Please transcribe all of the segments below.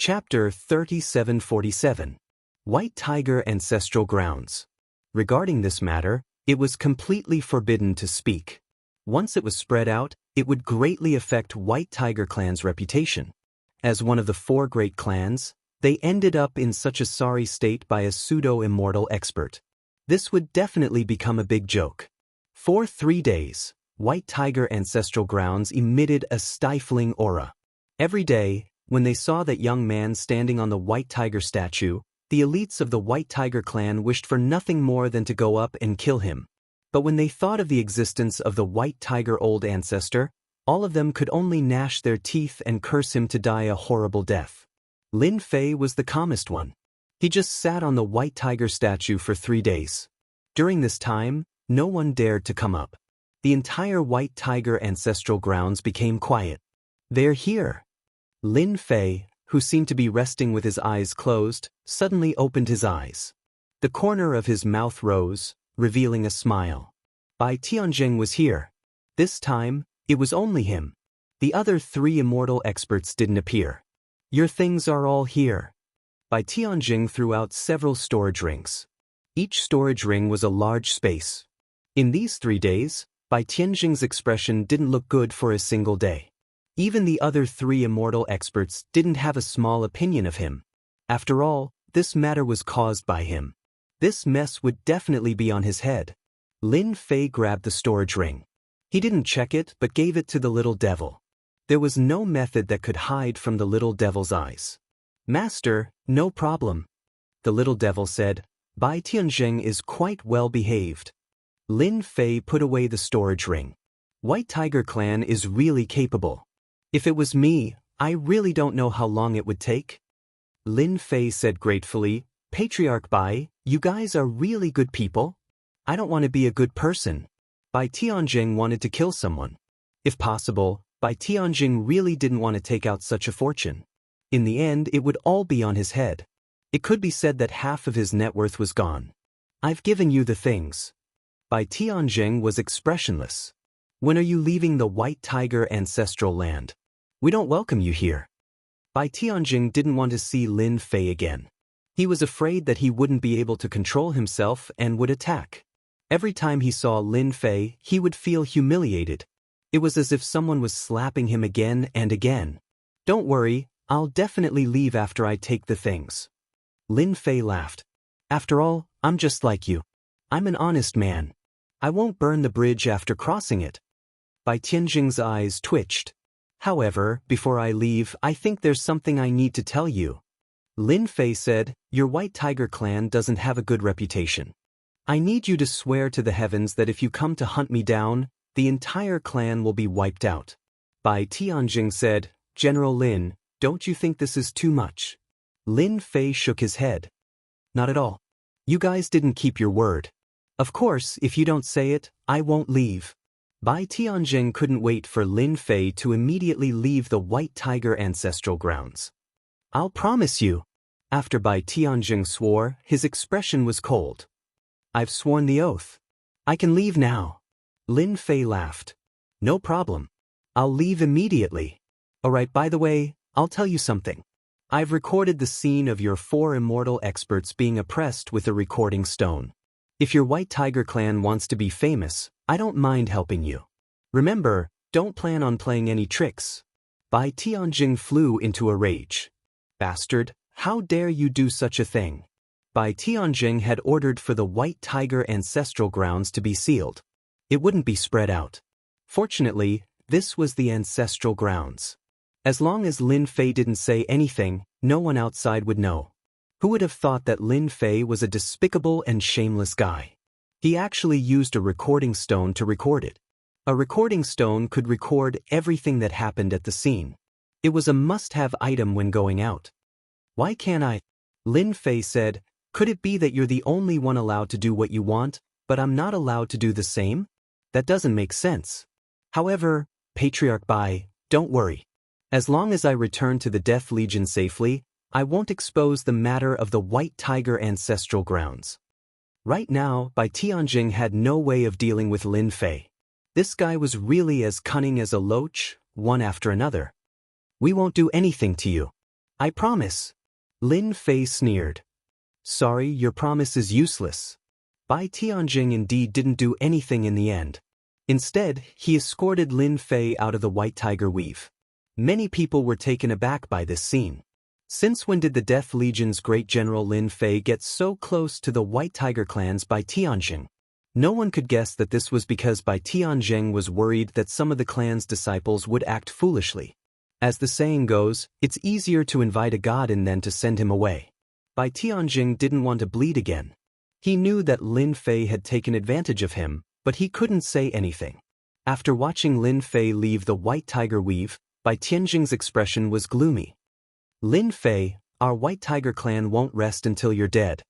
Chapter 3747. White Tiger Ancestral Grounds. Regarding this matter, it was completely forbidden to speak. Once it was spread out, it would greatly affect White Tiger Clan's reputation. As one of the 4 great clans, they ended up in such a sorry state by a pseudo-immortal expert. This would definitely become a big joke. For 3 days, White Tiger Ancestral Grounds emitted a stifling aura. Every day, when they saw that young man standing on the White Tiger statue, the elites of the White Tiger clan wished for nothing more than to go up and kill him. But when they thought of the existence of the White Tiger old ancestor, all of them could only gnash their teeth and curse him to die a horrible death. Lin Fei was the calmest one. He just sat on the White Tiger statue for 3 days. During this time, no one dared to come up. The entire White Tiger Ancestral Grounds became quiet. "They're here." Lin Fei, who seemed to be resting with his eyes closed, suddenly opened his eyes. The corner of his mouth rose, revealing a smile. Bai Tianjing was here. This time, it was only him. The other 3 immortal experts didn't appear. "Your things are all here." Bai Tianjing threw out several storage rings. Each storage ring was a large space. In these 3 days, Bai Tianjing's expression didn't look good for a single day. Even the other 3 immortal experts didn't have a small opinion of him. After all, this matter was caused by him. This mess would definitely be on his head. Lin Fei grabbed the storage ring. He didn't check it but gave it to the little devil. There was no method that could hide from the little devil's eyes. "Master, no problem," the little devil said. "Bai Tianjing is quite well behaved." Lin Fei put away the storage ring. White Tiger Clan is really capable. "If it was me, I really don't know how long it would take." Lin Fei said gratefully, "Patriarch Bai, you guys are really good people. I don't want to be a good person." Bai Tianjing wanted to kill someone. If possible, Bai Tianjing really didn't want to take out such a fortune. In the end, it would all be on his head. It could be said that half of his net worth was gone. "I've given you the things." Bai Tianjing was expressionless. "When are you leaving the White Tiger Ancestral Land? We don't welcome you here." Bai Tianjing didn't want to see Lin Fei again. He was afraid that he wouldn't be able to control himself and would attack. Every time he saw Lin Fei, he would feel humiliated. It was as if someone was slapping him again and again. "Don't worry, I'll definitely leave after I take the things." Lin Fei laughed. "After all, I'm just like you. I'm an honest man. I won't burn the bridge after crossing it." Bai Tianjing's eyes twitched. "However, before I leave, I think there's something I need to tell you." Lin Fei said, "Your White Tiger clan doesn't have a good reputation. I need you to swear to the heavens that if you come to hunt me down, the entire clan will be wiped out." Bai Tianjing said, "General Lin, don't you think this is too much?" Lin Fei shook his head. "Not at all. You guys didn't keep your word. Of course, if you don't say it, I won't leave." Bai Tianjing couldn't wait for Lin Fei to immediately leave the White Tiger Ancestral Grounds. "I'll promise you." After Bai Tianjing swore, his expression was cold. "I've sworn the oath. I can leave now." Lin Fei laughed. "No problem. I'll leave immediately. Alright, by the way, I'll tell you something. I've recorded the scene of your 4 immortal experts being oppressed with a recording stone. If your White Tiger clan wants to be famous, I don't mind helping you. Remember, don't plan on playing any tricks." Bai Tianjing flew into a rage. "Bastard, how dare you do such a thing?" Bai Tianjing had ordered for the White Tiger Ancestral Grounds to be sealed. It wouldn't be spread out. Fortunately, this was the Ancestral Grounds. As long as Lin Fei didn't say anything, no one outside would know. Who would have thought that Lin Fei was a despicable and shameless guy? He actually used a recording stone to record it. A recording stone could record everything that happened at the scene. It was a must-have item when going out. "Why can't I?" Lin Fei said, "Could it be that you're the only one allowed to do what you want, but I'm not allowed to do the same? That doesn't make sense. However, Patriarch Bai, don't worry. As long as I return to the Death Legion safely, I won't expose the matter of the White Tiger Ancestral Grounds." Right now, Bai Tianjing had no way of dealing with Lin Fei. This guy was really as cunning as a loach, one after another. "We won't do anything to you." I promise. Lin Fei sneered. Sorry, your promise is useless. Bai Tianjing indeed didn't do anything in the end. Instead, he escorted Lin Fei out of the White Tiger Weave. Many people were taken aback by this scene. Since when did the Death Legion's great general Lin Fei get so close to the White Tiger clans Bai Tianjing? No one could guess that this was because Bai Tianjing was worried that some of the clan's disciples would act foolishly. As the saying goes, it's easier to invite a god in than to send him away. Bai Tianjing didn't want to bleed again. He knew that Lin Fei had taken advantage of him, but he couldn't say anything. After watching Lin Fei leave the White Tiger Weave, Bai Tianjing's expression was gloomy. Lin Fei, our White Tiger clan won't rest until you're dead.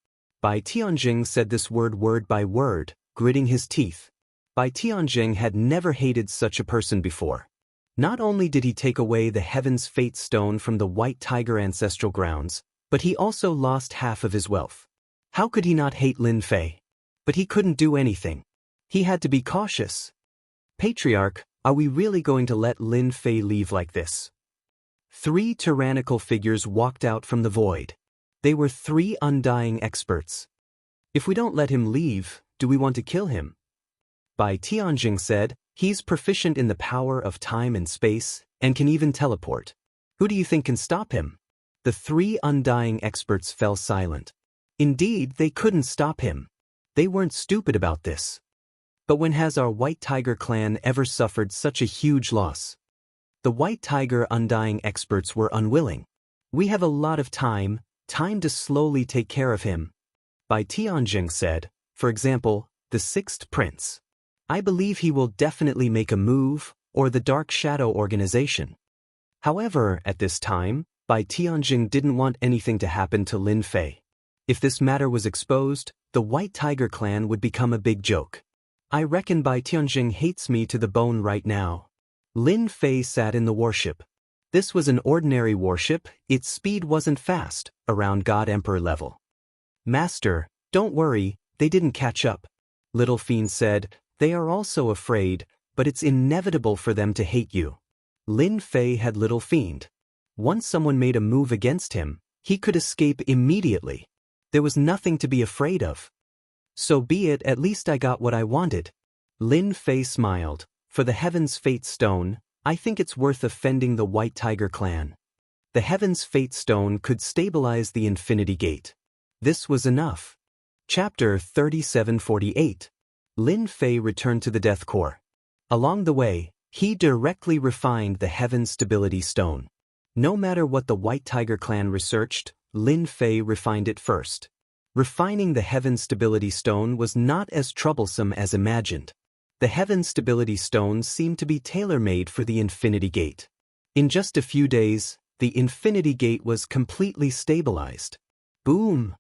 Bai Tianjing said this word by word, gritting his teeth. Bai Tianjing had never hated such a person before. Not only did he take away the Heaven's Fate Stone from the White Tiger ancestral grounds, but he also lost half of his wealth. How could he not hate Lin Fei? But he couldn't do anything. He had to be cautious. Patriarch, are we really going to let Lin Fei leave like this? 3 tyrannical figures walked out from the void. They were 3 undying experts. If we don't let him leave, do we want to kill him? Bai Tianjing said, he's proficient in the power of time and space, and can even teleport. Who do you think can stop him? The 3 undying experts fell silent. Indeed, they couldn't stop him. They weren't stupid about this. But when has our White Tiger clan ever suffered such a huge loss? The White Tiger undying experts were unwilling. We have a lot of time to slowly take care of him. Bai Tianjing said, for example, the 6th prince. I believe he will definitely make a move, or the Dark Shadow organization. However, at this time, Bai Tianjing didn't want anything to happen to Lin Fei. If this matter was exposed, the White Tiger clan would become a big joke. I reckon Bai Tianjing hates me to the bone right now. Lin Fei sat in the warship. This was an ordinary warship, its speed wasn't fast, around God Emperor level. Master, don't worry, they didn't catch up. Little Fiend said, they are also afraid, but it's inevitable for them to hate you. Lin Fei had Little Fiend. Once someone made a move against him, he could escape immediately. There was nothing to be afraid of. So be it, at least I got what I wanted. Lin Fei smiled. For the Heaven's Fate Stone, I think it's worth offending the White Tiger clan. The Heaven's Fate Stone could stabilize the Infinity Gate. This was enough. Chapter 3748. Lin Fei returned to the Death Core. Along the way, he directly refined the Heaven's Stability Stone. No matter what the White Tiger clan researched, Lin Fei refined it first. Refining the Heaven's Stability Stone was not as troublesome as imagined. The Heaven's Stability Stone seemed to be tailor-made for the Infinity Gate. In just a few days, the Infinity Gate was completely stabilized. Boom!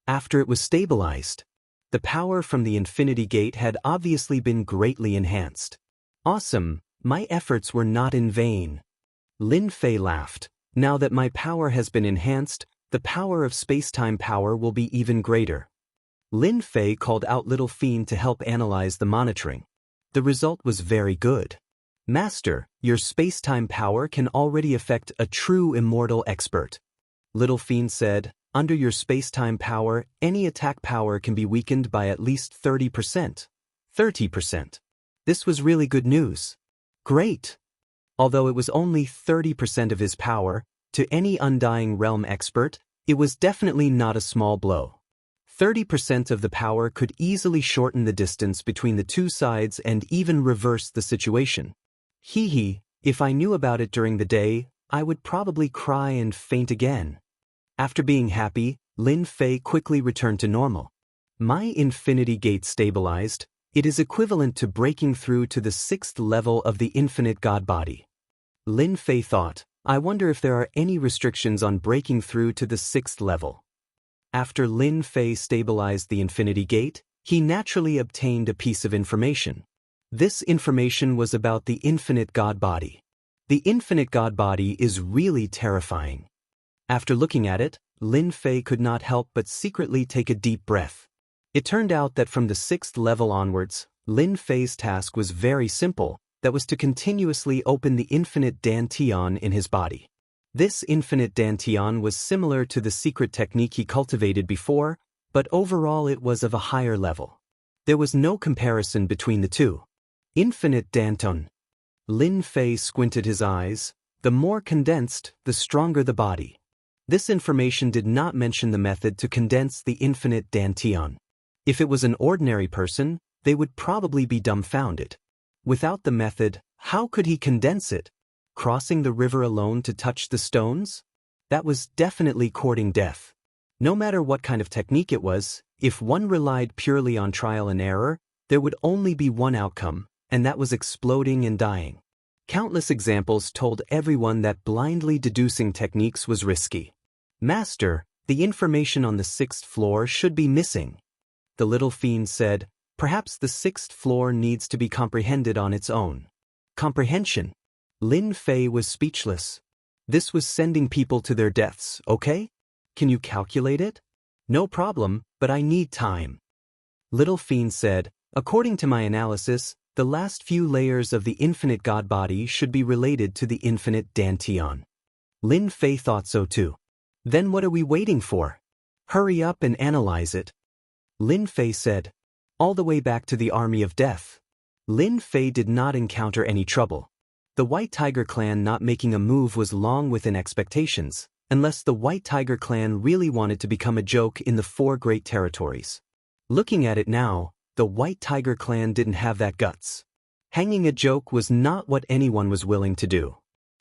After it was stabilized, the power from the Infinity Gate had obviously been greatly enhanced. Awesome, my efforts were not in vain. Lin Fei laughed. Now that my power has been enhanced, the power of space-time power will be even greater. Lin Fei called out Little Fiend to help analyze the monitoring. The result was very good. Master, your space-time power can already affect a true immortal expert. Little Fiend said, under your space-time power, any attack power can be weakened by at least 30%. 30%. This was really good news. Great. Although it was only 30% of his power, to any Undying Realm expert, it was definitely not a small blow. 30% of the power could easily shorten the distance between the two sides and even reverse the situation. If I knew about it during the day, I would probably cry and faint again. After being happy, Lin Fei quickly returned to normal. My Infinity Gate stabilized. It is equivalent to breaking through to the 6th level of the Infinite God Body. Lin Fei thought, I wonder if there are any restrictions on breaking through to the 6th level. After Lin Fei stabilized the Infinity Gate, he naturally obtained a piece of information. This information was about the Infinite God Body. The Infinite God Body is really terrifying. After looking at it, Lin Fei could not help but secretly take a deep breath. It turned out that from the 6th level onwards, Lin Fei's task was very simple, that was to continuously open the infinite Dantian in his body. This infinite dantian was similar to the secret technique he cultivated before, but overall it was of a higher level. There was no comparison between the two. Infinite danton. Lin Fei squinted his eyes. The more condensed, the stronger the body. This information did not mention the method to condense the infinite dantian. If it was an ordinary person, they would probably be dumbfounded. Without the method, how could he condense it? Crossing the river alone to touch the stones? That was definitely courting death. No matter what kind of technique it was, if one relied purely on trial and error, there would only be one outcome, and that was exploding and dying. Countless examples told everyone that blindly deducing techniques was risky. Master, the information on the 6th floor should be missing. The little fiend said, perhaps the 6th floor needs to be comprehended on its own. Comprehension. Lin Fei was speechless. This was sending people to their deaths, okay? Can you calculate it? No problem, but I need time. Little fiend said, according to my analysis, the last few layers of the infinite god body should be related to the infinite dantian. Lin Fei thought so too. Then what are we waiting for? Hurry up and analyze it. Lin Fei said. All the way back to the army of death. Lin Fei did not encounter any trouble. The White Tiger clan not making a move was long within expectations, unless the White Tiger clan really wanted to become a joke in the 4 great territories. Looking at it now, the White Tiger clan didn't have that guts. Hanging a joke was not what anyone was willing to do.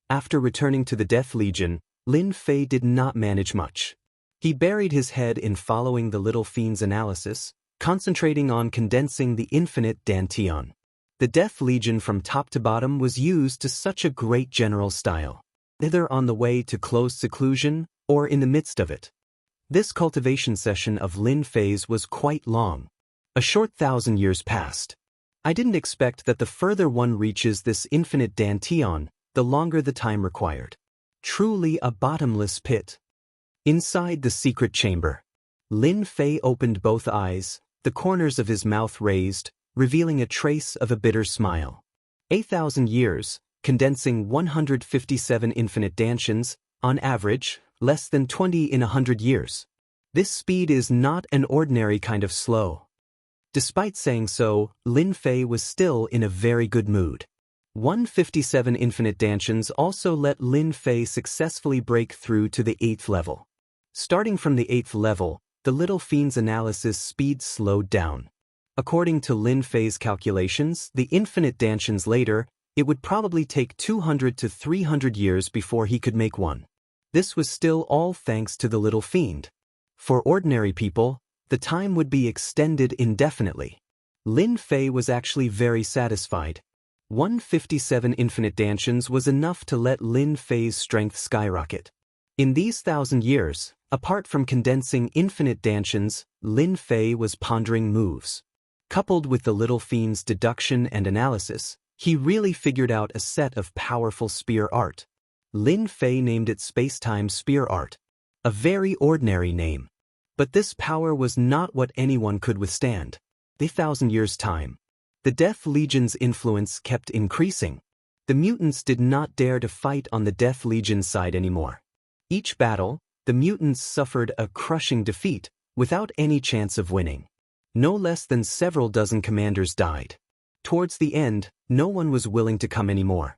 After returning to the Death Legion, Lin Fei did not manage much. He buried his head in following the little fiend's analysis, concentrating on condensing the infinite dantian. The Death Legion from top to bottom was used to such a great general style, either on the way to closed seclusion or in the midst of it. This cultivation session of Lin Fei's was quite long. A short 1,000 years passed. I didn't expect that the further one reaches this infinite dantian, the longer the time required. Truly a bottomless pit. Inside the secret chamber, Lin Fei opened both eyes, the corners of his mouth raised, revealing a trace of a bitter smile. 8,000 years, condensing 157 infinite dantians, on average, less than 20 in 100 years. This speed is not an ordinary kind of slow. Despite saying so, Lin Fei was still in a very good mood. 157 infinite dantians also let Lin Fei successfully break through to the 8th level. Starting from the 8th level, the little fiend's analysis speed slowed down. According to Lin Fei's calculations, the infinite dantians later, it would probably take 200 to 300 years before he could make one. This was still all thanks to the little fiend. For ordinary people, the time would be extended indefinitely. Lin Fei was actually very satisfied. 157 infinite dantians was enough to let Lin Fei's strength skyrocket. In these 1,000 years, apart from condensing infinite dantians, Lin Fei was pondering moves. Coupled with the little fiend's deduction and analysis, he really figured out a set of powerful spear art. Lin Fei named it Space-Time Spear Art. A very ordinary name. But this power was not what anyone could withstand. The 1,000 years' time. The Death Legion's influence kept increasing. The mutants did not dare to fight on the Death Legion's side anymore. Each battle, the mutants suffered a crushing defeat, without any chance of winning. No less than several dozen commanders died. Towards the end, no one was willing to come anymore.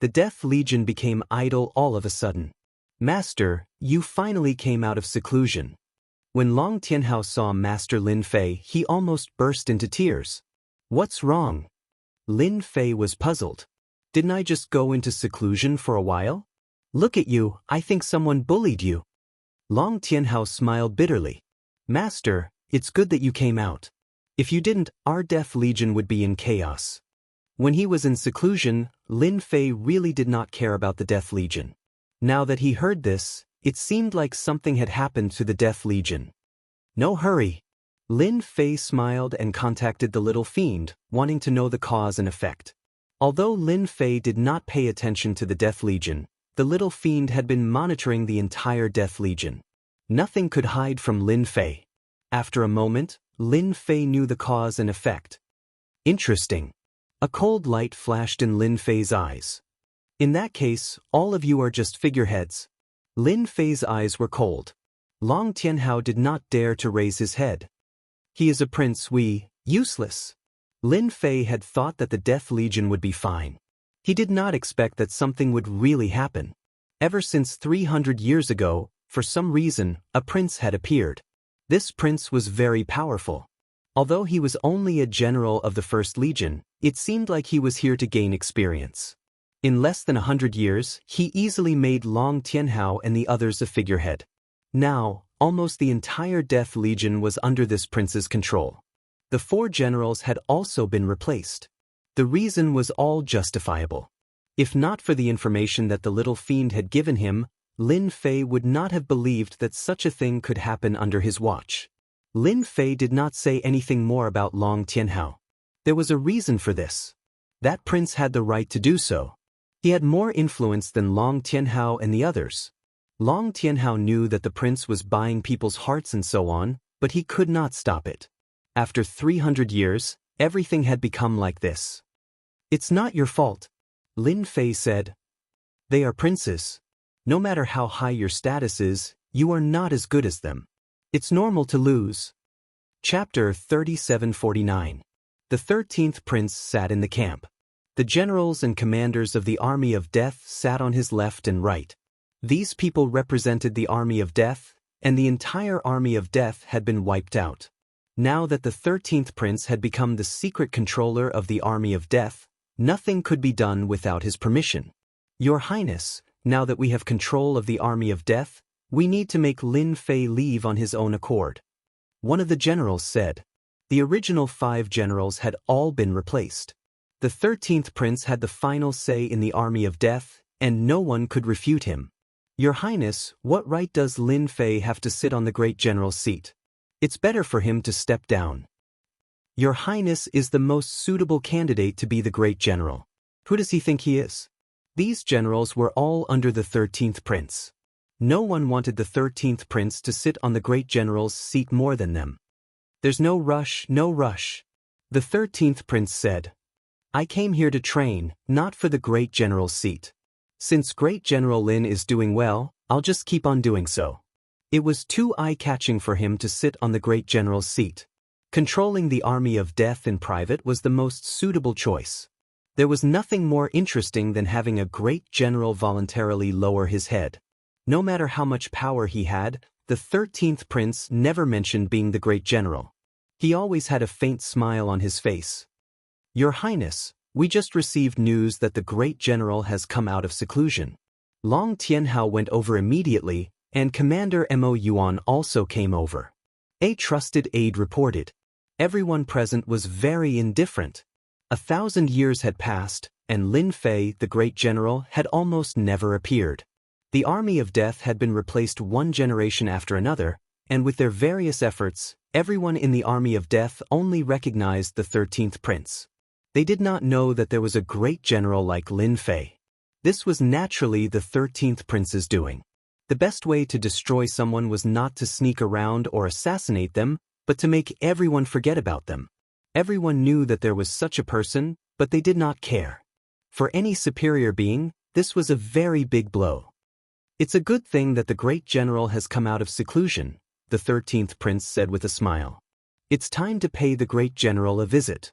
The Death Legion became idle all of a sudden. Master, you finally came out of seclusion. When Long Tianhao saw Master Lin Fei, he almost burst into tears. What's wrong? Lin Fei was puzzled. Didn't I just go into seclusion for a while? Look at you, I think someone bullied you. Long Tianhao smiled bitterly. Master, it's good that you came out. If you didn't, our Death Legion would be in chaos. When he was in seclusion, Lin Fei really did not care about the Death Legion. Now that he heard this, it seemed like something had happened to the Death Legion. No hurry. Lin Fei smiled and contacted the little fiend, wanting to know the cause and effect. Although Lin Fei did not pay attention to the Death Legion, the little fiend had been monitoring the entire Death Legion. Nothing could hide from Lin Fei. After a moment, Lin Fei knew the cause and effect. Interesting. A cold light flashed in Lin Fei's eyes. In that case, all of you are just figureheads. Lin Fei's eyes were cold. Long Tianhao did not dare to raise his head. He is a prince, useless. Lin Fei had thought that the Death Legion would be fine. He did not expect that something would really happen. Ever since 300 years ago, for some reason, a prince had appeared. This prince was very powerful. Although he was only a general of the First Legion, it seemed like he was here to gain experience. In less than 100 years, he easily made Long Tianhao and the others a figurehead. Now, almost the entire Death Legion was under this prince's control. The 4 generals had also been replaced. The reason was all justifiable. If not for the information that the little fiend had given him, Lin Fei would not have believed that such a thing could happen under his watch. Lin Fei did not say anything more about Long Tianhao. There was a reason for this. That prince had the right to do so. He had more influence than Long Tianhao and the others. Long Tianhao knew that the prince was buying people's hearts and so on, but he could not stop it. After 300 years, everything had become like this. It's not your fault, Lin Fei said. They are princes. No matter how high your status is, you are not as good as them. It's normal to lose. Chapter 3749. The 13th prince sat in the camp. The generals and commanders of the army of death sat on his left and right. These people represented the army of death, and the entire army of death had been wiped out. Now that the 13th prince had become the secret controller of the army of death, nothing could be done without his permission. Your Highness, now that we have control of the army of death, we need to make Lin Fei leave on his own accord. One of the generals said. The original 5 generals had all been replaced. The 13th prince had the final say in the army of death, and no one could refute him. Your Highness, what right does Lin Fei have to sit on the great general's seat? It's better for him to step down. Your Highness is the most suitable candidate to be the great general. Who does he think he is? These generals were all under the 13th prince. No one wanted the 13th prince to sit on the great general's seat more than them. There's no rush, no rush. The 13th prince said. I came here to train, not for the great general's seat. Since great general Lin is doing well, I'll just keep on doing so. It was too eye-catching for him to sit on the great general's seat. Controlling the army of death in private was the most suitable choice. There was nothing more interesting than having a great general voluntarily lower his head. No matter how much power he had, the 13th prince never mentioned being the great general. He always had a faint smile on his face. Your Highness, we just received news that the great general has come out of seclusion. Long Tianhao went over immediately, and Commander Mo Yuan also came over. A trusted aide reported. Everyone present was very indifferent. 1,000 years had passed, and Lin Fei, the great general, had almost never appeared. The army of death had been replaced one generation after another, and with their various efforts, everyone in the army of death only recognized the 13th prince. They did not know that there was a great general like Lin Fei. This was naturally the 13th prince's doing. The best way to destroy someone was not to sneak around or assassinate them, but to make everyone forget about them. Everyone knew that there was such a person, but they did not care. For any superior being, this was a very big blow. It's a good thing that the great general has come out of seclusion, the 13th prince said with a smile. It's time to pay the great general a visit.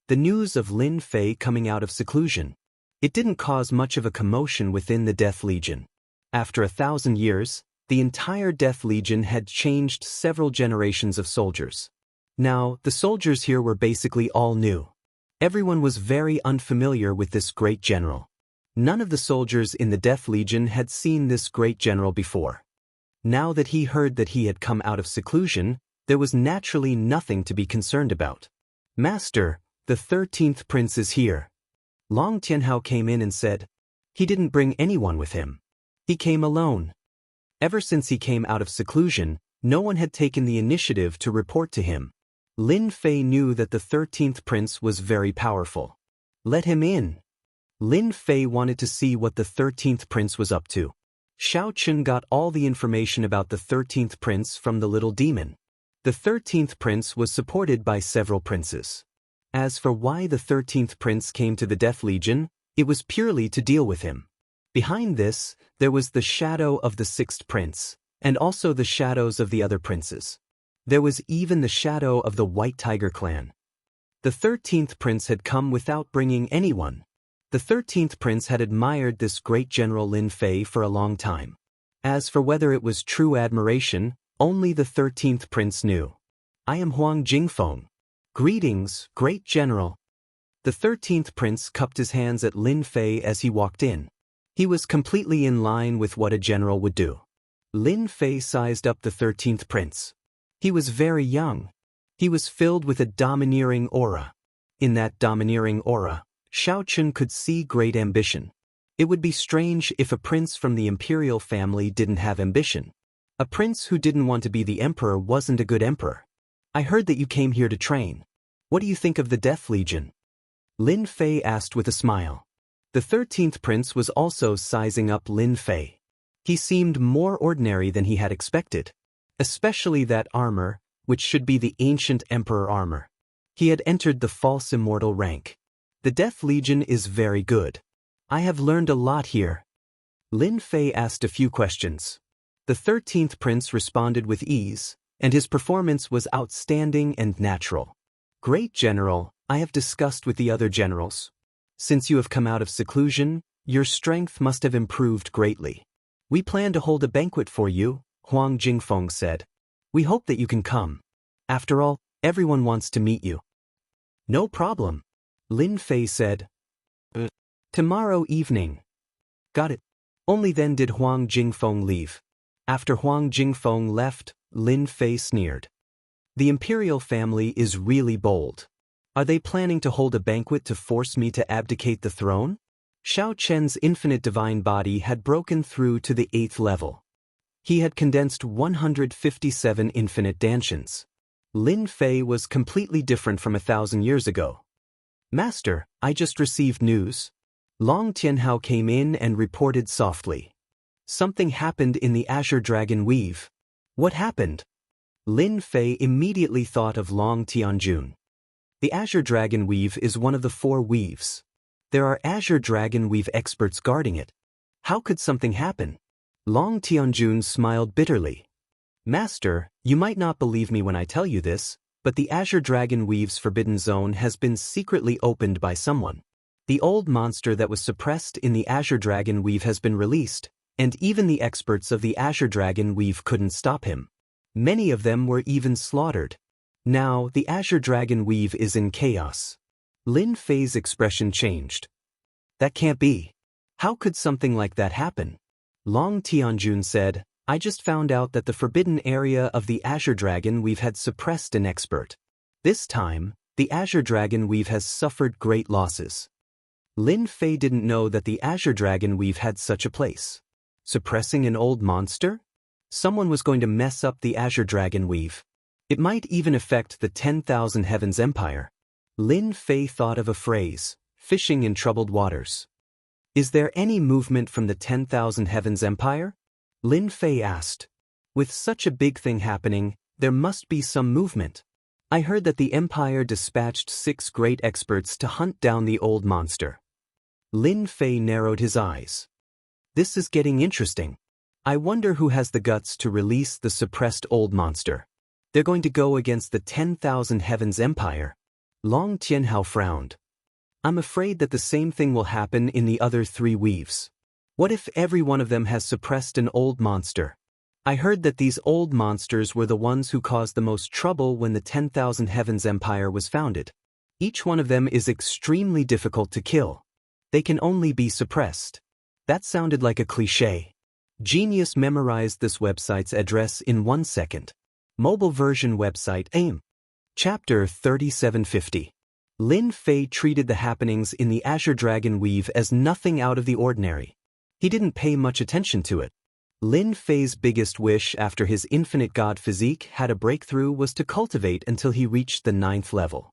The news of Lin Fei coming out of seclusion. It didn't cause much of a commotion within the Death Legion. After 1,000 years, the entire Death Legion had changed several generations of soldiers. Now, the soldiers here were basically all new. Everyone was very unfamiliar with this great general. None of the soldiers in the Death Legion had seen this great general before. Now that he heard that he had come out of seclusion, there was naturally nothing to be concerned about. Master, the 13th prince is here. Long Tianhao came in and said. He didn't bring anyone with him. He came alone. Ever since he came out of seclusion, no one had taken the initiative to report to him. Lin Fei knew that the 13th prince was very powerful. Let him in. Lin Fei wanted to see what the 13th prince was up to. Xiao Chun got all the information about the 13th prince from the little demon. The 13th prince was supported by several princes. As for why the 13th prince came to the Death Legion, it was purely to deal with him. Behind this, there was the shadow of the sixth prince, and also the shadows of the other princes. There was even the shadow of the White Tiger clan. The 13th prince had come without bringing anyone. The 13th prince had admired this great general Lin Fei for a long time. As for whether it was true admiration, only the 13th prince knew. I am Huang Jingfeng. Greetings, great general. The 13th prince cupped his hands at Lin Fei as he walked in. He was completely in line with what a general would do. Lin Fei sized up the 13th prince. He was very young. He was filled with a domineering aura. In that domineering aura, Xiaochen could see great ambition. It would be strange if a prince from the imperial family didn't have ambition. A prince who didn't want to be the emperor wasn't a good emperor. I heard that you came here to train. What do you think of the Death Legion? Lin Fei asked with a smile. The 13th prince was also sizing up Lin Fei. He seemed more ordinary than he had expected. Especially that armor, which should be the ancient emperor armor. He had entered the false immortal rank. The Death Legion is very good. I have learned a lot here. Lin Fei asked a few questions. The 13th prince responded with ease, and his performance was outstanding and natural. Great general, I have discussed with the other generals. Since you have come out of seclusion, your strength must have improved greatly. We plan to hold a banquet for you, Huang Jingfeng said. We hope that you can come. After all, everyone wants to meet you. No problem, Lin Fei said. Tomorrow evening. Got it. Only then did Huang Jingfeng leave. After Huang Jingfeng left, Lin Fei sneered. The imperial family is really bold. Are they planning to hold a banquet to force me to abdicate the throne? Xiao Chen's infinite divine body had broken through to the 8th level. He had condensed 157 infinite dantians. Lin Fei was completely different from 1,000 years ago. Master, I just received news. Long Tianhao came in and reported softly. Something happened in the Azure Dragon Weave. What happened? Lin Fei immediately thought of Long Tianjun. The Azure Dragon Weave is one of the 4 weaves. There are Azure Dragon Weave experts guarding it. How could something happen? Long Tianjun smiled bitterly. Master, you might not believe me when I tell you this, but the Azure Dragon Weave's forbidden zone has been secretly opened by someone. The old monster that was suppressed in the Azure Dragon Weave has been released, and even the experts of the Azure Dragon Weave couldn't stop him. Many of them were even slaughtered. Now, the Azure Dragon Weave is in chaos. Lin Fei's expression changed. That can't be. How could something like that happen? Long Tianjun said, I just found out that the forbidden area of the Azure Dragon Weave had suppressed an expert. This time, the Azure Dragon Weave has suffered great losses. Lin Fei didn't know that the Azure Dragon Weave had such a place. Suppressing an old monster? Someone was going to mess up the Azure Dragon Weave. It might even affect the 10,000 Heavens Empire. Lin Fei thought of a phrase, fishing in troubled waters. Is there any movement from the 10,000 Heavens Empire? Lin Fei asked. With such a big thing happening, there must be some movement. I heard that the Empire dispatched 6 great experts to hunt down the old monster. Lin Fei narrowed his eyes. This is getting interesting. I wonder who has the guts to release the suppressed old monster. They're going to go against the 10,000 Heavens Empire. Long Tianhao frowned. I'm afraid that the same thing will happen in the other 3 weaves. What if every one of them has suppressed an old monster? I heard that these old monsters were the ones who caused the most trouble when the 10,000 Heavens Empire was founded. Each one of them is extremely difficult to kill. They can only be suppressed. That sounded like a cliché. Genius memorized this website's address in 1 second. Mobile version website AIM. Chapter 3750. Lin Fei treated the happenings in the Azure Dragon Weave as nothing out of the ordinary. He didn't pay much attention to it. Lin Fei's biggest wish after his infinite god physique had a breakthrough was to cultivate until he reached the 9th level.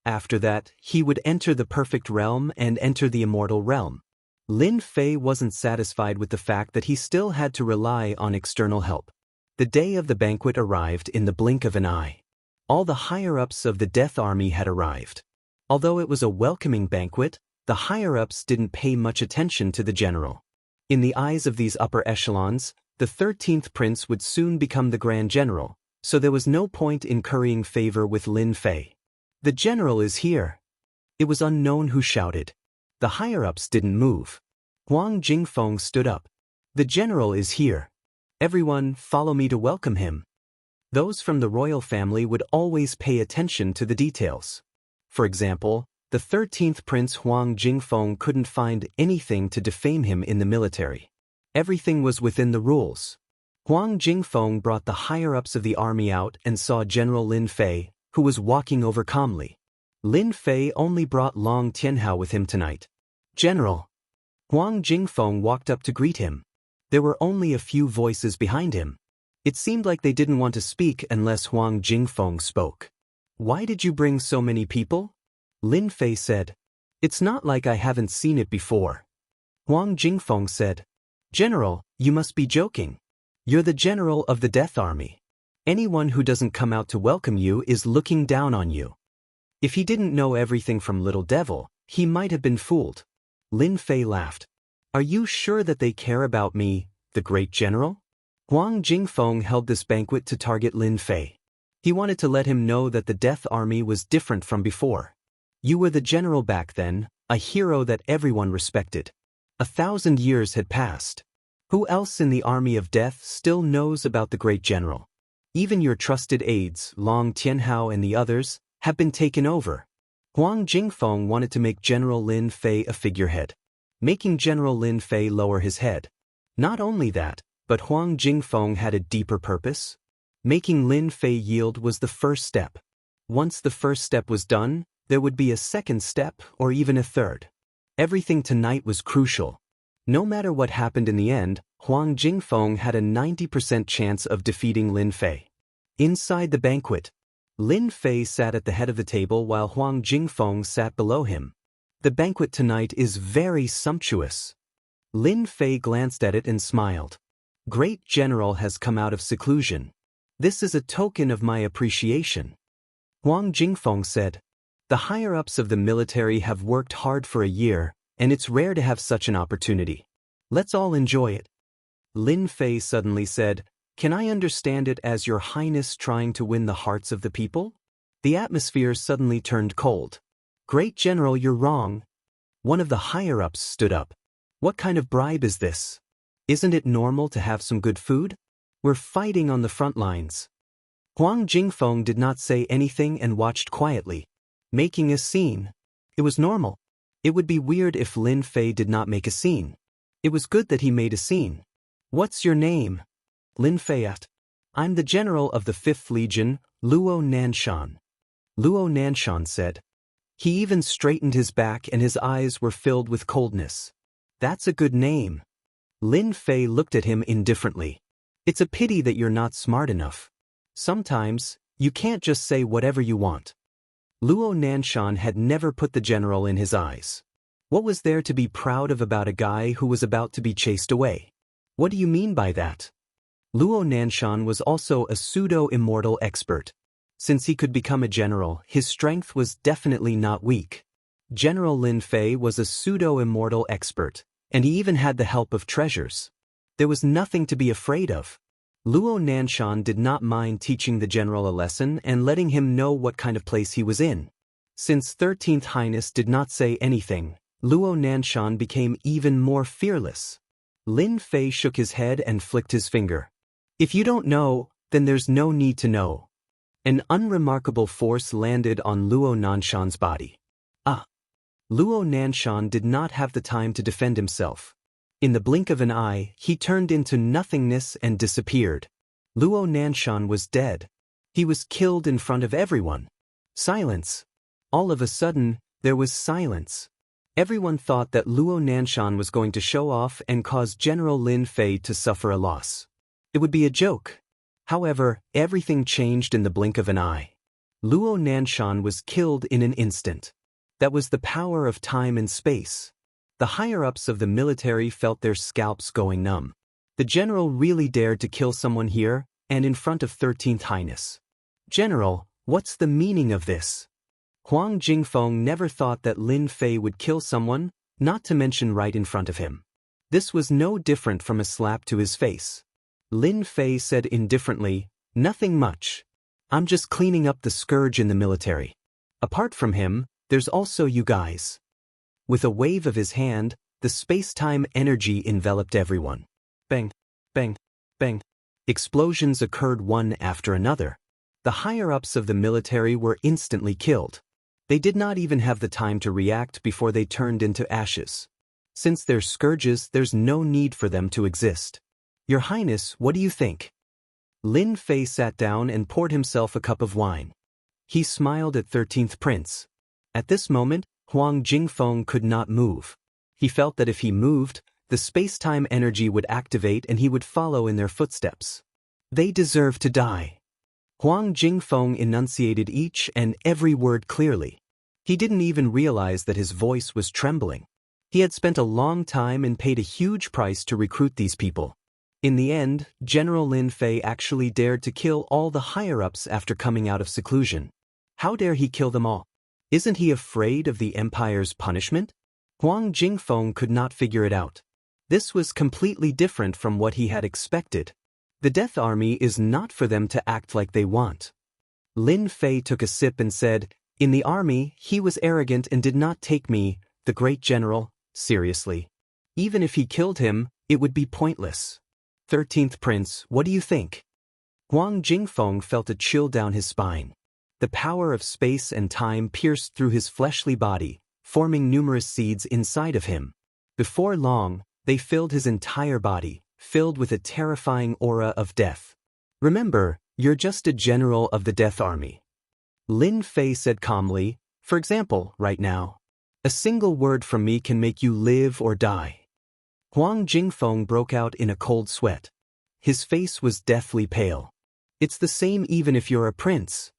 After that, he would enter the perfect realm and enter the immortal realm. Lin Fei wasn't satisfied with the fact that he still had to rely on external help. The day of the banquet arrived in the blink of an eye. All the higher-ups of the Death Army had arrived. Although it was a welcoming banquet, the higher-ups didn't pay much attention to the general. In the eyes of these upper echelons, the 13th prince would soon become the Grand General, so there was no point in currying favor with Lin Fei. The general is here. It was unknown who shouted. The higher-ups didn't move. Huang Jingfeng stood up. The general is here. Everyone, follow me to welcome him. Those from the royal family would always pay attention to the details. For example, the 13th Prince Huang Jingfeng couldn't find anything to defame him in the military. Everything was within the rules. Huang Jingfeng brought the higher-ups of the army out and saw General Lin Fei, who was walking over calmly. Lin Fei only brought Long Tianhao with him tonight. General. Huang Jingfeng walked up to greet him. There were only a few voices behind him. It seemed like they didn't want to speak unless Huang Jingfeng spoke. Why did you bring so many people? Lin Fei said. It's not like I haven't seen it before. Huang Jingfeng said. General, you must be joking. You're the general of the Death Army. Anyone who doesn't come out to welcome you is looking down on you. If he didn't know everything from Little Devil, he might have been fooled. Lin Fei laughed. Are you sure that they care about me, the great general? Huang Jingfeng held this banquet to target Lin Fei. He wanted to let him know that the Death Army was different from before. You were the general back then, a hero that everyone respected. 1,000 years had passed. Who else in the army of death still knows about the great general? Even your trusted aides, Long Tianhao and the others, have been taken over. Huang Jingfeng wanted to make General Lin Fei a figurehead, making General Lin Fei lower his head. Not only that, but Huang Jingfeng had a deeper purpose. Making Lin Fei yield was the first step. Once the first step was done, there would be a second step or even a third. Everything tonight was crucial. No matter what happened in the end, Huang Jingfeng had a 90% chance of defeating Lin Fei. Inside the banquet, Lin Fei sat at the head of the table while Huang Jingfeng sat below him. The banquet tonight is very sumptuous. Lin Fei glanced at it and smiled. Great General has come out of seclusion. This is a token of my appreciation. Huang Jingfeng said. The higher-ups of the military have worked hard for a year, and it's rare to have such an opportunity. Let's all enjoy it. Lin Fei suddenly said, Can I understand it as Your Highness trying to win the hearts of the people? The atmosphere suddenly turned cold. Great General, you're wrong. One of the higher-ups stood up. What kind of bribe is this? Isn't it normal to have some good food? We're fighting on the front lines. Huang Jingfeng did not say anything and watched quietly. Making a scene. It was normal. It would be weird if Lin Fei did not make a scene. It was good that he made a scene. What's your name? Lin Fei asked. I'm the general of the 5th Legion, Luo Nanshan. Luo Nanshan said. He even straightened his back and his eyes were filled with coldness. That's a good name. Lin Fei looked at him indifferently. It's a pity that you're not smart enough. Sometimes, you can't just say whatever you want. Luo Nanshan had never put the general in his eyes. What was there to be proud of about a guy who was about to be chased away? What do you mean by that? Luo Nanshan was also a pseudo-immortal expert. Since he could become a general, his strength was definitely not weak. General Lin Fei was a pseudo-immortal expert, and he even had the help of treasures. There was nothing to be afraid of. Luo Nanshan did not mind teaching the general a lesson and letting him know what kind of place he was in. Since 13th Highness did not say anything, Luo Nanshan became even more fearless. Lin Fei shook his head and flicked his finger. If you don't know, then there's no need to know. An unremarkable force landed on Luo Nanshan's body. Luo Nanshan did not have the time to defend himself. In the blink of an eye, he turned into nothingness and disappeared. Luo Nanshan was dead. He was killed in front of everyone. Silence. All of a sudden, there was silence. Everyone thought that Luo Nanshan was going to show off and cause General Lin Fei to suffer a loss. It would be a joke. However, everything changed in the blink of an eye. Luo Nanshan was killed in an instant. That was the power of time and space. The higher-ups of the military felt their scalps going numb. The general really dared to kill someone here, and in front of 13th Highness. General, what's the meaning of this? Huang Jingfeng never thought that Lin Fei would kill someone, not to mention right in front of him. This was no different from a slap to his face. Lin Fei said indifferently, "Nothing much. I'm just cleaning up the scourge in the military. Apart from him, there's also you guys." With a wave of his hand, the space-time energy enveloped everyone. Bang, bang, bang. Explosions occurred one after another. The higher-ups of the military were instantly killed. They did not even have the time to react before they turned into ashes. Since they're scourges, there's no need for them to exist. Your Highness, what do you think? Lin Fei sat down and poured himself a cup of wine. He smiled at 13th Prince. At this moment, Huang Jingfeng could not move. He felt that if he moved, the space-time energy would activate and he would follow in their footsteps. They deserve to die. Huang Jingfeng enunciated each and every word clearly. He didn't even realize that his voice was trembling. He had spent a long time and paid a huge price to recruit these people. In the end, General Lin Fei actually dared to kill all the higher-ups after coming out of seclusion. How dare he kill them all? Isn't he afraid of the Empire's punishment? Huang Jingfeng could not figure it out. This was completely different from what he had expected. The Death Army is not for them to act like they want. Lin Fei took a sip and said, "In the army, he was arrogant and did not take me, the great general, seriously. Even if he killed him, it would be pointless." 13th Prince, what do you think? Huang Jingfeng felt a chill down his spine. The power of space and time pierced through his fleshly body, forming numerous seeds inside of him. Before long, they filled his entire body, filled with a terrifying aura of death. "Remember, you're just a general of the Death Army." Lin Fei said calmly, "For example, right now, a single word from me can make you live or die." Huang Jingfeng broke out in a cold sweat. His face was deathly pale. It's the same even if you're a prince.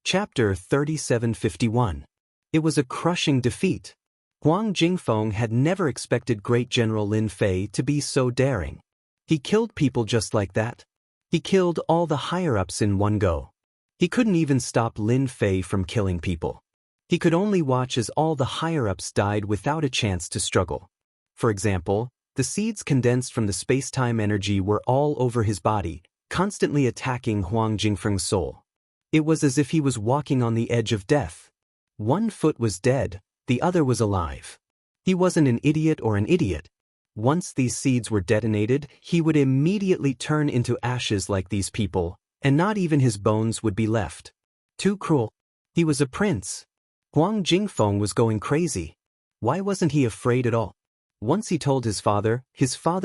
Chapter 3751. It was a crushing defeat. Huang Jingfeng had never expected Great General Lin Fei to be so daring. He killed people just like that. He killed all the higher-ups in one go. He couldn't even stop Lin Fei from killing people. He could only watch as all the higher-ups died without a chance to struggle. For example, the seeds condensed from the space-time energy were all over his body, constantly attacking Huang Jingfeng's soul. It was as if he was walking on the edge of death. One foot was dead, the other was alive. He wasn't an idiot or an idiot. Once these seeds were detonated, he would immediately turn into ashes like these people, and not even his bones would be left. Too cruel. He was a prince. Huang Jingfeng was going crazy. Why wasn't he afraid at all? Once he told his father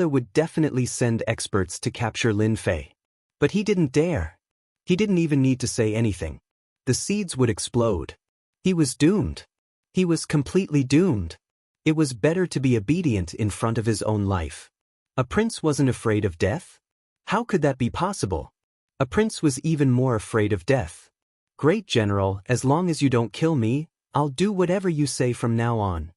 would definitely send experts to capture Lin Fei. But he didn't dare. He didn't even need to say anything. The seeds would explode. He was doomed. He was completely doomed. It was better to be obedient in front of his own life. A prince wasn't afraid of death? How could that be possible? A prince was even more afraid of death. "Great General, as long as you don't kill me, I'll do whatever you say from now on."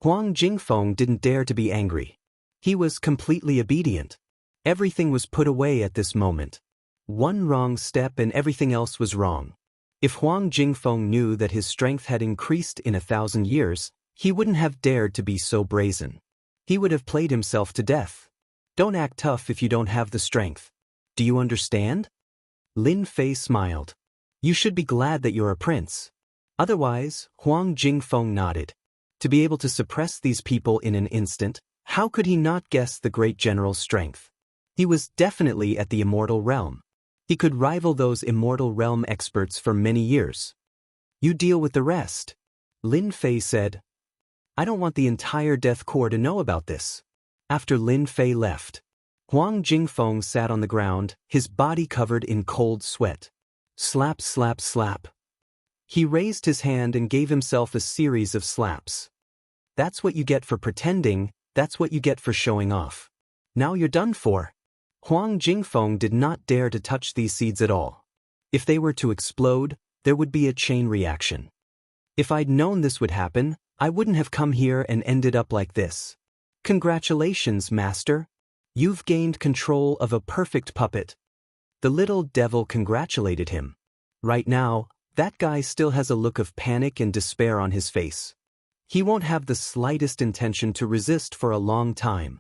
Huang Jingfeng didn't dare to be angry. He was completely obedient. Everything was put away at this moment. One wrong step and everything else was wrong. If Huang Jingfeng knew that his strength had increased in 1,000 years, he wouldn't have dared to be so brazen. He would have played himself to death. Don't act tough if you don't have the strength. Do you understand? Lin Fei smiled. You should be glad that you're a prince. Otherwise, Huang Jingfeng nodded. To be able to suppress these people in an instant, how could he not guess the great general's strength? He was definitely at the Immortal realm. He could rival those Immortal realm experts for many years. You deal with the rest. Lin Fei said. I don't want the entire Death Corps to know about this. After Lin Fei left, Huang Jingfeng sat on the ground, his body covered in cold sweat. Slap, slap, slap. He raised his hand and gave himself a series of slaps. That's what you get for pretending, that's what you get for showing off. Now you're done for. Huang Jingfeng did not dare to touch these seeds at all. If they were to explode, there would be a chain reaction. If I'd known this would happen, I wouldn't have come here and ended up like this. Congratulations, Master. You've gained control of a perfect puppet. The little devil congratulated him. Right now, that guy still has a look of panic and despair on his face. He won't have the slightest intention to resist for a long time.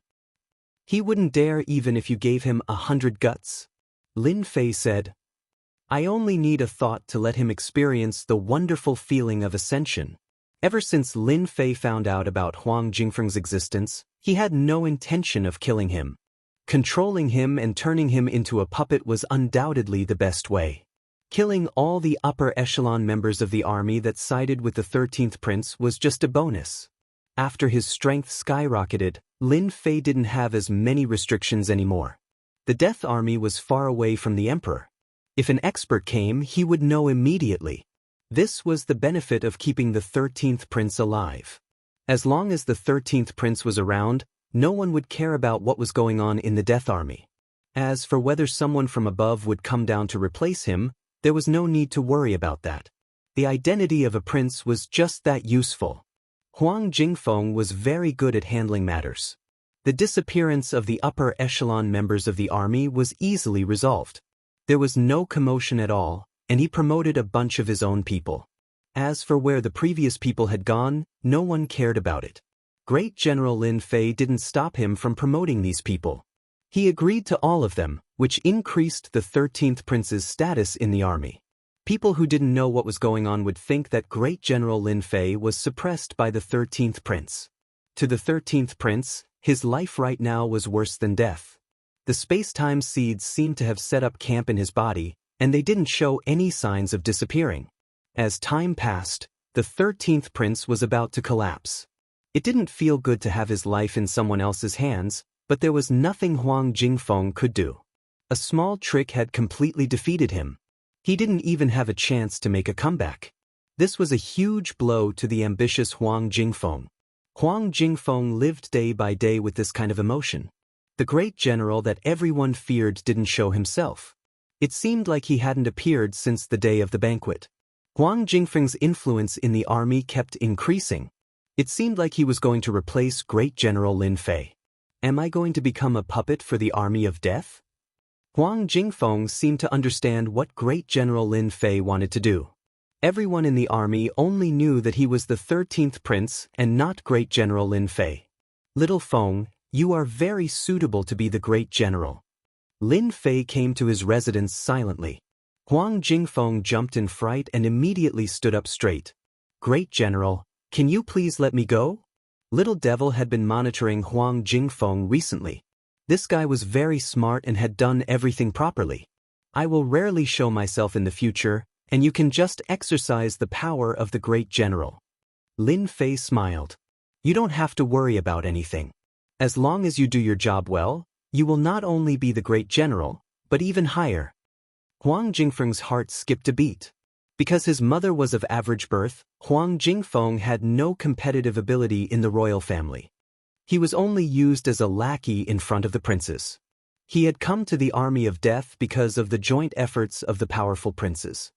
He wouldn't dare even if you gave him 100 guts. Lin Fei said. I only need a thought to let him experience the wonderful feeling of ascension. Ever since Lin Fei found out about Huang Jingfeng's existence, he had no intention of killing him. Controlling him and turning him into a puppet was undoubtedly the best way. Killing all the upper echelon members of the army that sided with the 13th prince was just a bonus. After his strength skyrocketed, Lin Fei didn't have as many restrictions anymore. The Death Army was far away from the emperor. If an expert came, he would know immediately. This was the benefit of keeping the 13th prince alive. As long as the 13th prince was around, no one would care about what was going on in the Death Army. As for whether someone from above would come down to replace him, there was no need to worry about that. The identity of a prince was just that useful. Huang Jingfeng was very good at handling matters. The disappearance of the upper echelon members of the army was easily resolved. There was no commotion at all, and he promoted a bunch of his own people. As for where the previous people had gone, no one cared about it. Great General Lin Fei didn't stop him from promoting these people. He agreed to all of them, which increased the 13th prince's status in the army. People who didn't know what was going on would think that Great General Lin Fei was suppressed by the 13th prince. To the 13th prince, his life right now was worse than death. The space-time seeds seemed to have set up camp in his body, and they didn't show any signs of disappearing. As time passed, the 13th prince was about to collapse. It didn't feel good to have his life in someone else's hands, but there was nothing Huang Jingfeng could do. A small trick had completely defeated him. He didn't even have a chance to make a comeback. This was a huge blow to the ambitious Huang Jingfeng. Huang Jingfeng lived day by day with this kind of emotion. The great general that everyone feared didn't show himself. It seemed like he hadn't appeared since the day of the banquet. Huang Jingfeng's influence in the army kept increasing. It seemed like he was going to replace Great General Lin Fei. Am I going to become a puppet for the army of death? Huang Jingfeng seemed to understand what Great General Lin Fei wanted to do. Everyone in the army only knew that he was the 13th prince and not Great General Lin Fei. Little Feng, you are very suitable to be the Great General. Lin Fei came to his residence silently. Huang Jingfeng jumped in fright and immediately stood up straight. Great General, can you please let me go? Little Devil had been monitoring Huang Jingfeng recently. This guy was very smart and had done everything properly. I will rarely show myself in the future, and you can just exercise the power of the Great General. Lin Fei smiled. You don't have to worry about anything. As long as you do your job well, you will not only be the Great General, but even higher. Huang Jingfeng's heart skipped a beat. Because his mother was of average birth, Huang Jingfeng had no competitive ability in the royal family. He was only used as a lackey in front of the princes. He had come to the army of death because of the joint efforts of the powerful princes.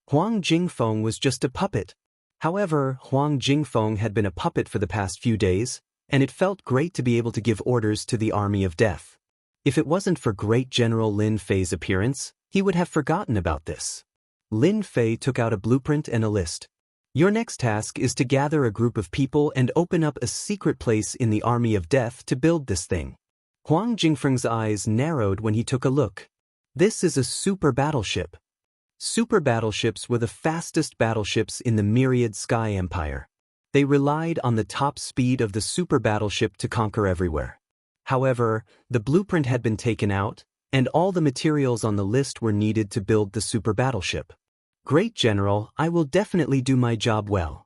Huang Jingfeng was just a puppet. However, Huang Jingfeng had been a puppet for the past few days, and it felt great to be able to give orders to the army of death. If it wasn't for Great General Lin Fei's appearance, he would have forgotten about this. Lin Fei took out a blueprint and a list. Your next task is to gather a group of people and open up a secret place in the army of death to build this thing. Huang Jingfeng's eyes narrowed when he took a look. This is a super battleship. Super battleships were the fastest battleships in the myriad Sky Empire. They relied on the top speed of the super battleship to conquer everywhere. However, the blueprint had been taken out, and all the materials on the list were needed to build the super battleship. Great General, I will definitely do my job well.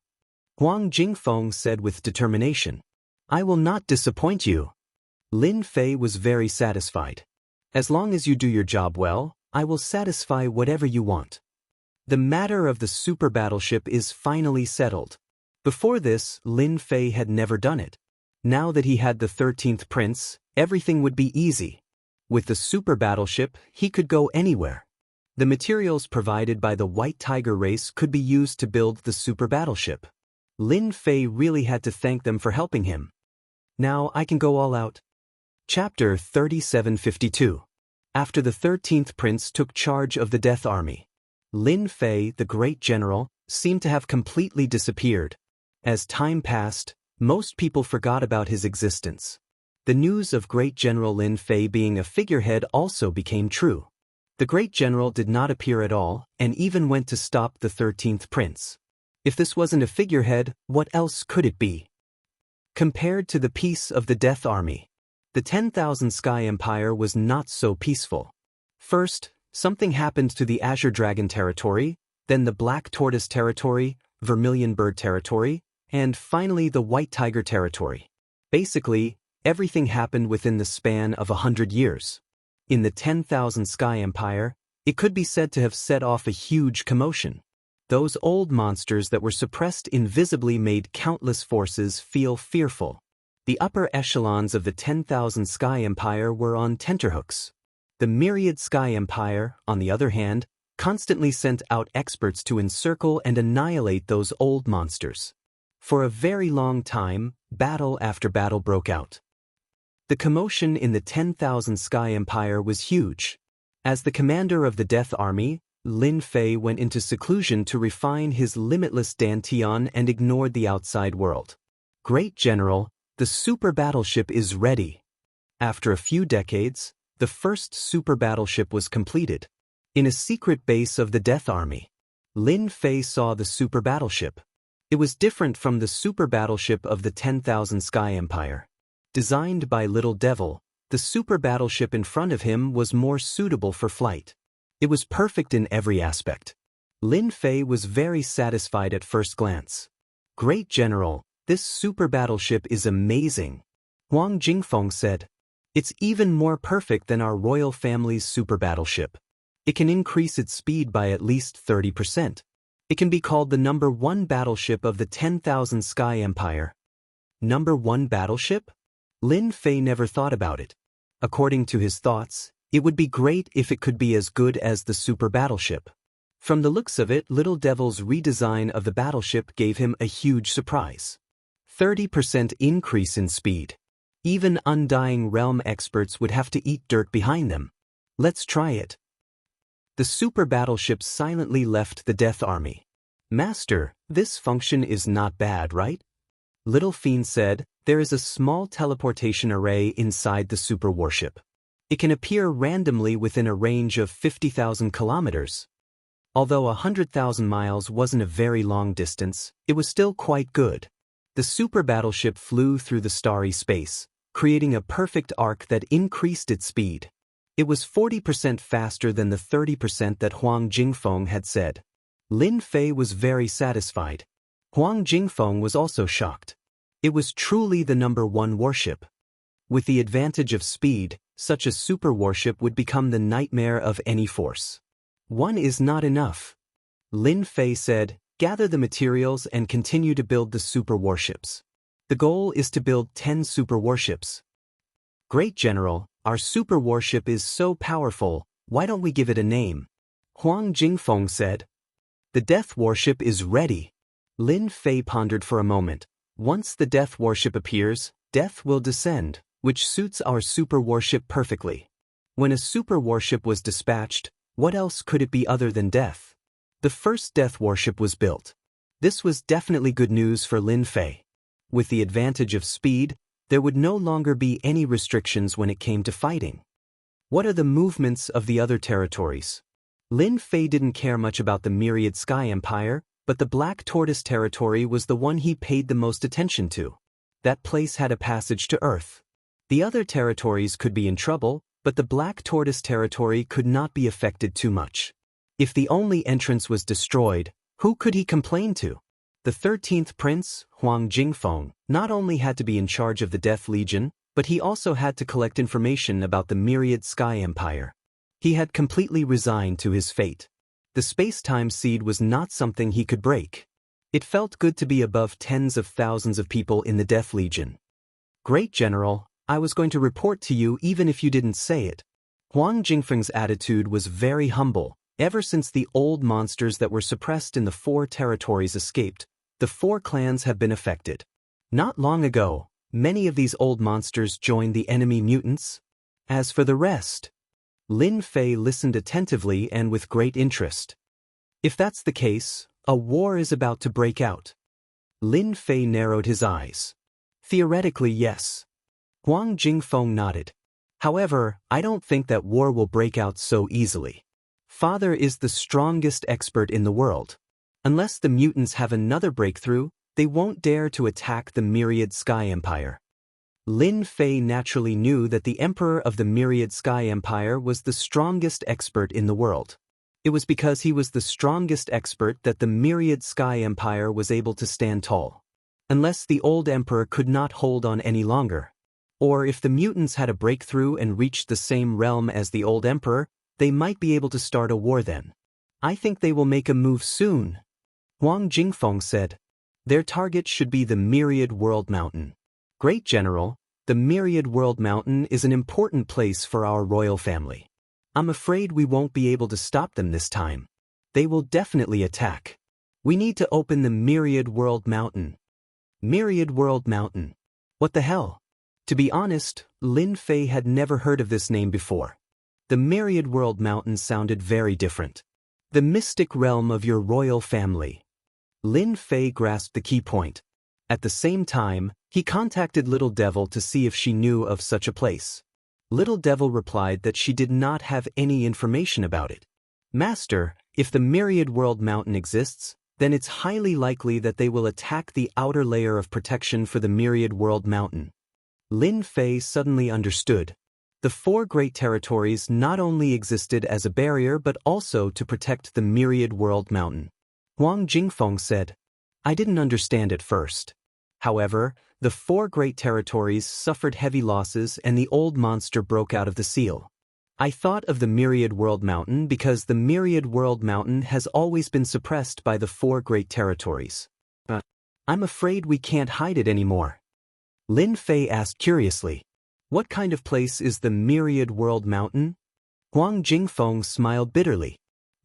Huang Jingfeng said with determination. I will not disappoint you. Lin Fei was very satisfied. As long as you do your job well, I will satisfy whatever you want. The matter of the super battleship is finally settled. Before this, Lin Fei had never done it. Now that he had the 13th prince, everything would be easy. With the super battleship, he could go anywhere. The materials provided by the White Tiger race could be used to build the super battleship. Lin Fei really had to thank them for helping him. Now I can go all out. Chapter 3752. After the 13th prince took charge of the Death Army, Lin Fei, the great general, seemed to have completely disappeared. As time passed, most people forgot about his existence. The news of Great General Lin Fei being a figurehead also became true. The Great General did not appear at all, and even went to stop the 13th prince. If this wasn't a figurehead, what else could it be? Compared to the peace of the Death Army, the 10,000 Sky Empire was not so peaceful. First, something happened to the Azure Dragon territory, then the Black Tortoise territory, Vermilion Bird territory, and finally the White Tiger territory. Basically, everything happened within the span of 100 years. In the 10,000 Sky Empire, it could be said to have set off a huge commotion. Those old monsters that were suppressed invisibly made countless forces feel fearful. The upper echelons of the 10,000 Sky Empire were on tenterhooks. The Myriad Sky Empire, on the other hand, constantly sent out experts to encircle and annihilate those old monsters. For a very long time, battle after battle broke out. The commotion in the 10,000 Sky Empire was huge. As the commander of the Death Army, Lin Fei went into seclusion to refine his limitless dantian and ignored the outside world. Great General, the super battleship is ready. After a few decades, the first super battleship was completed. In a secret base of the Death Army, Lin Fei saw the super battleship. It was different from the super battleship of the 10,000 Sky Empire. Designed by Little Devil, the super battleship in front of him was more suitable for flight. It was perfect in every aspect. Lin Fei was very satisfied at first glance. Great General, this super battleship is amazing. Huang Jingfeng said. It's even more perfect than our royal family's super battleship. It can increase its speed by at least 30%. It can be called the #1 battleship of the 10,000 Sky Empire. #1 battleship? Lin Fei never thought about it. According to his thoughts, it would be great if it could be as good as the super battleship. From the looks of it, Little Devil's redesign of the battleship gave him a huge surprise. 30% increase in speed. Even Undying Realm experts would have to eat dirt behind them. Let's try it. The super battleship silently left the Death Army. Master, this function is not bad, right? Little Fiend said, there is a small teleportation array inside the super warship. It can appear randomly within a range of 50,000 kilometers. Although 100,000 miles wasn't a very long distance, it was still quite good. The super battleship flew through the starry space, creating a perfect arc that increased its speed. It was 40% faster than the 30% that Huang Jingfeng had said. Lin Fei was very satisfied. Huang Jingfeng was also shocked. It was truly the #1 warship. With the advantage of speed, such a super warship would become the nightmare of any force. One is not enough. Lin Fei said, gather the materials and continue to build the super warships. The goal is to build 10 super warships. Great General, our super warship is so powerful, why don't we give it a name? Huang Jingfeng said. The Death Warship is ready. Lin Fei pondered for a moment. Once the Death Warship appears, death will descend, which suits our super warship perfectly. When a super warship was dispatched, what else could it be other than death? The first Death Warship was built. This was definitely good news for Lin Fei. With the advantage of speed, there would no longer be any restrictions when it came to fighting. What are the movements of the other territories? Lin Fei didn't care much about the Myriad Sky Empire, but the Black Tortoise territory was the one he paid the most attention to. That place had a passage to Earth. The other territories could be in trouble, but the Black Tortoise territory could not be affected too much. If the only entrance was destroyed, who could he complain to? The 13th prince, Huang Jingfeng, not only had to be in charge of the Death Legion, but he also had to collect information about the Myriad Sky Empire. He had completely resigned to his fate. The space-time seed was not something he could break. It felt good to be above tens of thousands of people in the Death Legion. Great General, I was going to report to you even if you didn't say it. Huang Jingfeng's attitude was very humble. Ever since the old monsters that were suppressed in the 4 territories escaped, the 4 clans have been affected. Not long ago, many of these old monsters joined the enemy mutants. As for the rest, Lin Fei listened attentively and with great interest. If that's the case, a war is about to break out. Lin Fei narrowed his eyes. Theoretically, yes. Huang Jingfeng nodded. However, I don't think that war will break out so easily. Father is the strongest expert in the world. Unless the mutants have another breakthrough, they won't dare to attack the Myriad Sky Empire. Lin Fei naturally knew that the Emperor of the Myriad Sky Empire was the strongest expert in the world. It was because he was the strongest expert that the Myriad Sky Empire was able to stand tall. Unless the old Emperor could not hold on any longer. Or if the mutants had a breakthrough and reached the same realm as the old Emperor, they might be able to start a war then. I think they will make a move soon. Huang Jingfeng said. Their target should be the Myriad World Mountain. Great General, the Myriad World Mountain is an important place for our royal family. I'm afraid we won't be able to stop them this time. They will definitely attack. We need to open the Myriad World Mountain. Myriad World Mountain. What the hell? To be honest, Lin Fei had never heard of this name before. The Myriad World Mountain sounded very different. The mystic realm of your royal family. Lin Fei grasped the key point. At the same time, he contacted Little Devil to see if she knew of such a place. Little Devil replied that she did not have any information about it. Master, if the Myriad World Mountain exists, then it's highly likely that they will attack the outer layer of protection for the Myriad World Mountain. Lin Fei suddenly understood. The four great territories not only existed as a barrier but also to protect the Myriad World Mountain. Huang Jingfeng said, I didn't understand at first. However, the four great territories suffered heavy losses and the old monster broke out of the seal. I thought of the Myriad World Mountain because the Myriad World Mountain has always been suppressed by the four great territories. But I'm afraid we can't hide it anymore. Lin Fei asked curiously, what kind of place is the Myriad World Mountain? Huang Jingfeng smiled bitterly.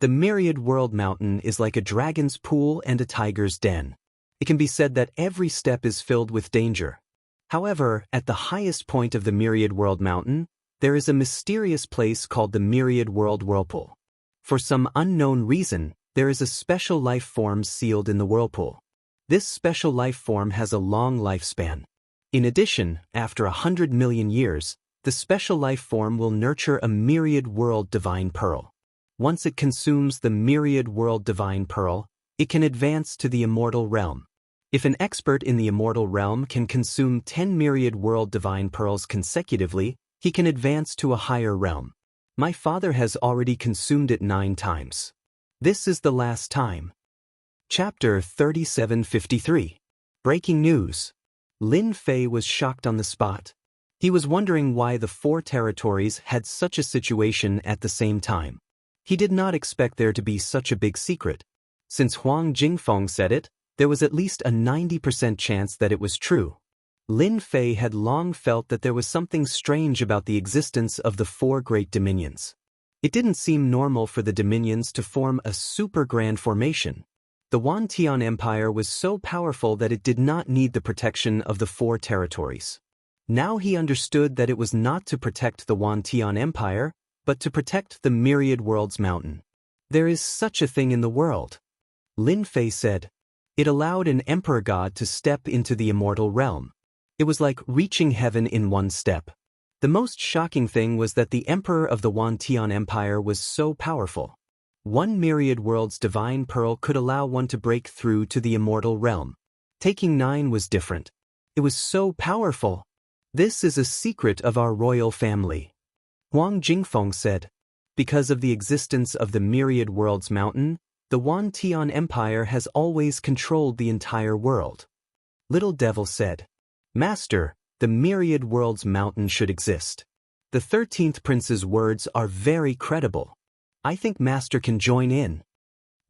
The Myriad World Mountain is like a dragon's pool and a tiger's den. It can be said that every step is filled with danger. However, at the highest point of the Myriad World Mountain, there is a mysterious place called the Myriad World Whirlpool. For some unknown reason, there is a special life form sealed in the whirlpool. This special life form has a long lifespan. In addition, after 100 million years, the special life form will nurture a Myriad World Divine Pearl. Once it consumes the Myriad World Divine Pearl, it can advance to the Immortal Realm. If an expert in the Immortal Realm can consume 10 Myriad World Divine Pearls consecutively, he can advance to a higher realm. My father has already consumed it 9 times. This is the last time. Chapter 3753. Breaking news. Lin Fei was shocked on the spot. He was wondering why the four territories had such a situation at the same time. He did not expect there to be such a big secret. Since Huang Jingfeng said it, there was at least a 90% chance that it was true. Lin Fei had long felt that there was something strange about the existence of the four great dominions. It didn't seem normal for the dominions to form a super grand formation. The Wantian Empire was so powerful that it did not need the protection of the four territories. Now he understood that it was not to protect the Wantian Empire, but to protect the Myriad World's Mountain. There is such a thing in the world. Lin Fei said. It allowed an emperor god to step into the immortal realm. It was like reaching heaven in one step. The most shocking thing was that the emperor of the Wantian Empire was so powerful. One Myriad World's Divine Pearl could allow one to break through to the immortal realm. Taking 9 was different. It was so powerful. This is a secret of our royal family. Huang Jingfeng said. Because of the existence of the Myriad World's Mountain, the Wantian Empire has always controlled the entire world. Little Devil said. Master, the Myriad World's Mountain should exist. The 13th Prince's words are very credible. I think Master can join in.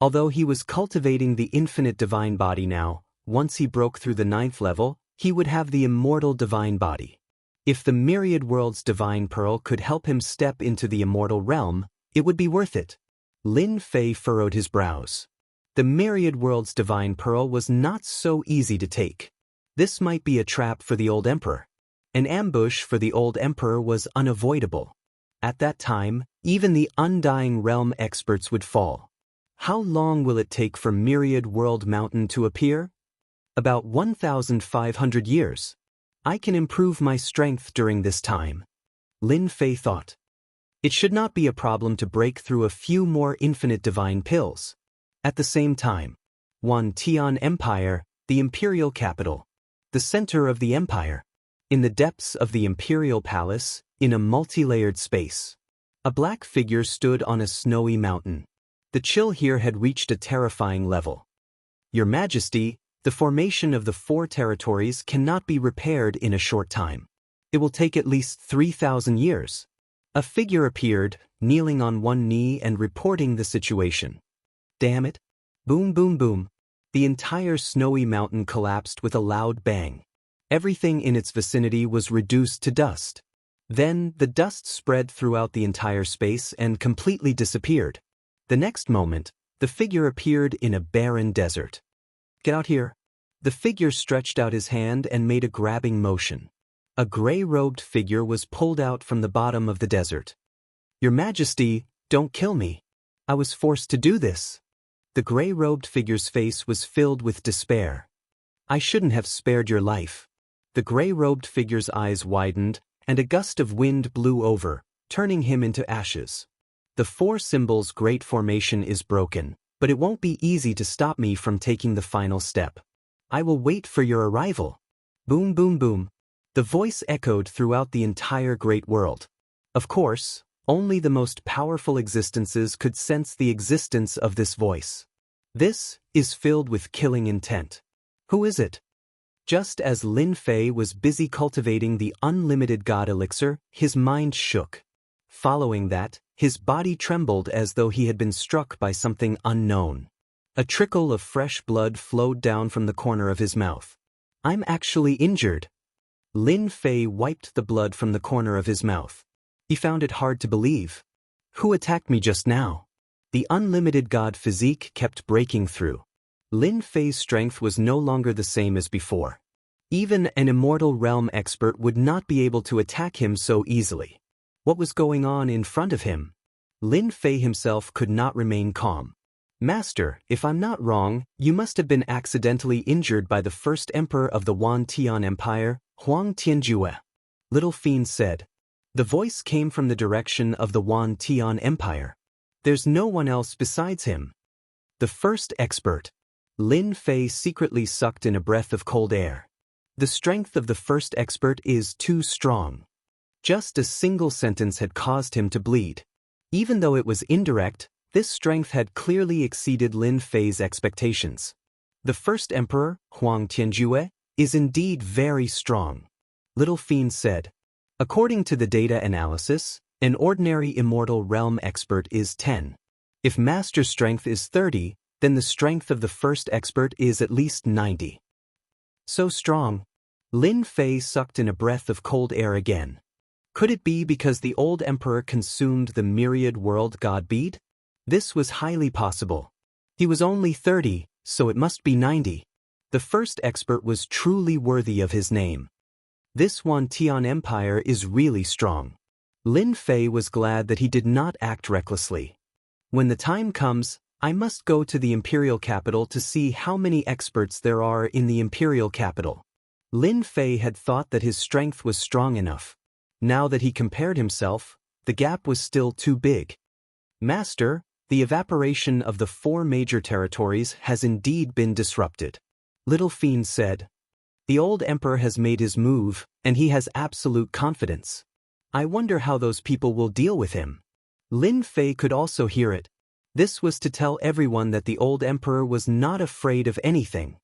Although he was cultivating the infinite divine body now, once he broke through the 9th level, he would have the immortal divine body. If the Myriad World's Divine Pearl could help him step into the immortal realm, it would be worth it. Lin Fei furrowed his brows. The Myriad World's Divine Pearl was not so easy to take. This might be a trap for the old emperor. An ambush for the old emperor was unavoidable. At that time, even the Undying Realm experts would fall. How long will it take for Myriad World Mountain to appear? About 1,500 years. I can improve my strength during this time. Lin Fei thought. It should not be a problem to break through a few more infinite divine pills. At the same time, Wan Tian Empire, the imperial capital, the center of the empire. In the depths of the imperial palace, in a multi-layered space, a black figure stood on a snowy mountain. The chill here had reached a terrifying level. Your Majesty, the formation of the 4 territories cannot be repaired in a short time. It will take at least 3,000 years. A figure appeared, kneeling on one knee and reporting the situation. Damn it. Boom boom boom. The entire snowy mountain collapsed with a loud bang. Everything in its vicinity was reduced to dust. Then, the dust spread throughout the entire space and completely disappeared. The next moment, the figure appeared in a barren desert. Get out here. The figure stretched out his hand and made a grabbing motion. A gray-robed figure was pulled out from the bottom of the desert. Your Majesty, don't kill me. I was forced to do this. The gray-robed figure's face was filled with despair. I shouldn't have spared your life. The gray-robed figure's eyes widened, and a gust of wind blew over, turning him into ashes. The 4 symbols' great formation is broken, but it won't be easy to stop me from taking the final step. I will wait for your arrival. Boom boom boom. The voice echoed throughout the entire great world. Of course, only the most powerful existences could sense the existence of this voice. This is filled with killing intent. Who is it? Just as Lin Fei was busy cultivating the unlimited god elixir, his mind shook. Following that, his body trembled as though he had been struck by something unknown. A trickle of fresh blood flowed down from the corner of his mouth. I'm actually injured. Lin Fei wiped the blood from the corner of his mouth. He found it hard to believe. Who attacked me just now? The unlimited god physique kept breaking through. Lin Fei's strength was no longer the same as before. Even an immortal realm expert would not be able to attack him so easily. What was going on in front of him? Lin Fei himself could not remain calm. Master, if I'm not wrong, you must have been accidentally injured by the first emperor of the Wan Tian Empire, Huang Tianjue. Little Fiend said. The voice came from the direction of the Wan Tian Empire. There's no one else besides him. The first expert. Lin Fei secretly sucked in a breath of cold air. The strength of the first expert is too strong. Just a single sentence had caused him to bleed. Even though it was indirect, this strength had clearly exceeded Lin Fei's expectations. The first emperor, Huang Tianjue, is indeed very strong. Little Fiend said. According to the data analysis, an ordinary immortal realm expert is 10. If master strength is 30, then the strength of the first expert is at least 90. So strong. Lin Fei sucked in a breath of cold air again. Could it be because the old emperor consumed the myriad world god bead? This was highly possible. He was only 30, so it must be 90. The first expert was truly worthy of his name. This Wan Tian Empire is really strong. Lin Fei was glad that he did not act recklessly. When the time comes, I must go to the imperial capital to see how many experts there are in the imperial capital. Lin Fei had thought that his strength was strong enough. Now that he compared himself, the gap was still too big. Master, the evaporation of the 4 major territories has indeed been disrupted. Little Fiend said. The old emperor has made his move, and he has absolute confidence. I wonder how those people will deal with him. Lin Fei could also hear it. This was to tell everyone that the old emperor was not afraid of anything.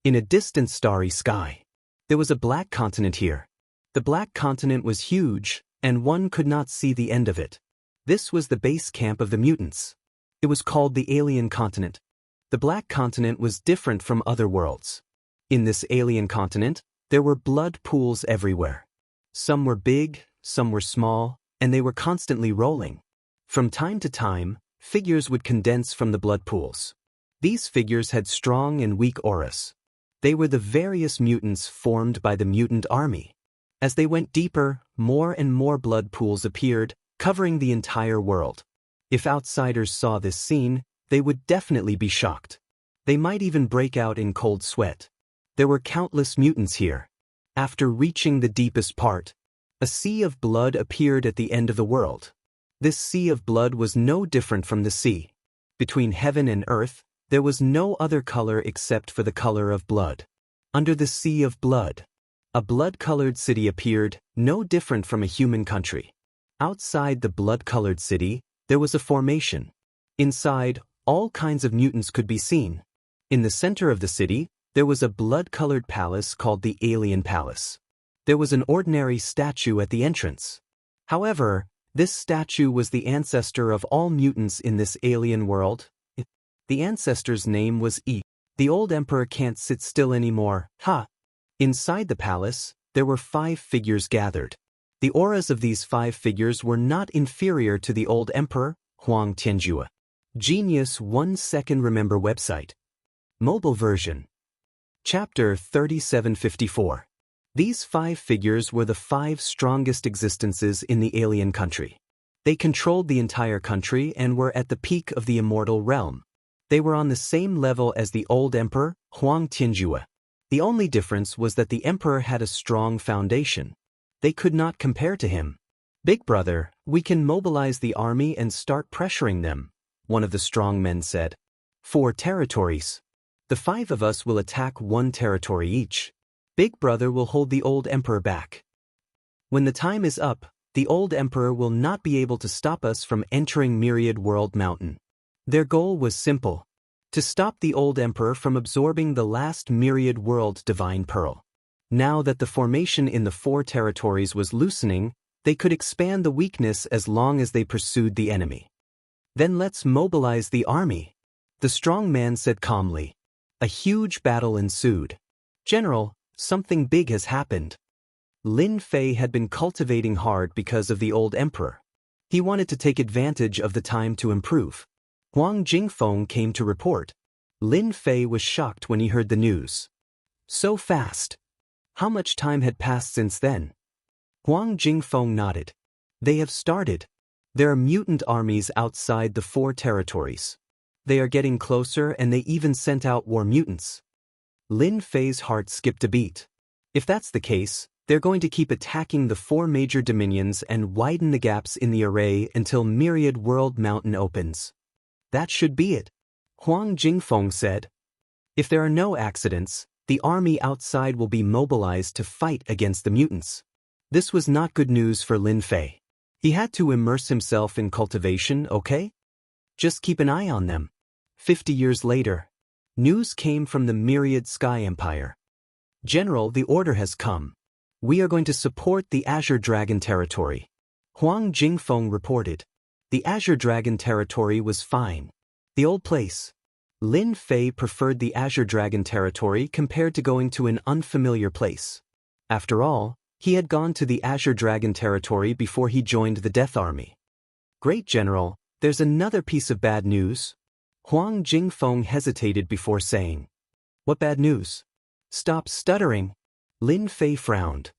In a distant starry sky, there was a black continent here. The black continent was huge, and one could not see the end of it. This was the base camp of the mutants. It was called the alien continent. The black continent was different from other worlds. In this alien continent, there were blood pools everywhere. Some were big, some were small, and they were constantly rolling. From time to time, figures would condense from the blood pools. These figures had strong and weak auras. They were the various mutants formed by the mutant army. As they went deeper, more and more blood pools appeared, covering the entire world. If outsiders saw this scene, they would definitely be shocked. They might even break out in cold sweat. There were countless mutants here. After reaching the deepest part, a sea of blood appeared at the end of the world. This sea of blood was no different from the sea. Between heaven and earth, there was no other color except for the color of blood. Under the sea of blood, a blood-colored city appeared, no different from a human country. Outside the blood-colored city, there was a formation. Inside, all kinds of mutants could be seen. In the center of the city, there was a blood-colored palace called the Alien Palace. There was an ordinary statue at the entrance. However, this statue was the ancestor of all mutants in this alien world. The ancestor's name was E. The old emperor can't sit still anymore, ha! Inside the palace, there were 5 figures gathered. The auras of these 5 figures were not inferior to the old emperor, Huang Tianjue. Genius 1 second remember website. Mobile version. Chapter 3754. These 5 figures were the 5 strongest existences in the alien country. They controlled the entire country and were at the peak of the immortal realm. They were on the same level as the old emperor, Huang Tianjue. The only difference was that the emperor had a strong foundation. They could not compare to him. "Big brother, we can mobilize the army and start pressuring them," one of the strong men said. 4 territories. The 5 of us will attack 1 territory each. Big brother will hold the old emperor back. When the time is up, the old emperor will not be able to stop us from entering Myriad World Mountain. Their goal was simple: to stop the old emperor from absorbing the last Myriad World Divine Pearl. Now that the formation in the 4 territories was loosening, they could expand the weakness as long as they pursued the enemy. "Then let's mobilize the army," the strong man said calmly. A huge battle ensued. "General, something big has happened." Lin Fei had been cultivating hard because of the old emperor. He wanted to take advantage of the time to improve. Huang Jingfeng came to report. Lin Fei was shocked when he heard the news. So fast. How much time had passed since then? Huang Jingfeng nodded. They have started. There are mutant armies outside the 4 territories. They are getting closer and they even sent out war mutants. Lin Fei's heart skipped a beat. If that's the case, they're going to keep attacking the 4 major dominions and widen the gaps in the array until Myriad World Mountain opens. That should be it, Huang Jingfeng said. If there are no accidents, the army outside will be mobilized to fight against the mutants. This was not good news for Lin Fei. He had to immerse himself in cultivation, okay? Just keep an eye on them. 50 years later, news came from the Myriad Sky Empire. "General, the order has come. We are going to support the Azure Dragon territory," Huang Jingfeng reported. The Azure Dragon territory was fine. The old place. Lin Fei preferred the Azure Dragon territory compared to going to an unfamiliar place. After all, he had gone to the Azure Dragon territory before he joined the Death Army. "Great, General, there's another piece of bad news." Huang Jingfeng hesitated before saying, "What bad news?" "Stop stuttering." Lin Fei frowned.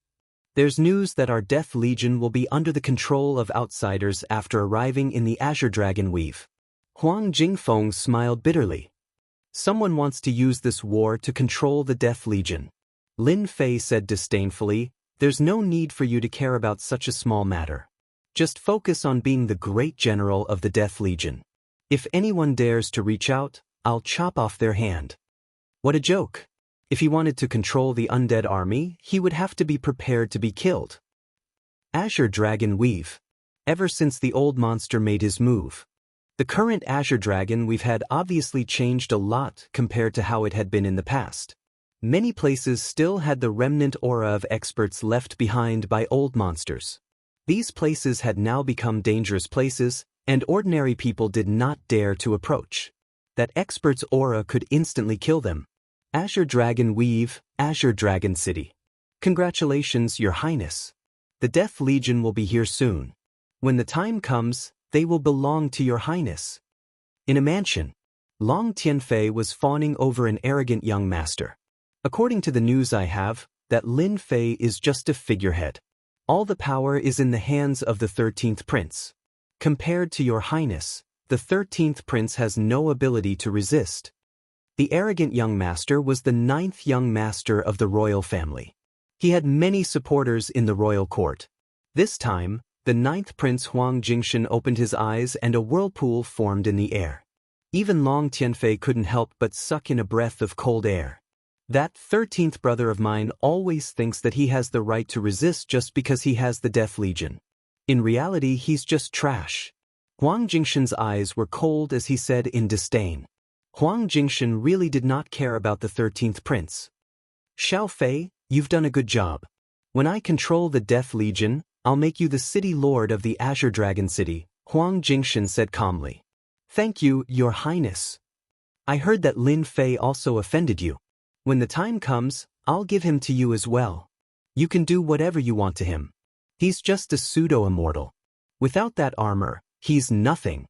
"There's news that our Death Legion will be under the control of outsiders after arriving in the Azure Dragon Weave." Huang Jingfeng smiled bitterly. "Someone wants to use this war to control the Death Legion." Lin Fei said disdainfully, "There's no need for you to care about such a small matter. Just focus on being the great general of the Death Legion. If anyone dares to reach out, I'll chop off their hand." What a joke. If he wanted to control the undead army, he would have to be prepared to be killed. Azure Dragon Weave. Ever since the old monster made his move, the current Azure Dragon Weave had obviously changed a lot compared to how it had been in the past. Many places still had the remnant aura of experts left behind by old monsters. These places had now become dangerous places, and ordinary people did not dare to approach. That expert's aura could instantly kill them. Azure Dragon Weave, Azure Dragon City. Congratulations, Your Highness. The Death Legion will be here soon. When the time comes, they will belong to Your Highness. In a mansion, Long Tianfei was fawning over an arrogant young master. According to the news I have, that Lin Fei is just a figurehead. All the power is in the hands of the 13th Prince. Compared to Your Highness, the 13th Prince has no ability to resist. The arrogant young master was the 9th young master of the royal family. He had many supporters in the royal court. This time, the ninth prince Huang Jingshan opened his eyes and a whirlpool formed in the air. Even Long Tianfei couldn't help but suck in a breath of cold air. That 13th brother of mine always thinks that he has the right to resist just because he has the Death Legion. In reality, he's just trash. Huang Jingshan's eyes were cold as he said in disdain. Huang Jingshan really did not care about the 13th prince. Xiao Fei, you've done a good job. When I control the Death Legion, I'll make you the city lord of the Azure Dragon City, Huang Jingshan said calmly. Thank you, your highness. I heard that Lin Fei also offended you. When the time comes, I'll give him to you as well. You can do whatever you want to him. He's just a pseudo-immortal. Without that armor, he's nothing.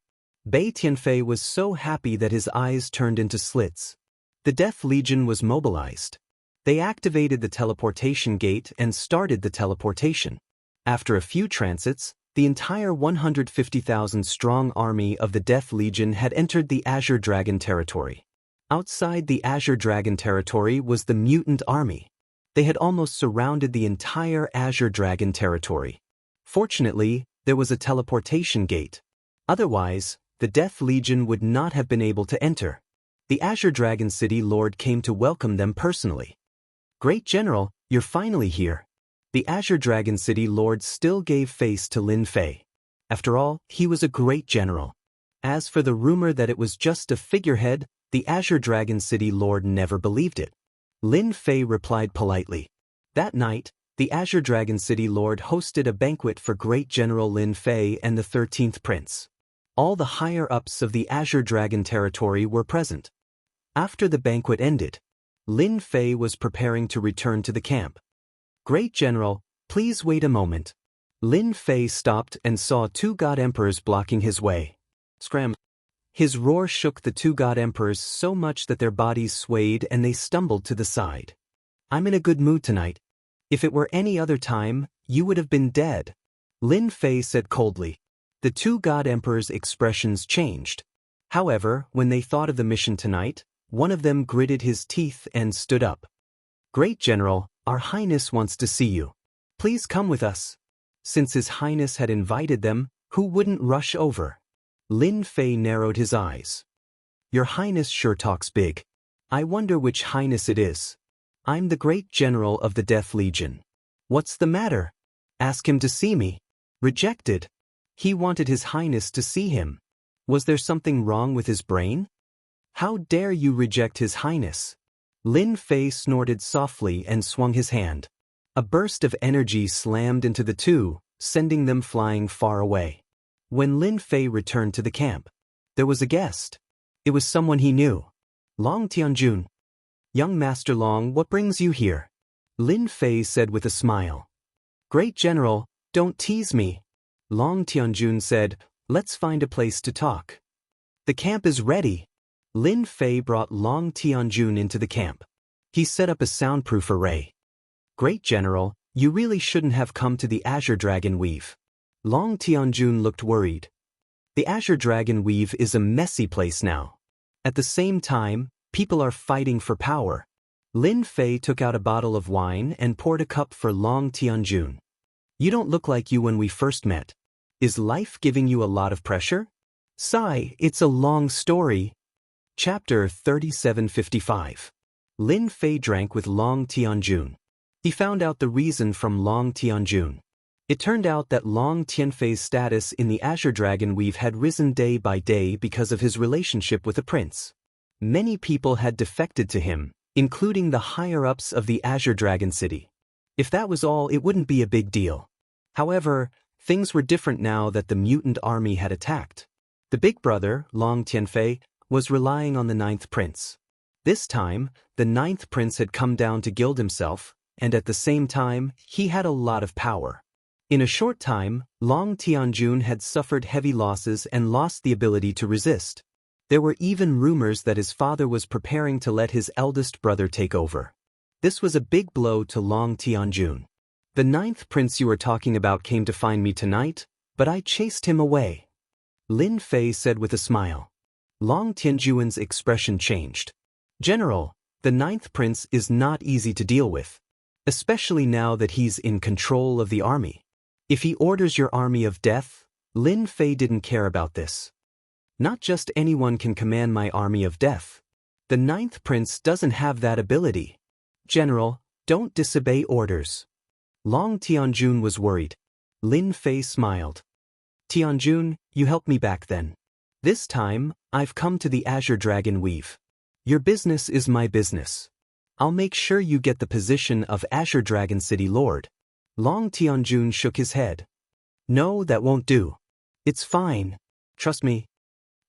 Bei Tianfei was so happy that his eyes turned into slits. The Death Legion was mobilized. They activated the teleportation gate and started the teleportation. After a few transits, the entire 150,000-strong army of the Death Legion had entered the Azure Dragon territory. Outside the Azure Dragon territory was the mutant army. They had almost surrounded the entire Azure Dragon territory. Fortunately, there was a teleportation gate. Otherwise, the Death Legion would not have been able to enter. The Azure Dragon City Lord came to welcome them personally. Great General, you're finally here. The Azure Dragon City Lord still gave face to Lin Fei. After all, he was a great general. As for the rumor that it was just a figurehead, the Azure Dragon City Lord never believed it. Lin Fei replied politely. That night, the Azure Dragon City Lord hosted a banquet for Great General Lin Fei and the 13th Prince. All the higher-ups of the Azure Dragon territory were present. After the banquet ended, Lin Fei was preparing to return to the camp. Great General, please wait a moment. Lin Fei stopped and saw two God Emperors blocking his way. Scram! His roar shook the two God Emperors so much that their bodies swayed and they stumbled to the side. I'm in a good mood tonight. If it were any other time, you would have been dead. Lin Fei said coldly. The two God Emperors' expressions changed. However, when they thought of the mission tonight, one of them gritted his teeth and stood up. Great General, Our Highness wants to see you. Please come with us. Since His Highness had invited them, who wouldn't rush over? Lin Fei narrowed his eyes. Your Highness sure talks big. I wonder which Highness it is. I'm the Great General of the Death Legion. What's the matter? Ask him to see me. Rejected. He wanted His Highness to see him. Was there something wrong with his brain? How dare you reject His Highness? Lin Fei snorted softly and swung his hand. A burst of energy slammed into the two, sending them flying far away. When Lin Fei returned to the camp, there was a guest. It was someone he knew. Long Tianjun. Young Master Long, what brings you here? Lin Fei said with a smile. Great General, don't tease me. Long Tianjun said, let's find a place to talk. The camp is ready. Lin Fei brought Long Tianjun into the camp. He set up a soundproof array. Great General, you really shouldn't have come to the Azure Dragon Weave. Long Tianjun looked worried. The Azure Dragon Weave is a messy place now. At the same time, people are fighting for power. Lin Fei took out a bottle of wine and poured a cup for Long Tianjun. You don't look like you when we first met. Is life giving you a lot of pressure? Sigh, it's a long story. Chapter 3755. Lin Fei drank with Long Tianjun. He found out the reason from Long Tianjun. It turned out that Long Tianfei's status in the Azure Dragon Weave had risen day by day because of his relationship with the prince. Many people had defected to him, including the higher-ups of the Azure Dragon City. If that was all, it wouldn't be a big deal. However, things were different now that the mutant army had attacked. The big brother, Long Tianfei, was relying on the ninth prince. This time, the ninth prince had come down to gild himself, and at the same time, he had a lot of power. In a short time, Long Tianjun had suffered heavy losses and lost the ability to resist. There were even rumors that his father was preparing to let his eldest brother take over. This was a big blow to Long Tianjun. The ninth prince you were talking about came to find me tonight, but I chased him away. Lin Fei said with a smile. Long Tianjun's expression changed. General, the ninth prince is not easy to deal with. especially now that he's in control of the army. If he orders your army of death, Lin Fei didn't care about this. Not just anyone can command my army of death. The 9th prince doesn't have that ability. General, don't disobey orders. Long Tianjun was worried. Lin Fei smiled. Tianjun, you helped me back then. This time, I've come to the Azure Dragon Weave. Your business is my business. I'll make sure you get the position of Azure Dragon City Lord. Long Tianjun shook his head. No, that won't do. It's fine. Trust me.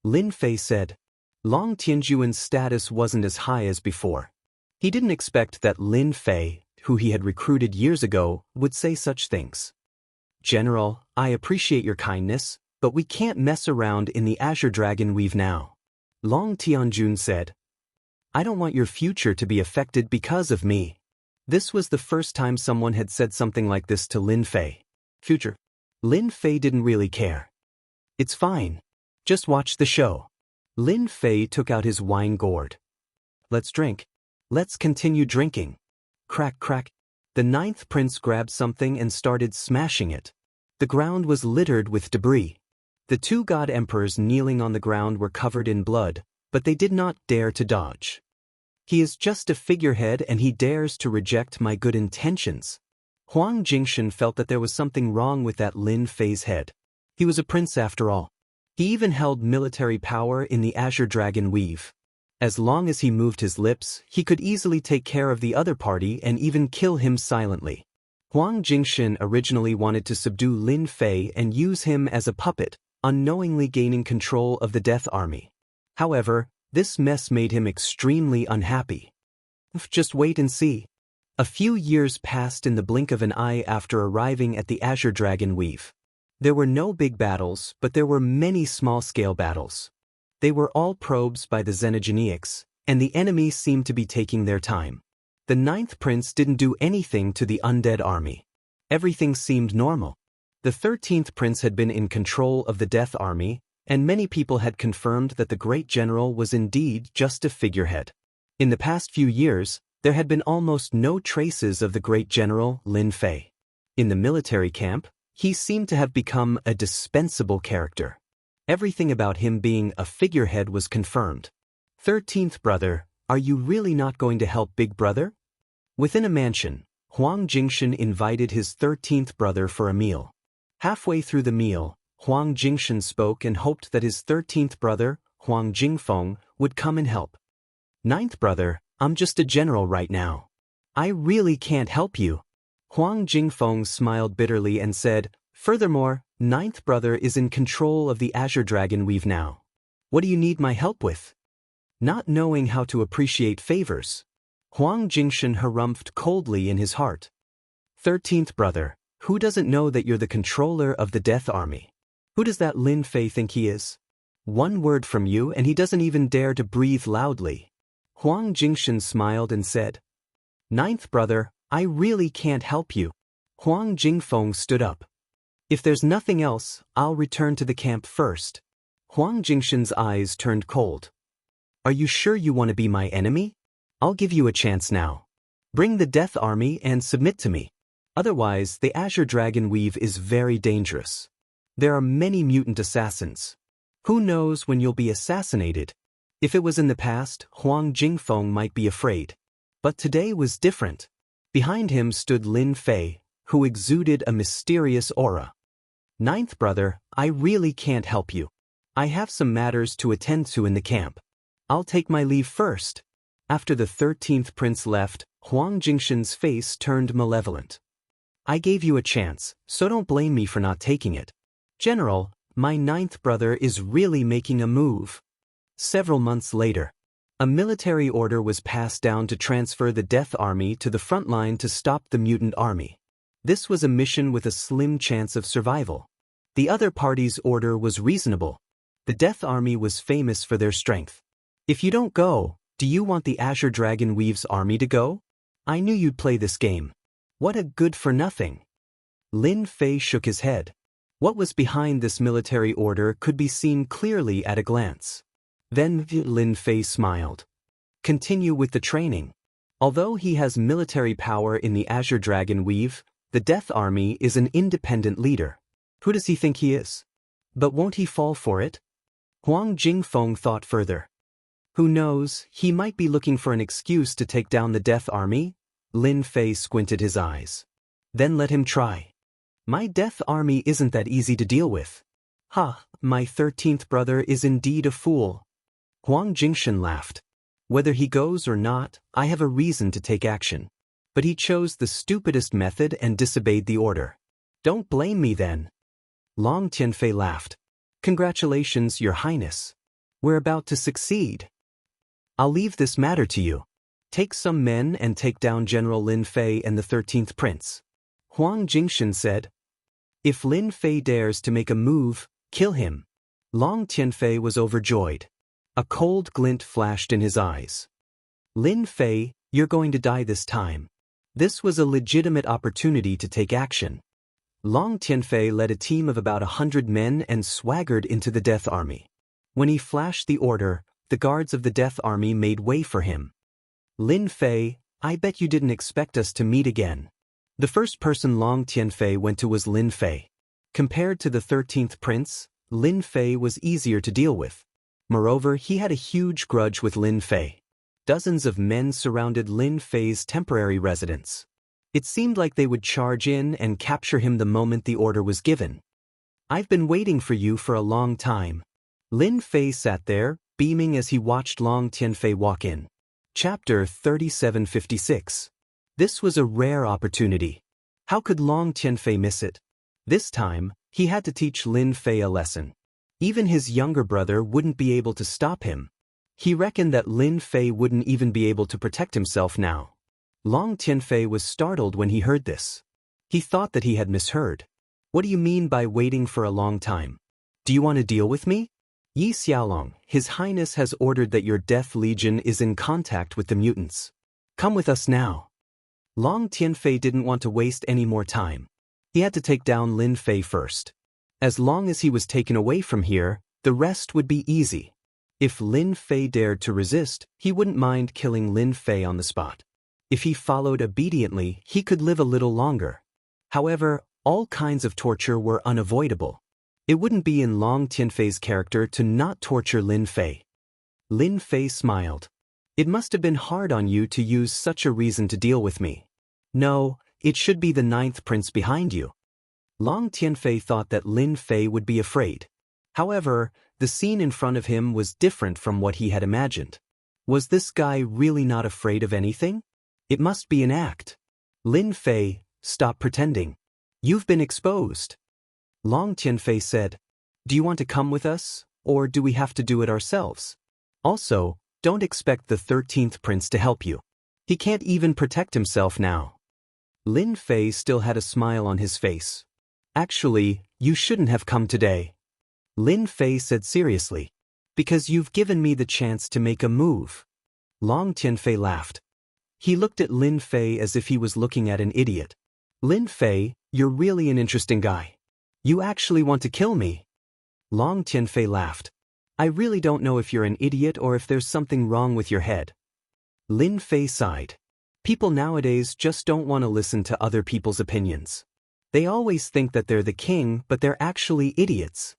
Lin Fei said. Long Tianjun's status wasn't as high as before. He didn't expect that Lin Fei, who he had recruited years ago, would say such things. General, I appreciate your kindness, but we can't mess around in the Azure Dragon Weave now. Long Tianjun said. I don't want your future to be affected because of me. This was the first time someone had said something like this to Lin Fei. Future. Lin Fei didn't really care. It's fine. Just watch the show. Lin Fei took out his wine gourd. Let's drink. Let's continue drinking. Crack, crack. The 9th prince grabbed something and started smashing it. The ground was littered with debris. The 2 god emperors kneeling on the ground were covered in blood, but they did not dare to dodge. He is just a figurehead and he dares to reject my good intentions. Huang Jingshan felt that there was something wrong with that Lin Fei's head. He was a prince after all. He even held military power in the Azure Dragon Weave. As long as he moved his lips, he could easily take care of the other party and even kill him silently. Huang Jingshan originally wanted to subdue Lin Fei and use him as a puppet, unknowingly gaining control of the Death Army. However, this mess made him extremely unhappy. Just wait and see. A few years passed in the blink of an eye after arriving at the Azure Dragon Weave. There were no big battles, but there were many small-scale battles. They were all probes by the Xenogeneics, and the enemy seemed to be taking their time. The 9th prince didn't do anything to the undead army. Everything seemed normal. The 13th prince had been in control of the Death Army, and many people had confirmed that the great general was indeed just a figurehead. In the past few years, there had been almost no traces of the great general Lin Fei. In the military camp, he seemed to have become a dispensable character. Everything about him being a figurehead was confirmed. 13th brother, are you really not going to help big brother? Within a mansion, Huang Jingshan invited his 13th brother for a meal. Halfway through the meal, Huang Jingshan spoke and hoped that his 13th brother, Huang Jingfeng, would come and help. 9th brother, I'm just a general right now. I really can't help you. Huang Jingfeng smiled bitterly and said, furthermore, 9th brother is in control of the Azure Dragon Weave now. What do you need my help with? Not knowing how to appreciate favors, Huang Jingshan harumphed coldly in his heart. 13th brother, who doesn't know that you're the controller of the Death Army? Who does that Lin Fei think he is? One word from you and he doesn't even dare to breathe loudly. Huang Jingshan smiled and said, 9th brother, I really can't help you. Huang Jingfeng stood up. If there's nothing else, I'll return to the camp first. Huang Jingshan's eyes turned cold. Are you sure you want to be my enemy? I'll give you a chance now. Bring the Death Army and submit to me. Otherwise, the Azure Dragon Weave is very dangerous. There are many mutant assassins. Who knows when you'll be assassinated? If it was in the past, Huang Jingfeng might be afraid. But today was different. Behind him stood Lin Fei, who exuded a mysterious aura. 9th brother, I really can't help you. I have some matters to attend to in the camp. I'll take my leave first. After the 13th prince left, Huang Jingshan's face turned malevolent. I gave you a chance, so don't blame me for not taking it. General, my 9th brother is really making a move. Several months later, a military order was passed down to transfer the Death Army to the front line to stop the mutant army. This was a mission with a slim chance of survival. The other party's order was reasonable. The Death Army was famous for their strength. If you don't go, do you want the Azure Dragon Weave's army to go? I knew you'd play this game. What a good-for-nothing. Lin Fei shook his head. What was behind this military order could be seen clearly at a glance. Then Lin Fei smiled. Continue with the training. Although he has military power in the Azure Dragon Weave, the Death Army is an independent leader. Who does he think he is? But won't he fall for it? Huang Jingfeng thought further. Who knows, he might be looking for an excuse to take down the Death Army? Lin Fei squinted his eyes. Then let him try. My Death Army isn't that easy to deal with. Ha, my 13th brother is indeed a fool. Huang Jingshan laughed. Whether he goes or not, I have a reason to take action. But he chose the stupidest method and disobeyed the order. Don't blame me then. Long Tianfei laughed. Congratulations, Your Highness. We're about to succeed. I'll leave this matter to you. Take some men and take down General Lin Fei and the 13th Prince. Huang Jingshan said. If Lin Fei dares to make a move, kill him. Long Tianfei was overjoyed. A cold glint flashed in his eyes. Lin Fei, you're going to die this time. This was a legitimate opportunity to take action. Long Tianfei led a team of about 100 men and swaggered into the Death Army. When he flashed the order, the guards of the Death Army made way for him. Lin Fei, I bet you didn't expect us to meet again. The first person Long Tianfei went to was Lin Fei. Compared to the 13th Prince, Lin Fei was easier to deal with. Moreover, he had a huge grudge with Lin Fei. Dozens of men surrounded Lin Fei's temporary residence. It seemed like they would charge in and capture him the moment the order was given. I've been waiting for you for a long time. Lin Fei sat there, beaming as he watched Long Tianfei walk in. Chapter 3756. This was a rare opportunity. How could Long Tianfei miss it? This time, he had to teach Lin Fei a lesson. Even his younger brother wouldn't be able to stop him. He reckoned that Lin Fei wouldn't even be able to protect himself now. Long Tianfei was startled when he heard this. He thought that he had misheard. What do you mean by waiting for a long time? Do you want to deal with me? Yi Xiaolong, His Highness has ordered that your Death Legion is in contact with the mutants. Come with us now. Long Tianfei didn't want to waste any more time. He had to take down Lin Fei first. As long as he was taken away from here, the rest would be easy. If Lin Fei dared to resist, he wouldn't mind killing Lin Fei on the spot. If he followed obediently, he could live a little longer. However, all kinds of torture were unavoidable. It wouldn't be in Long Tianfei's character to not torture Lin Fei. Lin Fei smiled. It must have been hard on you to use such a reason to deal with me. No, it should be the 9th Prince behind you. Long Tianfei thought that Lin Fei would be afraid. However, the scene in front of him was different from what he had imagined. Was this guy really not afraid of anything? It must be an act. Lin Fei, stop pretending. You've been exposed. Long Tianfei said, do you want to come with us, or do we have to do it ourselves? Also, don't expect the 13th Prince to help you. He can't even protect himself now. Lin Fei still had a smile on his face. Actually, you shouldn't have come today. Lin Fei said seriously. Because you've given me the chance to make a move. Long Tianfei laughed. He looked at Lin Fei as if he was looking at an idiot. Lin Fei, you're really an interesting guy. You actually want to kill me. Long Tianfei laughed. I really don't know if you're an idiot or if there's something wrong with your head. Lin Fei sighed. People nowadays just don't want to listen to other people's opinions. They always think that they're the king, but they're actually idiots.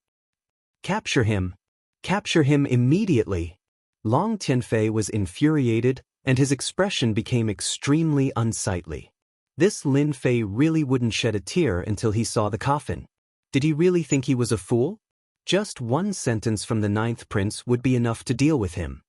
Capture him. Capture him immediately. Long Tianfei was infuriated, and his expression became extremely unsightly. This Lin Fei really wouldn't shed a tear until he saw the coffin. Did he really think he was a fool? Just one sentence from the 9th Prince would be enough to deal with him.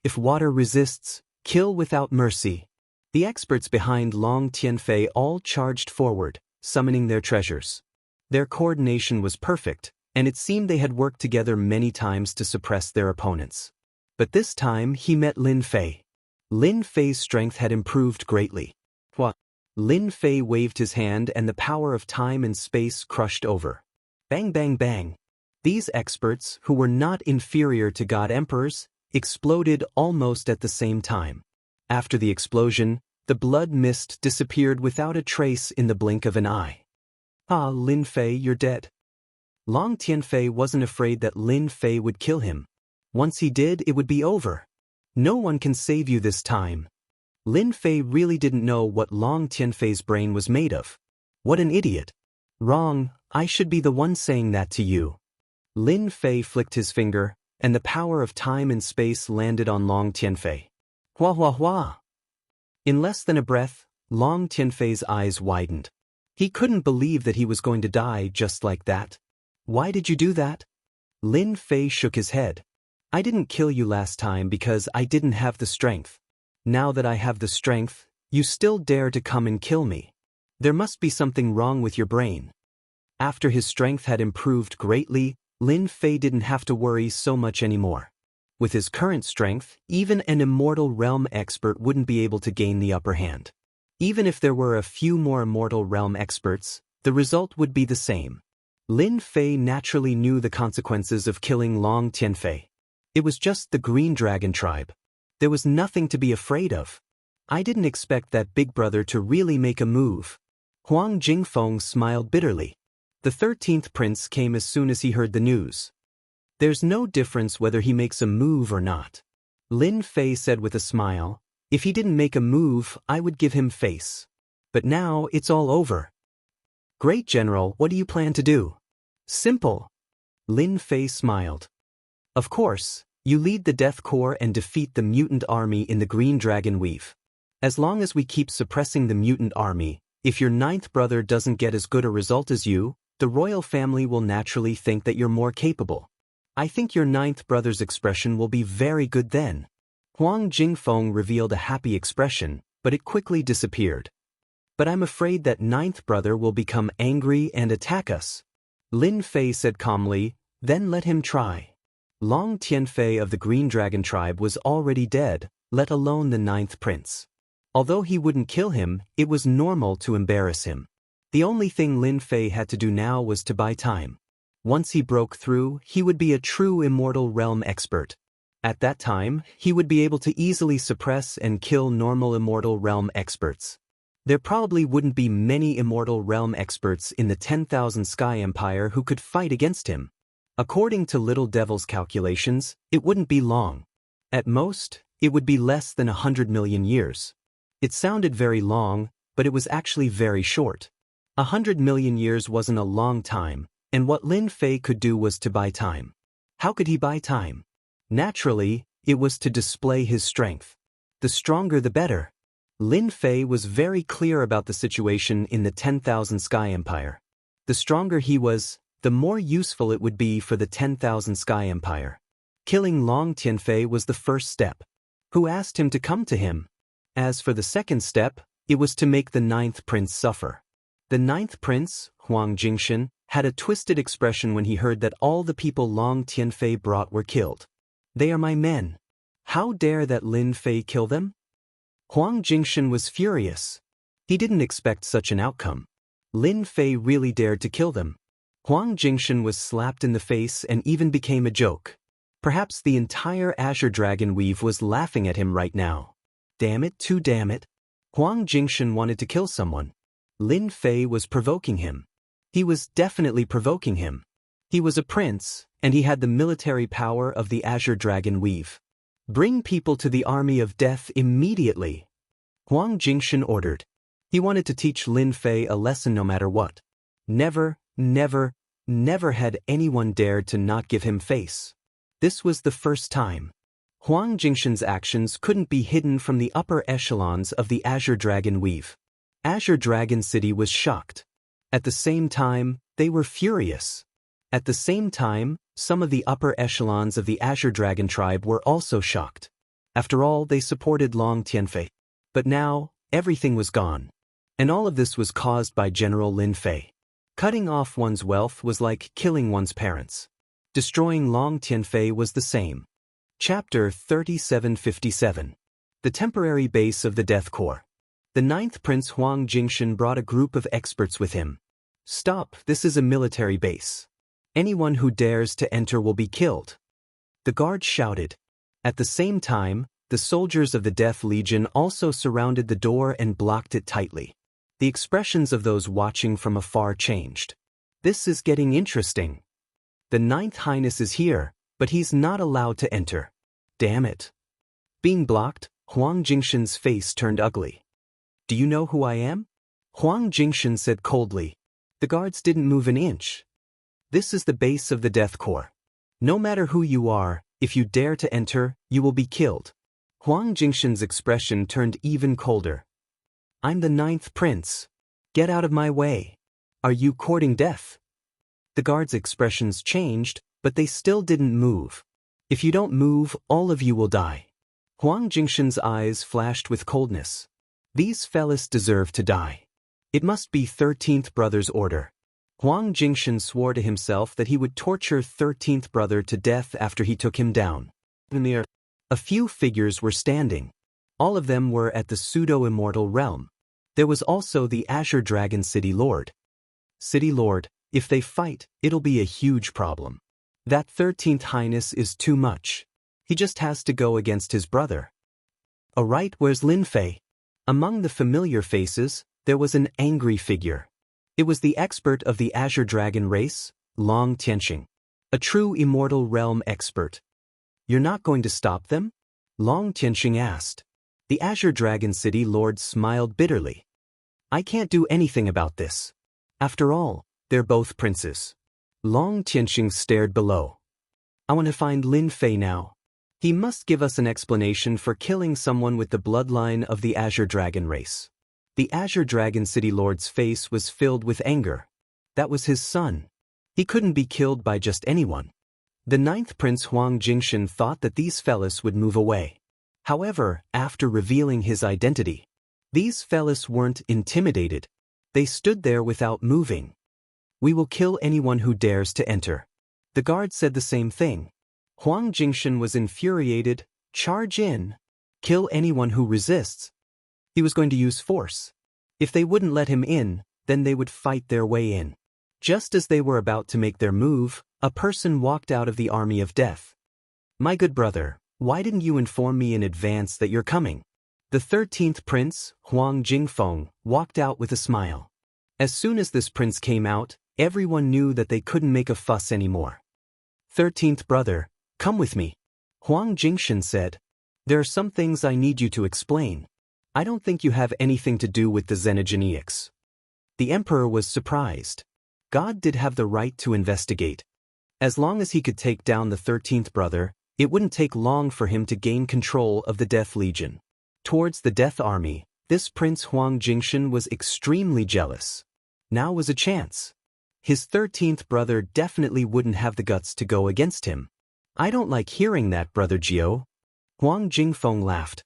If water resists, kill without mercy. The experts behind Long Tianfei all charged forward, summoning their treasures. Their coordination was perfect, and it seemed they had worked together many times to suppress their opponents. But this time he met Lin Fei. Lin Fei's strength had improved greatly. What? Lin Fei waved his hand and the power of time and space crushed over. Bang bang bang. These experts, who were not inferior to God Emperors, exploded almost at the same time. After the explosion, the blood mist disappeared without a trace in the blink of an eye. Ah, Lin Fei, you're dead. Long Tianfei wasn't afraid that Lin Fei would kill him. Once he did, it would be over. No one can save you this time. Lin Fei really didn't know what Long Tianfei's brain was made of. What an idiot. Wrong, I should be the one saying that to you. Lin Fei flicked his finger, and the power of time and space landed on Long Tianfei. Hua hua hua. In less than a breath, Long Tianfei's eyes widened. He couldn't believe that he was going to die just like that. Why did you do that? Lin Fei shook his head. I didn't kill you last time because I didn't have the strength. Now that I have the strength, you still dare to come and kill me. There must be something wrong with your brain. After his strength had improved greatly, Lin Fei didn't have to worry so much anymore. With his current strength, even an Immortal Realm expert wouldn't be able to gain the upper hand. Even if there were a few more Immortal Realm experts, the result would be the same. Lin Fei naturally knew the consequences of killing Long Tianfei. It was just the Green Dragon tribe. There was nothing to be afraid of. I didn't expect that big brother to really make a move. Huang Jingfeng smiled bitterly. The 13th prince came as soon as he heard the news. There's no difference whether he makes a move or not. Lin Fei said with a smile, if he didn't make a move, I would give him face. But now it's all over. Great General, what do you plan to do? Simple. Lin Fei smiled. Of course, you lead the Death Corps and defeat the mutant army in the Green Dragon Weave. As long as we keep suppressing the mutant army, if your 9th brother doesn't get as good a result as you, the royal family will naturally think that you're more capable. I think your 9th brother's expression will be very good then. Huang Jingfeng revealed a happy expression, but it quickly disappeared. But I'm afraid that 9th brother will become angry and attack us. Lin Fei said calmly, then let him try. Long Tianfei of the Green Dragon tribe was already dead, let alone the 9th prince. Although he wouldn't kill him, it was normal to embarrass him. The only thing Lin Fei had to do now was to buy time. Once he broke through, he would be a true Immortal Realm expert. At that time, he would be able to easily suppress and kill normal Immortal Realm experts. There probably wouldn't be many Immortal Realm experts in the 10,000 Sky Empire who could fight against him. According to Little Devil's calculations, it wouldn't be long. At most, it would be less than 100 million years. It sounded very long, but it was actually very short. 100 million years wasn't a long time, and what Lin Fei could do was to buy time. How could he buy time? Naturally, it was to display his strength. The stronger the better. Lin Fei was very clear about the situation in the 10,000 Sky Empire. The stronger he was, the more useful it would be for the 10,000 Sky Empire. Killing Long Tianfei was the first step. Who asked him to come to him? As for the second step, it was to make the 9th prince suffer. The 9th prince, Huang Jingshan, had a twisted expression when he heard that all the people Long Tianfei brought were killed. They are my men. How dare that Lin Fei kill them? Huang Jingshan was furious. He didn't expect such an outcome. Lin Fei really dared to kill them. Huang Jingshan was slapped in the face and even became a joke. Perhaps the entire Azure Dragon Weave was laughing at him right now. Damn it, too damn it. Huang Jingshan wanted to kill someone. Lin Fei was provoking him. He was definitely provoking him. He was a prince, and he had the military power of the Azure Dragon Weave. Bring people to the army of death immediately. Huang Jingshan ordered. He wanted to teach Lin Fei a lesson no matter what. Never, never, never had anyone dared to not give him face. This was the first time. Huang Jingshan's actions couldn't be hidden from the upper echelons of the Azure Dragon Weave. Azure Dragon City was shocked. At the same time, they were furious. At the same time, some of the upper echelons of the Azure Dragon tribe were also shocked. After all, they supported Long Tianfei. But now, everything was gone. And all of this was caused by General Lin Fei. Cutting off one's wealth was like killing one's parents. Destroying Long Tianfei was the same. Chapter 3757. The temporary base of the Death Corps. The 9th Prince Huang Jingshan brought a group of experts with him. Stop, this is a military base. Anyone who dares to enter will be killed. The guards shouted. At the same time, the soldiers of the Death Legion also surrounded the door and blocked it tightly. The expressions of those watching from afar changed. This is getting interesting. The 9th Highness is here, but he's not allowed to enter. Damn it. Being blocked, Huang Jingshan's face turned ugly. Do you know who I am? Huang Jingshan said coldly. The guards didn't move an inch. This is the base of the Death Corps. No matter who you are, if you dare to enter, you will be killed. Huang Jingshan's expression turned even colder. I'm the 9th prince. Get out of my way. Are you courting death? The guards' expressions changed, but they still didn't move. If you don't move, all of you will die. Huang Jingshan's eyes flashed with coldness. These fellas deserve to die. It must be 13th brother's order. Huang Jingshan swore to himself that he would torture 13th brother to death after he took him down. A few figures were standing. All of them were at the pseudo-immortal realm. There was also the Azure Dragon City Lord. City Lord, if they fight, it'll be a huge problem. That 13th Highness is too much. He just has to go against his brother. Alright, where's Lin Fei? Among the familiar faces, there was an angry figure. It was the expert of the Azure Dragon race, Long Tianxing. A true immortal realm expert. You're not going to stop them? Long Tianxing asked. The Azure Dragon City Lord smiled bitterly. I can't do anything about this. After all, they're both princes. Long Tianxing stared below. I want to find Lin Fei now. He must give us an explanation for killing someone with the bloodline of the Azure Dragon race. The Azure Dragon City Lord's face was filled with anger. That was his son. He couldn't be killed by just anyone. The 9th Prince Huang Jingshan thought that these fellas would move away. However, after revealing his identity, these fellas weren't intimidated. They stood there without moving. We will kill anyone who dares to enter. The guard said the same thing. Huang Jingshan was infuriated. Charge in. Kill anyone who resists. He was going to use force. If they wouldn't let him in, then they would fight their way in. Just as they were about to make their move, a person walked out of the army of death. My good brother, why didn't you inform me in advance that you're coming? The 13th prince, Huang Jingfeng, walked out with a smile. As soon as this prince came out, everyone knew that they couldn't make a fuss anymore. 13th brother, come with me. Huang Jingshan said. There are some things I need you to explain. I don't think you have anything to do with the Xenogeneics. The emperor was surprised. God did have the right to investigate. As long as he could take down the 13th brother, it wouldn't take long for him to gain control of the Death Legion. Towards the Death Army, this Prince Huang Jingshan was extremely jealous. Now was a chance. His 13th brother definitely wouldn't have the guts to go against him. I don't like hearing that, Brother Jiao. Huang Jingfeng laughed.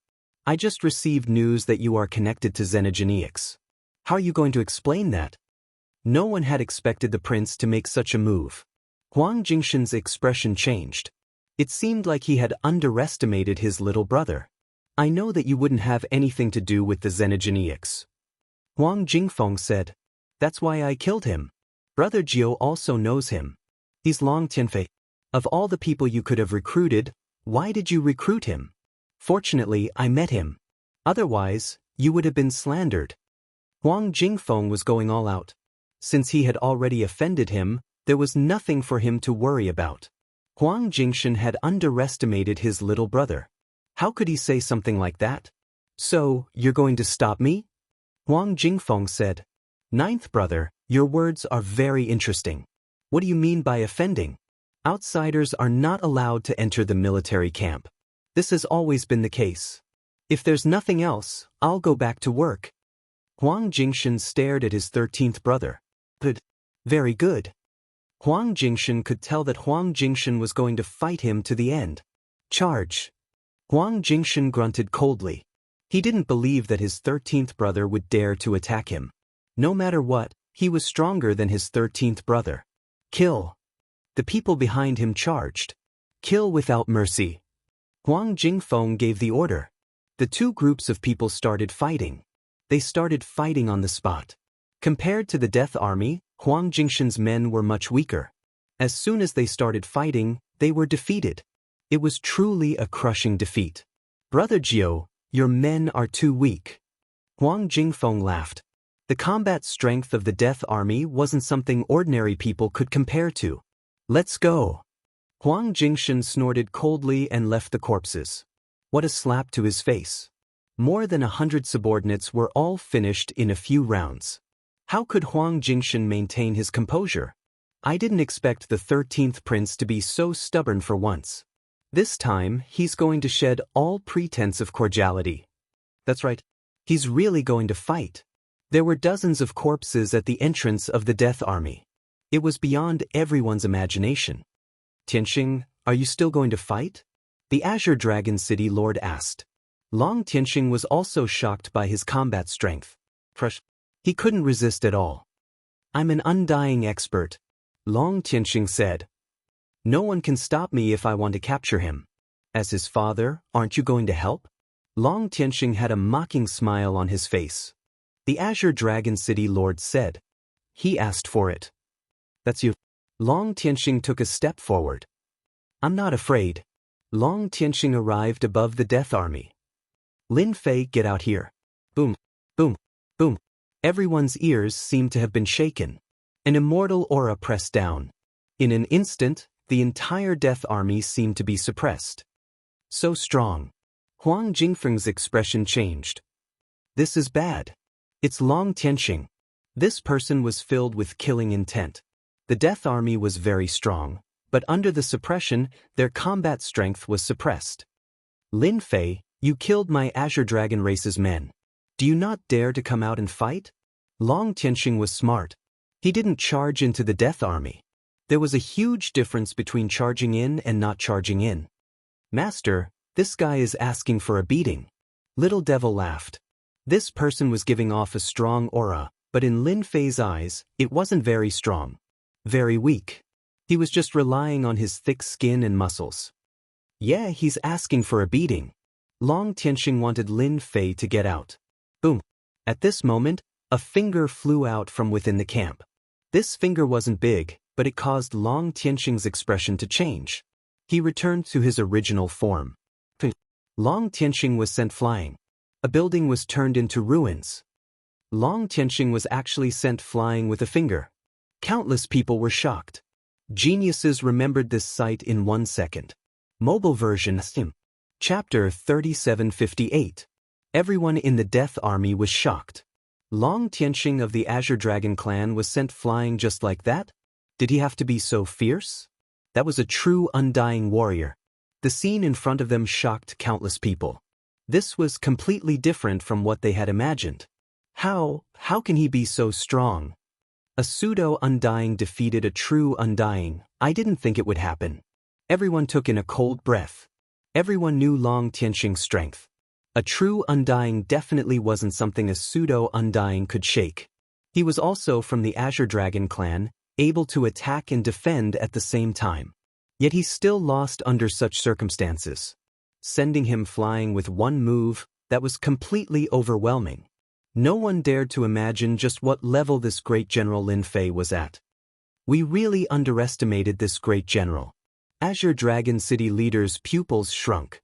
I just received news that you are connected to Xenogeneics. How are you going to explain that? No one had expected the prince to make such a move. Huang Jingshan's expression changed. It seemed like he had underestimated his little brother. I know that you wouldn't have anything to do with the Xenogeneics. Huang Jingfeng said. That's why I killed him. Brother Jiao also knows him. He's Long Tianfei. Of all the people you could have recruited, why did you recruit him? Fortunately, I met him. Otherwise, you would have been slandered. Huang Jingfeng was going all out. Since he had already offended him, there was nothing for him to worry about. Huang Jingshan had underestimated his little brother. How could he say something like that? So, you're going to stop me? Huang Jingfeng said. 9th brother, your words are very interesting. What do you mean by offending? Outsiders are not allowed to enter the military camp. This has always been the case. If there's nothing else, I'll go back to work. Huang Jingshan stared at his 13th brother. Good. Very good. Huang Jingshan could tell that Huang Jingshan was going to fight him to the end. Charge. Huang Jingshan grunted coldly. He didn't believe that his 13th brother would dare to attack him. No matter what, he was stronger than his 13th brother. Kill. The people behind him charged. Kill without mercy. Huang Jingfeng gave the order. The two groups of people started fighting. They started fighting on the spot. Compared to the Death Army, Huang Jingshan's men were much weaker. As soon as they started fighting, they were defeated. It was truly a crushing defeat. Brother Jiao, your men are too weak. Huang Jingfeng laughed. The combat strength of the Death Army wasn't something ordinary people could compare to. Let's go. Huang Jingshan snorted coldly and left the corpses. What a slap to his face. More than 100 subordinates were all finished in a few rounds. How could Huang Jingshan maintain his composure? I didn't expect the 13th prince to be so stubborn for once. This time, he's going to shed all pretense of cordiality. That's right. He's really going to fight. There were dozens of corpses at the entrance of the Death Army. It was beyond everyone's imagination. Tianxing, are you still going to fight? The Azure Dragon City Lord asked. Long Tianxing was also shocked by his combat strength. He couldn't resist at all. I'm an undying expert, Long Tianxing said. No one can stop me if I want to capture him. As his father, aren't you going to help? Long Tianxing had a mocking smile on his face. The Azure Dragon City Lord said. He asked for it. That's you. Long Tianxing took a step forward. I'm not afraid. Long Tianxing arrived above the Death Army. Lin Fei, get out here. Boom, boom, boom. Everyone's ears seemed to have been shaken. An immortal aura pressed down. In an instant, the entire Death Army seemed to be suppressed. So strong. Huang Jingfeng's expression changed. This is bad. It's Long Tianxing. This person was filled with killing intent. The Death Army was very strong, but under the suppression, their combat strength was suppressed. Lin Fei, you killed my Azure Dragon race's men. Do you not dare to come out and fight? Long Tianxing was smart. He didn't charge into the Death Army. There was a huge difference between charging in and not charging in. Master, this guy is asking for a beating. Little Devil laughed. This person was giving off a strong aura, but in Lin Fei's eyes, it wasn't very strong. Very weak. He was just relying on his thick skin and muscles. Yeah, he's asking for a beating. Long Tianxing wanted Lin Fei to get out. Boom. At this moment, a finger flew out from within the camp. This finger wasn't big, but it caused Long Tianxing's expression to change. He returned to his original form. Long Tianxing was sent flying. A building was turned into ruins. Long Tianxing was actually sent flying with a finger. Countless people were shocked. Geniuses remembered this sight in 1 second. Mobile version Chapter 3758. Everyone in the Death Army was shocked. Long Tianxing of the Azure Dragon clan was sent flying just like that? Did he have to be so fierce? That was a true undying warrior. The scene in front of them shocked countless people. This was completely different from what they had imagined. How can he be so strong? A pseudo-undying defeated a true undying. I didn't think it would happen. Everyone took in a cold breath. Everyone knew Long Tianxing's strength. A true undying definitely wasn't something a pseudo-undying could shake. He was also from the Azure Dragon clan, able to attack and defend at the same time. Yet he still lost under such circumstances. Sending him flying with one move, that was completely overwhelming. No one dared to imagine just what level this great General Lin Fei was at. We really underestimated this great general. Azure Dragon City leader's pupils shrunk.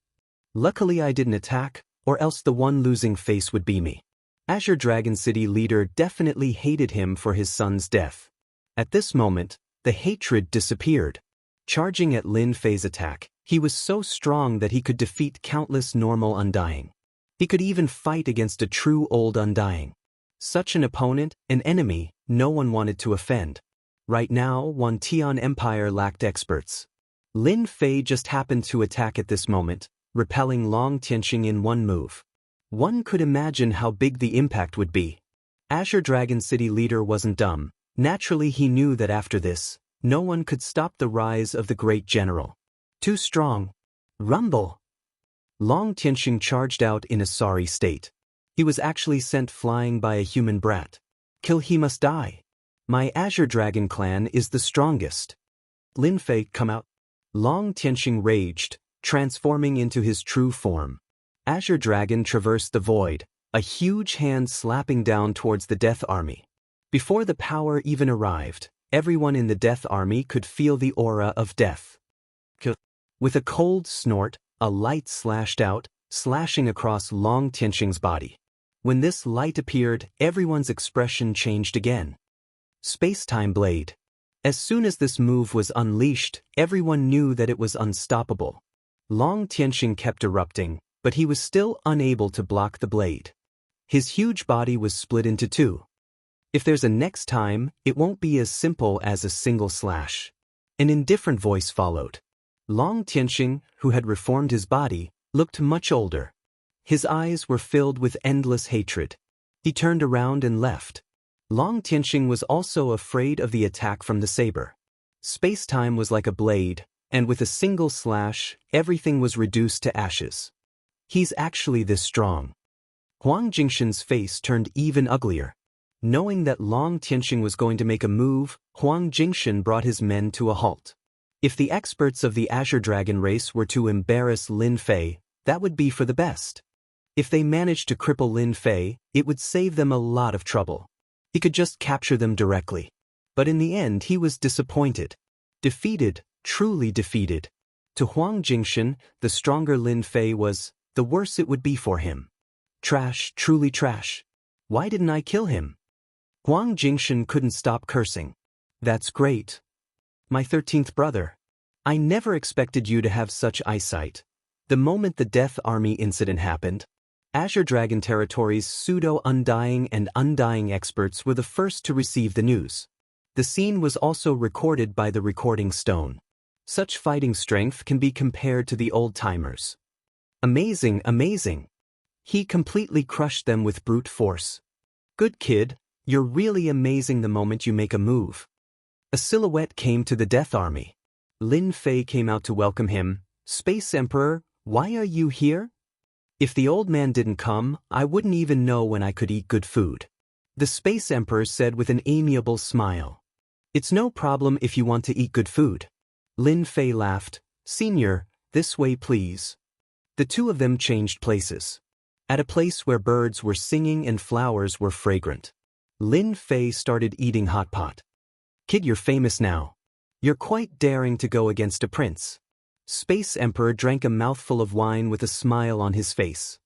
Luckily I didn't attack, or else the one losing face would be me. Azure Dragon City leader definitely hated him for his son's death. At this moment, the hatred disappeared. Charging at Lin Fei's attack, he was so strong that he could defeat countless normal undying. He could even fight against a true old undying. Such an opponent, an enemy, no one wanted to offend. Right now, Wan Tian Empire lacked experts. Lin Fei just happened to attack at this moment, repelling Long Tianxing in one move. One could imagine how big the impact would be. Azure Dragon City leader wasn't dumb. Naturally he knew that after this, no one could stop the rise of the great general. Too strong. Rumble! Long Tianxing charged out in a sorry state. He was actually sent flying by a human brat. Kill, he must die. My Azure Dragon clan is the strongest. Lin Fei, come out. Long Tianxing raged, transforming into his true form. Azure Dragon traversed the void, a huge hand slapping down towards the Death Army. Before the power even arrived, everyone in the Death Army could feel the aura of death. With a cold snort, a light slashed out, slashing across Long Tianxing's body. When this light appeared, everyone's expression changed again. Space-time blade. As soon as this move was unleashed, everyone knew that it was unstoppable. Long Tianxing kept erupting, but he was still unable to block the blade. His huge body was split into two. If there's a next time, it won't be as simple as a single slash. An indifferent voice followed. Long Tianxing, who had reformed his body, looked much older. His eyes were filled with endless hatred. He turned around and left. Long Tianxing was also afraid of the attack from the saber. Space-time was like a blade, and with a single slash, everything was reduced to ashes. He's actually this strong. Huang Jingshan's face turned even uglier. Knowing that Long Tianxing was going to make a move, Huang Jingshan brought his men to a halt. If the experts of the Azure Dragon race were to embarrass Lin Fei, that would be for the best. If they managed to cripple Lin Fei, it would save them a lot of trouble. He could just capture them directly. But in the end he was disappointed. Defeated, truly defeated. To Huang Jingshan, the stronger Lin Fei was, the worse it would be for him. Trash, truly trash. Why didn't I kill him? Huang Jingshan couldn't stop cursing. That's great. My 13th brother. I never expected you to have such eyesight. The moment the Death Army incident happened, Azure Dragon Territory's pseudo-undying and undying experts were the first to receive the news. The scene was also recorded by the recording stone. Such fighting strength can be compared to the old-timers. Amazing, amazing. He completely crushed them with brute force. Good kid, you're really amazing the moment you make a move. A silhouette came to the Death Army. Lin Fei came out to welcome him. Space Emperor, why are you here? If the old man didn't come, I wouldn't even know when I could eat good food. The Space Emperor said with an amiable smile. It's no problem if you want to eat good food. Lin Fei laughed. Senior, this way please. The two of them changed places. At a place where birds were singing and flowers were fragrant. Lin Fei started eating hot pot. Kid, you're famous now. You're quite daring to go against a prince. Space Emperor drank a mouthful of wine with a smile on his face.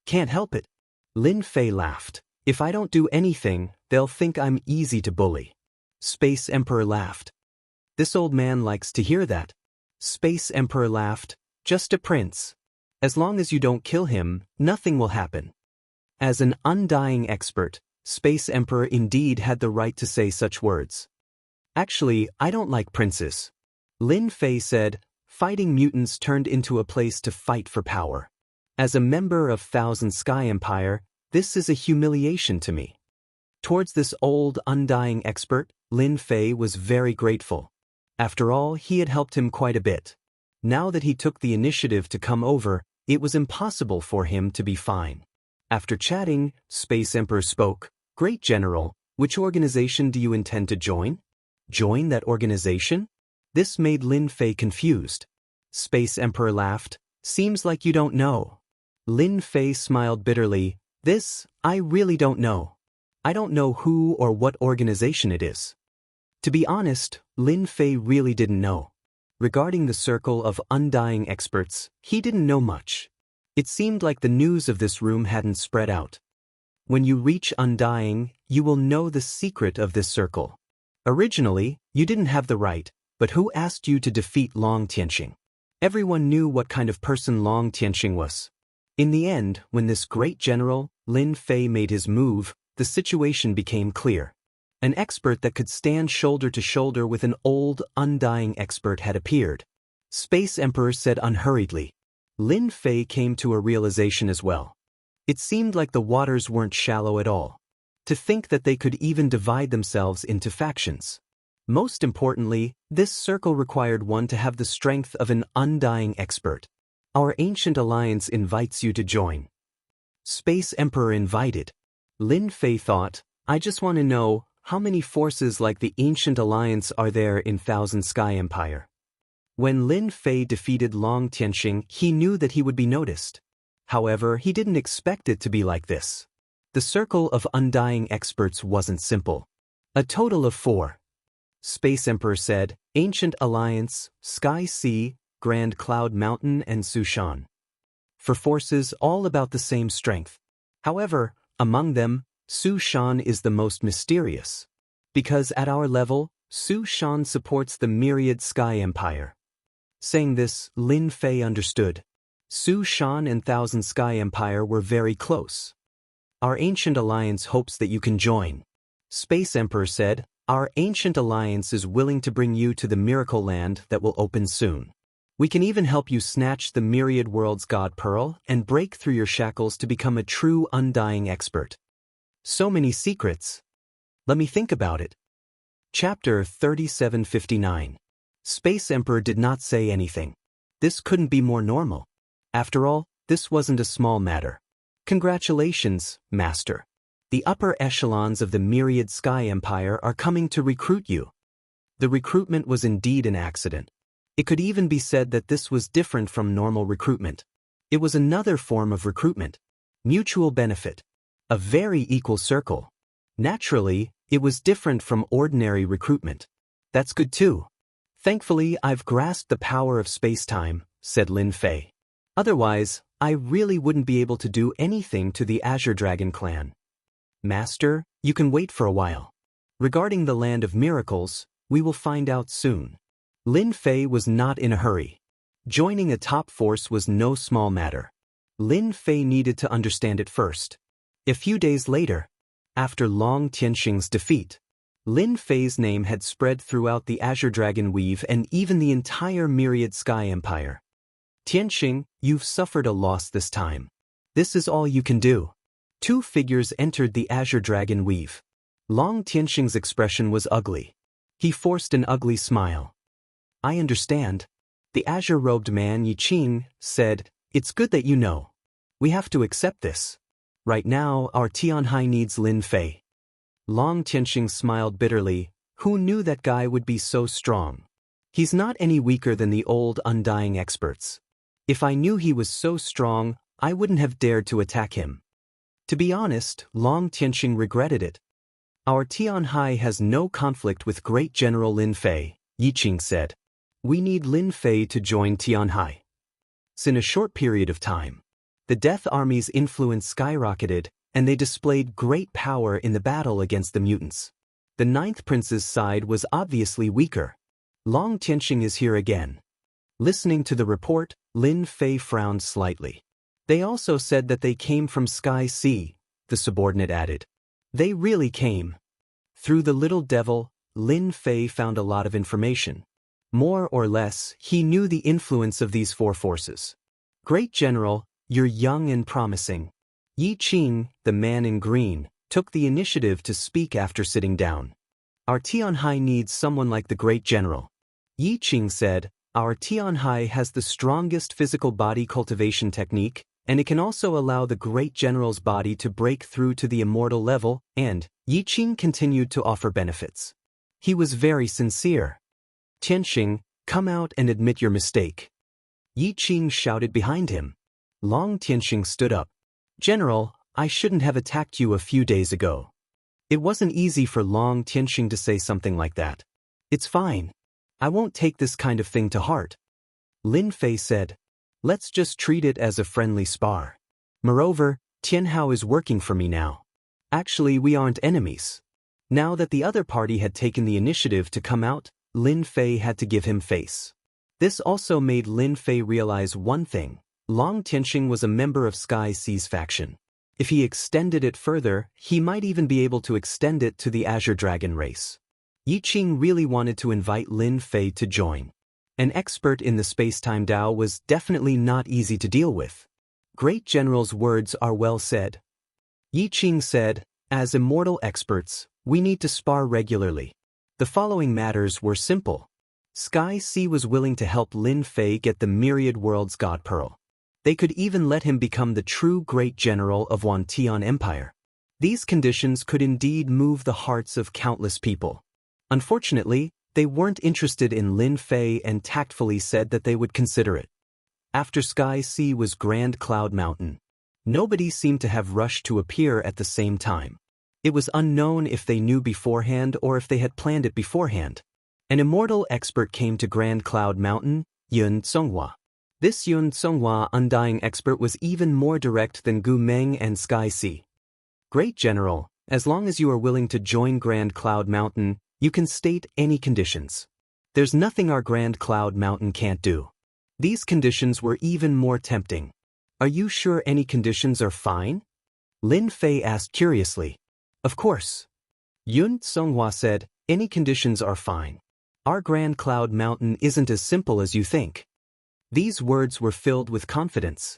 Can't help it. Lin Fei laughed. If I don't do anything, they'll think I'm easy to bully. Space Emperor laughed. This old man likes to hear that. Space Emperor laughed. Just a prince. As long as you don't kill him, nothing will happen. As an undying expert, Space Emperor indeed had the right to say such words. Actually, I don't like princes. Lin Fei said, fighting mutants turned into a place to fight for power. As a member of Thousand Sky Empire, this is a humiliation to me. Towards this old, undying expert, Lin Fei was very grateful. After all, he had helped him quite a bit. Now that he took the initiative to come over, it was impossible for him to be fine. After chatting, Space Emperor spoke. Great General, which organization do you intend to join? Join that organization? This made Lin Fei confused. Space Emperor laughed. Seems like you don't know. Lin Fei smiled bitterly. I really don't know. I don't know who or what organization it is. To be honest, Lin Fei really didn't know. Regarding the circle of undying experts, he didn't know much. It seemed like the news of this room hadn't spread out. When you reach undying, you will know the secret of this circle. Originally, you didn't have the right, but who asked you to defeat Long Tianxing? Everyone knew what kind of person Long Tianxing was. In the end, when this great general, Lin Fei, made his move, the situation became clear. An expert that could stand shoulder to shoulder with an old, undying expert had appeared. Space Emperor said unhurriedly. Lin Fei came to a realization as well. It seemed like the waters weren't shallow at all. To think that they could even divide themselves into factions. Most importantly, this circle required one to have the strength of an undying expert. Our ancient alliance invites you to join. Space Emperor invited. Lin Fei thought, I just want to know, how many forces like the ancient alliance are there in Thousand Sky Empire? When Lin Fei defeated Long Tianxing, he knew that he would be noticed. However, he didn't expect it to be like this. The circle of undying experts wasn't simple. A total of 4. Space Emperor said, Ancient Alliance, Sky Sea, Grand Cloud Mountain and Sushan. For forces all about the same strength. However, among them, Sushan is the most mysterious. Because at our level, Sushan supports the myriad Sky Empire. Saying this, Lin Fei understood. Su Shan and Thousand Sky Empire were very close. Our ancient alliance hopes that you can join. Space Emperor said, our ancient alliance is willing to bring you to the miracle land that will open soon. We can even help you snatch the myriad world's god pearl and break through your shackles to become a true undying expert. So many secrets. Let me think about it. Chapter 3759. Space Emperor did not say anything. This couldn't be more normal. After all, this wasn't a small matter. Congratulations, Master. The upper echelons of the myriad Sky Empire are coming to recruit you. The recruitment was indeed an accident. It could even be said that this was different from normal recruitment. It was another form of recruitment. Mutual benefit. A very equal circle. Naturally, it was different from ordinary recruitment. That's good too. Thankfully, I've grasped the power of space-time, said Lin Fei. Otherwise, I really wouldn't be able to do anything to the Azure Dragon clan. Master, you can wait for a while. Regarding the Land of Miracles, we will find out soon. Lin Fei was not in a hurry. Joining a top force was no small matter. Lin Fei needed to understand it first. A few days later, after Long Tianxing's defeat, Lin Fei's name had spread throughout the Azure Dragon Weave and even the entire myriad Sky Empire. Tianxing, you've suffered a loss this time. This is all you can do. Two figures entered the Azure Dragon Weave. Long Tianxing's expression was ugly. He forced an ugly smile. I understand. The azure-robed man Yiqing said, it's good that you know. We have to accept this. Right now, our Tianhai needs Lin Fei. Long Tianxing smiled bitterly. Who knew that guy would be so strong? He's not any weaker than the old undying experts. If I knew he was so strong, I wouldn't have dared to attack him. To be honest, Long Tianxing regretted it. Our Tianhai has no conflict with Great General Lin Fei, Yiqing said. We need Lin Fei to join Tianhai. In a short period of time, the Death Army's influence skyrocketed, and they displayed great power in the battle against the mutants. The Ninth Prince's side was obviously weaker. Long Tianxing is here again. Listening to the report, Lin Fei frowned slightly. They also said that they came from Sky Sea, the subordinate added. They really came. Through the little devil, Lin Fei found a lot of information. More or less, he knew the influence of these four forces. Great General, you're young and promising. Yiqing, the man in green, took the initiative to speak after sitting down. Our Tianhai needs someone like the Great General. Yiqing said, our Tianhai has the strongest physical body cultivation technique, and it can also allow the Great General's body to break through to the immortal level, and Yiqing continued to offer benefits. He was very sincere. Tianxing, come out and admit your mistake. Yiqing shouted behind him. Long Tianxing stood up. General, I shouldn't have attacked you a few days ago. It wasn't easy for Long Tianxing to say something like that. It's fine. I won't take this kind of thing to heart. Lin Fei said, let's just treat it as a friendly spar. Moreover, Tianhao is working for me now. Actually, we aren't enemies. Now that the other party had taken the initiative to come out, Lin Fei had to give him face. This also made Lin Fei realize one thing. Long Tianxing was a member of Sky Sea's faction. If he extended it further, he might even be able to extend it to the Azure Dragon race. Yiqing really wanted to invite Lin Fei to join. An expert in the space-time Dao was definitely not easy to deal with. Great General's words are well said. Yiqing said, as immortal experts, we need to spar regularly. The following matters were simple. Sky Sea was willing to help Lin Fei get the myriad world's god pearl. They could even let him become the true Great General of Wantian Empire. These conditions could indeed move the hearts of countless people. Unfortunately, they weren't interested in Lin Fei and tactfully said that they would consider it. After Sky Sea was Grand Cloud Mountain. Nobody seemed to have rushed to appear at the same time. It was unknown if they knew beforehand or if they had planned it beforehand. An immortal expert came to Grand Cloud Mountain, Yun Songhua. This Yun Songhua undying expert was even more direct than Gu Meng and Sky Sea. Great General, as long as you are willing to join Grand Cloud Mountain, you can state any conditions. There's nothing our Grand Cloud Mountain can't do. These conditions were even more tempting. Are you sure any conditions are fine? Lin Fei asked curiously. Of course. Yun Songhua said, any conditions are fine. Our Grand Cloud Mountain isn't as simple as you think. These words were filled with confidence.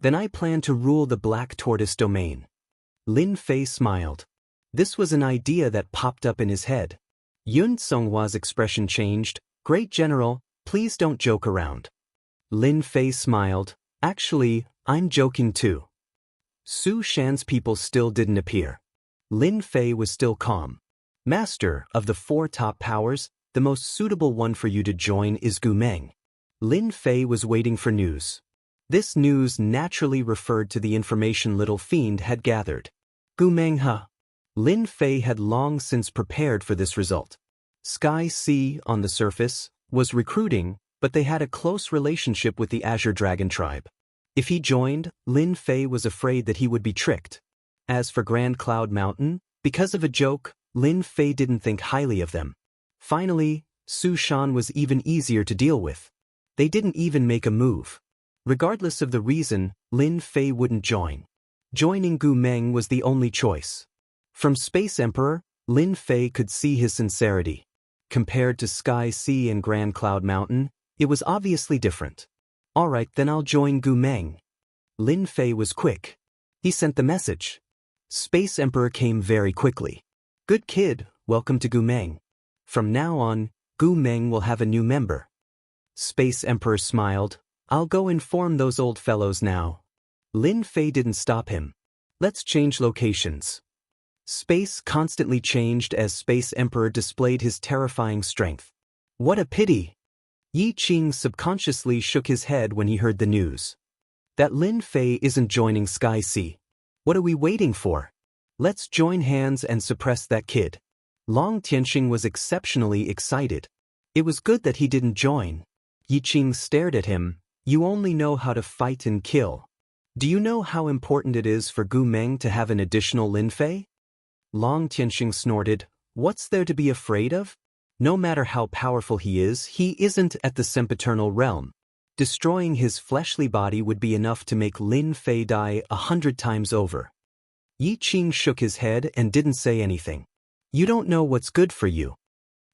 Then I plan to rule the Black Tortoise domain. Lin Fei smiled. This was an idea that popped up in his head. Yun Songhua's expression changed. Great General, please don't joke around. Lin Fei smiled. Actually, I'm joking too. Su Shan's people still didn't appear. Lin Fei was still calm. Master of the 4 top powers, the most suitable one for you to join is Gu Meng. Lin Fei was waiting for news. This news naturally referred to the information Little Fiend had gathered. Gu Meng huh? Lin Fei had long since prepared for this result. Sky Sea, on the surface, was recruiting, but they had a close relationship with the Azure Dragon tribe. If he joined, Lin Fei was afraid that he would be tricked. As for Grand Cloud Mountain, because of a joke, Lin Fei didn't think highly of them. Finally, Su Shan was even easier to deal with. They didn't even make a move. Regardless of the reason, Lin Fei wouldn't join. Joining Gu Meng was the only choice. From Space Emperor, Lin Fei could see his sincerity. Compared to Sky Sea and Grand Cloud Mountain, it was obviously different. Alright, then I'll join Gu Meng. Lin Fei was quick. He sent the message. Space Emperor came very quickly. Good kid, welcome to Gu Meng. From now on, Gu Meng will have a new member. Space Emperor smiled. I'll go inform those old fellows now. Lin Fei didn't stop him. Let's change locations. Space constantly changed as Space Emperor displayed his terrifying strength. What a pity! Yi Qing subconsciously shook his head when he heard the news. That Lin Fei isn't joining Sky Sea. What are we waiting for? Let's join hands and suppress that kid. Long Tianxing was exceptionally excited. It was good that he didn't join. Yi Qing stared at him. You only know how to fight and kill. Do you know how important it is for Gu Meng to have an additional Lin Fei? Long Tianxing snorted. What's there to be afraid of? No matter how powerful he isn't at the sempiternal realm. Destroying his fleshly body would be enough to make Lin Fei die 100 times over. Yi Qing shook his head and didn't say anything. You don't know what's good for you.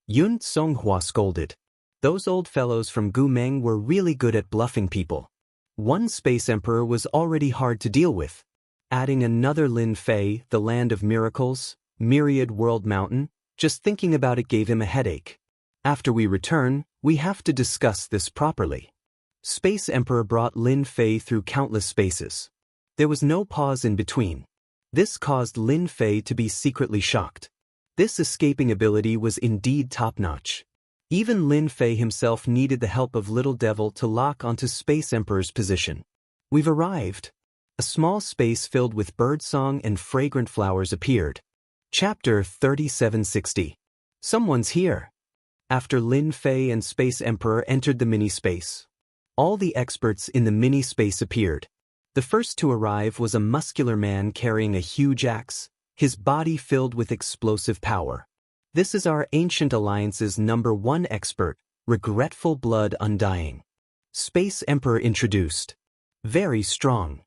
Yun Songhua scolded. Those old fellows from Gu Meng were really good at bluffing people. One Space Emperor was already hard to deal with. Adding another Lin Fei, the land of miracles, Myriad World Mountain, just thinking about it gave him a headache. After we return, we have to discuss this properly. Space Emperor brought Lin Fei through countless spaces. There was no pause in between. This caused Lin Fei to be secretly shocked. This escaping ability was indeed top-notch. Even Lin Fei himself needed the help of Little Devil to lock onto Space Emperor's position. We've arrived. A small space filled with birdsong and fragrant flowers appeared. Chapter 3760. Someone's here. After Lin Fei and Space Emperor entered the mini-space, all the experts in the mini-space appeared. The first to arrive was a muscular man carrying a huge axe, his body filled with explosive power. This is our Ancient Alliance's #1 expert, Regretful Blood Undying. Space Emperor introduced. Very strong.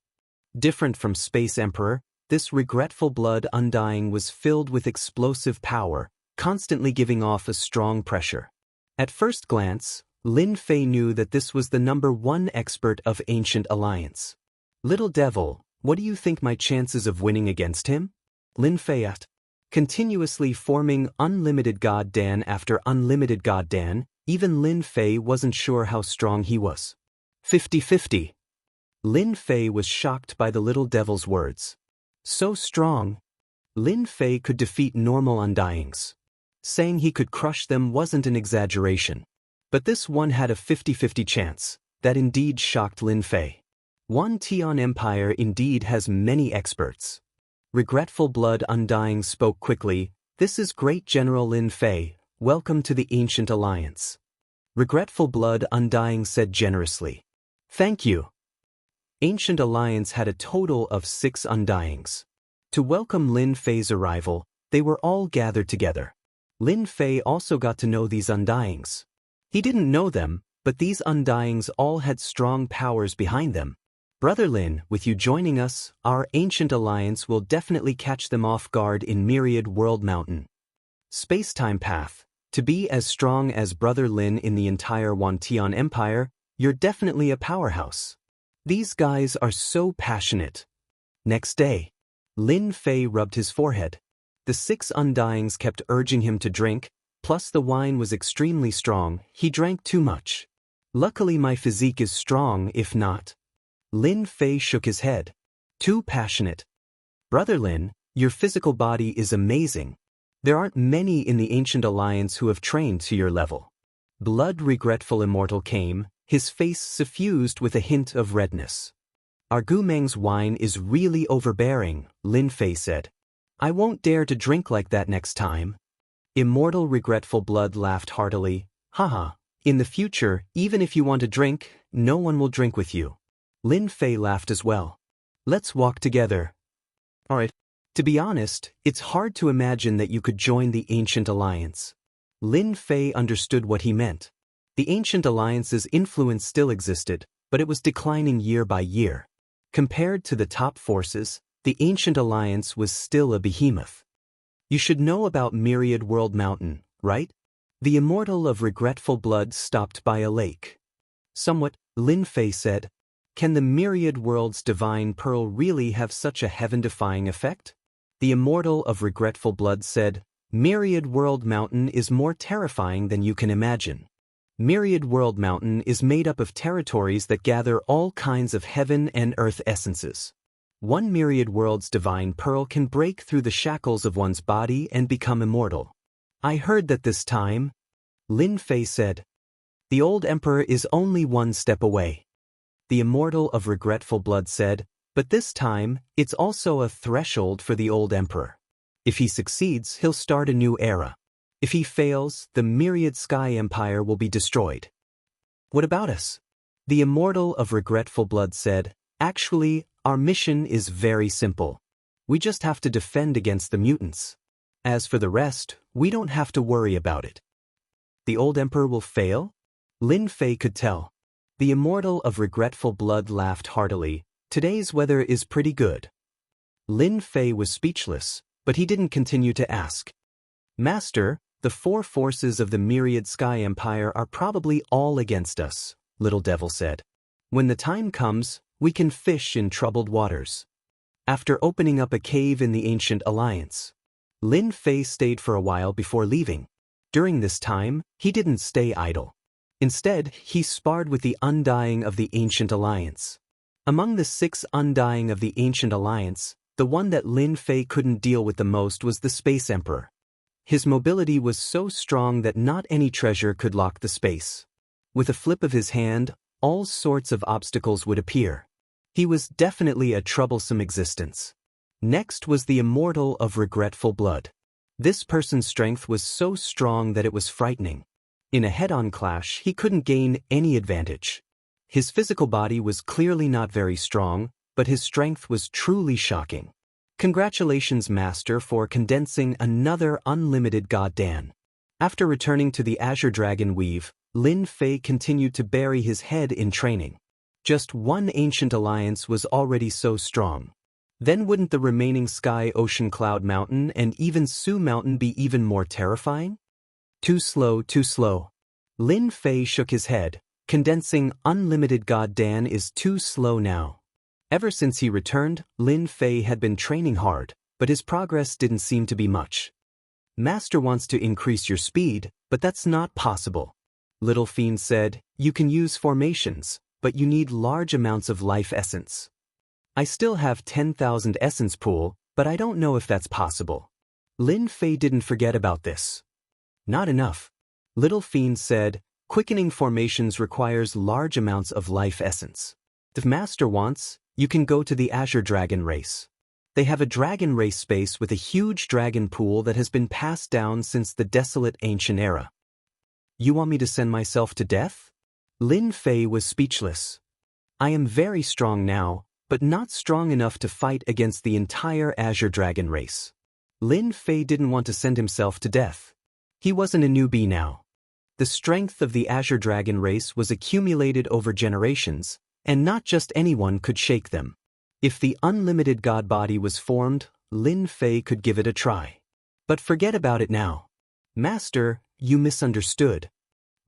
Different from Space Emperor, this Regretful Blood Undying was filled with explosive power, constantly giving off a strong pressure. At first glance, Lin Fei knew that this was the #1 expert of Ancient Alliance. Little Devil, what do you think my chances of winning against him? Lin Fei asked. Continuously forming unlimited God Dan after unlimited God Dan, even Lin Fei wasn't sure how strong he was. 50-50. Lin Fei was shocked by the Little Devil's words. So strong. Lin Fei could defeat normal Undyings. Saying he could crush them wasn't an exaggeration. But this one had a 50-50 chance. That indeed shocked Lin Fei. One Tian Empire indeed has many experts. Regretful Blood Undying spoke quickly. This is Great General Lin Fei. Welcome to the Ancient Alliance. Regretful Blood Undying said generously. Thank you. Ancient Alliance had a total of 6 Undyings. To welcome Lin Fei's arrival, they were all gathered together. Lin Fei also got to know these Undyings. He didn't know them, But these undyings all had strong powers behind them. Brother Lin, with you joining us, our ancient alliance will definitely catch them off guard in Myriad World Mountain. Space-time path. To be as strong as Brother Lin in the entire Wantian Empire, you're definitely a powerhouse. These guys are so passionate. Next day, Lin Fei rubbed his forehead. The 6 undyings kept urging him to drink, plus the wine was extremely strong, he drank too much. Luckily my physique is strong, if not. Lin Fei shook his head. Too passionate. Brother Lin, your physical body is amazing. There aren't many in the Ancient Alliance who have trained to your level. Blood regretful Immortal came, his face suffused with a hint of redness. Our Gumeng's wine is really overbearing, Lin Fei said. I won't dare to drink like that next time. Immortal regretful Blood laughed heartily. Haha, in the future, even if you want to drink, no one will drink with you. Lin Fei laughed as well. Let's walk together. Alright. To be honest, it's hard to imagine that you could join the Ancient Alliance. Lin Fei understood what he meant. The Ancient Alliance's influence still existed, but it was declining year by year. Compared to the top forces, the Ancient Alliance was still a behemoth. You should know about Myriad World Mountain, right? The Immortal of regretful Blood stopped by a lake. Somewhat, Lin Fei said, can the Myriad World's divine pearl really have such a heaven-defying effect? The Immortal of regretful Blood said, Myriad World Mountain is more terrifying than you can imagine. Myriad World Mountain is made up of territories that gather all kinds of heaven and earth essences. One Myriad World's divine pearl can break through the shackles of one's body and become immortal. I heard that this time, Lin Fei said. The old emperor is only one step away. The Immortal of regretful Blood said, but this time, it's also a threshold for the old emperor. If he succeeds, he'll start a new era. If he fails, the Myriad Sky Empire will be destroyed. What about us? The Immortal of regretful Blood said, actually, our mission is very simple. We just have to defend against the mutants. As for the rest, we don't have to worry about it. The old emperor will fail? Lin Fei could tell. The Immortal of regretful Blood laughed heartily. Today's weather is pretty good. Lin Fei was speechless, but he didn't continue to ask. Master, the 4 forces of the Myriad Sky Empire are probably all against us, Little Devil said. When the time comes, we can fish in troubled waters. After opening up a cave in the Ancient Alliance, Lin Fei stayed for a while before leaving. During this time, he didn't stay idle. Instead, he sparred with the undying of the Ancient Alliance. Among the 6 undying of the Ancient Alliance, the one that Lin Fei couldn't deal with the most was the Space Emperor. His mobility was so strong that not any treasure could lock the space. With a flip of his hand, all sorts of obstacles would appear. He was definitely a troublesome existence. Next was the Immortal of regretful Blood. This person's strength was so strong that it was frightening. In a head-on clash, he couldn't gain any advantage. His physical body was clearly not very strong, but his strength was truly shocking. Congratulations, Master, for condensing another unlimited goddamn. After returning to the Azure Dragon Weave, Lin Fei continued to bury his head in training. Just one Ancient Alliance was already so strong. Then wouldn't the remaining Sky Ocean Cloud Mountain and even Su Mountain be even more terrifying? Too slow, too slow. Lin Fei shook his head. Condensing unlimited goddamn is too slow now. Ever since he returned, Lin Fei had been training hard, but his progress didn't seem to be much. Master wants to increase your speed, but that's not possible. Little Fiend said, you can use formations, but you need large amounts of life essence. I still have 10,000 essence pool, but I don't know if that's possible. Lin Fei didn't forget about this. Not enough. Little Fiend said, quickening formations requires large amounts of life essence. If Master wants, you can go to the Azure Dragon race. They have a dragon race space with a huge dragon pool that has been passed down since the desolate ancient era. You want me to send myself to death? Lin Fei was speechless. I am very strong now, but not strong enough to fight against the entire Azure Dragon race. Lin Fei didn't want to send himself to death. He wasn't a newbie now. The strength of the Azure Dragon race was accumulated over generations, and not just anyone could shake them. If the unlimited god body was formed, Lin Fei could give it a try. But forget about it now. Master, you misunderstood.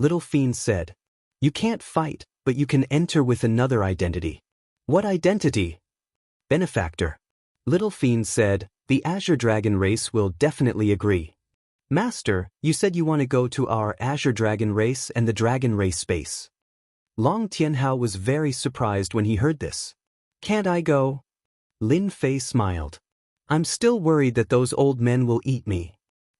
Little Fiend said. You can't fight, but you can enter with another identity. What identity? Benefactor. Little Fiend said, the Azure Dragon race will definitely agree. Master, you said you want to go to our Azure Dragon race and the Dragon race space. Long Tianhao was very surprised when he heard this. Can't I go? Lin Fei smiled. I'm still worried that those old men will eat me.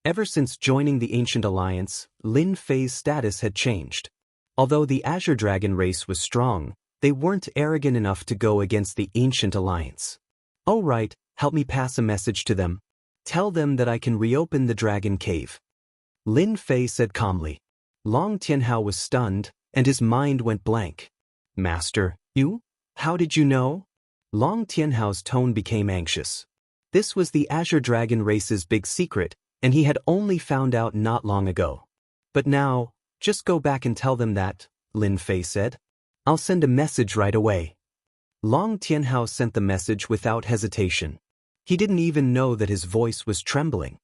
Ever since joining the Ancient Alliance, Lin Fei's status had changed. Although the Azure Dragon race was strong, they weren't arrogant enough to go against the Ancient Alliance. Oh right, help me pass a message to them. Tell them that I can reopen the Dragon Cave. Lin Fei said calmly. Long Tianhao was stunned, and his mind went blank. Master, you? How did you know? Long Tianhao's tone became anxious. This was the Azure Dragon race's big secret, and he had only found out not long ago. But now, just go back and tell them that, Lin Fei said. I'll send a message right away. Long Tianhao sent the message without hesitation. He didn't even know that his voice was trembling.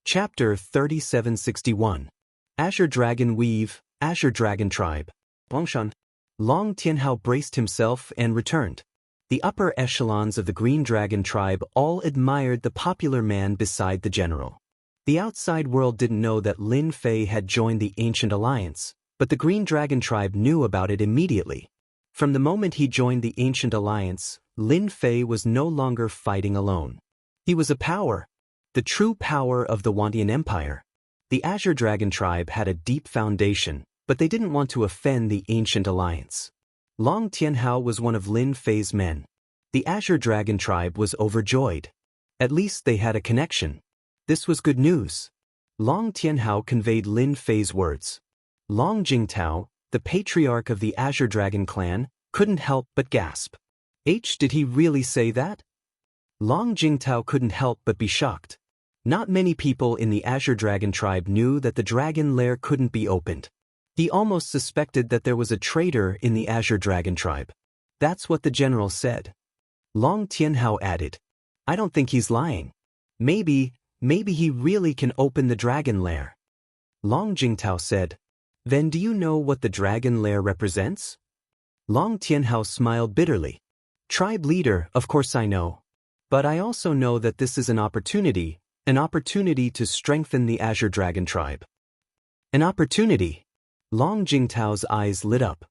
Chapter 3761. Azure Dragon Weave, Azure Dragon Tribe. Longshan. Long Tianhao braced himself and returned. The upper echelons of the Green Dragon Tribe all admired the popular man beside the general. The outside world didn't know that Lin Fei had joined the Ancient Alliance, but the Green Dragon Tribe knew about it immediately. From the moment he joined the Ancient Alliance, Lin Fei was no longer fighting alone. He was a power, the true power of the Wantian Empire. The Azure Dragon Tribe had a deep foundation, but they didn't want to offend the Ancient Alliance. Long Tianhao was one of Lin Fei's men. The Azure Dragon Tribe was overjoyed. At least they had a connection. This was good news. Long Tianhao conveyed Lin Fei's words. Long Jingtao, the patriarch of the Azure Dragon clan, couldn't help but gasp. Did he really say that? Long Jingtao couldn't help but be shocked. Not many people in the Azure Dragon Tribe knew that the dragon lair couldn't be opened. He almost suspected that there was a traitor in the Azure Dragon Tribe. That's what the general said. Long Tianhao added, I don't think he's lying. Maybe he really can open the dragon lair. Long Jingtao said, Then do you know what the dragon lair represents? Long Tianhao smiled bitterly. Tribe leader, of course I know. But I also know that this is an opportunity to strengthen the Azure Dragon Tribe. An opportunity? Long Jingtao's eyes lit up.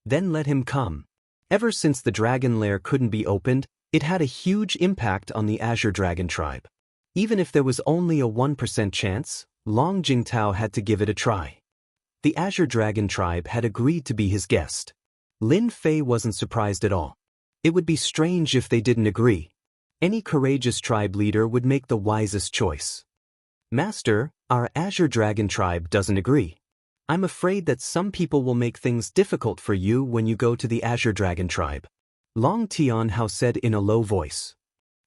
Then let him come. Ever since the dragon lair couldn't be opened, it had a huge impact on the Azure Dragon Tribe. Even if there was only a 1% chance, Long Jingtao had to give it a try. The Azure Dragon Tribe had agreed to be his guest. Lin Fei wasn't surprised at all. It would be strange if they didn't agree. Any courageous tribe leader would make the wisest choice. Master, our Azure Dragon Tribe doesn't agree. I'm afraid that some people will make things difficult for you when you go to the Azure Dragon Tribe. Long Tianhao said in a low voice.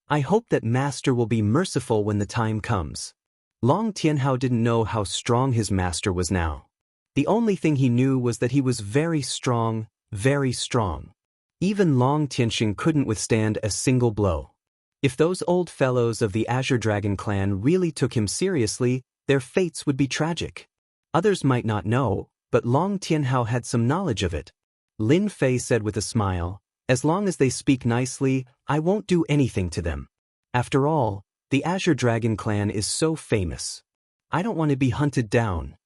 I hope that Master will be merciful when the time comes. Long Tianhao didn't know how strong his master was now. The only thing he knew was that he was very strong, very strong. Even Long Tianxing couldn't withstand a single blow. If those old fellows of the Azure Dragon clan really took him seriously, their fates would be tragic. Others might not know, but Long Tianhao had some knowledge of it. Lin Fei said with a smile, As long as they speak nicely, I won't do anything to them. After all, the Azure Dragon clan is so famous. I don't want to be hunted down.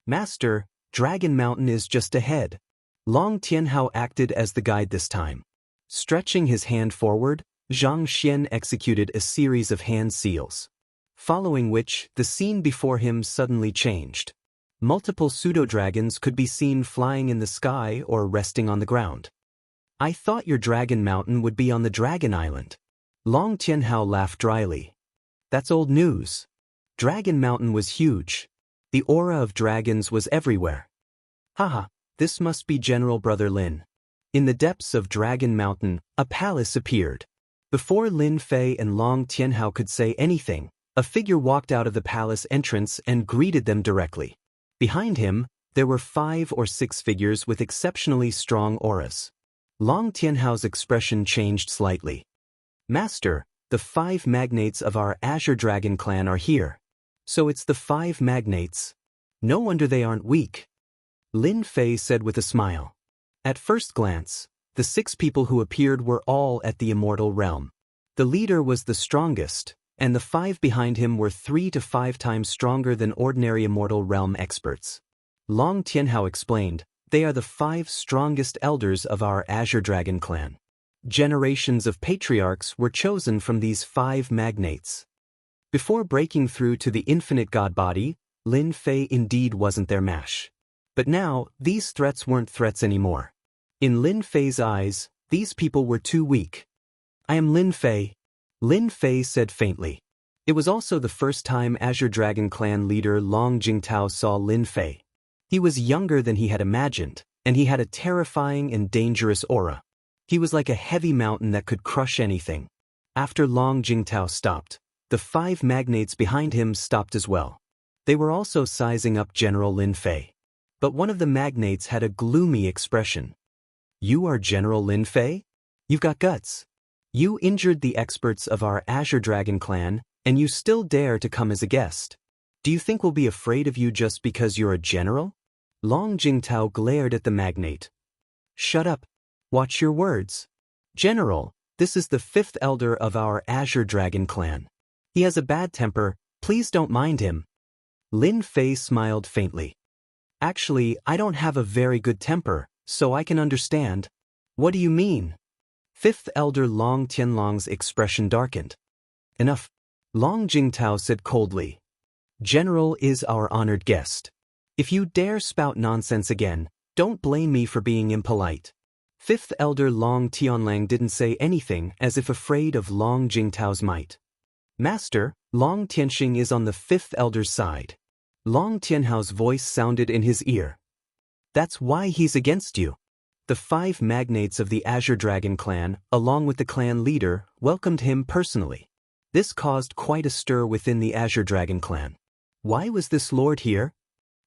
Master, Dragon Mountain is just ahead. Long Tianhao acted as the guide this time. Stretching his hand forward, Xianxia executed a series of hand seals. Following which, the scene before him suddenly changed. Multiple pseudo-dragons could be seen flying in the sky or resting on the ground. I thought your Dragon Mountain would be on the Dragon Island. Long Tianhao laughed dryly. That's old news. Dragon Mountain was huge. The aura of dragons was everywhere. Haha, this must be General Brother Lin. In the depths of Dragon Mountain, a palace appeared. Before Lin Fei and Long Tianhao could say anything, a figure walked out of the palace entrance and greeted them directly. Behind him, there were 5 or 6 figures with exceptionally strong auras. Long Tianhao's expression changed slightly. Master, the 5 magnates of our Azure Dragon clan are here. So it's the 5 magnates. No wonder they aren't weak. Lin Fei said with a smile. At first glance, the 6 people who appeared were all at the Immortal realm. The leader was the strongest, and the 5 behind him were 3 to 5 times stronger than ordinary Immortal realm experts. Long Tianhao explained, they are the 5 strongest elders of our Azure Dragon clan. Generations of patriarchs were chosen from these 5 magnates. Before breaking through to the infinite god body, Lin Fei indeed wasn't their match. But now, these threats weren't threats anymore. In Lin Fei's eyes, these people were too weak. I am Lin Fei. Lin Fei said faintly. It was also the first time Azure Dragon clan leader Long Jingtao saw Lin Fei. He was younger than he had imagined, and he had a terrifying and dangerous aura. He was like a heavy mountain that could crush anything. After Long Jingtao stopped, the 5 magnates behind him stopped as well. They were also sizing up General Lin Fei. But one of the magnates had a gloomy expression. You are General Lin Fei? You've got guts. You injured the experts of our Azure Dragon clan, and you still dare to come as a guest. Do you think we'll be afraid of you just because you're a general? Long Jingtao glared at the magnate. Shut up. Watch your words. General, this is the 5th elder of our Azure Dragon clan. He has a bad temper, please don't mind him. Lin Fei smiled faintly. Actually, I don't have a very good temper, so I can understand. What do you mean? 5th elder Long Tianlong's expression darkened. Enough. Long Jingtao said coldly. General is our honored guest. If you dare spout nonsense again, don't blame me for being impolite. 5th elder Long Tianlang didn't say anything as if afraid of Long Jingtao's might. Master, Long Tianxing is on the 5th elder's side. Long Tianhao's voice sounded in his ear. That's why he's against you. The 5 magnates of the Azure Dragon clan, along with the clan leader, welcomed him personally. This caused quite a stir within the Azure Dragon clan. Why was this lord here?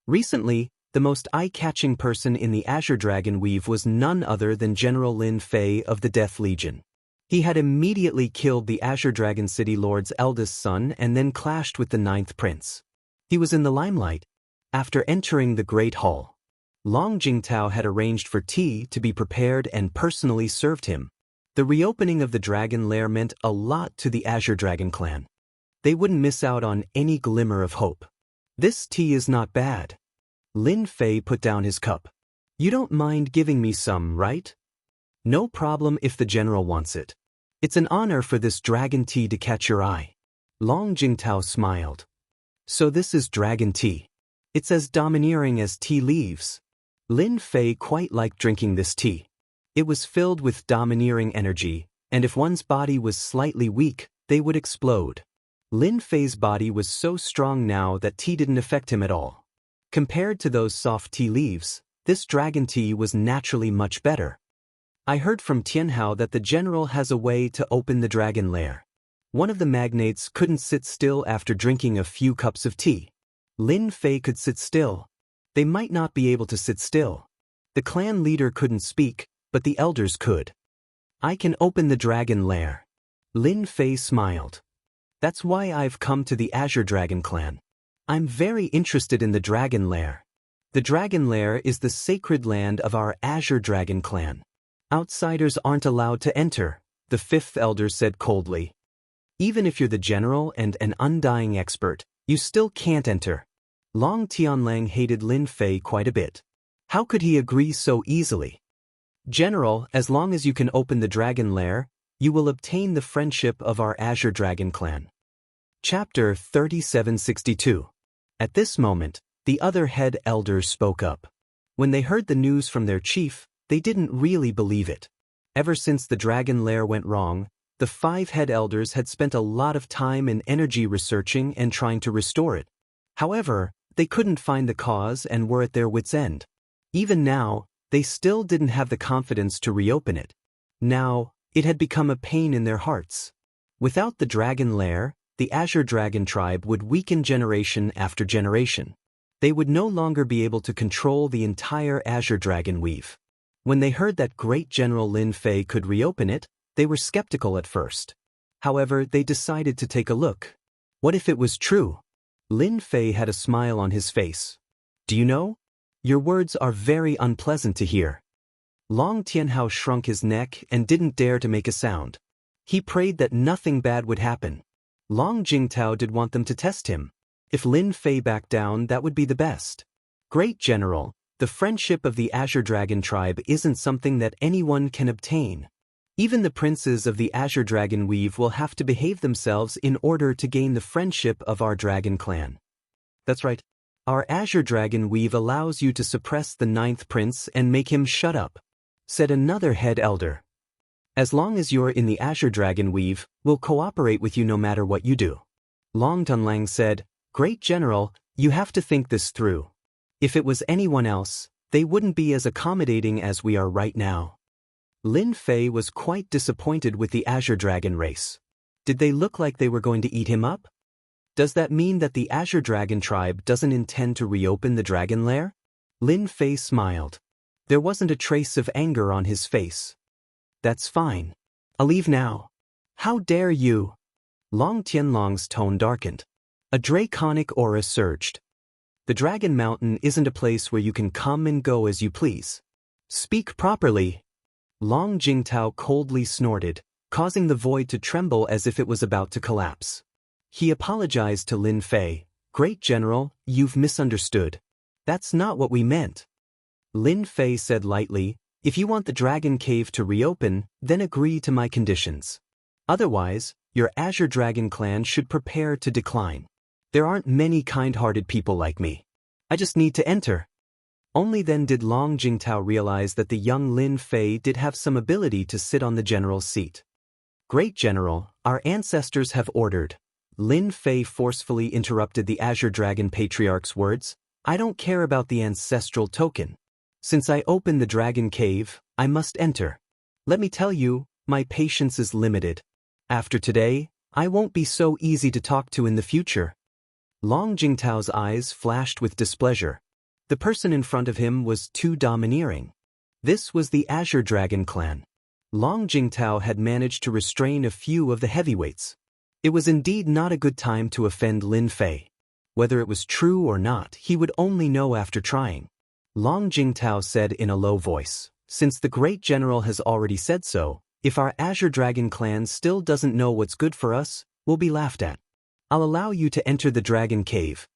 Recently, the most eye-catching person in the Azure Dragon weave was none other than General Lin Fei of the Death Legion. He had immediately killed the Azure Dragon City Lord's eldest son and then clashed with the 9th prince. He was in the limelight. After entering the Great Hall, Long Jingtao had arranged for tea to be prepared and personally served him. The reopening of the Dragon Lair meant a lot to the Azure Dragon clan. They wouldn't miss out on any glimmer of hope. This tea is not bad. Lin Fei put down his cup. You don't mind giving me some, right? No problem if the general wants it. It's an honor for this dragon tea to catch your eye. Long Jingtao smiled. So this is dragon tea. It's as domineering as tea leaves. Lin Fei quite liked drinking this tea. It was filled with domineering energy, and if one's body was slightly weak, they would explode. Lin Fei's body was so strong now that tea didn't affect him at all. Compared to those soft tea leaves, this dragon tea was naturally much better. I heard from Tianhao that the general has a way to open the dragon lair. One of the magnates couldn't sit still after drinking a few cups of tea. Lin Fei could sit still. They might not be able to sit still. The clan leader couldn't speak, but the elders could. I can open the dragon lair. Lin Fei smiled. That's why I've come to the Azure Dragon clan. I'm very interested in the Dragon Lair. The Dragon Lair is the sacred land of our Azure Dragon clan. Outsiders aren't allowed to enter, the 5th elder said coldly. Even if you're the general and an undying expert, you still can't enter. Long Tianlang hated Lin Fei quite a bit. How could he agree so easily? General, as long as you can open the Dragon Lair, you will obtain the friendship of our Azure Dragon clan. Chapter 3762. At this moment, the other head elders spoke up. When they heard the news from their chief, they didn't really believe it. Ever since the Dragon Lair went wrong, the 5 head elders had spent a lot of time and energy researching and trying to restore it. However, they couldn't find the cause and were at their wits' end. Even now, they still didn't have the confidence to reopen it. Now, it had become a pain in their hearts. Without the Dragon Lair, the Azure Dragon tribe would weaken generation after generation. They would no longer be able to control the entire Azure Dragon Weave. When they heard that Great General Lin Fei could reopen it, they were skeptical at first. However, they decided to take a look. What if it was true? Lin Fei had a smile on his face. Do you know? Your words are very unpleasant to hear. Long Tianhao shrunk his neck and didn't dare to make a sound. He prayed that nothing bad would happen. Long Jingtao did want them to test him. If Lin Fei backed down, that would be the best. Great General, the friendship of the Azure Dragon tribe isn't something that anyone can obtain. Even the princes of the Azure Dragon Weave will have to behave themselves in order to gain the friendship of our dragon clan. That's right. Our Azure Dragon Weave allows you to suppress the 9th prince and make him shut up, said another head elder. As long as you're in the Azure Dragon Weave, we'll cooperate with you no matter what you do. Long Tunlang said, Great General, you have to think this through. If it was anyone else, they wouldn't be as accommodating as we are right now. Lin Fei was quite disappointed with the Azure Dragon race. Did they look like they were going to eat him up? Does that mean that the Azure Dragon tribe doesn't intend to reopen the dragon lair? Lin Fei smiled. There wasn't a trace of anger on his face. That's fine. I'll leave now. How dare you? Long Tianlong's tone darkened. A draconic aura surged. The Dragon Mountain isn't a place where you can come and go as you please. Speak properly. Long Jingtao coldly snorted, causing the void to tremble as if it was about to collapse. He apologized to Lin Fei. Great General, you've misunderstood. That's not what we meant. Lin Fei said lightly, if you want the Dragon Cave to reopen, then agree to my conditions. Otherwise, your Azure Dragon clan should prepare to decline. There aren't many kind-hearted people like me. I just need to enter. Only then did Long Jingtao realize that the young Lin Fei did have some ability to sit on the general's seat. Great General, our ancestors have ordered. Lin Fei forcefully interrupted the Azure Dragon Patriarch's words. I don't care about the ancestral token. Since I opened the Dragon Cave, I must enter. Let me tell you, my patience is limited. After today, I won't be so easy to talk to in the future. Long Jingtao's eyes flashed with displeasure. The person in front of him was too domineering. This was the Azure Dragon clan. Long Jingtao had managed to restrain a few of the heavyweights. It was indeed not a good time to offend Lin Fei. Whether it was true or not, he would only know after trying. Long Jingtao said in a low voice, since the Great General has already said so, if our Azure Dragon clan still doesn't know what's good for us, we'll be laughed at. I'll allow you to enter the Dragon Cave.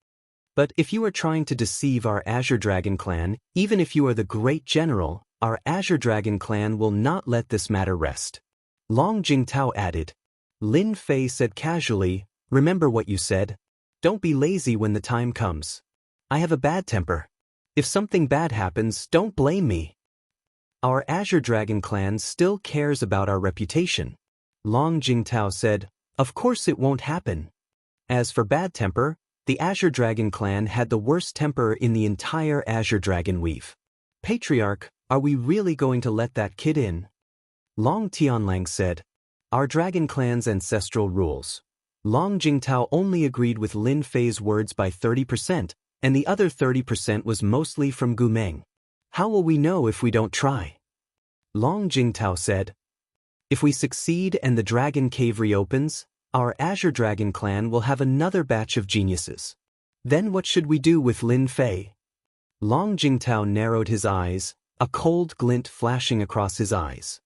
But if you are trying to deceive our Azure Dragon clan, even if you are the Great General, our Azure Dragon clan will not let this matter rest. Long Jingtao added. Lin Fei said casually, remember what you said. Don't be lazy when the time comes. I have a bad temper. If something bad happens, don't blame me. Our Azure Dragon clan still cares about our reputation. Long Jingtao said, of course it won't happen. As for bad temper, the Azure Dragon clan had the worst temper in the entire Azure Dragon Weave. Patriarch, are we really going to let that kid in? Long Tianlang said, our dragon clan's ancestral rules. Long Jingtao only agreed with Lin Fei's words by 30%, and the other 30% was mostly from Gumeng. How will we know if we don't try? Long Jingtao said, if we succeed and the Dragon Cave reopens, our Azure Dragon clan will have another batch of geniuses. Then what should we do with Lin Fei? Long Jingtao narrowed his eyes, a cold glint flashing across his eyes.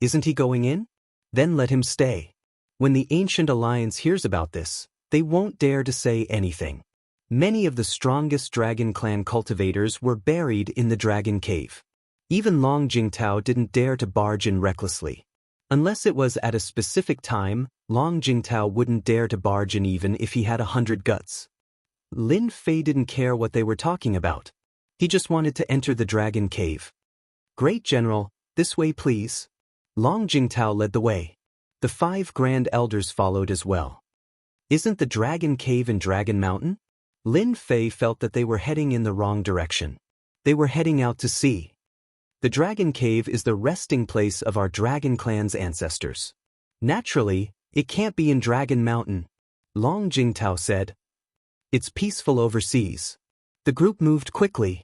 Isn't he going in? Then let him stay. When the Ancient Alliance hears about this, they won't dare to say anything. Many of the strongest Dragon Clan cultivators were buried in the Dragon Cave. Even Long Jingtao didn't dare to barge in recklessly. Unless it was at a specific time, Long Jingtao wouldn't dare to barge in even if he had 100 guts. Lin Fei didn't care what they were talking about. He just wanted to enter the Dragon Cave. Great General, this way please. Long Jingtao led the way. The 5 Grand Elders followed as well. Isn't the Dragon Cave in Dragon Mountain? Lin Fei felt that they were heading in the wrong direction. They were heading out to sea. The Dragon Cave is the resting place of our Dragon Clan's ancestors. Naturally, it can't be in Dragon Mountain. Long Jingtao said. It's peaceful overseas. The group moved quickly.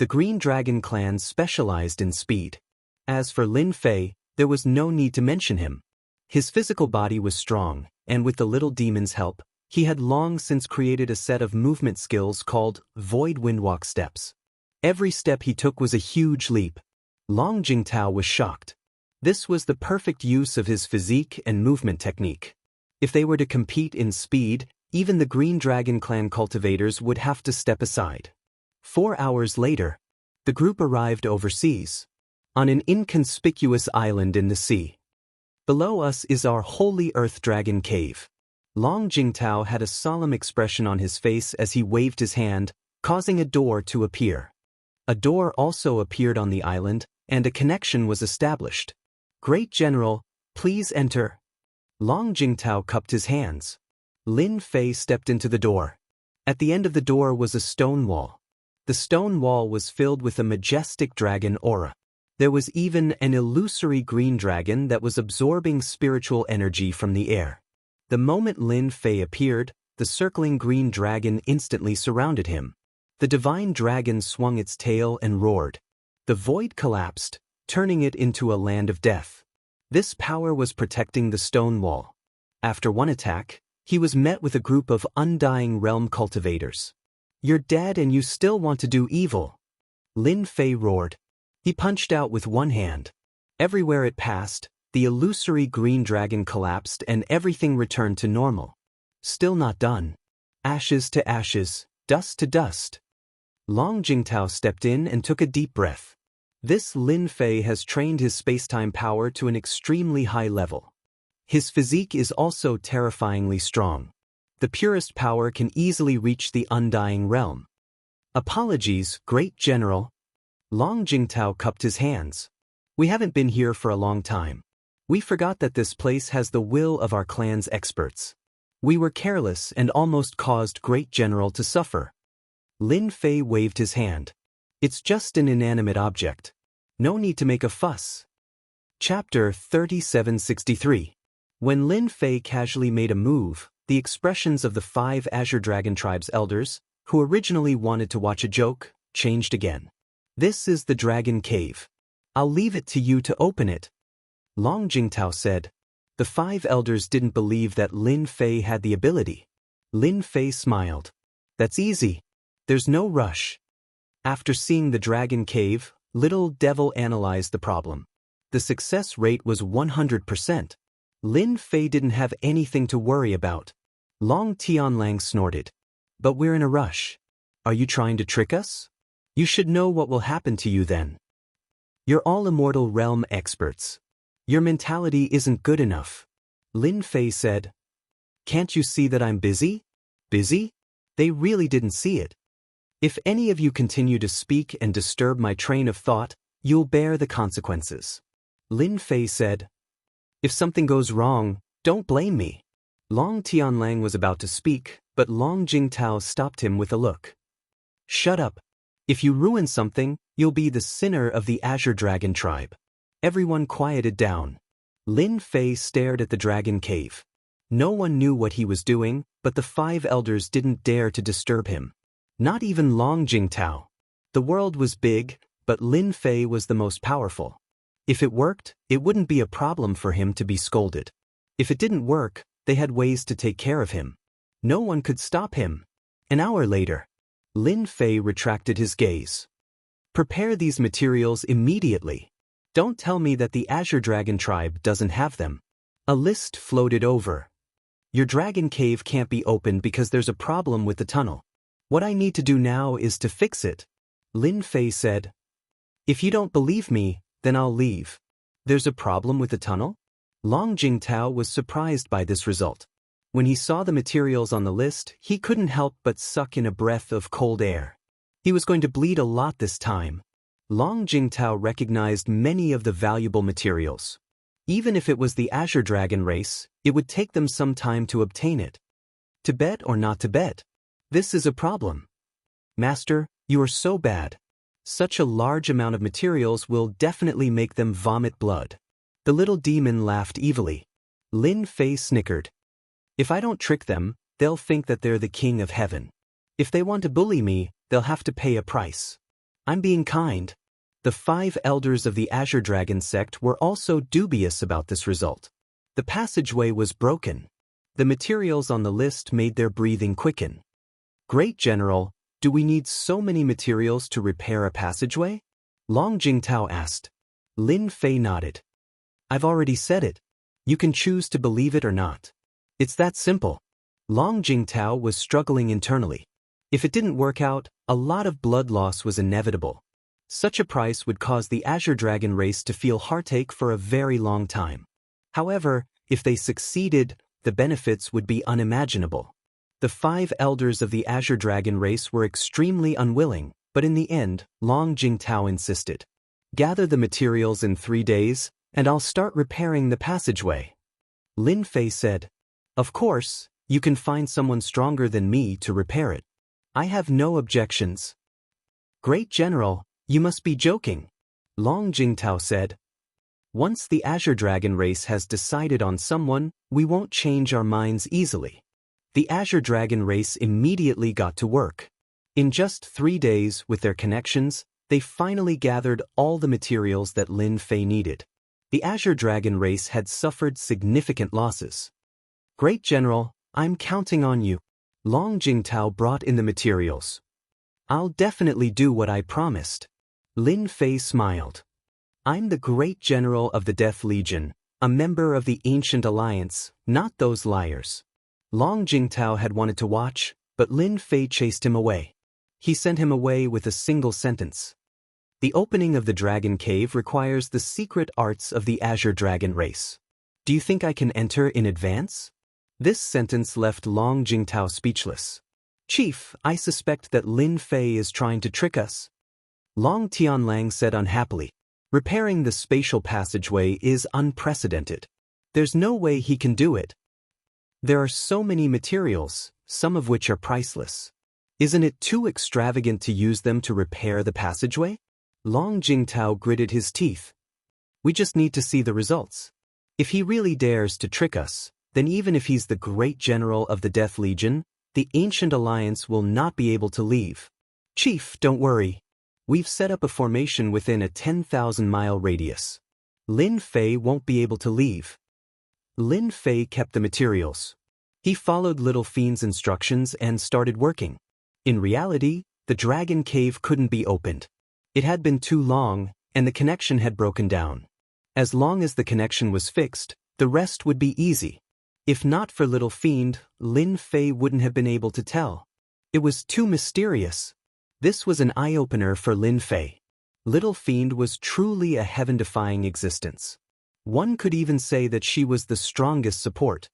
The Green Dragon clan specialized in speed. As for Lin Fei, there was no need to mention him. His physical body was strong, and with the little demon's help, he had long since created a set of movement skills called Void Windwalk steps. Every step he took was a huge leap. Long Jingtao was shocked. This was the perfect use of his physique and movement technique. If they were to compete in speed, even the Green Dragon clan cultivators would have to step aside. 4 hours later, the group arrived overseas, on an inconspicuous island in the sea. Below us is our Holy Earth Dragon Cave. Long Jingtao had a solemn expression on his face as he waved his hand, causing a door to appear. A door also appeared on the island, and a connection was established. Great General, please enter. Long Jingtao cupped his hands. Lin Fei stepped into the door. At the end of the door was a stone wall. The stone wall was filled with a majestic dragon aura. There was even an illusory green dragon that was absorbing spiritual energy from the air. The moment Lin Fei appeared, the circling green dragon instantly surrounded him. The divine dragon swung its tail and roared. The void collapsed, turning it into a land of death. This power was protecting the stone wall. After one attack, he was met with a group of undying realm cultivators. You're dead and you still want to do evil. Lin Fei roared. He punched out with one hand. Everywhere it passed, the illusory green dragon collapsed and everything returned to normal. Still not done. Ashes to ashes, dust to dust. Long Jingtao stepped in and took a deep breath. This Lin Fei has trained his space-time power to an extremely high level. His physique is also terrifyingly strong. The purest power can easily reach the undying realm. Apologies, Great General. Long Jingtao cupped his hands. We haven't been here for a long time. We forgot that this place has the will of our clan's experts. We were careless and almost caused Great General to suffer. Lin Fei waved his hand. It's just an inanimate object. No need to make a fuss. Chapter 3763. When Lin Fei casually made a move, the expressions of the 5 Azure Dragon Tribe's elders, who originally wanted to watch a joke, changed again. This is the Dragon Cave. I'll leave it to you to open it. Long Jingtao said. The 5 elders didn't believe that Lin Fei had the ability. Lin Fei smiled. That's easy. There's no rush. After seeing the Dragon Cave, Little Devil analyzed the problem. The success rate was 100%. Lin Fei didn't have anything to worry about. Long Tianlang snorted. But we're in a rush. Are you trying to trick us? You should know what will happen to you then. You're all Immortal Realm experts. Your mentality isn't good enough. Lin Fei said. Can't you see that I'm busy? Busy? They really didn't see it. If any of you continue to speak and disturb my train of thought, you'll bear the consequences. Lin Fei said. If something goes wrong, don't blame me. Long Tianlang was about to speak, but Long Jingtao stopped him with a look. Shut up. If you ruin something, you'll be the sinner of the Azure Dragon Tribe. Everyone quieted down. Lin Fei stared at the Dragon Cave. No one knew what he was doing, but the 5 elders didn't dare to disturb him. Not even Long Jingtao. The world was big, but Lin Fei was the most powerful. If it worked, it wouldn't be a problem for him to be scolded. If it didn't work, they had ways to take care of him. No one could stop him. An hour later, Lin Fei retracted his gaze. Prepare these materials immediately. Don't tell me that the Azure Dragon Tribe doesn't have them. A list floated over. Your dragon cave can't be opened because there's a problem with the tunnel. What I need to do now is to fix it. Lin Fei said. If you don't believe me, then I'll leave. There's a problem with the tunnel? Long Jingtao was surprised by this result. When he saw the materials on the list, he couldn't help but suck in a breath of cold air. He was going to bleed a lot this time. Long Jingtao recognized many of the valuable materials. Even if it was the Azure Dragon race, it would take them some time to obtain it. To bet or not to bet? This is a problem. Master, you are so bad. Such a large amount of materials will definitely make them vomit blood. The little demon laughed evilly. Lin Fei snickered. If I don't trick them, they'll think that they're the king of heaven. If they want to bully me, they'll have to pay a price. I'm being kind. The 5 elders of the Azure Dragon sect were also dubious about this result. The passageway was broken. The materials on the list made their breathing quicken. Great General, do we need so many materials to repair a passageway? Long Jingtao asked. Lin Fei nodded. I've already said it. You can choose to believe it or not. It's that simple. Long Jingtao was struggling internally. If it didn't work out, a lot of blood loss was inevitable. Such a price would cause the Azure Dragon race to feel heartache for a very long time. However, if they succeeded, the benefits would be unimaginable. The 5 elders of the Azure Dragon race were extremely unwilling, but in the end, Long Jingtao insisted. Gather the materials in 3 days, and I'll start repairing the passageway. Lin Fei said, Of course, you can find someone stronger than me to repair it. I have no objections. Great General, you must be joking. Long Jingtao said. Once the Azure Dragon race has decided on someone, we won't change our minds easily. The Azure Dragon race immediately got to work. In just 3 days, with their connections, they finally gathered all the materials that Lin Fei needed. The Azure Dragon race had suffered significant losses. Great General, I'm counting on you. Long Jingtao brought in the materials. I'll definitely do what I promised. Lin Fei smiled. I'm the Great General of the Death Legion, a member of the Ancient Alliance, not those liars. Long Jingtao had wanted to watch, but Lin Fei chased him away. He sent him away with a single sentence. The opening of the Dragon Cave requires the secret arts of the Azure Dragon race. Do you think I can enter in advance? This sentence left Long Jingtao speechless. Chief, I suspect that Lin Fei is trying to trick us. Long Tianlang said unhappily. Repairing the spatial passageway is unprecedented. There's no way he can do it. There are so many materials, some of which are priceless. Isn't it too extravagant to use them to repair the passageway? Long Jingtao gritted his teeth. We just need to see the results. If he really dares to trick us, then even if he's the Great General of the Death Legion, the Ancient Alliance will not be able to leave. Chief, don't worry. We've set up a formation within a 10,000-mile radius. Lin Fei won't be able to leave. Lin Fei kept the materials. He followed Little Fiend's instructions and started working. In reality, the Dragon Cave couldn't be opened. It had been too long, and the connection had broken down. As long as the connection was fixed, the rest would be easy. If not for Little Fiend, Lin Fei wouldn't have been able to tell. It was too mysterious. This was an eye-opener for Lin Fei. Little Fiend was truly a heaven-defying existence. One could even say that she was the strongest support.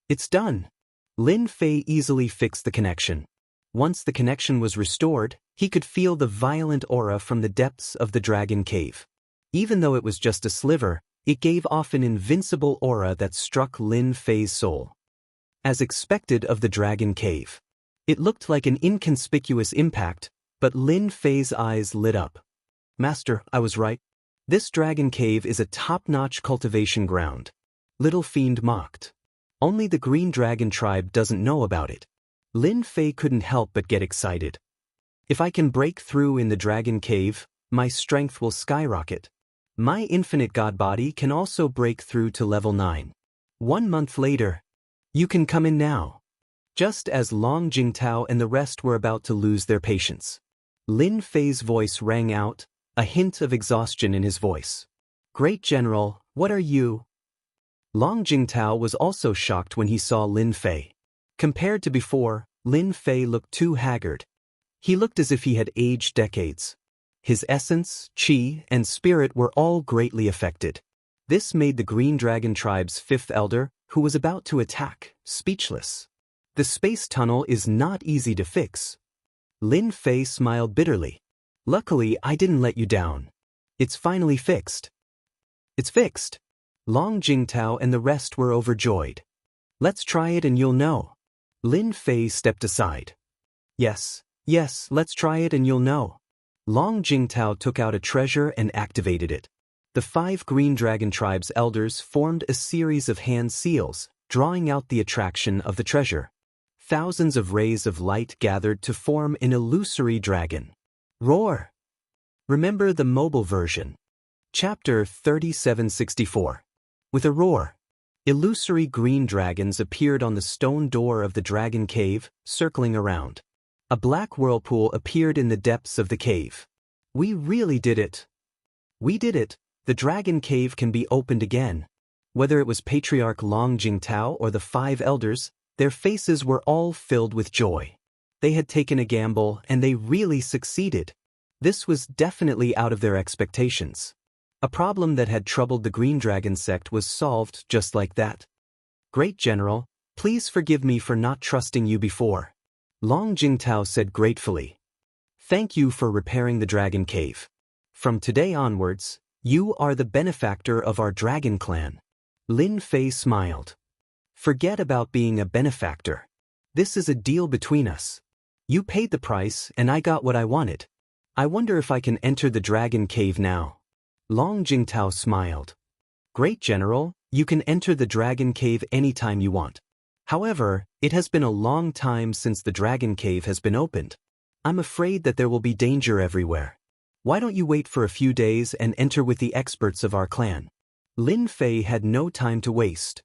It's done. Lin Fei easily fixed the connection. Once the connection was restored, he could feel the violent aura from the depths of the Dragon Cave. Even though it was just a sliver, it gave off an invincible aura that struck Lin Fei's soul. As expected of the Dragon Cave, it looked like an inconspicuous impact, but Lin Fei's eyes lit up. Master, I was right. This Dragon Cave is a top-notch cultivation ground. Little Fiend mocked. Only the Green Dragon tribe doesn't know about it. Lin Fei couldn't help but get excited. If I can break through in the Dragon Cave, my strength will skyrocket. My infinite god body can also break through to level 9. 1 month later, you can come in now. Just as Long Jingtao and the rest were about to lose their patience, Lin Fei's voice rang out, a hint of exhaustion in his voice. Great General, what are you? Long Jingtao was also shocked when he saw Lin Fei. Compared to before, Lin Fei looked too haggard. He looked as if he had aged decades. His essence, qi, and spirit were all greatly affected. This made the Green Dragon tribe's 5th elder, who was about to attack, speechless. The space tunnel is not easy to fix. Lin Fei smiled bitterly. Luckily, I didn't let you down. It's finally fixed. It's fixed. Long Jingtao and the rest were overjoyed. Let's try it and you'll know. Lin Fei stepped aside. Yes, let's try it and you'll know. Long Jingtao took out a treasure and activated it. The 5 Green Dragon tribe's elders formed a series of hand seals, drawing out the attraction of the treasure. Thousands of rays of light gathered to form an illusory dragon. Roar! Remember the mobile version. Chapter 3764. With a roar, illusory green dragons appeared on the stone door of the dragon cave, circling around. A black whirlpool appeared in the depths of the cave. We really did it. We did it. The dragon cave can be opened again. Whether it was Patriarch Long Jingtao or the 5 elders, their faces were all filled with joy. They had taken a gamble and they really succeeded. This was definitely out of their expectations. A problem that had troubled the Green Dragon sect was solved just like that. Great General, please forgive me for not trusting you before. Long Jingtao said gratefully. Thank you for repairing the dragon cave. From today onwards, you are the benefactor of our dragon clan. Lin Fei smiled. Forget about being a benefactor. This is a deal between us. You paid the price and I got what I wanted. I wonder if I can enter the dragon cave now. Long Jingtao smiled. Great General, you can enter the dragon cave anytime you want. However, it has been a long time since the dragon cave has been opened. I'm afraid that there will be danger everywhere. Why don't you wait for a few days and enter with the experts of our clan? Lin Fei had no time to waste.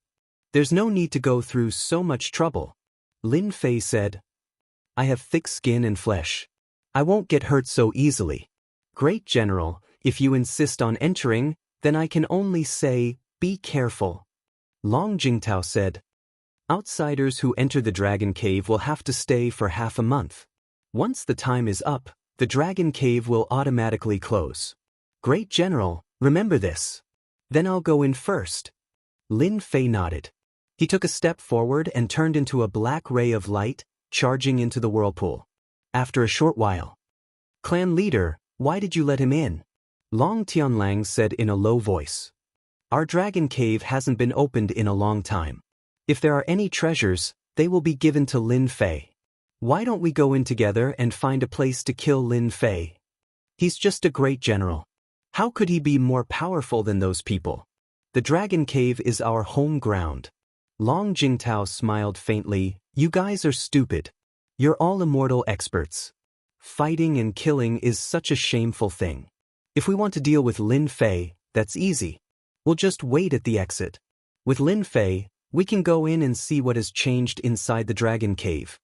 There's no need to go through so much trouble. Lin Fei said. I have thick skin and flesh. I won't get hurt so easily. Great General, if you insist on entering, then I can only say, be careful. Long Jingtao said. Outsiders who enter the dragon cave will have to stay for half a month. Once the time is up, the dragon cave will automatically close. Great General, remember this. Then I'll go in first. Lin Fei nodded. He took a step forward and turned into a black ray of light, charging into the whirlpool. After a short while. Clan leader, why did you let him in? Long Tianlang said in a low voice. Our dragon cave hasn't been opened in a long time. If there are any treasures, they will be given to Lin Fei. Why don't we go in together and find a place to kill Lin Fei? He's just a great general. How could he be more powerful than those people? The dragon cave is our home ground. Long Jingtao smiled faintly. You guys are stupid. You're all immortal experts. Fighting and killing is such a shameful thing. If we want to deal with Lin Fei, that's easy. We'll just wait at the exit. With Lin Fei, we can go in and see what has changed inside the dragon cave.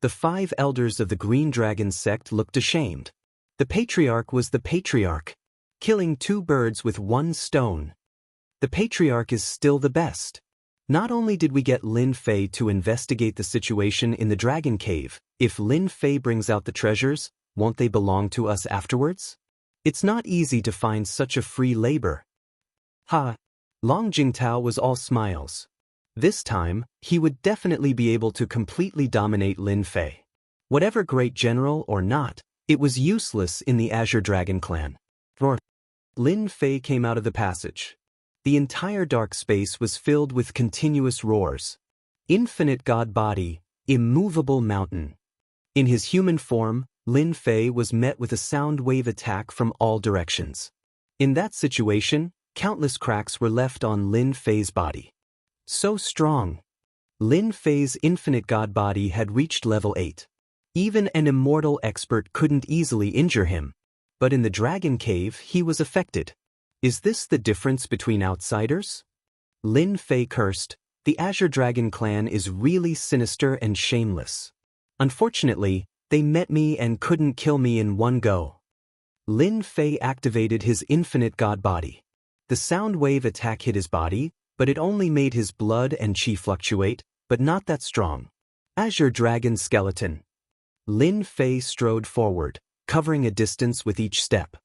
The 5 elders of the Green Dragon sect looked ashamed. The patriarch was the patriarch, killing 2 birds with 1 stone. The patriarch is still the best. Not only did we get Lin Fei to investigate the situation in the dragon cave, if Lin Fei brings out the treasures, won't they belong to us afterwards? It's not easy to find such a free labor. Ha! Long Jingtao was all smiles. This time, he would definitely be able to completely dominate Lin Fei. Whatever great general or not, it was useless in the Azure Dragon clan. Roar! Lin Fei came out of the passage. The entire dark space was filled with continuous roars. Infinite God body, immovable mountain. In his human form, Lin Fei was met with a sound wave attack from all directions. In that situation, countless cracks were left on Lin Fei's body. So strong. Lin Fei's infinite God body had reached level 8. Even an immortal expert couldn't easily injure him. But in the dragon cave, he was affected. Is this the difference between outsiders? Lin Fei cursed. The Azure Dragon clan is really sinister and shameless. Unfortunately, they met me and couldn't kill me in one go. Lin Fei activated his infinite God body. The sound wave attack hit his body, but it only made his blood and chi fluctuate, but not that strong. Azure Dragon skeleton. Lin Fei strode forward, covering a distance with each step.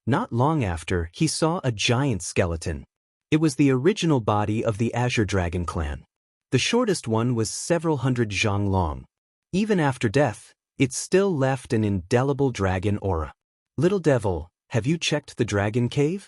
Not long after, he saw a giant skeleton. It was the original body of the Azure Dragon clan. The shortest one was several hundred zhang long. Even after death, it still left an indelible dragon aura. Little devil, have you checked the dragon cave?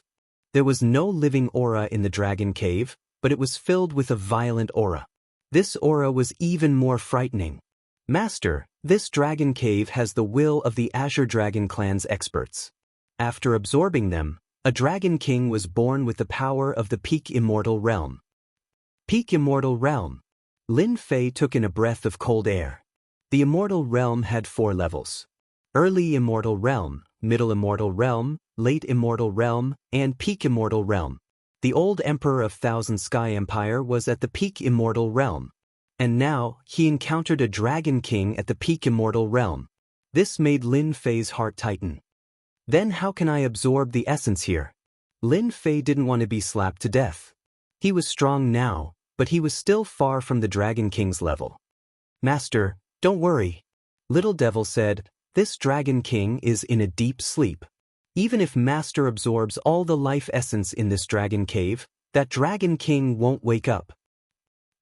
There was no living aura in the dragon cave, but it was filled with a violent aura. This aura was even more frightening. Master, this dragon cave has the will of the Azure Dragon clan's experts. After absorbing them, a dragon king was born with the power of the peak immortal realm. Peak immortal realm. Lin Fei took in a breath of cold air. The Immortal Realm had 4 levels: Early Immortal Realm, Middle Immortal Realm, Late Immortal Realm, and Peak Immortal Realm. The old Emperor of Thousand Sky Empire was at the Peak Immortal Realm. And now, he encountered a Dragon King at the Peak Immortal Realm. This made Lin Fei's heart tighten. Then how can I absorb the essence here? Lin Fei didn't want to be slapped to death. He was strong now, but he was still far from the Dragon King's level. Master, don't worry. Little Devil said, this Dragon King is in a deep sleep. Even if Master absorbs all the life essence in this Dragon Cave, that Dragon King won't wake up.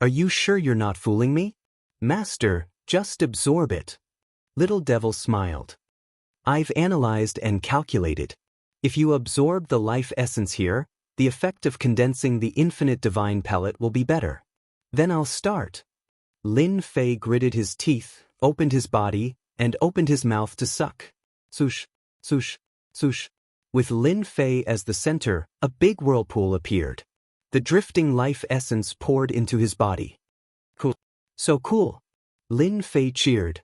Are you sure you're not fooling me? Master, just absorb it. Little Devil smiled. I've analyzed and calculated. If you absorb the life essence here, the effect of condensing the infinite divine pellet will be better. Then I'll start. Lin Fei gritted his teeth, opened his body, and opened his mouth to suck. Swoosh, swoosh, swoosh. With Lin Fei as the center, a big whirlpool appeared. The drifting life essence poured into his body. Cool. So cool. Lin Fei cheered.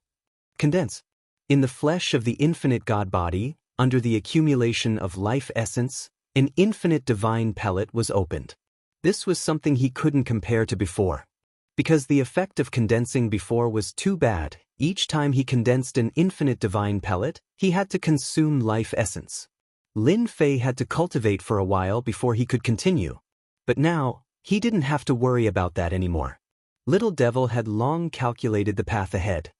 Condense. In the flesh of the infinite God body, under the accumulation of life essence, an infinite divine pellet was opened. This was something he couldn't compare to before. Because the effect of condensing before was too bad, each time he condensed an infinite divine pellet, he had to consume life essence. Lin Fei had to cultivate for a while before he could continue. But now, he didn't have to worry about that anymore. Little Devil had long calculated the path ahead.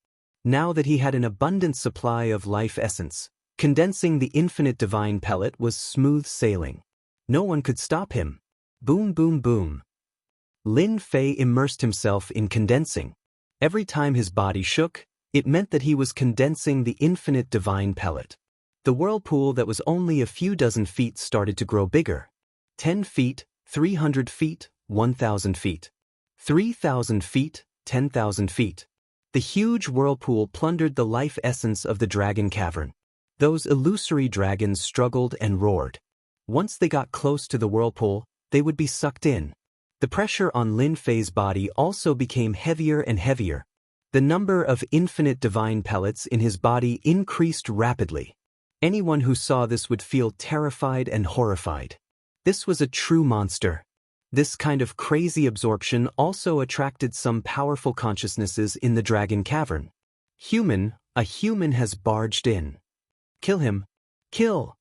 Now that he had an abundant supply of life essence, condensing the infinite divine pellet was smooth sailing. No one could stop him. Boom, boom, boom. Lin Fei immersed himself in condensing. Every time his body shook, it meant that he was condensing the infinite divine pellet. The whirlpool that was only a few dozen feet started to grow bigger. 10 feet, 300 feet, 1,000 feet. 3,000 feet, 10,000 feet. The huge whirlpool plundered the life essence of the dragon cavern. Those illusory dragons struggled and roared. Once they got close to the whirlpool, they would be sucked in. The pressure on Lin Fei's body also became heavier and heavier. The number of infinite divine pellets in his body increased rapidly. Anyone who saw this would feel terrified and horrified. This was a true monster. This kind of crazy absorption also attracted some powerful consciousnesses in the dragon cavern. A human has barged in. Kill him. Kill.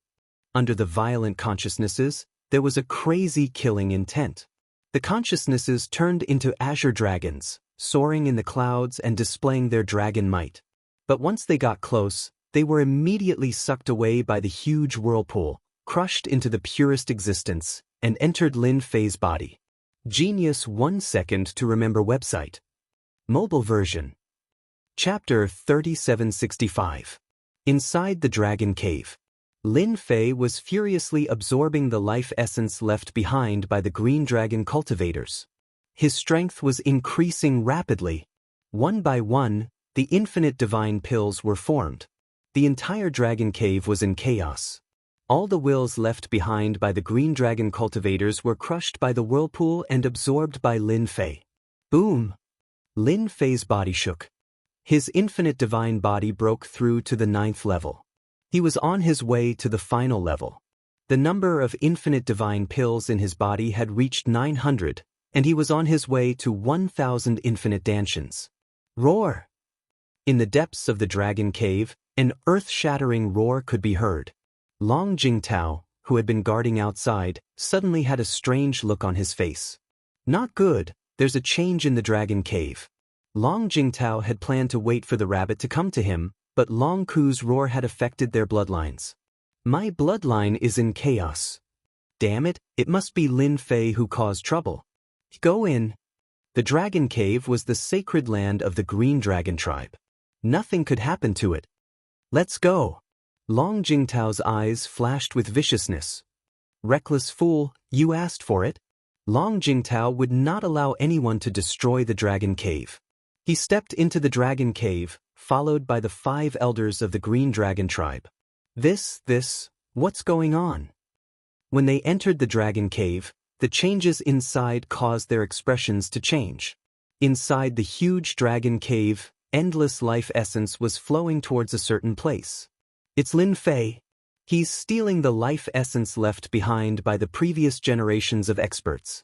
Under the violent consciousnesses, there was a crazy killing intent. The consciousnesses turned into azure dragons, soaring in the clouds and displaying their dragon might. But once they got close, they were immediately sucked away by the huge whirlpool, crushed into the purest existence, and entered Lin Fei's body. Genius 1 second to remember website. Mobile version. Chapter 3765. Inside the Dragon Cave. Lin Fei was furiously absorbing the life essence left behind by the green dragon cultivators. His strength was increasing rapidly. One by one, the infinite divine pills were formed. The entire dragon cave was in chaos. All the wills left behind by the green dragon cultivators were crushed by the whirlpool and absorbed by Lin Fei. Boom! Lin Fei's body shook. His infinite divine body broke through to the 9th level. He was on his way to the final level. The number of infinite divine pills in his body had reached 900, and he was on his way to 1,000 infinite dantians. Roar! In the depths of the dragon cave, an earth-shattering roar could be heard. Long Jingtao, who had been guarding outside, suddenly had a strange look on his face. Not good, there's a change in the dragon cave. Long Jingtao had planned to wait for the rabbit to come to him, but Long Ku's roar had affected their bloodlines. My bloodline is in chaos. Damn it, it must be Lin Fei who caused trouble. Go in. The dragon cave was the sacred land of the green dragon tribe. Nothing could happen to it. Let's go. Long Jingtao's eyes flashed with viciousness. Reckless fool, you asked for it. Long Jingtao would not allow anyone to destroy the dragon cave. He stepped into the dragon cave, followed by the 5 elders of the green dragon tribe. What's going on? When they entered the dragon cave, the changes inside caused their expressions to change. Inside the huge dragon cave, endless life essence was flowing towards a certain place. It's Lin Fei. He's stealing the life essence left behind by the previous generations of experts.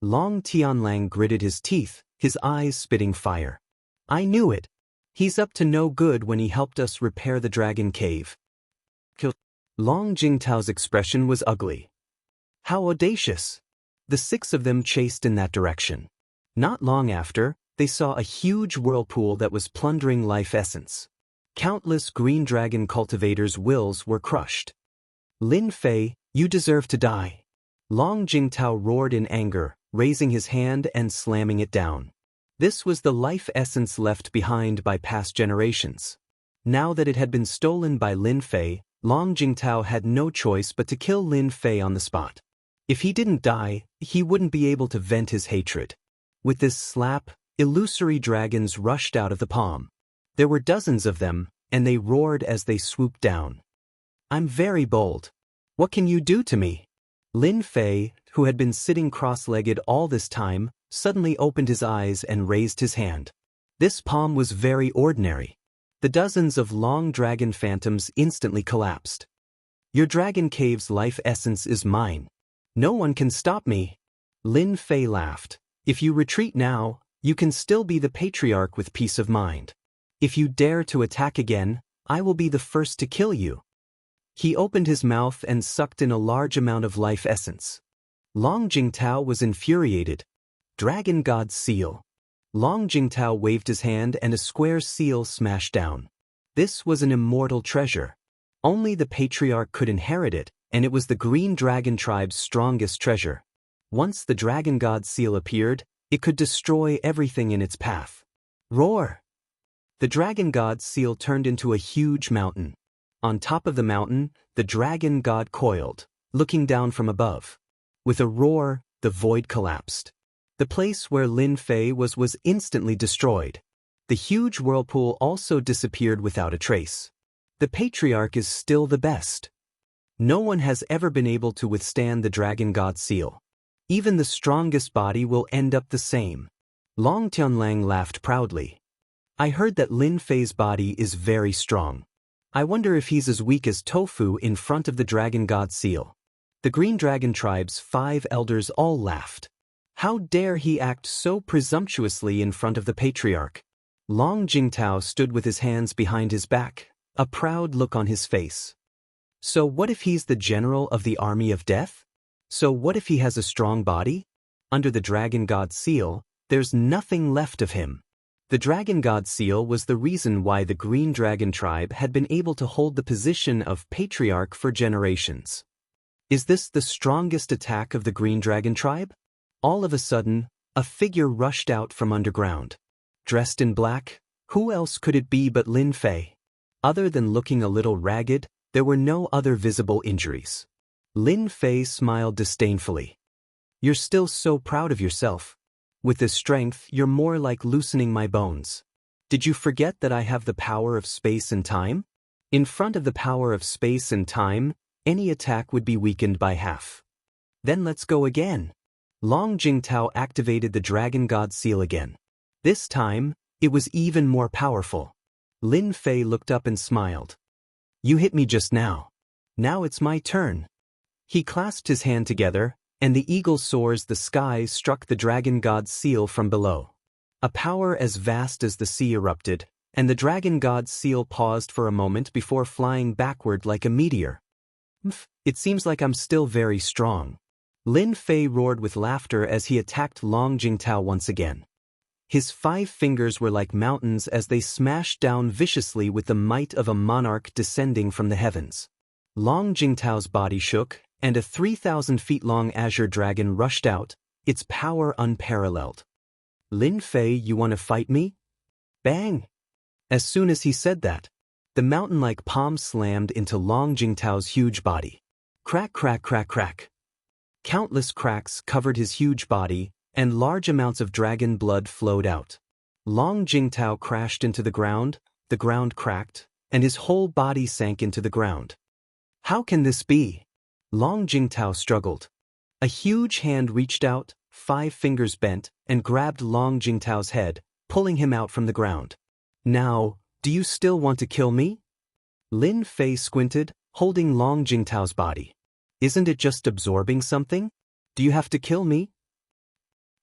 Long Tianlang gritted his teeth, his eyes spitting fire. I knew it. He's up to no good when he helped us repair the dragon cave. Long Jingtao's expression was ugly. How audacious! The 6 of them chased in that direction. Not long after, they saw a huge whirlpool that was plundering life essence. Countless green dragon cultivators' wills were crushed. Lin Fei, you deserve to die. Long Jingtao roared in anger, raising his hand and slamming it down. This was the life essence left behind by past generations. Now that it had been stolen by Lin Fei, Long Jingtao had no choice but to kill Lin Fei on the spot. If he didn't die, he wouldn't be able to vent his hatred. With this slap, illusory dragons rushed out of the palm. There were dozens of them, and they roared as they swooped down. I'm very bold. What can you do to me? Lin Fei, who had been sitting cross-legged all this time, suddenly opened his eyes and raised his hand. This palm was very ordinary. The dozens of long dragon phantoms instantly collapsed. Your dragon cave's life essence is mine. No one can stop me. Lin Fei laughed. If you retreat now, you can still be the patriarch with peace of mind. If you dare to attack again, I will be the first to kill you. He opened his mouth and sucked in a large amount of life essence. Long Jingtao was infuriated. Dragon God's seal. Long Jingtao waved his hand and a square seal smashed down. This was an immortal treasure. Only the patriarch could inherit it, and it was the Green Dragon tribe's strongest treasure. Once the Dragon God seal appeared, it could destroy everything in its path. Roar! The Dragon God seal turned into a huge mountain. On top of the mountain, the Dragon God coiled, looking down from above. With a roar, the void collapsed. The place where Lin Fei was instantly destroyed. The huge whirlpool also disappeared without a trace. The patriarch is still the best. No one has ever been able to withstand the Dragon God seal. Even the strongest body will end up the same. Long Tianlang laughed proudly. I heard that Lin Fei's body is very strong. I wonder if he's as weak as tofu in front of the Dragon God seal. The Green Dragon tribe's 5 elders all laughed. How dare he act so presumptuously in front of the patriarch? Long Jingtao stood with his hands behind his back, a proud look on his face. So what if he's the general of the army of death? So what if he has a strong body? Under the Dragon God seal, there's nothing left of him. The Dragon God seal was the reason why the Green Dragon tribe had been able to hold the position of patriarch for generations. Is this the strongest attack of the Green Dragon tribe? All of a sudden, a figure rushed out from underground. Dressed in black, who else could it be but Lin Fei? Other than looking a little ragged, there were no other visible injuries. Lin Fei smiled disdainfully. You're still so proud of yourself. With this strength, you're more like loosening my bones. Did you forget that I have the power of space and time? In front of the power of space and time, any attack would be weakened by half. Then let's go again. Long Jingtao activated the Dragon God seal again. This time, it was even more powerful. Lin Fei looked up and smiled. You hit me just now. Now it's my turn. He clasped his hand together, and the eagle soars the skies struck the Dragon God's seal from below. A power as vast as the sea erupted, and the Dragon God's seal paused for a moment before flying backward like a meteor. It seems like I'm still very strong. Lin Fei roared with laughter as he attacked Long Jingtao once again. His 5 fingers were like mountains as they smashed down viciously with the might of a monarch descending from the heavens. Long Jingtao's body shook, and a 3,000 feet long azure dragon rushed out, its power unparalleled. Lin Fei, you want to fight me? Bang! As soon as he said that, the mountain-like palm slammed into Long Jingtao's huge body. Crack, crack, crack, crack. Countless cracks covered his huge body, and large amounts of dragon blood flowed out. Long Jingtao crashed into the ground cracked, and his whole body sank into the ground. How can this be? Long Jingtao struggled. A huge hand reached out, 5 fingers bent, and grabbed Long Jingtao's head, pulling him out from the ground. Now, do you still want to kill me? Lin Fei squinted, holding Long Jingtao's body. Isn't it just absorbing something? Do you have to kill me?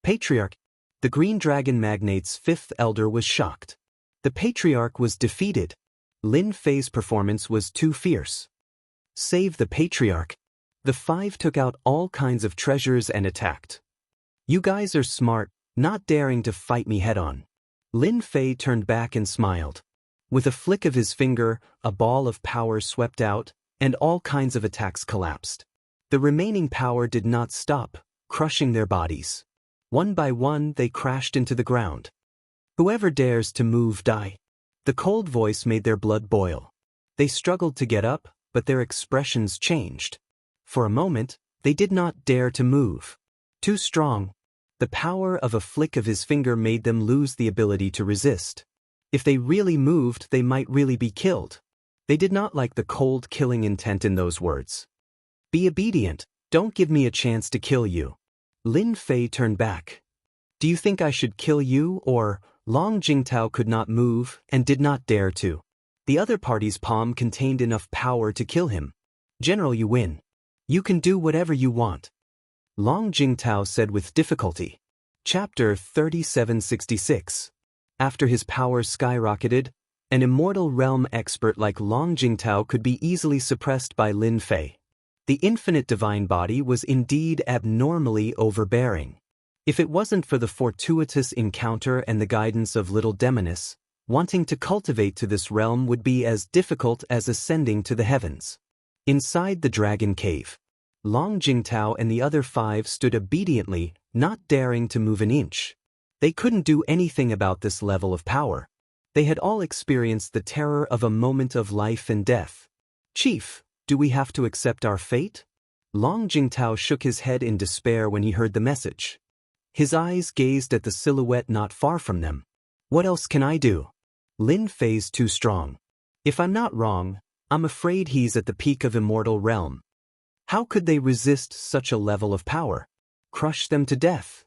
Patriarch. The Green Dragon Magnate's fifth elder was shocked. The Patriarch was defeated. Lin Fei's performance was too fierce. Save the Patriarch. The five took out all kinds of treasures and attacked. You guys are smart, not daring to fight me head-on. Lin Fei turned back and smiled. With a flick of his finger, a ball of power swept out, and all kinds of attacks collapsed. The remaining power did not stop, crushing their bodies. One by one they crashed into the ground. Whoever dares to move die. The cold voice made their blood boil. They struggled to get up, but their expressions changed. For a moment, they did not dare to move. Too strong. The power of a flick of his finger made them lose the ability to resist. If they really moved, they might really be killed. They did not like the cold killing intent in those words. Be obedient, don't give me a chance to kill you. Lin Fei turned back. Do you think I should kill you, or? Long Jingtao could not move and did not dare to. The other party's palm contained enough power to kill him. General, you win. You can do whatever you want. Long Jingtao said with difficulty. Chapter 3766. After his power skyrocketed, an immortal realm expert like Long Jingtao could be easily suppressed by Lin Fei. The infinite divine body was indeed abnormally overbearing. If it wasn't for the fortuitous encounter and the guidance of little Demoness, wanting to cultivate to this realm would be as difficult as ascending to the heavens. Inside the dragon cave, Long Jingtao and the other five stood obediently, not daring to move an inch. They couldn't do anything about this level of power. They had all experienced the terror of a moment of life and death. Chief, do we have to accept our fate? Long Jingtao shook his head in despair when he heard the message. His eyes gazed at the silhouette not far from them. What else can I do? Lin Fei's too strong. If I'm not wrong, I'm afraid he's at the peak of Immortal realm. How could they resist such a level of power? Crush them to death.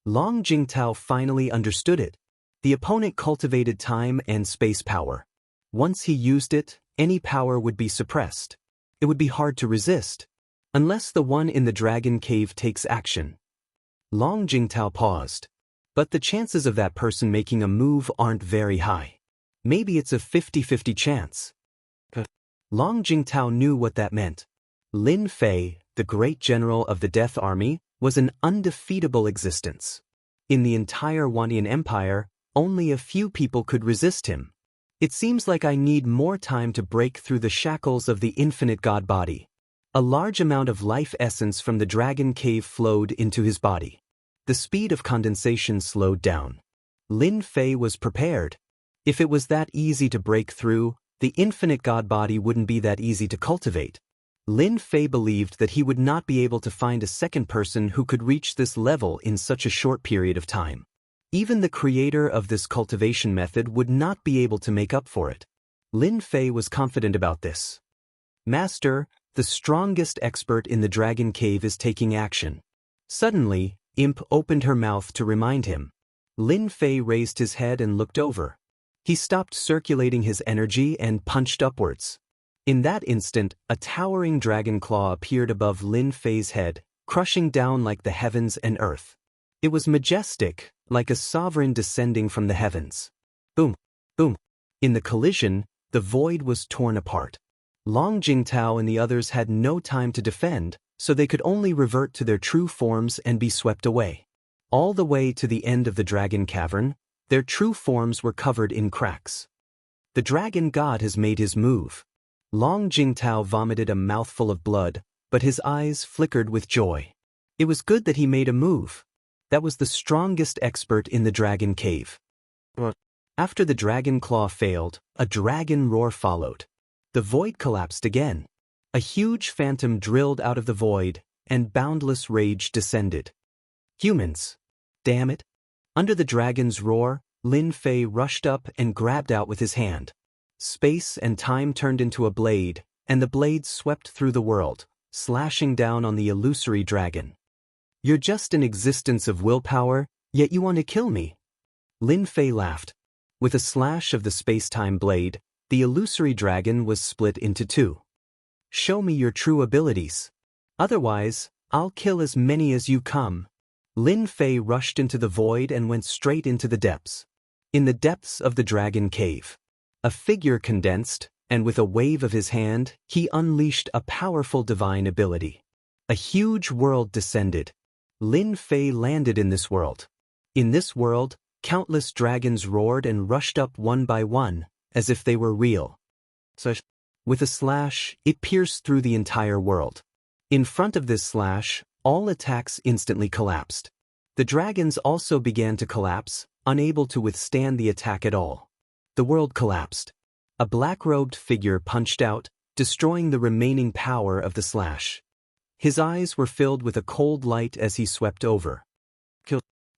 Long Jingtao finally understood it. The opponent cultivated time and space power. Once he used it, any power would be suppressed. It would be hard to resist. Unless the one in the dragon cave takes action. Long Jingtao paused. But the chances of that person making a move aren't very high. Maybe it's a 50-50 chance. Long Jingtao knew what that meant. Lin Fei, the great general of the Death Army, was an undefeatable existence. In the entire Wanian Empire, only a few people could resist him. It seems like I need more time to break through the shackles of the infinite god body. A large amount of life essence from the dragon cave flowed into his body. The speed of condensation slowed down. Lin Fei was prepared. If it was that easy to break through, the infinite god body wouldn't be that easy to cultivate. Lin Fei believed that he would not be able to find a second person who could reach this level in such a short period of time. Even the creator of this cultivation method would not be able to make up for it. Lin Fei was confident about this. Master, the strongest expert in the dragon cave is taking action. Suddenly, Imp opened her mouth to remind him. Lin Fei raised his head and looked over. He stopped circulating his energy and punched upwards. In that instant, a towering dragon claw appeared above Lin Fei's head, crushing down like the heavens and earth. It was majestic, like a sovereign descending from the heavens. Boom, boom. In the collision, the void was torn apart. Long Jingtao and the others had no time to defend, so they could only revert to their true forms and be swept away. All the way to the end of the dragon cavern, their true forms were covered in cracks. The dragon god has made his move. Long Jingtao vomited a mouthful of blood, but his eyes flickered with joy. It was good that he made a move. That was the strongest expert in the dragon cave. After the dragon claw failed, a dragon roar followed. The void collapsed again. A huge phantom drilled out of the void, and boundless rage descended. Humans! Damn it! Under the dragon's roar, Lin Fei rushed up and grabbed out with his hand. Space and time turned into a blade, and the blade swept through the world, slashing down on the illusory dragon. You're just an existence of willpower, yet you want to kill me. Lin Fei laughed. With a slash of the space-time blade, the illusory dragon was split into two. Show me your true abilities. Otherwise, I'll kill as many as you come. Lin Fei rushed into the void and went straight into the depths. In the depths of the dragon cave, a figure condensed, and with a wave of his hand, he unleashed a powerful divine ability. A huge world descended. Lin Fei landed in this world. In this world, countless dragons roared and rushed up one by one, as if they were real. With a slash, it pierced through the entire world. In front of this slash, all attacks instantly collapsed. The dragons also began to collapse, unable to withstand the attack at all. The world collapsed. A black-robed figure punched out, destroying the remaining power of the slash. His eyes were filled with a cold light as he swept over.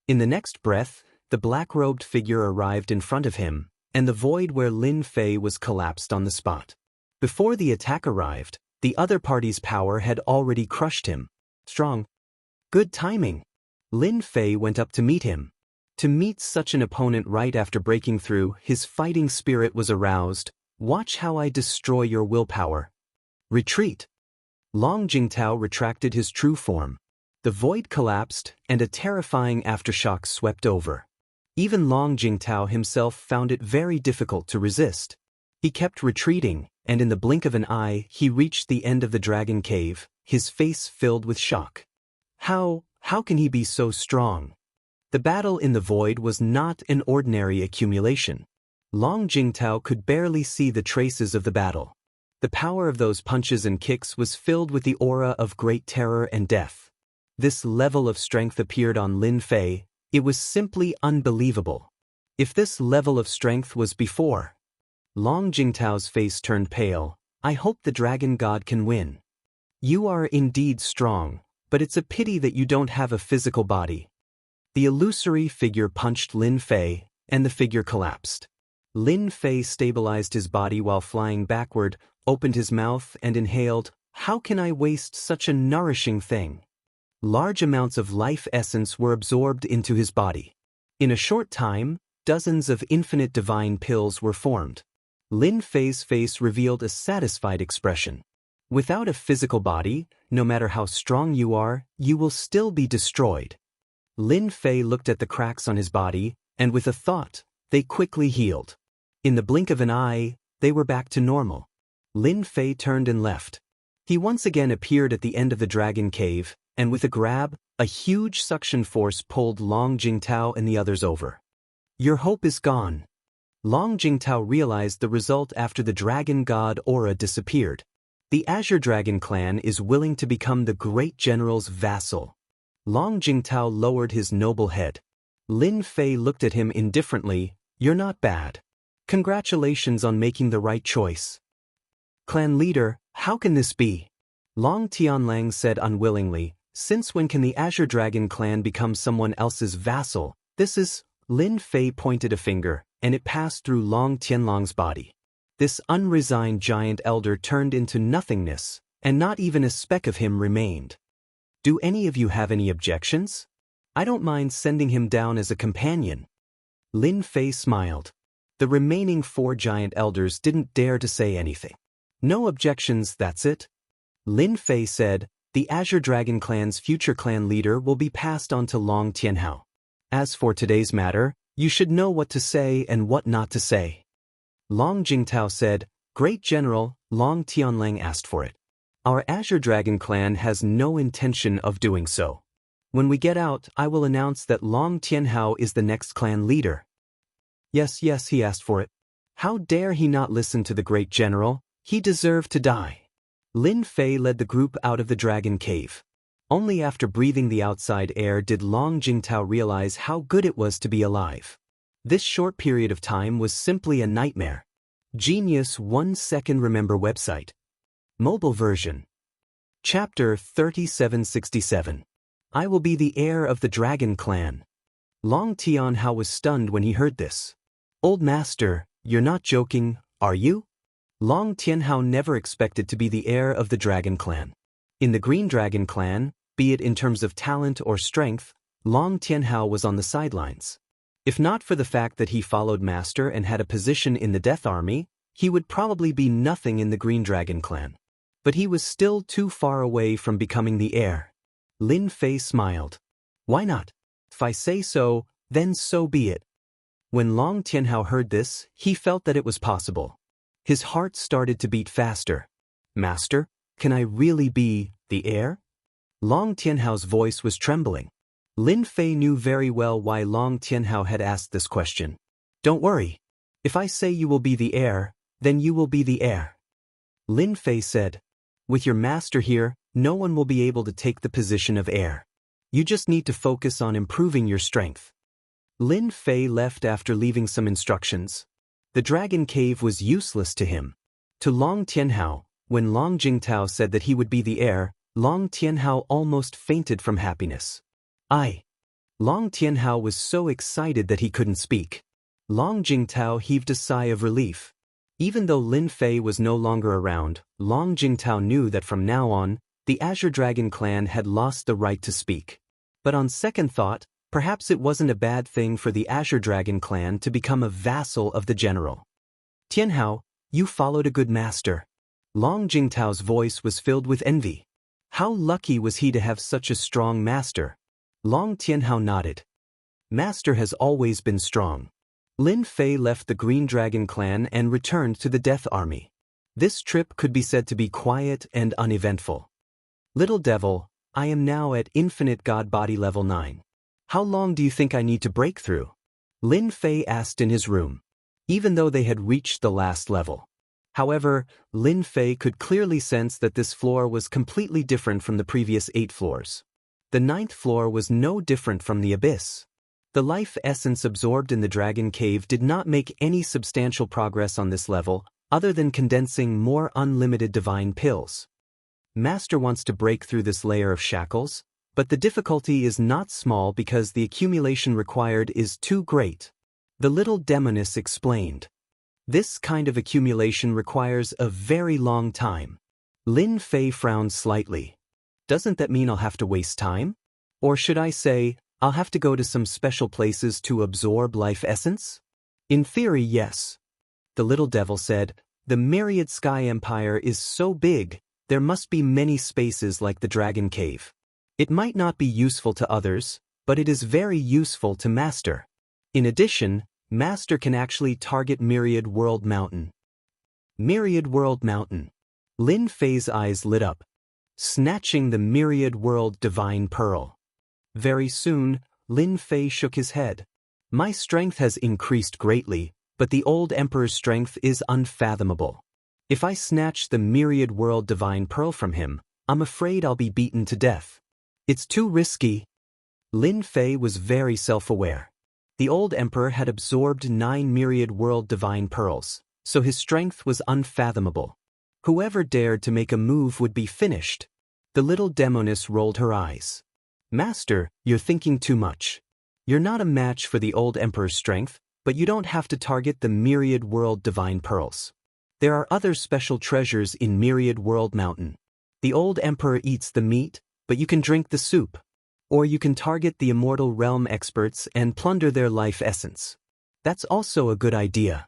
In the next breath, the black-robed figure arrived in front of him, and the void where Lin Fei was collapsed on the spot. Before the attack arrived, the other party's power had already crushed him. Strong. Good timing. Lin Fei went up to meet him. To meet such an opponent right after breaking through, his fighting spirit was aroused. Watch how I destroy your willpower. Retreat. Long Jingtao retracted his true form. The void collapsed, and a terrifying aftershock swept over. Even Long Jingtao himself found it very difficult to resist. He kept retreating, and in the blink of an eye, he reached the end of the dragon cave, his face filled with shock. How can he be so strong? The battle in the void was not an ordinary accumulation. Long Jingtao could barely see the traces of the battle. The power of those punches and kicks was filled with the aura of great terror and death. This level of strength appeared on Lin Fei. It was simply unbelievable. If this level of strength was before. Long Jingtao's face turned pale. I hope the dragon god can win. You are indeed strong, but it's a pity that you don't have a physical body. The illusory figure punched Lin Fei, and the figure collapsed. Lin Fei stabilized his body while flying backward, opened his mouth and inhaled. How can I waste such a nourishing thing? Large amounts of life essence were absorbed into his body. In a short time, dozens of infinite divine pills were formed. Lin Fei's face revealed a satisfied expression. Without a physical body, no matter how strong you are, you will still be destroyed. Lin Fei looked at the cracks on his body, and with a thought, they quickly healed. In the blink of an eye, they were back to normal. Lin Fei turned and left. He once again appeared at the end of the dragon cave, and with a grab, a huge suction force pulled Long Jingtao and the others over. Your hope is gone. Long Jingtao realized the result after the dragon god aura disappeared. The Azure Dragon clan is willing to become the great general's vassal. Long Jingtao lowered his noble head. Lin Fei looked at him indifferently. You're not bad. Congratulations on making the right choice. Clan leader, how can this be? Long Tianlang said unwillingly. Since when can the Azure Dragon clan become someone else's vassal? This is. Lin Fei pointed a finger, and it passed through Long Tianlang's body. This unresigned giant elder turned into nothingness, and not even a speck of him remained. Do any of you have any objections? I don't mind sending him down as a companion. Lin Fei smiled. The remaining 4 giant elders didn't dare to say anything. No objections, that's it. Lin Fei said, the Azure Dragon clan's future clan leader will be passed on to Long Tianhao. As for today's matter, you should know what to say and what not to say. Long Jingtao said, Great General, Long Tianlang asked for it. Our Azure Dragon clan has no intention of doing so. When we get out, I will announce that Long Tianhao is the next clan leader. Yes, he asked for it. How dare he not listen to the Great General? He deserved to die. Lin Fei led the group out of the dragon cave. Only after breathing the outside air did Long Jingtao realize how good it was to be alive. This short period of time was simply a nightmare. Genius 1 second remember website. Mobile version. Chapter 3767. I will be the heir of the Dragon Clan. Long Tianhao was stunned when he heard this. Old master, you're not joking, are you? Long Tianhao never expected to be the heir of the Dragon Clan. In the Green Dragon Clan, be it in terms of talent or strength, Long Tianhao was on the sidelines. If not for the fact that he followed Master and had a position in the Death Army, he would probably be nothing in the Green Dragon clan. But he was still too far away from becoming the heir. Lin Fei smiled. Why not? If I say so, then so be it. When Long Tianhao heard this, he felt that it was possible. His heart started to beat faster. Master, can I really be the heir? Long Tianhao's voice was trembling. Lin Fei knew very well why Long Tianhao had asked this question. Don't worry. If I say you will be the heir, then you will be the heir. Lin Fei said. With your master here, no one will be able to take the position of heir. You just need to focus on improving your strength. Lin Fei left after leaving some instructions. The dragon cave was useless to him. To Long Tianhao, when Long Jingtao said that he would be the heir, Long Tianhao almost fainted from happiness. Long Tianhao was so excited that he couldn't speak. Long Jingtao heaved a sigh of relief. Even though Lin Fei was no longer around, Long Jingtao knew that from now on, the Azure Dragon clan had lost the right to speak. But on second thought, perhaps it wasn't a bad thing for the Azure Dragon clan to become a vassal of the general. Tianhao, you followed a good master. Long Jingtao's voice was filled with envy. How lucky was he to have such a strong master? Long Tianhao nodded. Master has always been strong. Lin Fei left the Green Dragon clan and returned to the Death Army. This trip could be said to be quiet and uneventful. Little devil, I am now at Infinite God Body level 9. How long do you think I need to break through? Lin Fei asked in his room. Even though they had reached the last level. However, Lin Fei could clearly sense that this floor was completely different from the previous 8 floors. The 9th floor was no different from the abyss. The life essence absorbed in the dragon cave did not make any substantial progress on this level, other than condensing more unlimited divine pills. Master wants to break through this layer of shackles, but the difficulty is not small because the accumulation required is too great. The little demoness explained. This kind of accumulation requires a very long time. Lin Fei frowned slightly. Doesn't that mean I'll have to waste time? Or should I say, I'll have to go to some special places to absorb life essence? In theory, yes. The little devil said, the Myriad Sky Empire is so big, there must be many spaces like the Dragon Cave. It might not be useful to others, but it is very useful to Master. In addition, Master can actually target Myriad World Mountain. Myriad World Mountain. Lin Fei's eyes lit up. Snatching the Myriad World Divine Pearl. Very soon, Lin Fei shook his head. My strength has increased greatly, but the old Emperor's strength is unfathomable. If I snatch the Myriad World Divine Pearl from him, I'm afraid I'll be beaten to death. It's too risky. Lin Fei was very self-aware. The old Emperor had absorbed 9 Myriad World Divine Pearls, so his strength was unfathomable. Whoever dared to make a move would be finished. The little demoness rolled her eyes. Master, you're thinking too much. You're not a match for the old Emperor's strength, but you don't have to target the Myriad World Divine Pearls. There are other special treasures in Myriad World Mountain. The old Emperor eats the meat, but you can drink the soup. Or you can target the Immortal Realm experts and plunder their life essence. That's also a good idea.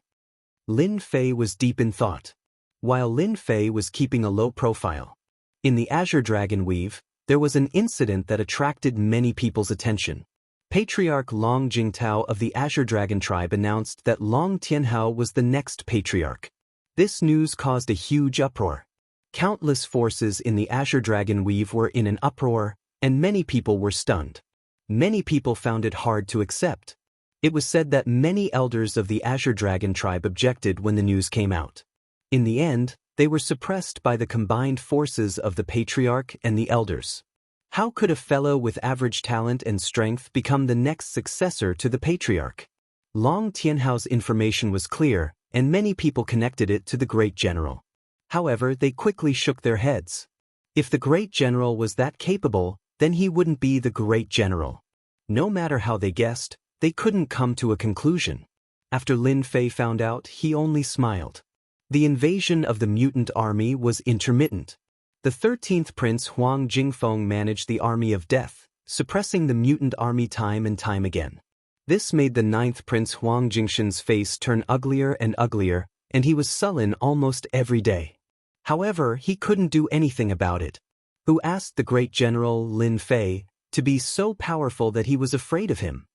Lin Fei was deep in thought. While Lin Fei was keeping a low profile. In the Azure Dragon Weave, there was an incident that attracted many people's attention. Patriarch Long Jingtao of the Azure Dragon tribe announced that Long Tianhao was the next patriarch. This news caused a huge uproar. Countless forces in the Azure Dragon Weave were in an uproar, and many people were stunned. Many people found it hard to accept. It was said that many elders of the Azure Dragon tribe objected when the news came out. In the end, they were suppressed by the combined forces of the patriarch and the elders. How could a fellow with average talent and strength become the next successor to the patriarch? Long Tianhao's information was clear, and many people connected it to the great general. However, they quickly shook their heads. If the great general was that capable, then he wouldn't be the great general. No matter how they guessed, they couldn't come to a conclusion. After Lin Fei found out, he only smiled. The invasion of the mutant army was intermittent. The 13th Prince Huang Jingfeng managed the army of death, suppressing the mutant army time and time again. This made the ninth prince Huang Jingshan's face turn uglier and uglier, and he was sullen almost every day. However, he couldn't do anything about it. Who asked the great general Lin Fei to be so powerful that he was afraid of him?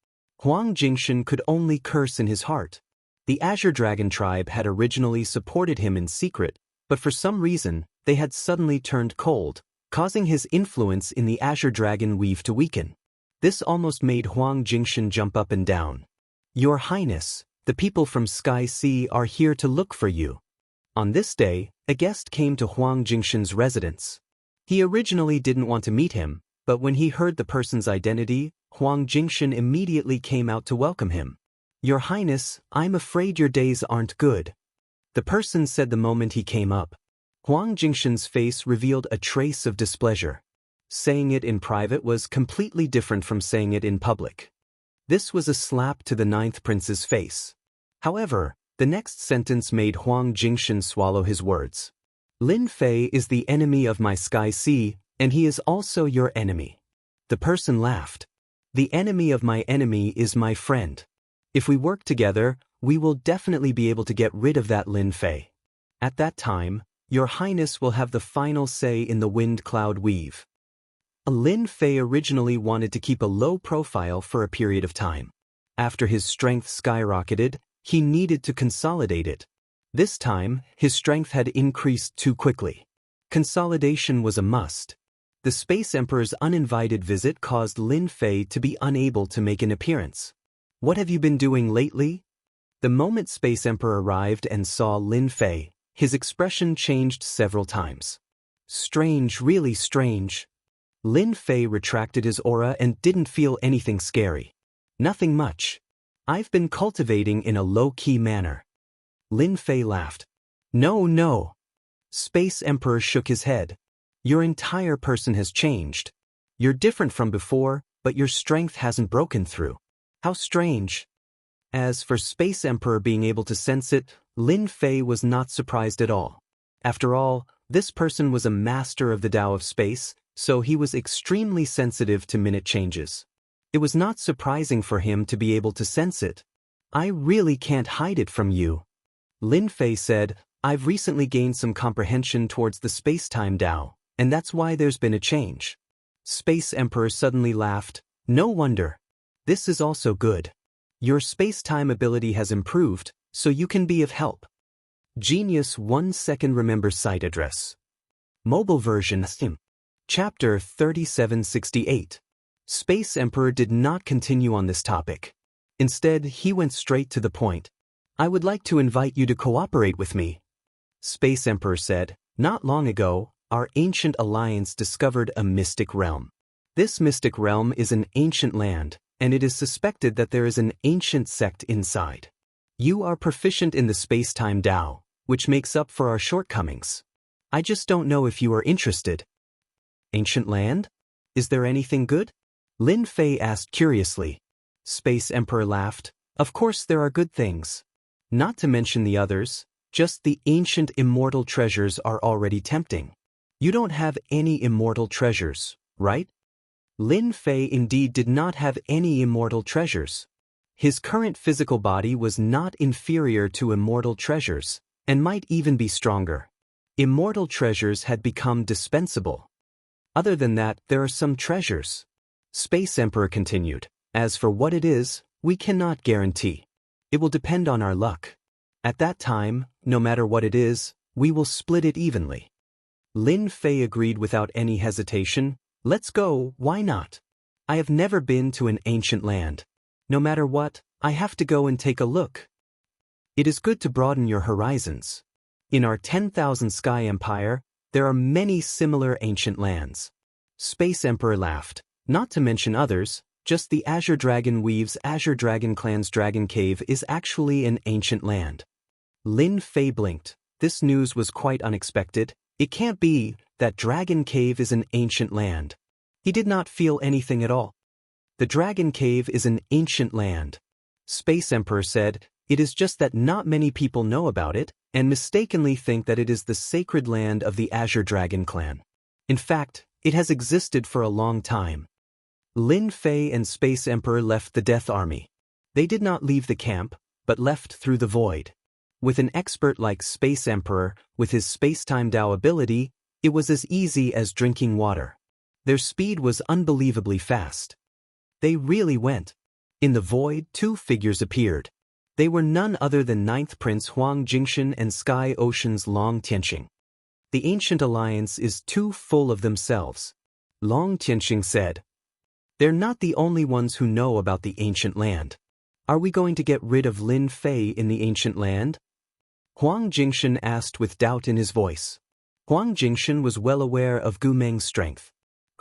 Huang Jingshan could only curse in his heart. The Azure Dragon tribe had originally supported him in secret, but for some reason, they had suddenly turned cold, causing his influence in the Azure Dragon weave to weaken. This almost made Huang Jingshan jump up and down. Your Highness, the people from Sky Sea are here to look for you. On this day, a guest came to Huang Jingshan's residence. He originally didn't want to meet him, but when he heard the person's identity, Huang Jingshan immediately came out to welcome him. Your Highness, I'm afraid your days aren't good. The person said the moment he came up. Huang Jingshan's face revealed a trace of displeasure. Saying it in private was completely different from saying it in public. This was a slap to the ninth prince's face. However, the next sentence made Huang Jingshan swallow his words. Lin Fei is the enemy of my Sky Sea, and he is also your enemy. The person laughed. The enemy of my enemy is my friend. If we work together, we will definitely be able to get rid of that Lin Fei. At that time, your Highness will have the final say in the wind cloud weave. Lin Fei originally wanted to keep a low profile for a period of time. After his strength skyrocketed, he needed to consolidate it. This time, his strength had increased too quickly. Consolidation was a must. The Space Emperor's uninvited visit caused Lin Fei to be unable to make an appearance. What have you been doing lately? The moment Space Emperor arrived and saw Lin Fei, his expression changed several times. Strange, really strange. Lin Fei retracted his aura and didn't feel anything scary. Nothing much. I've been cultivating in a low-key manner. Lin Fei laughed. No. Space Emperor shook his head. Your entire person has changed. You're different from before, but your strength hasn't broken through. How strange. As for Space Emperor being able to sense it, Lin Fei was not surprised at all. After all, this person was a master of the Tao of space, so he was extremely sensitive to minute changes. It was not surprising for him to be able to sense it. I really can't hide it from you. Lin Fei said, I've recently gained some comprehension towards the space-time Tao, and that's why there's been a change. Space Emperor suddenly laughed. No wonder. This is also good. Your space-time ability has improved, so you can be of help. Genius 1 second remember site address. Mobile version Theme. Chapter 3768. Space Emperor did not continue on this topic. Instead, he went straight to the point. I would like to invite you to cooperate with me. Space Emperor said, not long ago, our ancient alliance discovered a mystic realm. This mystic realm is an ancient land, and it is suspected that there is an ancient sect inside. You are proficient in the space-time Tao, which makes up for our shortcomings. I just don't know if you are interested. Ancient land? Is there anything good? Lin Fei asked curiously. Space Emperor laughed. Of course there are good things. Not to mention the others, just the ancient immortal treasures are already tempting. You don't have any immortal treasures, right? Lin Fei indeed did not have any immortal treasures. His current physical body was not inferior to immortal treasures, and might even be stronger. Immortal treasures had become dispensable. Other than that, there are some treasures. Space Emperor continued. As for what it is, we cannot guarantee. It will depend on our luck. At that time, no matter what it is, we will split it evenly. Lin Fei agreed without any hesitation. Let's go, why not? I have never been to an ancient land. No matter what, I have to go and take a look. It is good to broaden your horizons. In our 10,000 Sky Empire, there are many similar ancient lands. Space Emperor laughed. Not to mention others, just the Azure Dragon Weave's Azure Dragon Clan's Dragon Cave is actually an ancient land. Lin Fei blinked. This news was quite unexpected. It can't be that Dragon Cave is an ancient land. He did not feel anything at all. The Dragon Cave is an ancient land. Space Emperor said, it is just that not many people know about it, and mistakenly think that it is the sacred land of the Azure Dragon Clan. In fact, it has existed for a long time. Lin Fei and Space Emperor left the Death Army. They did not leave the camp, but left through the void. With an expert like Space Emperor, with his space-time Dao ability, it was as easy as drinking water. Their speed was unbelievably fast. They really went. In the void, two figures appeared. They were none other than Ninth Prince Huang Jingshan and Sky Ocean's Long Tianqing. The ancient alliance is too full of themselves. Long Tianqing said. They're not the only ones who know about the ancient land. Are we going to get rid of Lin Fei in the ancient land? Huang Jingshan asked with doubt in his voice. Huang Jingshan was well aware of Gu Meng's strength.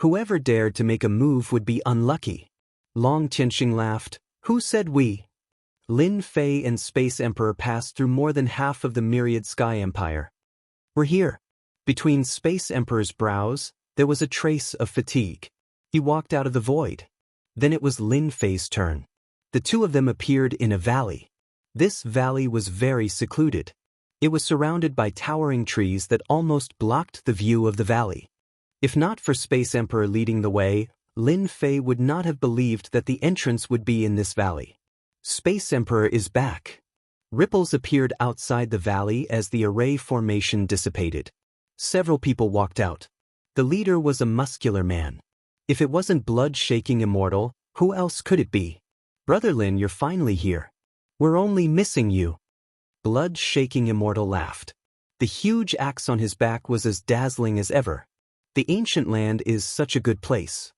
Whoever dared to make a move would be unlucky. Long Tianqing laughed. Who said we? Lin Fei and Space Emperor passed through more than half of the myriad Sky Empire. We're here. Between Space Emperor's brows, there was a trace of fatigue. He walked out of the void. Then it was Lin Fei's turn. The two of them appeared in a valley. This valley was very secluded. It was surrounded by towering trees that almost blocked the view of the valley. If not for Space Emperor leading the way, Lin Fei would not have believed that the entrance would be in this valley. Space Emperor is back. Ripples appeared outside the valley as the array formation dissipated. Several people walked out. The leader was a muscular man. If it wasn't blood-shaking Immortal, who else could it be? Brother Lin, you're finally here. We're only missing you. Blood-shaking Immortal laughed. The huge axe on his back was as dazzling as ever. The ancient land is such a good place.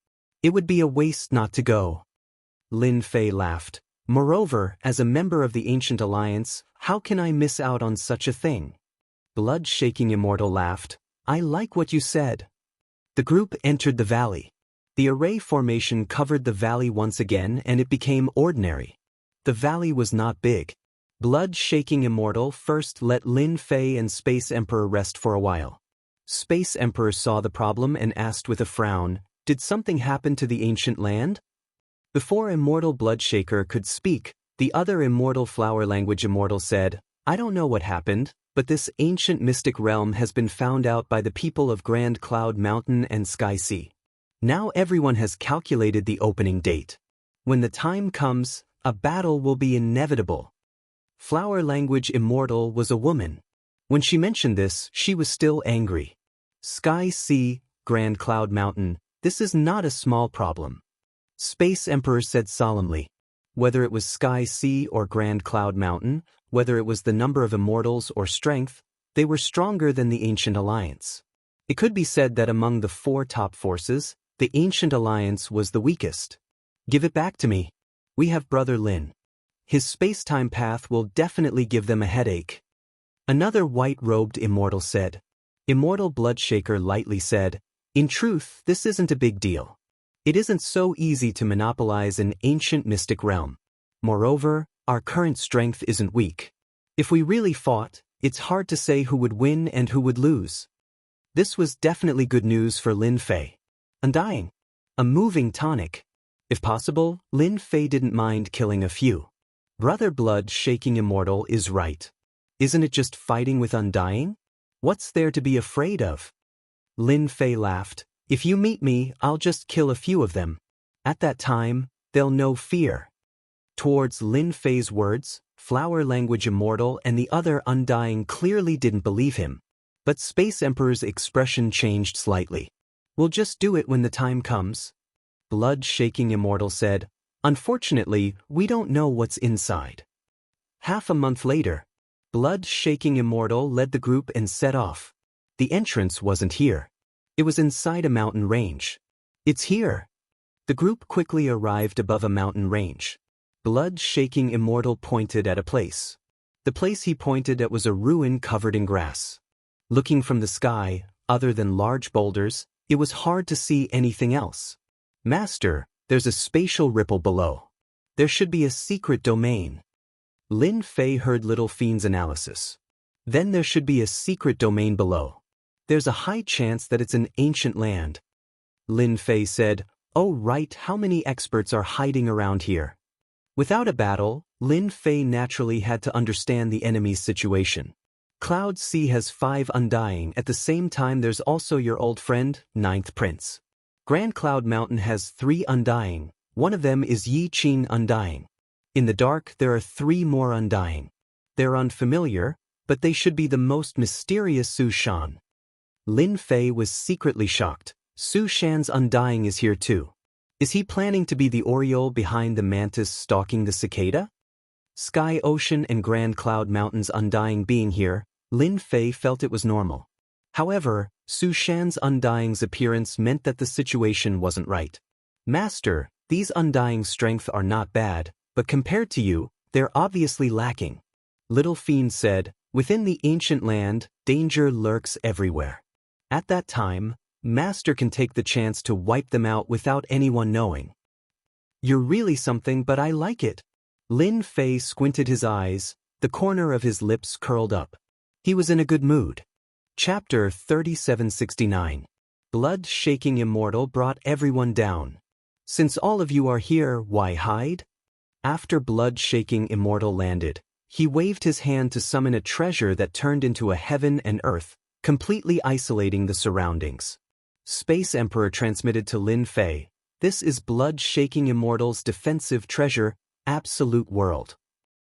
It would be a waste not to go. Lin Fei laughed. Moreover, as a member of the ancient alliance, how can I miss out on such a thing? Blood-shaking Immortal laughed. I like what you said. The group entered the valley. The array formation covered the valley once again and it became ordinary. The valley was not big. Blood-shaking Immortal first let Lin Fei and Space Emperor rest for a while. Space Emperor saw the problem and asked with a frown, did something happen to the ancient land? Before Immortal Bloodshaker could speak, the other Immortal Flower Language Immortal said, I don't know what happened, but this ancient mystic realm has been found out by the people of Grand Cloud Mountain and Sky Sea. Now everyone has calculated the opening date. When the time comes, a battle will be inevitable. Flower Language Immortal was a woman. When she mentioned this, she was still angry. Sky Sea, Grand Cloud Mountain, this is not a small problem. Space Emperor said solemnly. Whether it was Sky Sea or Grand Cloud Mountain, whether it was the number of immortals or strength, they were stronger than the Ancient Alliance. It could be said that among the four top forces, the Ancient Alliance was the weakest. Give it back to me. We have Brother Lin. His space-time path will definitely give them a headache. Another white-robed immortal said. Immortal Bloodshaker lightly said, in truth, this isn't a big deal. It isn't so easy to monopolize an ancient mystic realm. Moreover, our current strength isn't weak. If we really fought, it's hard to say who would win and who would lose. This was definitely good news for Lin Fei. Undying. A moving tonic. If possible, Lin Fei didn't mind killing a few. Brother Blood-shaking Immortal is right. Isn't it just fighting with Undying? What's there to be afraid of? Lin Fei laughed. If you meet me, I'll just kill a few of them. At that time, they'll know fear. Towards Lin Fei's words, Flower Language Immortal and the other Undying clearly didn't believe him. But Space Emperor's expression changed slightly. We'll just do it when the time comes. Blood-shaking Immortal said, unfortunately, we don't know what's inside. Half a month later, Blood-shaking Immortal led the group and set off. The entrance wasn't here. It was inside a mountain range. It's here. The group quickly arrived above a mountain range. Blood-shaking Immortal pointed at a place. The place he pointed at was a ruin covered in grass. Looking from the sky, other than large boulders, it was hard to see anything else. Master, there's a spatial ripple below. There should be a secret domain. Lin Fei heard Little Fiend's analysis. Then there should be a secret domain below. There's a high chance that it's an ancient land. Lin Fei said, oh right, how many experts are hiding around here? Without a battle, Lin Fei naturally had to understand the enemy's situation. Cloud Sea has 5 Undying, at the same time there's also your old friend, Ninth Prince. Grand Cloud Mountain has 3 Undying, one of them is Yi Qin Undying. In the dark, there are 3 more undying. They're unfamiliar, but they should be the most mysterious Su Shan. Lin Fei was secretly shocked. Su Shan's undying is here too. Is he planning to be the Oriole behind the mantis stalking the cicada? Sky Ocean and Grand Cloud Mountain's undying being here, Lin Fei felt it was normal. However, Su Shan's undying's appearance meant that the situation wasn't right. Master, these undying strength are not bad, but compared to you, they're obviously lacking. Little Fiend said, within the ancient land, danger lurks everywhere. At that time, Master can take the chance to wipe them out without anyone knowing. You're really something, but I like it. Lin Fei squinted his eyes, the corner of his lips curled up. He was in a good mood. Chapter 3769. Blood-shaking Immortal brought everyone down. Since all of you are here, why hide? After blood-shaking Immortal landed, he waved his hand to summon a treasure that turned into a heaven and earth, completely isolating the surroundings. Space Emperor transmitted to Lin Fei, this is blood-shaking Immortal's defensive treasure, Absolute World.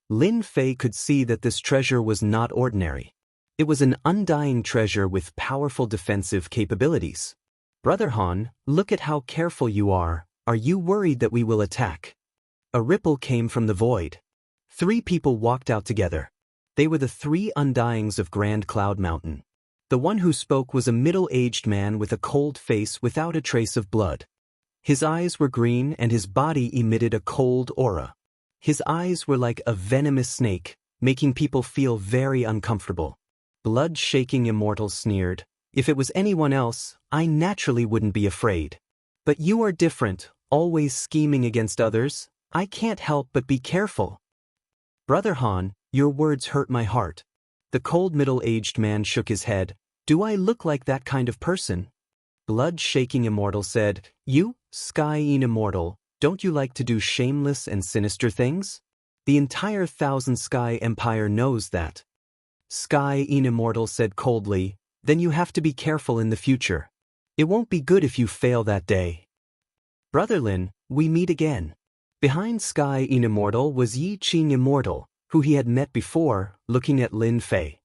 Lin Fei could see that this treasure was not ordinary. It was an undying treasure with powerful defensive capabilities. Brother Han, look at how careful you are. Are you worried that we will attack? A ripple came from the void. 3 people walked out together. They were the 3 undyings of Grand Cloud Mountain. The one who spoke was a middle-aged man with a cold face without a trace of blood. His eyes were green and his body emitted a cold aura. His eyes were like a venomous snake, making people feel very uncomfortable. Blood-shaking Immortal sneered, if it was anyone else, I naturally wouldn't be afraid. But you are different, always scheming against others. I can't help but be careful. Brother Han, your words hurt my heart. The cold middle-aged man shook his head. Do I look like that kind of person? Blood-shaking Immortal said, you, Sky-Een Immortal, don't you like to do shameless and sinister things? The entire Thousand Sky Empire knows that. Sky-Een Immortal said coldly, then you have to be careful in the future. It won't be good if you fail that day. Brother Lin, we meet again. Behind Sky-Een Immortal was Yi Qing Immortal, who he had met before, looking at Lin Fei.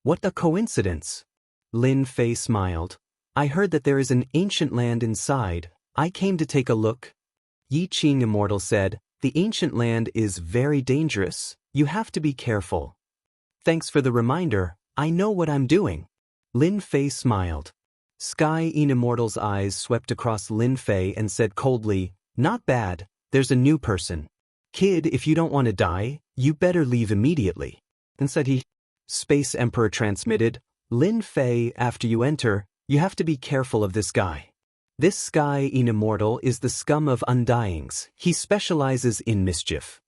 What a coincidence! Lin Fei smiled. I heard that there is an ancient land inside. I came to take a look. Yi Qing Immortal said, the ancient land is very dangerous. You have to be careful. Thanks for the reminder. I know what I'm doing. Lin Fei smiled. Sky-Een Immortal's eyes swept across Lin Fei and said coldly, not bad, there's a new person. Kid, if you don't want to die, you better leave immediately. And said he. Space Emperor transmitted, Lin Fei, after you enter, you have to be careful of this guy. This Sky-Een Immortal is the scum of undyings. He specializes in mischief.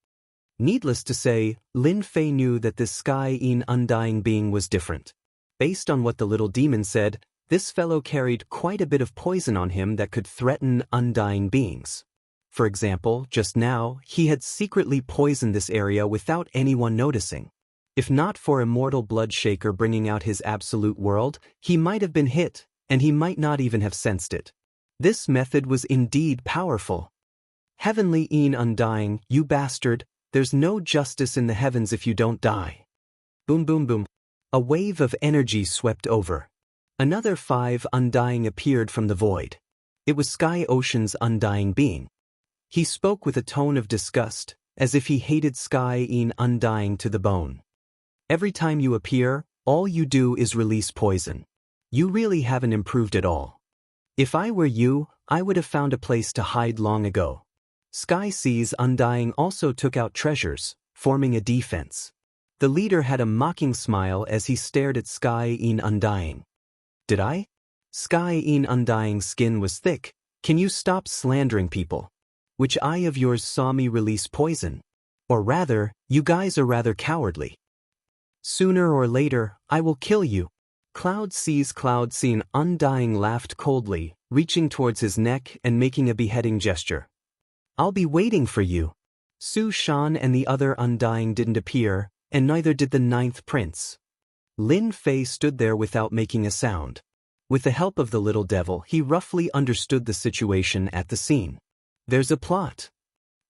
Needless to say, Lin Fei knew that this Sky-Een undying being was different. Based on what the little demon said, this fellow carried quite a bit of poison on him that could threaten undying beings. For example, just now, he had secretly poisoned this area without anyone noticing. If not for Immortal Bloodshaker bringing out his absolute world, he might have been hit, and he might not even have sensed it. This method was indeed powerful. Heavenly Een Undying, you bastard, there's no justice in the heavens if you don't die. Boom boom boom. A wave of energy swept over. Another 5 undying appeared from the void. It was Sky Ocean's undying being. He spoke with a tone of disgust, as if he hated Sky-Een Undying to the bone. Every time you appear, all you do is release poison. You really haven't improved at all. If I were you, I would have found a place to hide long ago. Sky Sea's Undying also took out treasures, forming a defense. The leader had a mocking smile as he stared at Sky-Een Undying. Did I? Sky-Een Undying's skin was thick. Can you stop slandering people? Which eye of yours saw me release poison? Or rather, you guys are rather cowardly. Sooner or later, I will kill you. Cloud Scene Undying laughed coldly, reaching towards his neck and making a beheading gesture. I'll be waiting for you. Su Shan and the other Undying didn't appear, and neither did the 9th prince. Lin Fei stood there without making a sound. With the help of the little devil, he roughly understood the situation at the scene. There's a plot.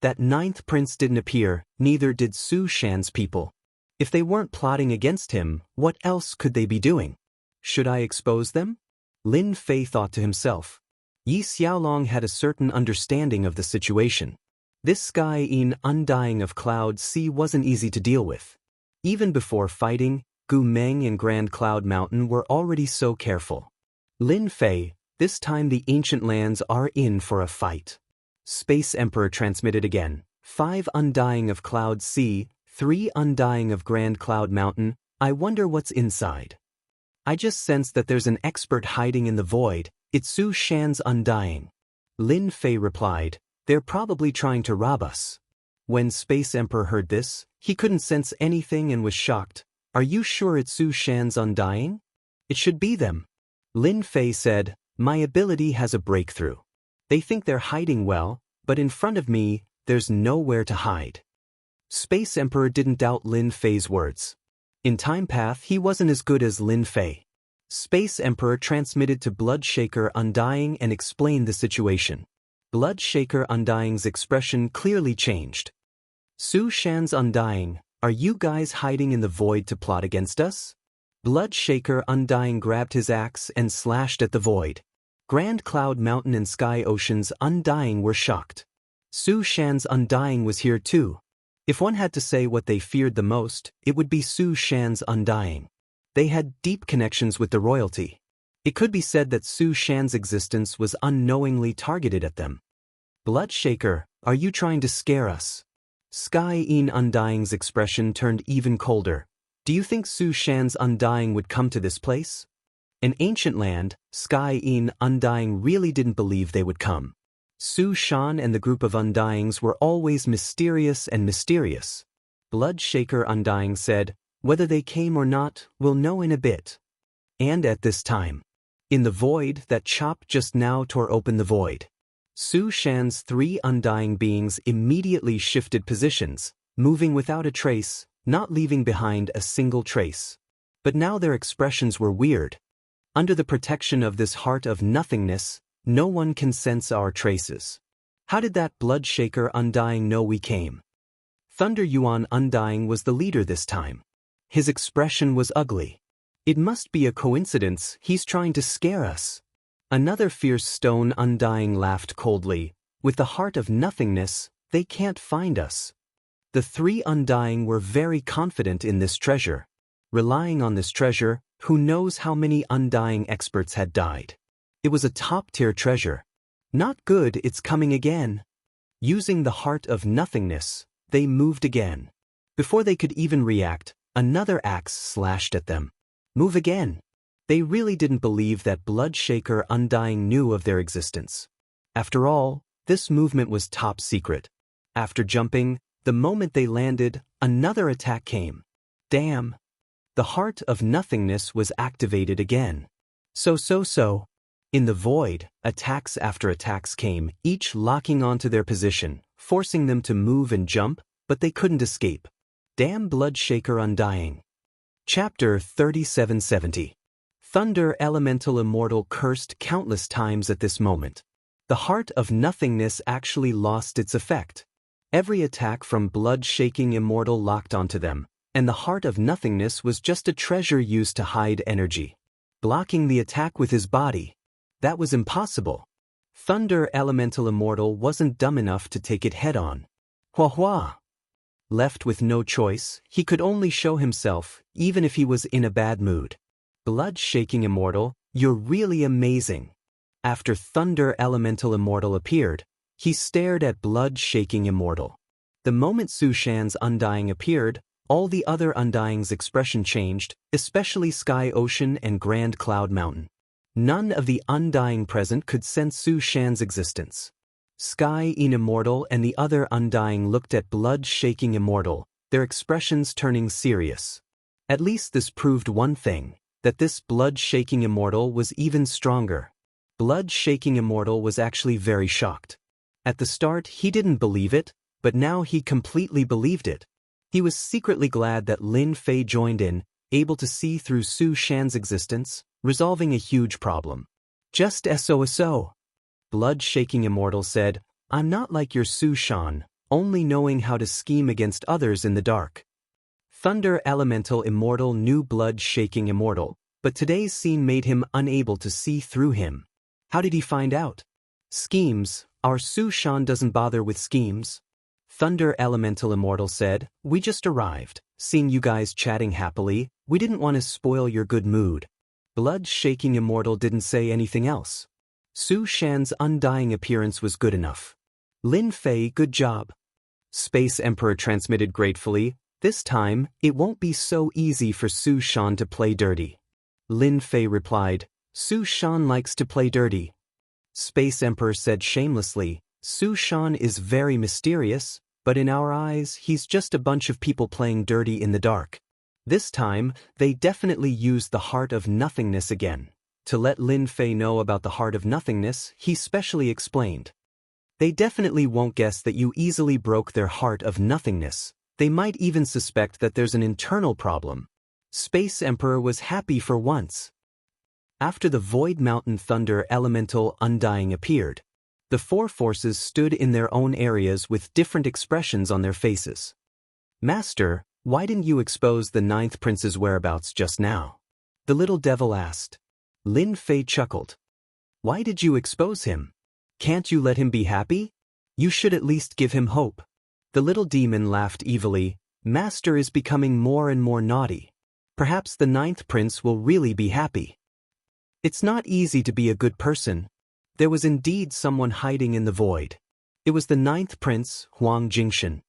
That ninth prince didn't appear, neither did Su Shan's people. If they weren't plotting against him, what else could they be doing? Should I expose them? Lin Fei thought to himself. Yi Xiaolong had a certain understanding of the situation. This sky in undying of Cloud Sea wasn't easy to deal with. Even before fighting, Gu Meng and Grand Cloud Mountain were already so careful. Lin Fei, this time the ancient lands are in for a fight. Space Emperor transmitted again. 5 undying of Cloud Sea, 3 undying of Grand Cloud Mountain. I wonder what's inside. I just sense that there's an expert hiding in the void. It's Su Shan's undying. Lin Fei replied, they're probably trying to rob us. When Space Emperor heard this, he couldn't sense anything and was shocked. Are you sure it's Su Shan's undying? It should be them. Lin Fei said, my ability has a breakthrough. They think they're hiding well, but in front of me, there's nowhere to hide. Space Emperor didn't doubt Lin Fei's words. In Time Path, he wasn't as good as Lin Fei. Space Emperor transmitted to Bloodshaker Undying and explained the situation. Bloodshaker Undying's expression clearly changed. Su Shan's undying, are you guys hiding in the void to plot against us? Bloodshaker Undying grabbed his axe and slashed at the void. Grand Cloud Mountain and Sky Ocean's undying were shocked. Su Shan's undying was here too. If one had to say what they feared the most, it would be Su Shan's undying. They had deep connections with the royalty. It could be said that Su Shan's existence was unknowingly targeted at them. Bloodshaker, are you trying to scare us? Sky In Undying's expression turned even colder. Do you think Su Shan's undying would come to this place? An ancient land, Sky In Undying really didn't believe they would come. Su Shan and the group of undyings were always mysterious and mysterious. Bloodshaker Undying said, whether they came or not, we'll know in a bit. And at this time, in the void, that chop just now tore open the void. Su Shan's 3 undying beings immediately shifted positions, moving without a trace, not leaving behind a single trace. But now their expressions were weird. Under the protection of this heart of nothingness, no one can sense our traces. How did that Bloodshaker Undying know we came? Thunder Yuan Undying was the leader this time. His expression was ugly. It must be a coincidence, he's trying to scare us. Another fierce stone undying laughed coldly. With the heart of nothingness, they can't find us. The 3 undying were very confident in this treasure. Relying on this treasure, who knows how many undying experts had died. It was a top-tier treasure. Not good, it's coming again. Using the heart of nothingness, they moved again. Before they could even react, another axe slashed at them. Move again. They really didn't believe that Bloodshaker Undying knew of their existence. After all, this movement was top secret. After jumping, the moment they landed, another attack came. Damn. The heart of nothingness was activated again. So. In the void, attacks after attacks came, each locking onto their position, forcing them to move and jump, but they couldn't escape. Damn Bloodshaker Undying. Chapter 3770. Thunder Elemental Immortal cursed countless times at this moment. The heart of nothingness actually lost its effect. Every attack from Bloodshaking Immortal locked onto them, and the heart of nothingness was just a treasure used to hide energy. Blocking the attack with his body. That was impossible. Thunder Elemental Immortal wasn't dumb enough to take it head-on. Hua. Left with no choice, he could only show himself, even if he was in a bad mood. Bloodshaking Immortal, you're really amazing. After Thunder Elemental Immortal appeared, he stared at Bloodshaking Immortal. The moment Su Shan's undying appeared, all the other undying's expression changed, especially Sky Ocean and Grand Cloud Mountain. None of the undying present could sense Su Shan's existence. Sky In Immortal and the other undying looked at Bloodshaking Immortal, their expressions turning serious. At least this proved one thing, that this Bloodshaking Immortal was even stronger. Bloodshaking Immortal was actually very shocked. At the start, he didn't believe it, but now he completely believed it. He was secretly glad that Lin Fei joined in, able to see through Su Shan's existence, resolving a huge problem. Just so. Bloodshaking Immortal said, I'm not like your Su Shan, only knowing how to scheme against others in the dark. Thunder Elemental Immortal knew blood-shaking Immortal, but today's scene made him unable to see through him. How did he find out? Schemes. Our Su Shan doesn't bother with schemes. Thunder Elemental Immortal said, "We just arrived. Seeing you guys chatting happily, we didn't want to spoil your good mood." Blood-shaking Immortal didn't say anything else. Su Shan's undying appearance was good enough. Lin Fei, good job. Space Emperor transmitted gratefully, "This time, it won't be so easy for Su Shan to play dirty." Lin Fei replied, "Su Shan likes to play dirty." Space Emperor said shamelessly, "Su Shan is very mysterious, but in our eyes he's just a bunch of people playing dirty in the dark." This time, they definitely used the Heart of Nothingness again. To let Lin Fei know about the Heart of Nothingness, he specially explained. "They definitely won't guess that you easily broke their Heart of Nothingness. They might even suspect that there's an internal problem." Space Emperor was happy for once. After the Void Mountain Thunder Elemental Undying appeared, the four forces stood in their own areas with different expressions on their faces. "Master, why didn't you expose the ninth prince's whereabouts just now?" the little devil asked. Lin Fei chuckled. "Why did you expose him? Can't you let him be happy? You should at least give him hope." The little demon laughed evilly. "Master is becoming more and more naughty. Perhaps the ninth prince will really be happy." It's not easy to be a good person. There was indeed someone hiding in the void. It was the ninth prince, Huang Jingshan.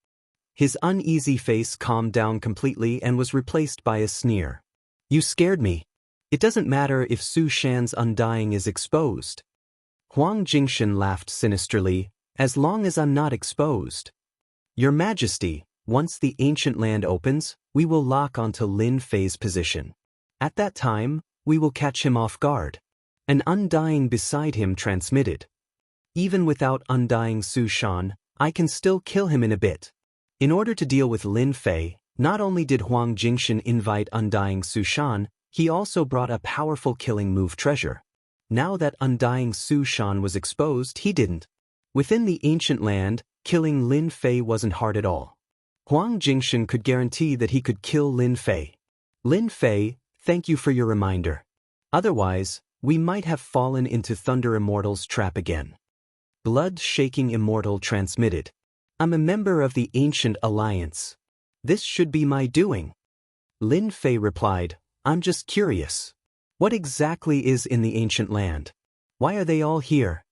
His uneasy face calmed down completely and was replaced by a sneer. "You scared me. It doesn't matter if Su Shan's undying is exposed." Huang Jingshan laughed sinisterly, "As long as I'm not exposed." "Your Majesty, once the ancient land opens, we will lock onto Lin Fei's position. At that time, we will catch him off guard." An undying beside him transmitted. "Even without undying Su Shan, I can still kill him in a bit." In order to deal with Lin Fei, not only did Huang Jingshan invite undying Su Shan, he also brought a powerful killing move treasure. Now that undying Su Shan was exposed, he didn't. Within the ancient land, killing Lin Fei wasn't hard at all. Huang Jingshan could guarantee that he could kill Lin Fei. "Lin Fei, thank you for your reminder. Otherwise, we might have fallen into Thunder Immortal's trap again." Blood-shaking Immortal transmitted. "I'm a member of the Ancient Alliance. This should be my doing." Lin Fei replied, "I'm just curious. What exactly is in the ancient land? Why are they all here?"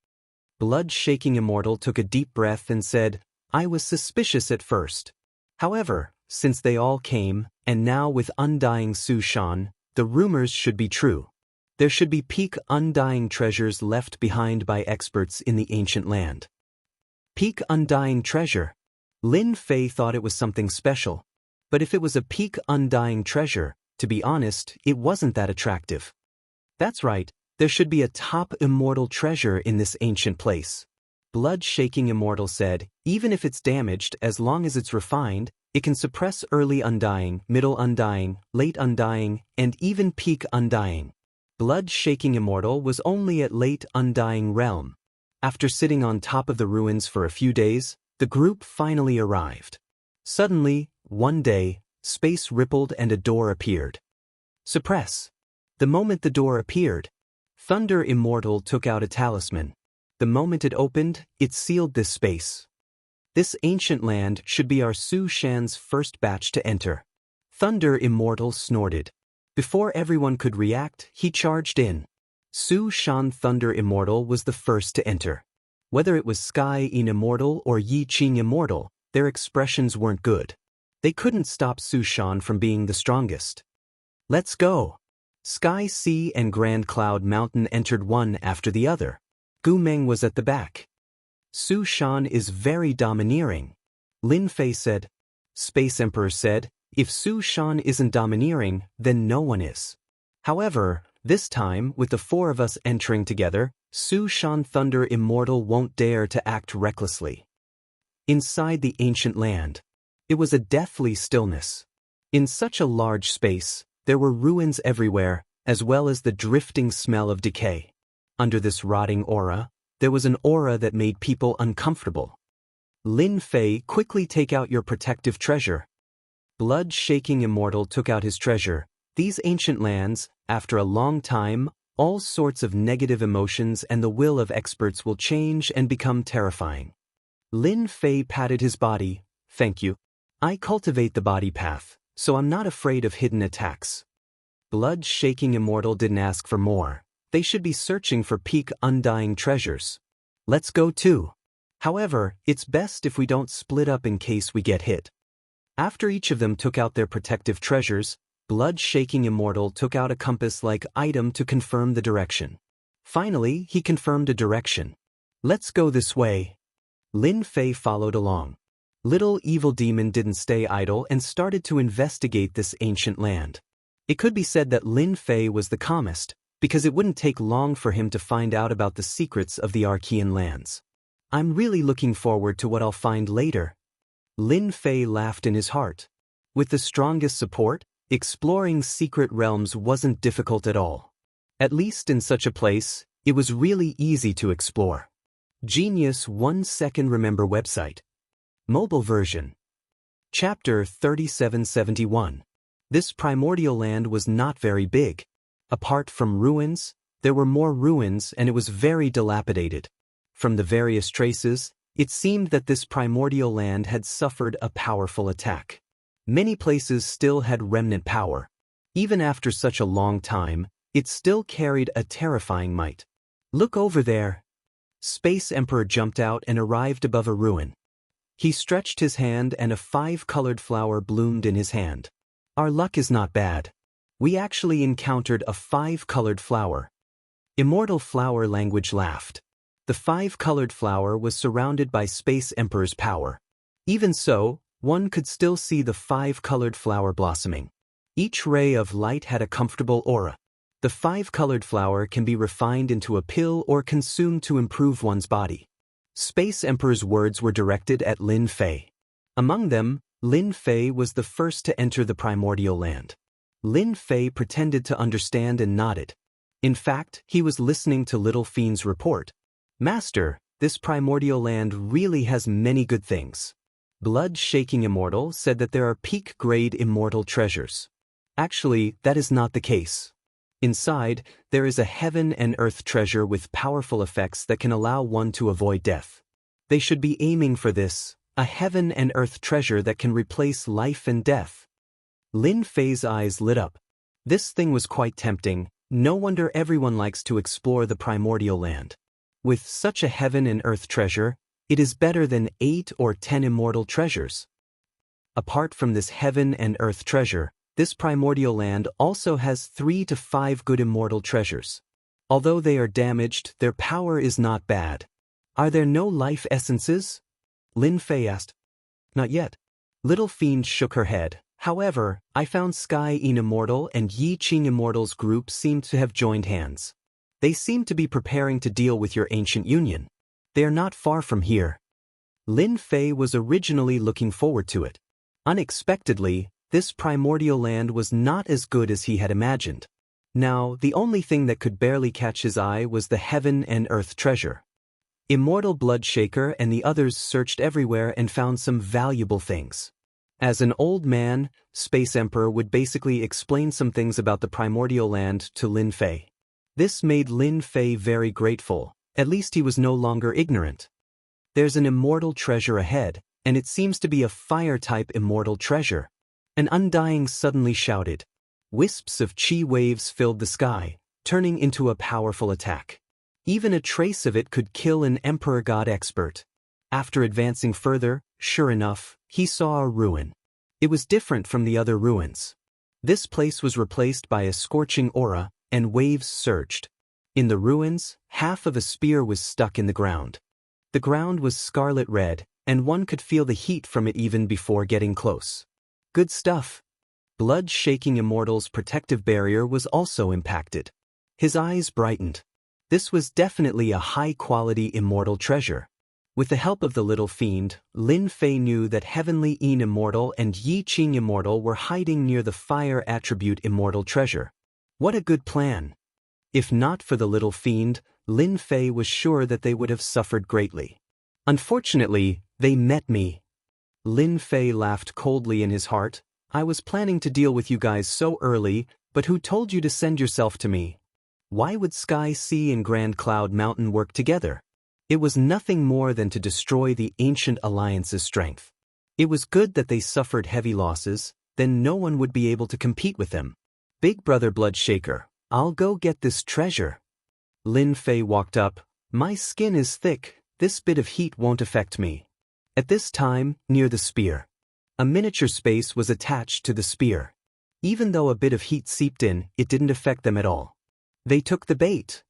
Blood-shaking Immortal took a deep breath and said, "I was suspicious at first. However, since they all came, and now with undying Su Shan, the rumors should be true. There should be peak undying treasures left behind by experts in the ancient land." Peak undying treasure. Lin Fei thought it was something special. But if it was a peak undying treasure, to be honest, it wasn't that attractive. That's right, there should be a top immortal treasure in this ancient place. Blood-shaking Immortal said, "Even if it's damaged, as long as it's refined, it can suppress early undying, middle undying, late undying, and even peak undying." Blood-shaking Immortal was only at late undying realm. After sitting on top of the ruins for a few days, the group finally arrived. Suddenly, one day, space rippled and a door appeared. Suppress. The moment the door appeared, Thunder Immortal took out a talisman. The moment it opened, it sealed this space. "This ancient land should be our Su Shan's first batch to enter." Thunder Immortal snorted. Before everyone could react, he charged in. Su Shan Thunder Immortal was the first to enter. Whether it was Sky In Immortal or Yi Qing Immortal, their expressions weren't good. They couldn't stop Su Shan from being the strongest. "Let's go." Sky Sea and Grand Cloud Mountain entered one after the other. Gu Meng was at the back. "Su Shan is very domineering," Lin Fei said. Space Emperor said, "If Su Shan isn't domineering, then no one is." However, this time, with the four of us entering together, Su Shan Thunder Immortal won't dare to act recklessly. Inside the ancient land, it was a deathly stillness. In such a large space, there were ruins everywhere, as well as the drifting smell of decay. Under this rotting aura, there was an aura that made people uncomfortable. Lin Fei, quickly take out your protective treasure. Blood-shaking Immortal took out his treasure. These ancient lands, after a long time, all sorts of negative emotions and the will of experts will change and become terrifying. Lin Fei patted his body. Thank you. I cultivate the body path, so I'm not afraid of hidden attacks. Blood-shaking Immortal didn't ask for more. They should be searching for peak undying treasures. Let's go too. However, it's best if we don't split up in case we get hit. After each of them took out their protective treasures, Blood-shaking Immortal took out a compass-like item to confirm the direction. Finally, he confirmed a direction. Let's go this way. Lin Fei followed along. Little evil demon didn't stay idle and started to investigate this ancient land. It could be said that Lin Fei was the calmest, because it wouldn't take long for him to find out about the secrets of the Archean lands. I'm really looking forward to what I'll find later. Lin Fei laughed in his heart. With the strongest support, exploring secret realms wasn't difficult at all. At least in such a place, it was really easy to explore. Genius 1 Second Remember website. Mobile version. Chapter 3771. This primordial land was not very big. Apart from ruins, there were more ruins and it was very dilapidated. From the various traces, it seemed that this primordial land had suffered a powerful attack. Many places still had remnant power. Even after such a long time, it still carried a terrifying might. Look over there. Space Emperor jumped out and arrived above a ruin. He stretched his hand and a 5-colored flower bloomed in his hand. Our luck is not bad. We actually encountered a 5-colored flower. Immortal Flower Language laughed. The 5-colored flower was surrounded by Space Emperor's power. Even so, one could still see the 5-colored flower blossoming. Each ray of light had a comfortable aura. The 5-colored flower can be refined into a pill or consumed to improve one's body. Space Emperor's words were directed at Lin Fei. Among them, Lin Fei was the first to enter the primordial land. Lin Fei pretended to understand and nodded. In fact, he was listening to Little Fiend's report. Master, this primordial land really has many good things. Blood-shaking Immortal said that there are peak-grade immortal treasures. Actually, that is not the case. Inside, there is a heaven and earth treasure with powerful effects that can allow one to avoid death. They should be aiming for this, a heaven and earth treasure that can replace life and death. Lin Fei's eyes lit up. This thing was quite tempting. No wonder everyone likes to explore the primordial land. With such a heaven and earth treasure, it is better than 8 or 10 immortal treasures. Apart from this heaven and earth treasure, this primordial land also has 3 to 5 good immortal treasures. Although they are damaged, their power is not bad. Are there no life essences? Lin Fei asked. Not yet. Little Fiend shook her head. However, I found Sky In Immortal and Yi Qing Immortal's group seemed to have joined hands. They seem to be preparing to deal with your ancient union. They are not far from here. Lin Fei was originally looking forward to it. Unexpectedly, this primordial land was not as good as he had imagined. Now, the only thing that could barely catch his eye was the heaven and earth treasure. Immortal Bloodshaker and the others searched everywhere and found some valuable things. As an old man, Space Emperor would basically explain some things about the primordial land to Lin Fei. This made Lin Fei very grateful. At least he was no longer ignorant. There's an immortal treasure ahead, and it seems to be a fire-type immortal treasure. An Undying suddenly shouted. Wisps of chi waves filled the sky, turning into a powerful attack. Even a trace of it could kill an Emperor God expert. After advancing further, sure enough, he saw a ruin. It was different from the other ruins. This place was replaced by a scorching aura, and waves surged. In the ruins, half of a spear was stuck in the ground. The ground was scarlet red, and one could feel the heat from it even before getting close. Good stuff. Blood-shaking Immortal's protective barrier was also impacted. His eyes brightened. This was definitely a high-quality immortal treasure. With the help of the Little Fiend, Lin Fei knew that Heavenly In Immortal and Yi Qing Immortal were hiding near the fire attribute immortal treasure. What a good plan. If not for the Little Fiend, Lin Fei was sure that they would have suffered greatly. Unfortunately, They met me. Lin Fei laughed coldly in his heart. I was planning to deal with you guys so early, but who told you to send yourself to me? Why would Sky Sea and Grand Cloud Mountain work together? It was nothing more than to destroy the ancient alliance's strength. It was good that they suffered heavy losses, then no one would be able to compete with them. Big Brother Bloodshaker, I'll go get this treasure. Lin Fei walked up. My skin is thick, this bit of heat won't affect me. At this time, near the spear, a miniature space was attached to the spear. Even though a bit of heat seeped in, it didn't affect them at all. They took the bait.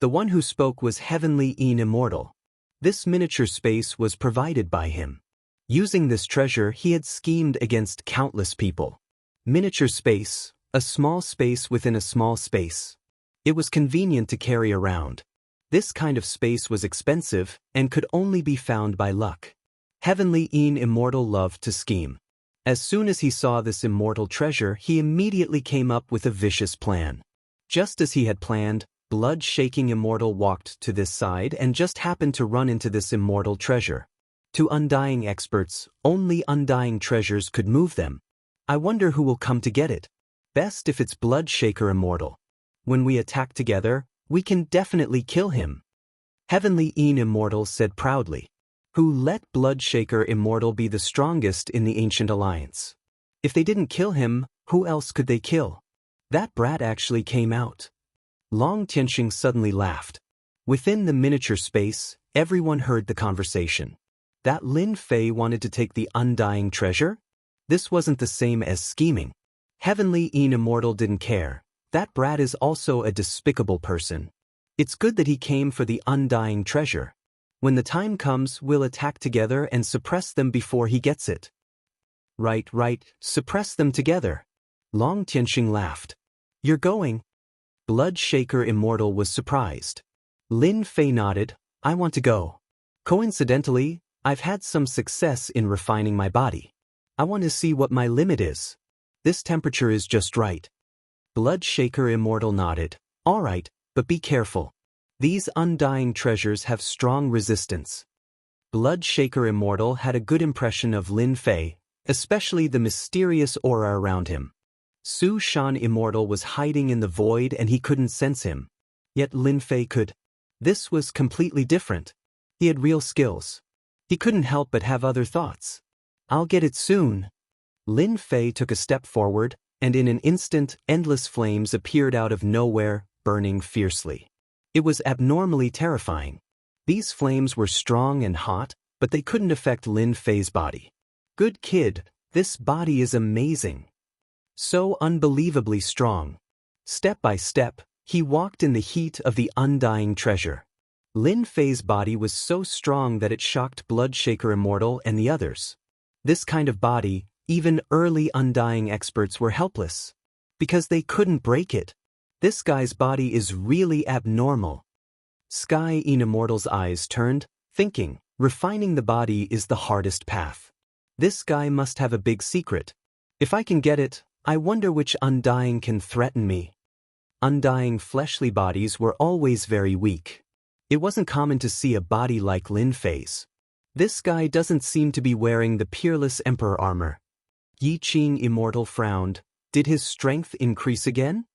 The one who spoke was Heavenly Immortal. This miniature space was provided by him. Using this treasure, he had schemed against countless people. Miniature space, a small space within a small space. It was convenient to carry around. This kind of space was expensive and could only be found by luck. Heavenly Immortal loved to scheme. As soon as he saw this immortal treasure, he immediately came up with a vicious plan. Just as he had planned, blood-shaking Immortal walked to this side and just happened to run into this immortal treasure. To undying experts, only undying treasures could move them. I wonder who will come to get it. Best if it's Bloodshaker Immortal. When we attack together, we can definitely kill him. Heavenly Immortal said proudly. Who let Bloodshaker Immortal be the strongest in the Ancient Alliance? If they didn't kill him, who else could they kill? That brat actually came out. Long Tianxing suddenly laughed. Within the miniature space, everyone heard the conversation. That Lin Fei wanted to take the undying treasure? This wasn't the same as scheming. Heavenly Immortal didn't care. That brat is also a despicable person. It's good that he came for the undying treasure. When the time comes, we'll attack together and suppress them before he gets it. Right, suppress them together. Long Tianxing laughed. You're going? Bloodshaker Immortal was surprised. Lin Fei nodded. I want to go. Coincidentally, I've had some success in refining my body. I want to see what my limit is. This temperature is just right. Bloodshaker Immortal nodded. All right, but be careful. These undying treasures have strong resistance. Bloodshaker Immortal had a good impression of Lin Fei, especially the mysterious aura around him. Su Shan Immortal was hiding in the void and he couldn't sense him. Yet Lin Fei could. This was completely different. He had real skills. He couldn't help but have other thoughts. I'll get it soon. Lin Fei took a step forward, and in an instant, endless flames appeared out of nowhere, burning fiercely. It was abnormally terrifying. These flames were strong and hot, but they couldn't affect Lin Fei's body. Good kid, this body is amazing. So unbelievably strong. Step by step, he walked in the heat of the undying treasure. Lin Fei's body was so strong that it shocked Bloodshaker Immortal and the others. This kind of body, even early undying experts were helpless. Because they couldn't break it. This guy's body is really abnormal. Sky Immortal's eyes turned, thinking, refining the body is the hardest path. This guy must have a big secret. If I can get it, I wonder which undying can threaten me. Undying fleshly bodies were always very weak. It wasn't common to see a body like Lin Fei's. This guy doesn't seem to be wearing the peerless emperor armor. Yi Qing Immortal frowned. Did his strength increase again?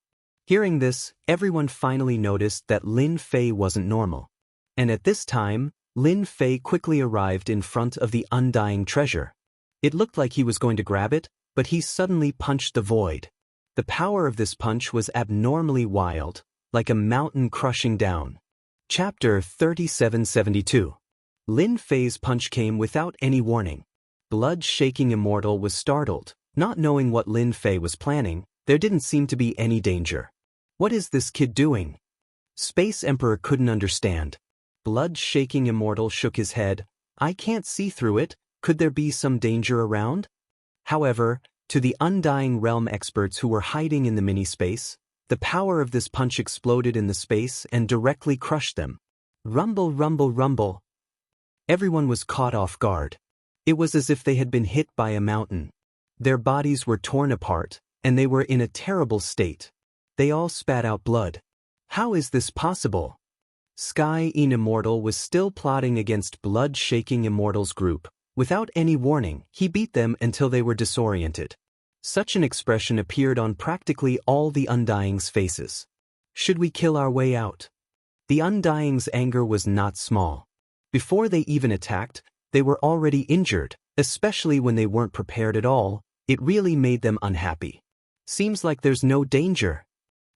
Hearing this, everyone finally noticed that Lin Fei wasn't normal. And at this time, Lin Fei quickly arrived in front of the undying treasure. It looked like he was going to grab it, but he suddenly punched the void. The power of this punch was abnormally wild, like a mountain crushing down. Chapter 3772. Lin Fei's punch came without any warning. Blood-shaking Immortal was startled. Not knowing what Lin Fei was planning, there didn't seem to be any danger. What is this kid doing? Space Emperor couldn't understand. Blood-shaking Immortal shook his head. I can't see through it. Could there be some danger around? However, to the Undying Realm experts who were hiding in the mini-space, the power of this punch exploded in the space and directly crushed them. Rumble, rumble, rumble. Everyone was caught off guard. It was as if they had been hit by a mountain. Their bodies were torn apart, and they were in a terrible state. They all spat out blood. How is this possible? Immortal was still plotting against blood-shaking Immortal's group. Without any warning, he beat them until they were disoriented. Such an expression appeared on practically all the Undying's faces. Should we kill our way out? The Undying's anger was not small. Before they even attacked, they were already injured, especially when they weren't prepared at all. It really made them unhappy. Seems like there's no danger.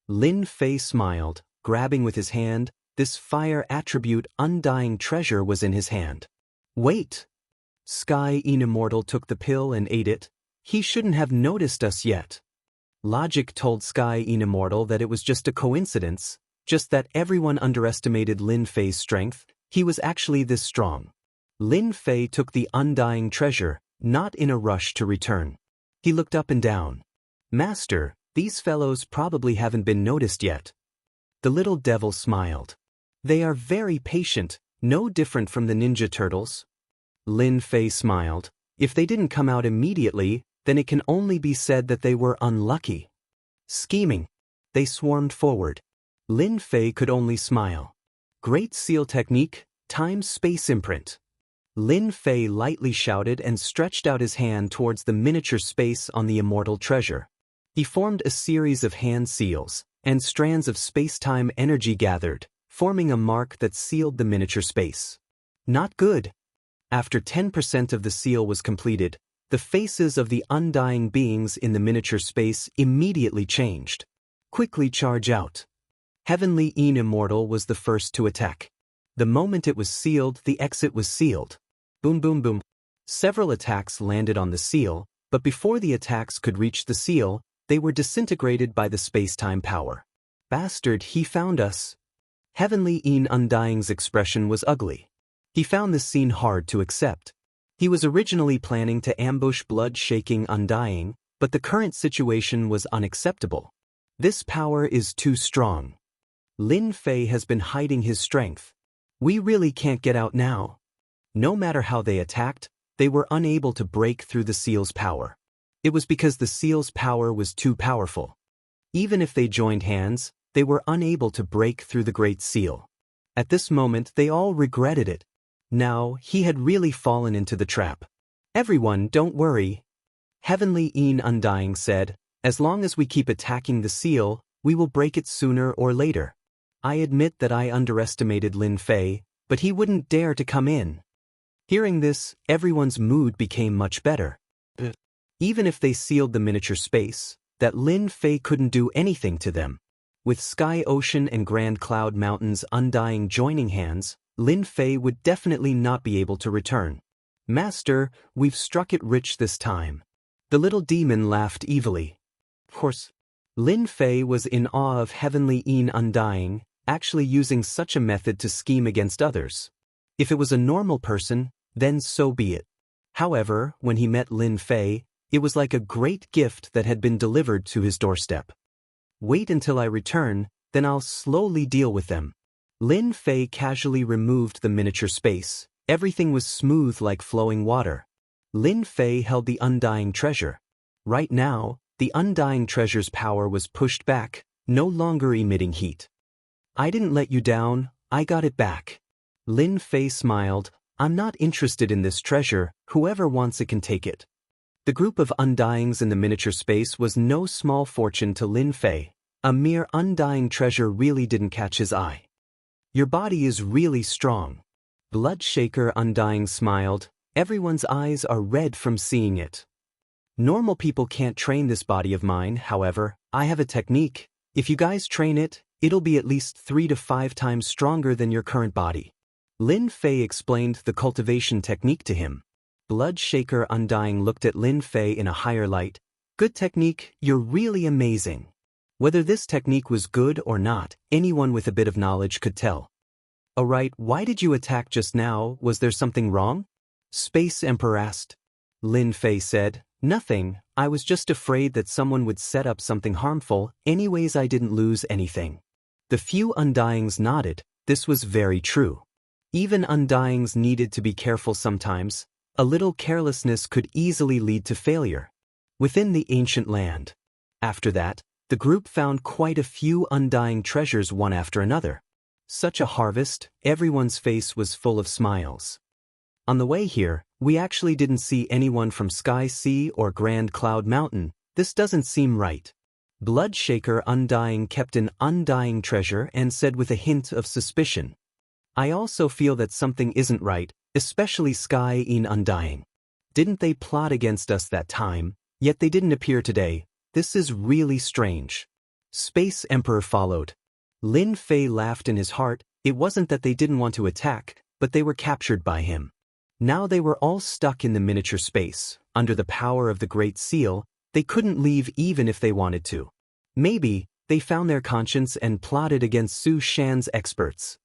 Lin Fei smiled, grabbing with his hand. This fire attribute Undying treasure was in his hand. Wait! Immortal took the pill and ate it. He shouldn't have noticed us yet. Logic told Immortal that it was just a coincidence, just that everyone underestimated Lin Fei's strength. He was actually this strong. Lin Fei took the Undying treasure, not in a rush to return. He looked up and down. Master, these fellows probably haven't been noticed yet. The little devil smiled. They are very patient, no different from the Ninja Turtles. Lin Fei smiled. If they didn't come out immediately, then it can only be said that they were unlucky. Scheming. They swarmed forward. Lin Fei could only smile. Great seal technique, time-space imprint. Lin Fei lightly shouted and stretched out his hand towards the miniature space on the Immortal treasure. He formed a series of hand seals, and strands of space-time energy gathered, forming a mark that sealed the miniature space. Not good. After 10% of the seal was completed, the faces of the Undying beings in the miniature space immediately changed. Quickly charge out. Heavenly Immortal was the first to attack. The moment it was sealed, the exit was sealed. Boom boom boom. Several attacks landed on the seal, but before the attacks could reach the seal, they were disintegrated by the space-time power. Bastard, he found us. Heavenly Undying's expression was ugly. He found this scene hard to accept. He was originally planning to ambush blood-shaking Undying, but the current situation was unacceptable. This power is too strong. Lin Fei has been hiding his strength. We really can't get out now. No matter how they attacked, they were unable to break through the seal's power. It was because the seal's power was too powerful. Even if they joined hands, they were unable to break through the Great Seal. At this moment, they all regretted it. Now, he had really fallen into the trap. Everyone, don't worry. Heavenly Undying said, as long as we keep attacking the seal, we will break it sooner or later. I admit that I underestimated Lin Fei, but he wouldn't dare to come in. Hearing this, everyone's mood became much better. Even if they sealed the miniature space, that Lin Fei couldn't do anything to them. With Sky Ocean and Grand Cloud Mountains Undying joining hands, Lin Fei would definitely not be able to return. Master, we've struck it rich this time. The little demon laughed evilly. Of course, Lin Fei was in awe of Heavenly Undying, actually using such a method to scheme against others. If it was a normal person, then so be it. However, when he met Lin Fei, it was like a great gift that had been delivered to his doorstep. Wait until I return, then I'll slowly deal with them. Lin Fei casually removed the miniature space. Everything was smooth like flowing water. Lin Fei held the Undying treasure. Right now, the Undying treasure's power was pushed back, no longer emitting heat. I didn't let you down, I got it back. Lin Fei smiled. I'm not interested in this treasure, whoever wants it can take it. The group of Undyings in the miniature space was no small fortune to Lin Fei. A mere Undying treasure really didn't catch his eye. Your body is really strong. Bloodshaker Undying smiled. Everyone's eyes are red from seeing it. Normal people can't train this body of mine, however, I have a technique. If you guys train it, it'll be at least 3 to 5 times stronger than your current body. Lin Fei explained the cultivation technique to him. Bloodshaker Undying looked at Lin Fei in a higher light. Good technique, you're really amazing. Whether this technique was good or not, anyone with a bit of knowledge could tell. Alright, why did you attack just now? Was there something wrong? Space Emperor asked. Lin Fei said, nothing, I was just afraid that someone would set up something harmful, anyways I didn't lose anything. The few Undyings nodded, this was very true. Even Undyings needed to be careful sometimes. A little carelessness could easily lead to failure. Within the ancient land. After that, the group found quite a few Undying treasures one after another. Such a harvest, everyone's face was full of smiles. On the way here, we actually didn't see anyone from Sky Sea or Grand Cloud Mountain. This doesn't seem right. Bloodshaker Undying kept an undying treasure and said with a hint of suspicion. I also feel that something isn't right, especially Sky in Undying. Didn't they plot against us that time, yet they didn't appear today? This is really strange. Space Emperor followed. Lin Fei laughed in his heart. It wasn't that they didn't want to attack, but they were captured by him. Now they were all stuck in the miniature space. Under the power of the Great Seal, they couldn't leave even if they wanted to. Maybe they found their conscience and plotted against Su Shan's experts.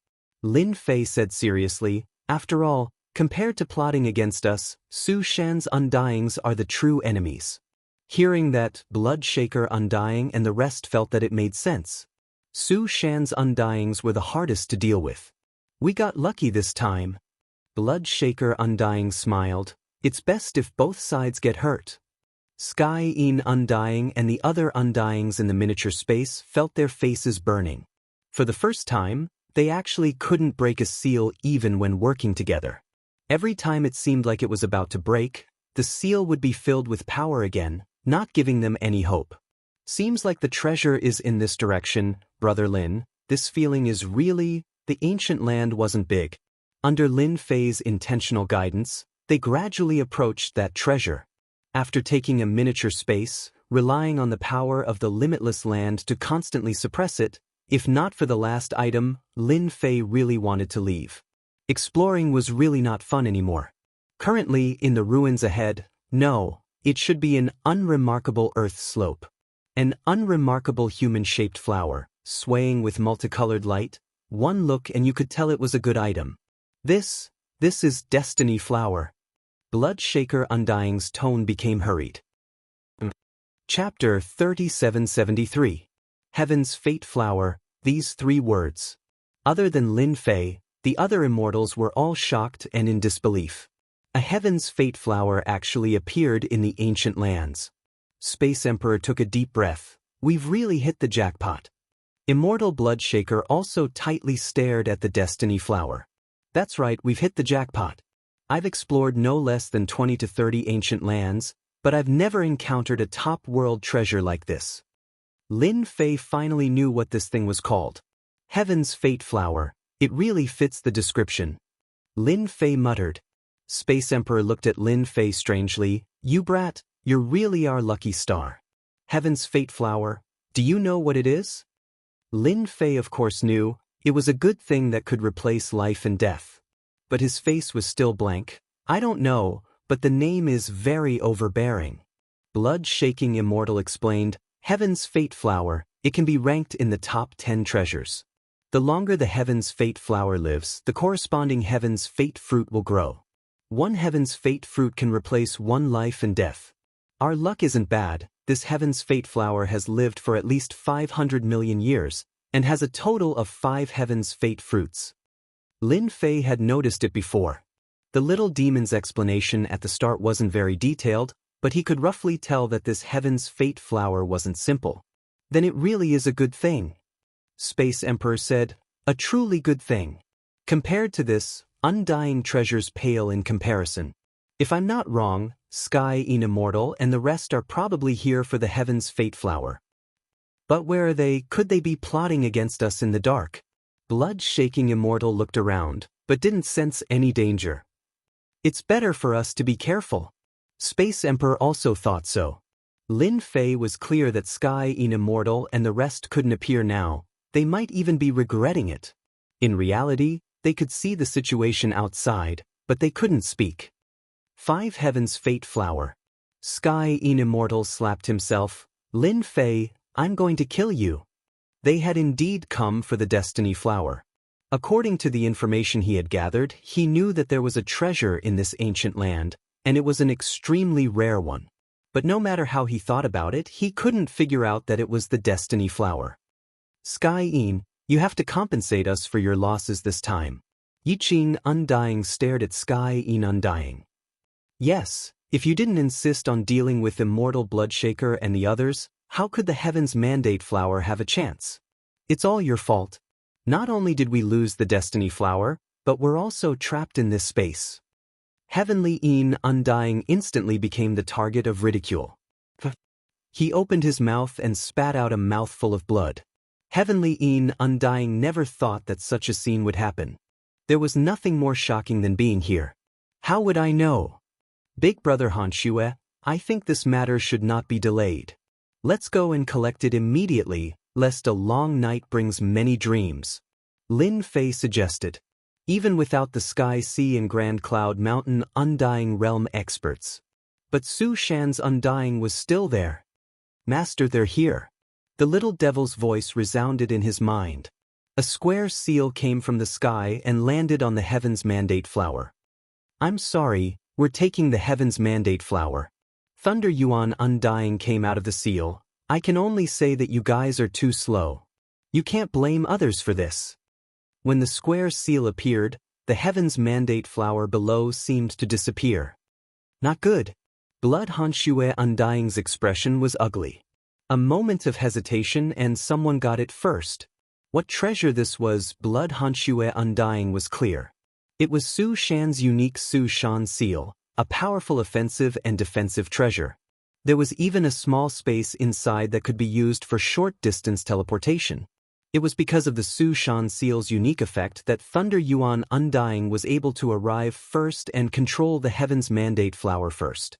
Lin Fei said seriously, after all, compared to plotting against us, Su Shan's Undyings are the true enemies. Hearing that, Bloodshaker Undying and the rest felt that it made sense. Su Shan's Undyings were the hardest to deal with. We got lucky this time. Bloodshaker Undying smiled. It's best if both sides get hurt. Sky in Undying and the other Undyings in the miniature space felt their faces burning. For the first time, they actually couldn't break a seal even when working together. Every time it seemed like it was about to break, the seal would be filled with power again, not giving them any hope. Seems like the treasure is in this direction, Brother Lin. This feeling is really, the ancient land wasn't big. Under Lin Fei's intentional guidance, they gradually approached that treasure. After taking a miniature space, relying on the power of the limitless land to constantly suppress it, if not for the last item, Lin Fei really wanted to leave. Exploring was really not fun anymore. Currently, in the ruins ahead, no, it should be an unremarkable earth slope. An unremarkable human-shaped flower, swaying with multicolored light. One look and you could tell it was a good item. This is Destiny Flower. Bloodshaker Undying's tone became hurried. Chapter 3773. Heaven's Fate Flower, these 3 words. Other than Lin Fei, the other immortals were all shocked and in disbelief. A Heaven's Fate Flower actually appeared in the ancient lands. Space Emperor took a deep breath. We've really hit the jackpot. Immortal Bloodshaker also tightly stared at the Destiny Flower. That's right, we've hit the jackpot. I've explored no less than 20 to 30 ancient lands, but I've never encountered a top world treasure like this. Lin Fei finally knew what this thing was called. Heaven's Fate Flower. It really fits the description. Lin Fei muttered. Space Emperor looked at Lin Fei strangely. You brat, you're really our lucky star. Heaven's Fate Flower. Do you know what it is? Lin Fei of course knew. It was a good thing that could replace life and death. But his face was still blank. I don't know, but the name is very overbearing. Blood-shaking Immortal explained, Heaven's Fate Flower, it can be ranked in the top 10 treasures. The longer the Heaven's Fate Flower lives, the corresponding Heaven's Fate Fruit will grow. One Heaven's Fate Fruit can replace one life and death. Our luck isn't bad. This Heaven's Fate Flower has lived for at least 500 million years, and has a total of 5 Heaven's Fate Fruits. Lin Fei had noticed it before. The little demon's explanation at the start wasn't very detailed, but he could roughly tell that this Heaven's Fate Flower wasn't simple. Then it really is a good thing. Space Emperor said, a truly good thing. Compared to this, Undying treasures pale in comparison. If I'm not wrong, Sky in Immortal and the rest are probably here for the Heaven's Fate Flower. But where are they? Could they be plotting against us in the dark? Blood-shaking Immortal looked around, but didn't sense any danger. It's better for us to be careful. Space Emperor also thought so. Lin Fei was clear that Sky in Immortal and the rest couldn't appear now. They might even be regretting it. In reality, they could see the situation outside, but they couldn't speak. 5 Heaven's Fate Flower. Sky in Immortal slapped himself. Lin Fei, I'm going to kill you. They had indeed come for the Destiny Flower. According to the information he had gathered, he knew that there was a treasure in this ancient land, and it was an extremely rare one. But no matter how he thought about it, he couldn't figure out that it was the Destiny Flower. Sky in, you have to compensate us for your losses this time. Yiqing Undying stared at Sky in Undying. Yes, if you didn't insist on dealing with Immortal Bloodshaker and the others, how could the Heaven's Mandate Flower have a chance? It's all your fault. Not only did we lose the Destiny Flower, but we're also trapped in this space. Heavenly Een Undying instantly became the target of ridicule. He opened his mouth and spat out a mouthful of blood. Heavenly Een Undying never thought that such a scene would happen. There was nothing more shocking than being here. How would I know? Big Brother Hanxue, I think this matter should not be delayed. Let's go and collect it immediately, lest a long night brings many dreams. Lin Fei suggested. Even without the Sky Sea and Grand Cloud Mountain Undying Realm experts. But Su Shan's Undying was still there. Master, they're here. The little devil's voice resounded in his mind. A square seal came from the sky and landed on the Heaven's Mandate Flower. I'm sorry, we're taking the Heaven's Mandate Flower. Thunder Yuan Undying came out of the seal. I can only say that you guys are too slow. You can't blame others for this. When the square seal appeared, the Heaven's Mandate Flower below seemed to disappear. Not good. Blood Hanxue Undying's expression was ugly. A moment of hesitation and someone got it first. What treasure this was, Blood Hanxue Undying was clear. It was Su Shan's unique Su Shan seal, a powerful offensive and defensive treasure. There was even a small space inside that could be used for short-distance teleportation. It was because of the Su Shan seal's unique effect that Thunder Yuan Undying was able to arrive first and control the Heaven's Mandate Flower first.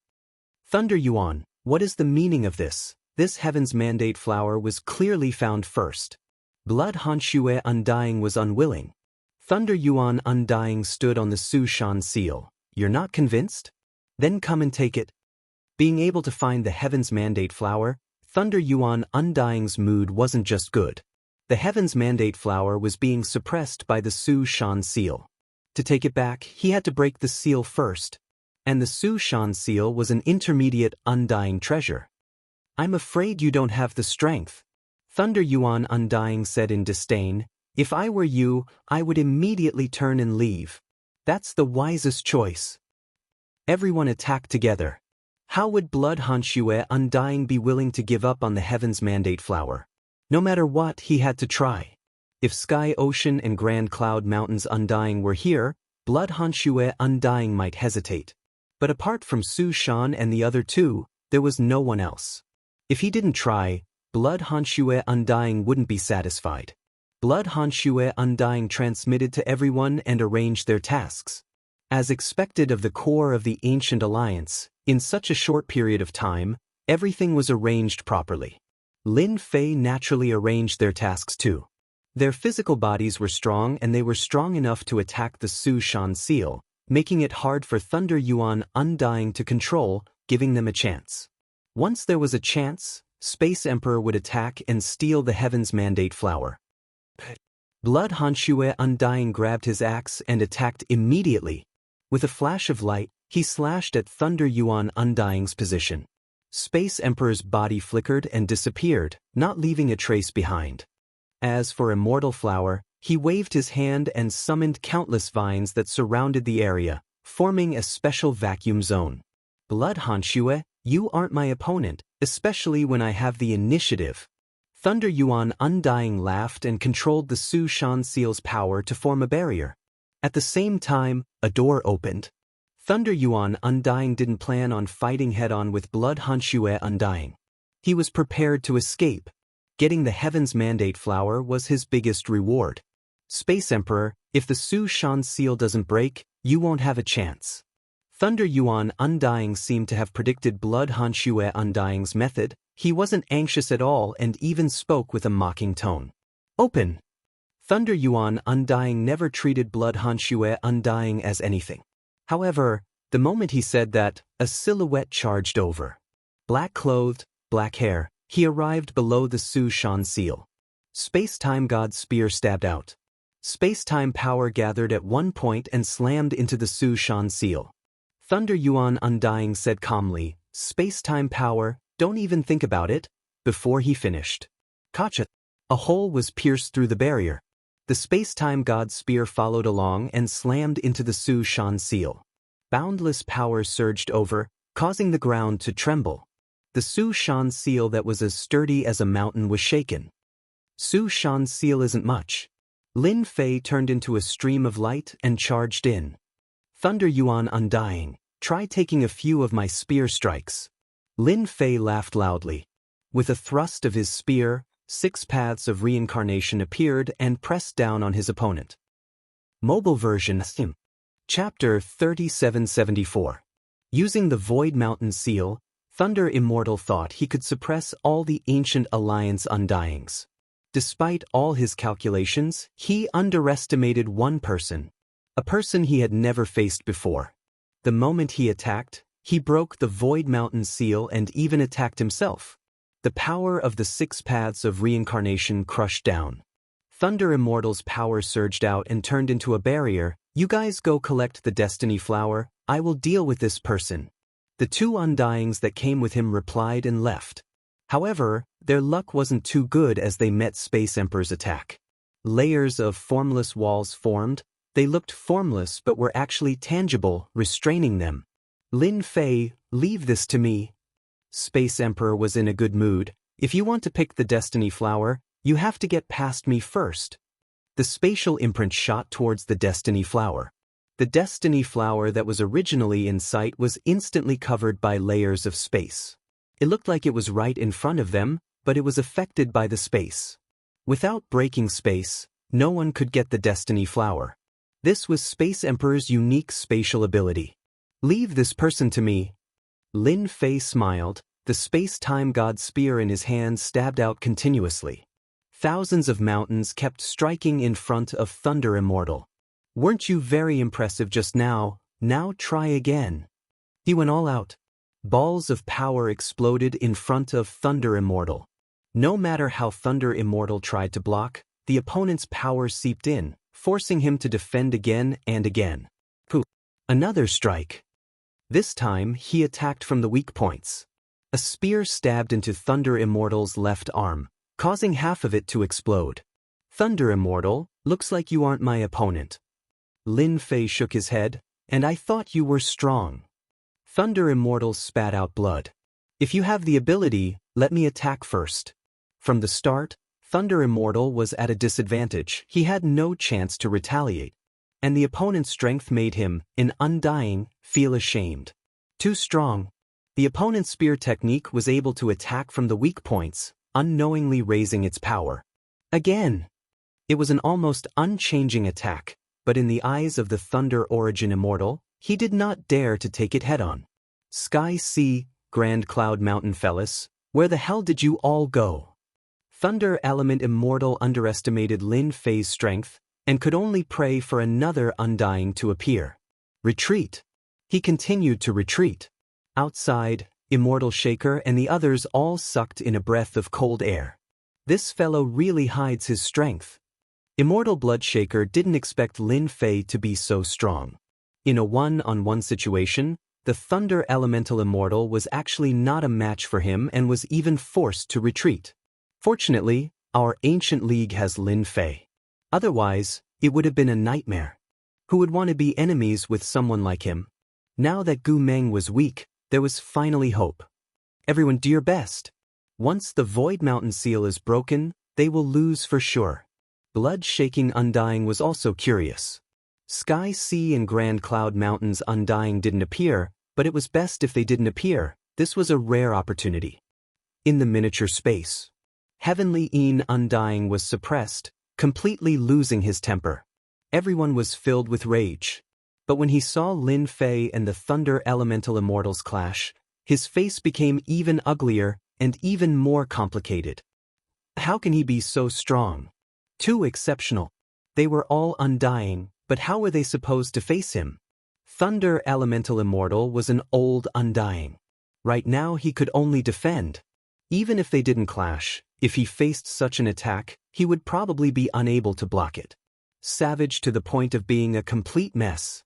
Thunder Yuan, what is the meaning of this? This Heaven's Mandate Flower was clearly found first. Blood Hanxue Undying was unwilling. Thunder Yuan Undying stood on the Su Shan seal. You're not convinced? Then come and take it. Being able to find the Heaven's Mandate Flower, Thunder Yuan Undying's mood wasn't just good. The Heaven's Mandate Flower was being suppressed by the Su Shan seal. To take it back, he had to break the seal first. And the Su Shan seal was an intermediate undying treasure. I'm afraid you don't have the strength. Thunder Yuan Undying said in disdain. If I were you, I would immediately turn and leave. That's the wisest choice. Everyone attacked together. How would Blood Hanxue Undying be willing to give up on the Heaven's Mandate Flower? No matter what, he had to try. If Sky Ocean and Grand Cloud Mountains Undying were here, Blood Hanxue Undying might hesitate. But apart from Su Shan and the other two, there was no one else. If he didn't try, Blood Hanxue Undying wouldn't be satisfied. Blood Hanxue Undying transmitted to everyone and arranged their tasks. As expected of the core of the Ancient Alliance, in such a short period of time, everything was arranged properly. Lin Fei naturally arranged their tasks too. Their physical bodies were strong and they were strong enough to attack the Su Shan seal, making it hard for Thunder Yuan Undying to control, giving them a chance. Once there was a chance, Space Emperor would attack and steal the Heaven's Mandate Flower. Blood Hanxue Undying grabbed his axe and attacked immediately. With a flash of light, he slashed at Thunder Yuan Undying's position. Space Emperor's body flickered and disappeared, not leaving a trace behind. As for Immortal Flower, he waved his hand and summoned countless vines that surrounded the area, forming a special vacuum zone. Blood Hanxue, you aren't my opponent, especially when I have the initiative. Thunder Yuan Undying laughed and controlled the Su Shan seal's power to form a barrier. At the same time, a door opened. Thunder Yuan Undying didn't plan on fighting head-on with Blood Hanxue Undying. He was prepared to escape. Getting the Heaven's Mandate Flower was his biggest reward. Space Emperor, if the Su Shan seal doesn't break, you won't have a chance. Thunder Yuan Undying seemed to have predicted Blood Hanxue Undying's method. He wasn't anxious at all and even spoke with a mocking tone. Open! Thunder Yuan Undying never treated Blood Hanxue Undying as anything. However, the moment he said that, a silhouette charged over. Black-clothed, black hair, he arrived below the Su Shan seal. Space-Time God's spear stabbed out. Space-time power gathered at one point and slammed into the Su Shan seal. Thunder Yuan Undying said calmly, Space-time power, don't even think about it, before he finished. Gotcha! A hole was pierced through the barrier. The Space-Time God's spear followed along and slammed into the Su Shan seal. Boundless power surged over, causing the ground to tremble. The Su Shan seal that was as sturdy as a mountain was shaken. Su Shan seal isn't much. Lin Fei turned into a stream of light and charged in. Thunder Yuan Undying, try taking a few of my spear strikes. Lin Fei laughed loudly. With a thrust of his spear, 6 paths of reincarnation appeared and pressed down on his opponent. Mobile version Sim. Chapter 3774. Using the Void Mountain Seal, Thunder Immortal thought he could suppress all the Ancient Alliance Undyings. Despite all his calculations, he underestimated one person. A person he had never faced before. The moment he attacked, he broke the Void Mountain Seal and even attacked himself. The power of the 6 paths of reincarnation crushed down. Thunder Immortal's power surged out and turned into a barrier. You guys go collect the Destiny Flower, I will deal with this person. The 2 Undyings that came with him replied and left. However, their luck wasn't too good as they met Space Emperor's attack. Layers of formless walls formed. They looked formless but were actually tangible, restraining them. Lin Fei, leave this to me. Space Emperor was in a good mood. If you want to pick the Destiny Flower, you have to get past me first. The spatial imprint shot towards the Destiny Flower. The Destiny Flower that was originally in sight was instantly covered by layers of space. It looked like it was right in front of them, but it was affected by the space. Without breaking space, no one could get the Destiny Flower. This was Space Emperor's unique spatial ability. Leave this person to me. Lin Fei smiled, the space-time god spear in his hand stabbed out continuously. Thousands of mountains kept striking in front of Thunder Immortal. Weren't you very impressive just now? Now try again. He went all out. Balls of power exploded in front of Thunder Immortal. No matter how Thunder Immortal tried to block, the opponent's power seeped in, forcing him to defend again and again. Poof! Another strike. This time, he attacked from the weak points. A spear stabbed into Thunder Immortal's left arm, causing half of it to explode. Thunder Immortal, looks like you aren't my opponent. Lin Fei shook his head, and I thought you were strong. Thunder Immortal spat out blood. If you have the ability, let me attack first. From the start, Thunder Immortal was at a disadvantage. He had no chance to retaliate. And the opponent's strength made him, an Undying, feel ashamed. Too strong. The opponent's spear technique was able to attack from the weak points, unknowingly raising its power. Again. It was an almost unchanging attack, but in the eyes of the Thunder Origin Immortal, he did not dare to take it head-on. Sky Sea, Grand Cloud Mountain Fellas, where the hell did you all go? Thunder Element Immortal underestimated Lin Fei's strength, and could only pray for another Undying to appear. Retreat. He continued to retreat. Outside, Immortal Shaker and the others all sucked in a breath of cold air. This fellow really hides his strength. Immortal Bloodshaker didn't expect Lin Fei to be so strong. In a one-on-one situation, the Thunder Elemental Immortal was actually not a match for him and was even forced to retreat. Fortunately, our Ancient League has Lin Fei. Otherwise, it would have been a nightmare. Who would want to be enemies with someone like him? Now that Gu Meng was weak, there was finally hope. Everyone do your best. Once the Void Mountain Seal is broken, they will lose for sure. Blood-shaking Undying was also curious. Sky Sea and Grand Cloud Mountains Undying didn't appear, but it was best if they didn't appear. This was a rare opportunity. In the miniature space, Heavenly Een Undying was suppressed, completely losing his temper. Everyone was filled with rage. But when he saw Lin Fei and the Thunder Elemental Immortals clash, his face became even uglier and even more complicated. How can he be so strong? Too exceptional. They were all Undying, but how were they supposed to face him? Thunder Elemental Immortal was an old Undying. Right now he could only defend. Even if they didn't clash, if he faced such an attack, he would probably be unable to block it. Savage to the point of being a complete mess.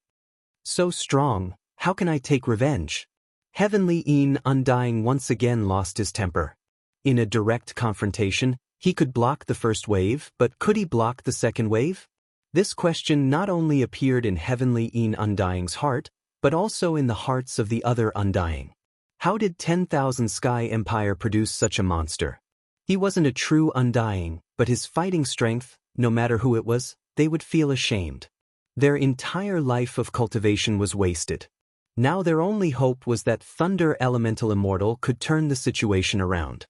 So strong, how can I take revenge? Heavenly Een Undying once again lost his temper. In a direct confrontation, he could block the first wave, but could he block the second wave? This question not only appeared in Heavenly Een Undying's heart, but also in the hearts of the other Undying. How did 10,000 Sky Empire produce such a monster? He wasn't a true Undying, but his fighting strength, no matter who it was, they would feel ashamed. Their entire life of cultivation was wasted. Now their only hope was that Thunder Elemental Immortal could turn the situation around.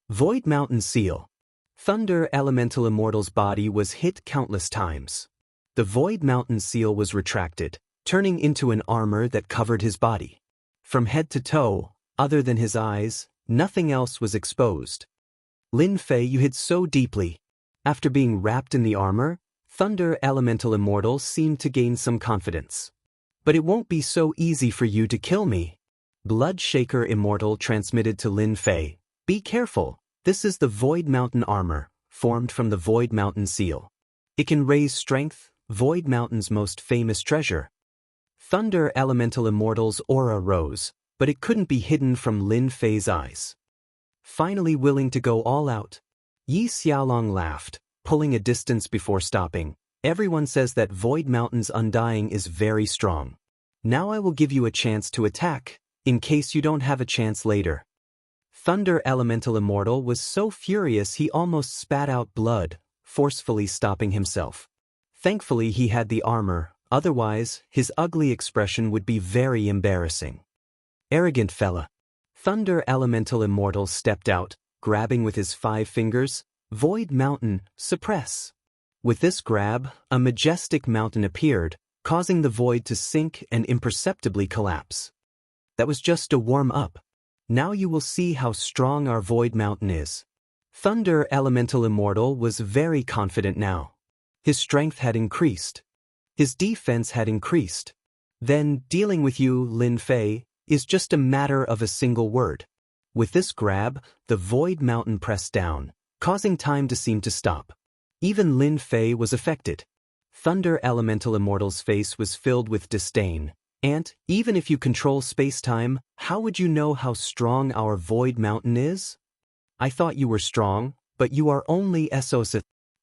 Void Mountain Seal. Thunder Elemental Immortal's body was hit countless times. The Void Mountain Seal was retracted, turning into an armor that covered his body. From head to toe, other than his eyes, nothing else was exposed. Lin Fei, you hid so deeply. After being wrapped in the armor, Thunder Elemental Immortal seemed to gain some confidence. But it won't be so easy for you to kill me. Bloodshaker Immortal transmitted to Lin Fei. Be careful, this is the Void Mountain armor, formed from the Void Mountain Seal. It can raise strength, Void Mountain's most famous treasure. Thunder Elemental Immortal's aura rose, but it couldn't be hidden from Lin Fei's eyes. Finally willing to go all out, Yi Xiaolong laughed, pulling a distance before stopping. Everyone says that Void Mountain's undying is very strong. Now I will give you a chance to attack, in case you don't have a chance later. Thunder Elemental Immortal was so furious he almost spat out blood, forcefully stopping himself. Thankfully he had the armor, otherwise his ugly expression would be very embarrassing. Arrogant fella. Thunder Elemental Immortal stepped out, grabbing with his 5 fingers. Void Mountain, suppress. With this grab, a majestic mountain appeared, causing the void to sink and imperceptibly collapse. That was just a warm-up. Now you will see how strong our Void Mountain is. Thunder Elemental Immortal was very confident now. His strength had increased. His defense had increased. Then, dealing with you, Lin Fei, is just a matter of a single word. With this grab, the Void Mountain pressed down, causing time to seem to stop. Even Lin Fei was affected. Thunder Elemental Immortal's face was filled with disdain. And, even if you control space-time, how would you know how strong our Void Mountain is? I thought you were strong, but you are only SOS.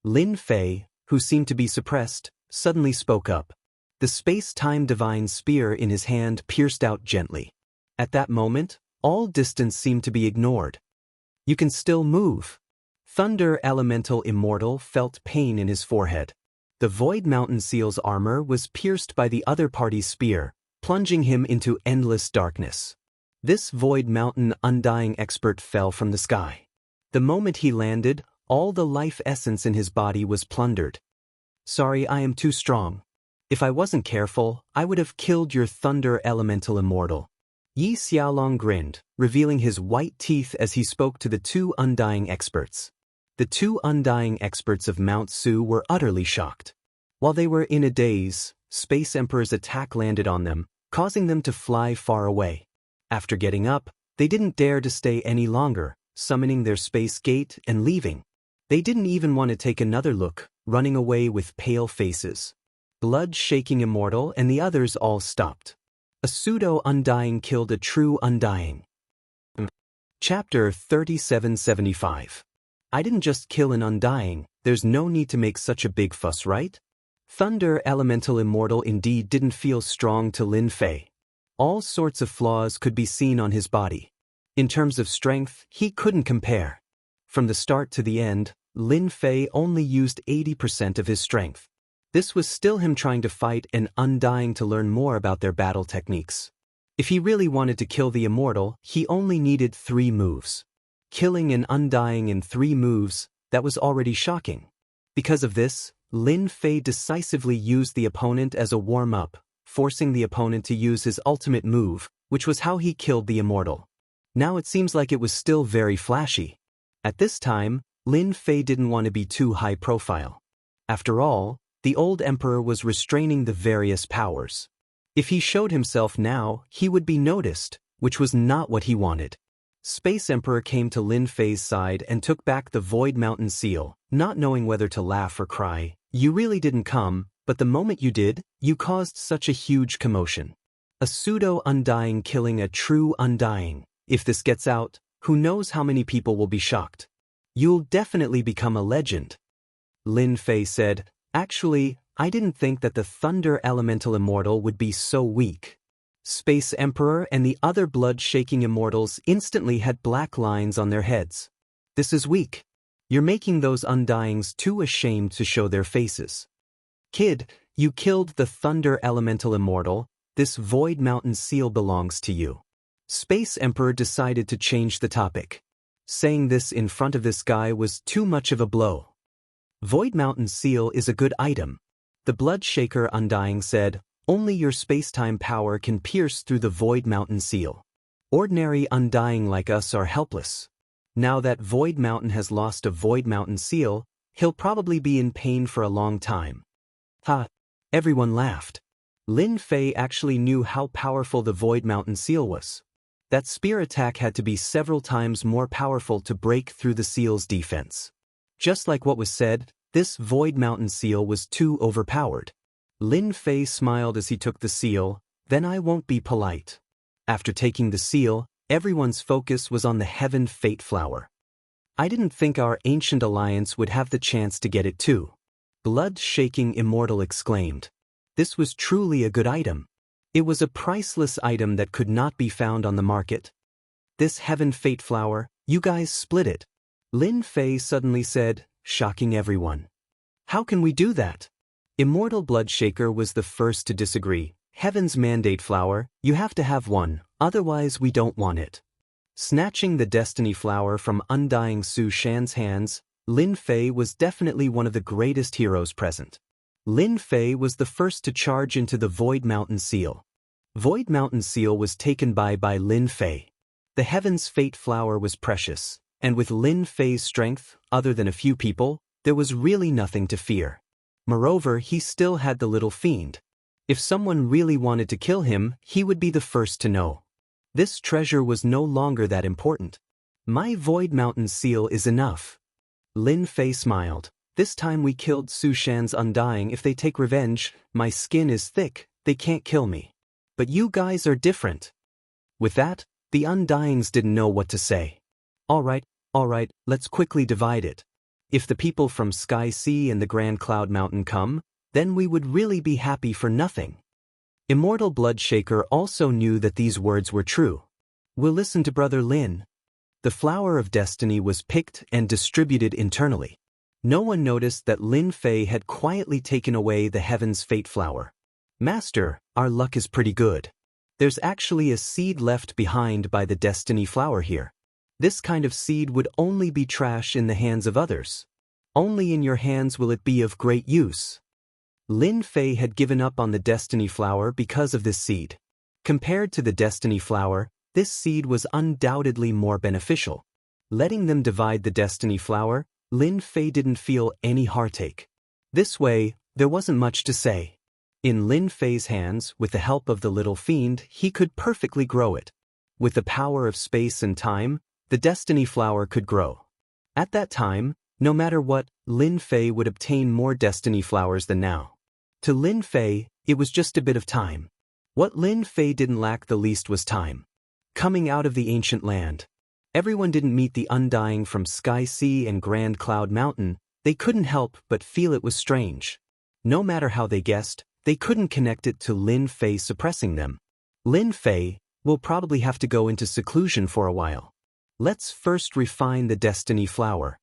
Lin Fei, who seemed to be suppressed, suddenly spoke up. The space-time divine spear in his hand pierced out gently. At that moment, all distance seemed to be ignored. You can still move. Thunder Elemental Immortal felt pain in his forehead. The Void Mountain Seal's armor was pierced by the other party's spear, plunging him into endless darkness. This Void Mountain undying expert fell from the sky. The moment he landed, all the life essence in his body was plundered. Sorry, I am too strong. If I wasn't careful, I would have killed your Thunder Elemental Immortal. Yi Xiaolong grinned, revealing his white teeth as he spoke to the 2 undying experts. The 2 undying experts of Mount Su were utterly shocked. While they were in a daze, Space Emperor's attack landed on them, causing them to fly far away. After getting up, they didn't dare to stay any longer, summoning their space gate and leaving. They didn't even want to take another look, running away with pale faces. Blood-shaking Immortal and the others all stopped. A pseudo-undying killed a true undying. Chapter 3775. I didn't just kill an undying, there's no need to make such a big fuss, right? Thunder Elemental Immortal indeed didn't feel strong to Lin Fei. All sorts of flaws could be seen on his body. In terms of strength, he couldn't compare. From the start to the end, Lin Fei only used 80% of his strength. This was still him trying to fight an undying to learn more about their battle techniques. If he really wanted to kill the Immortal, he only needed 3 moves. Killing an undying in 3 moves, that was already shocking. Because of this, Lin Fei decisively used the opponent as a warm-up, forcing the opponent to use his ultimate move, which was how he killed the Immortal. Now it seems like it was still very flashy. At this time, Lin Fei didn't want to be too high-profile. After all, the old emperor was restraining the various powers. If he showed himself now, he would be noticed, which was not what he wanted. Space Emperor came to Lin Fei's side and took back the Void Mountain Seal, not knowing whether to laugh or cry. You really didn't come, but the moment you did, you caused such a huge commotion. A pseudo-undying killing a true undying. If this gets out, who knows how many people will be shocked. You'll definitely become a legend. Lin Fei said, actually, I didn't think that the Thunder Elemental Immortal would be so weak. Space Emperor and the other blood-shaking Immortals instantly had black lines on their heads. This is weak. You're making those undyings too ashamed to show their faces. Kid, you killed the Thunder Elemental Immortal, this Void Mountain seal belongs to you. Space Emperor decided to change the topic. Saying this in front of this guy was too much of a blow. Void Mountain seal is a good item. The Bloodshaker Undying said, only your space-time power can pierce through the Void Mountain seal. Ordinary Undying like us are helpless. Now that Void Mountain has lost a Void Mountain seal, he'll probably be in pain for a long time. Ha! Everyone laughed. Lin Fei actually knew how powerful the Void Mountain seal was. That spear attack had to be several times more powerful to break through the seal's defense. Just like what was said, this Void Mountain seal was too overpowered. Lin Fei smiled as he took the seal, then I won't be polite. After taking the seal, everyone's focus was on the Heaven Fate Flower. I didn't think our ancient alliance would have the chance to get it too. Blood-shaking Immortal exclaimed. This was truly a good item. It was a priceless item that could not be found on the market. This Heaven Fate Flower, you guys split it. Lin Fei suddenly said, shocking everyone. How can we do that? Immortal Bloodshaker was the first to disagree. Heaven's Mandate Flower, you have to have one, otherwise we don't want it. Snatching the Destiny Flower from Undying Su Shan's hands, Lin Fei was definitely one of the greatest heroes present. Lin Fei was the first to charge into the Void Mountain Seal. Void Mountain Seal was taken by Lin Fei. The Heaven's Fate Flower was precious, and with Lin Fei's strength, other than a few people, there was really nothing to fear. Moreover, he still had the little fiend. If someone really wanted to kill him, he would be the first to know. This treasure was no longer that important. My Void Mountain Seal is enough. Lin Fei smiled. This time we killed Su Shan's Undying. If they take revenge, my skin is thick, they can't kill me. But you guys are different. With that, the Undyings didn't know what to say. All right, let's quickly divide it. If the people from Sky Sea and the Grand Cloud Mountain come, then we would really be happy for nothing. Immortal Bloodshaker also knew that these words were true. We'll listen to Brother Lin. The Flower of Destiny was picked and distributed internally. No one noticed that Lin Fei had quietly taken away the Heaven's Fate Flower. Master, our luck is pretty good. There's actually a seed left behind by the Destiny Flower here. This kind of seed would only be trash in the hands of others. Only in your hands will it be of great use. Lin Fei had given up on the Destiny Flower because of this seed. Compared to the Destiny Flower, this seed was undoubtedly more beneficial. Letting them divide the Destiny Flower, Lin Fei didn't feel any heartache. This way, there wasn't much to say. In Lin Fei's hands, with the help of the little fiend, he could perfectly grow it. With the power of space and time, the Destiny Flower could grow. At that time, no matter what, Lin Fei would obtain more Destiny Flowers than now. To Lin Fei, it was just a bit of time. What Lin Fei didn't lack the least was time. Coming out of the ancient land, everyone didn't meet the Undying from Sky Sea and Grand Cloud Mountain. They couldn't help but feel it was strange. No matter how they guessed, they couldn't connect it to Lin Fei suppressing them. Lin Fei will probably have to go into seclusion for a while. Let's first refine the Destiny Flower.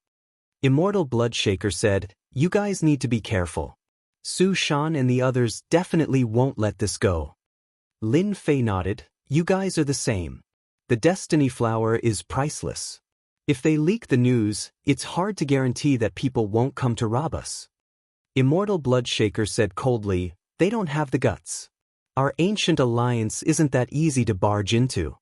Immortal Bloodshaker said, you guys need to be careful. Su Shan and the others definitely won't let this go. Lin Fei nodded, you guys are the same. The Destiny Flower is priceless. If they leak the news, it's hard to guarantee that people won't come to rob us. Immortal Bloodshaker said coldly, they don't have the guts. Our ancient alliance isn't that easy to barge into.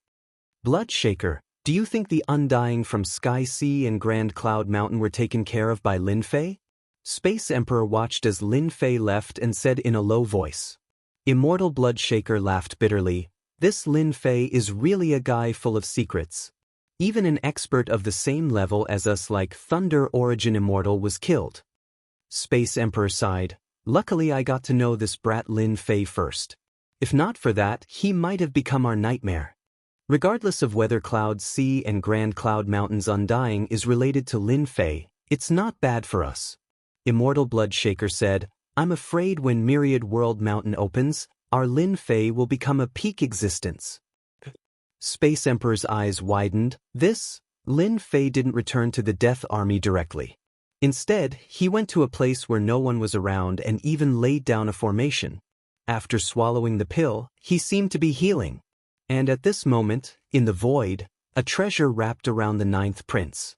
Bloodshaker, do you think the Undying from Sky Sea and Grand Cloud Mountain were taken care of by Lin Fei? Space Emperor watched as Lin Fei left and said in a low voice. Immortal Bloodshaker laughed bitterly. This Lin Fei is really a guy full of secrets. Even an expert of the same level as us like Thunder Origin Immortal was killed. Space Emperor sighed. Luckily I got to know this brat Lin Fei first. If not for that, he might have become our nightmare. Regardless of whether Cloud Sea and Grand Cloud Mountain's Undying is related to Lin Fei, it's not bad for us. Immortal Bloodshaker said, I'm afraid when Myriad World Mountain opens, our Lin Fei will become a peak existence. Space Emperor's eyes widened. This? Lin Fei didn't return to the Death Army directly. Instead, he went to a place where no one was around and even laid down a formation. After swallowing the pill, he seemed to be healing. And at this moment, in the void, a treasure wrapped around the ninth prince.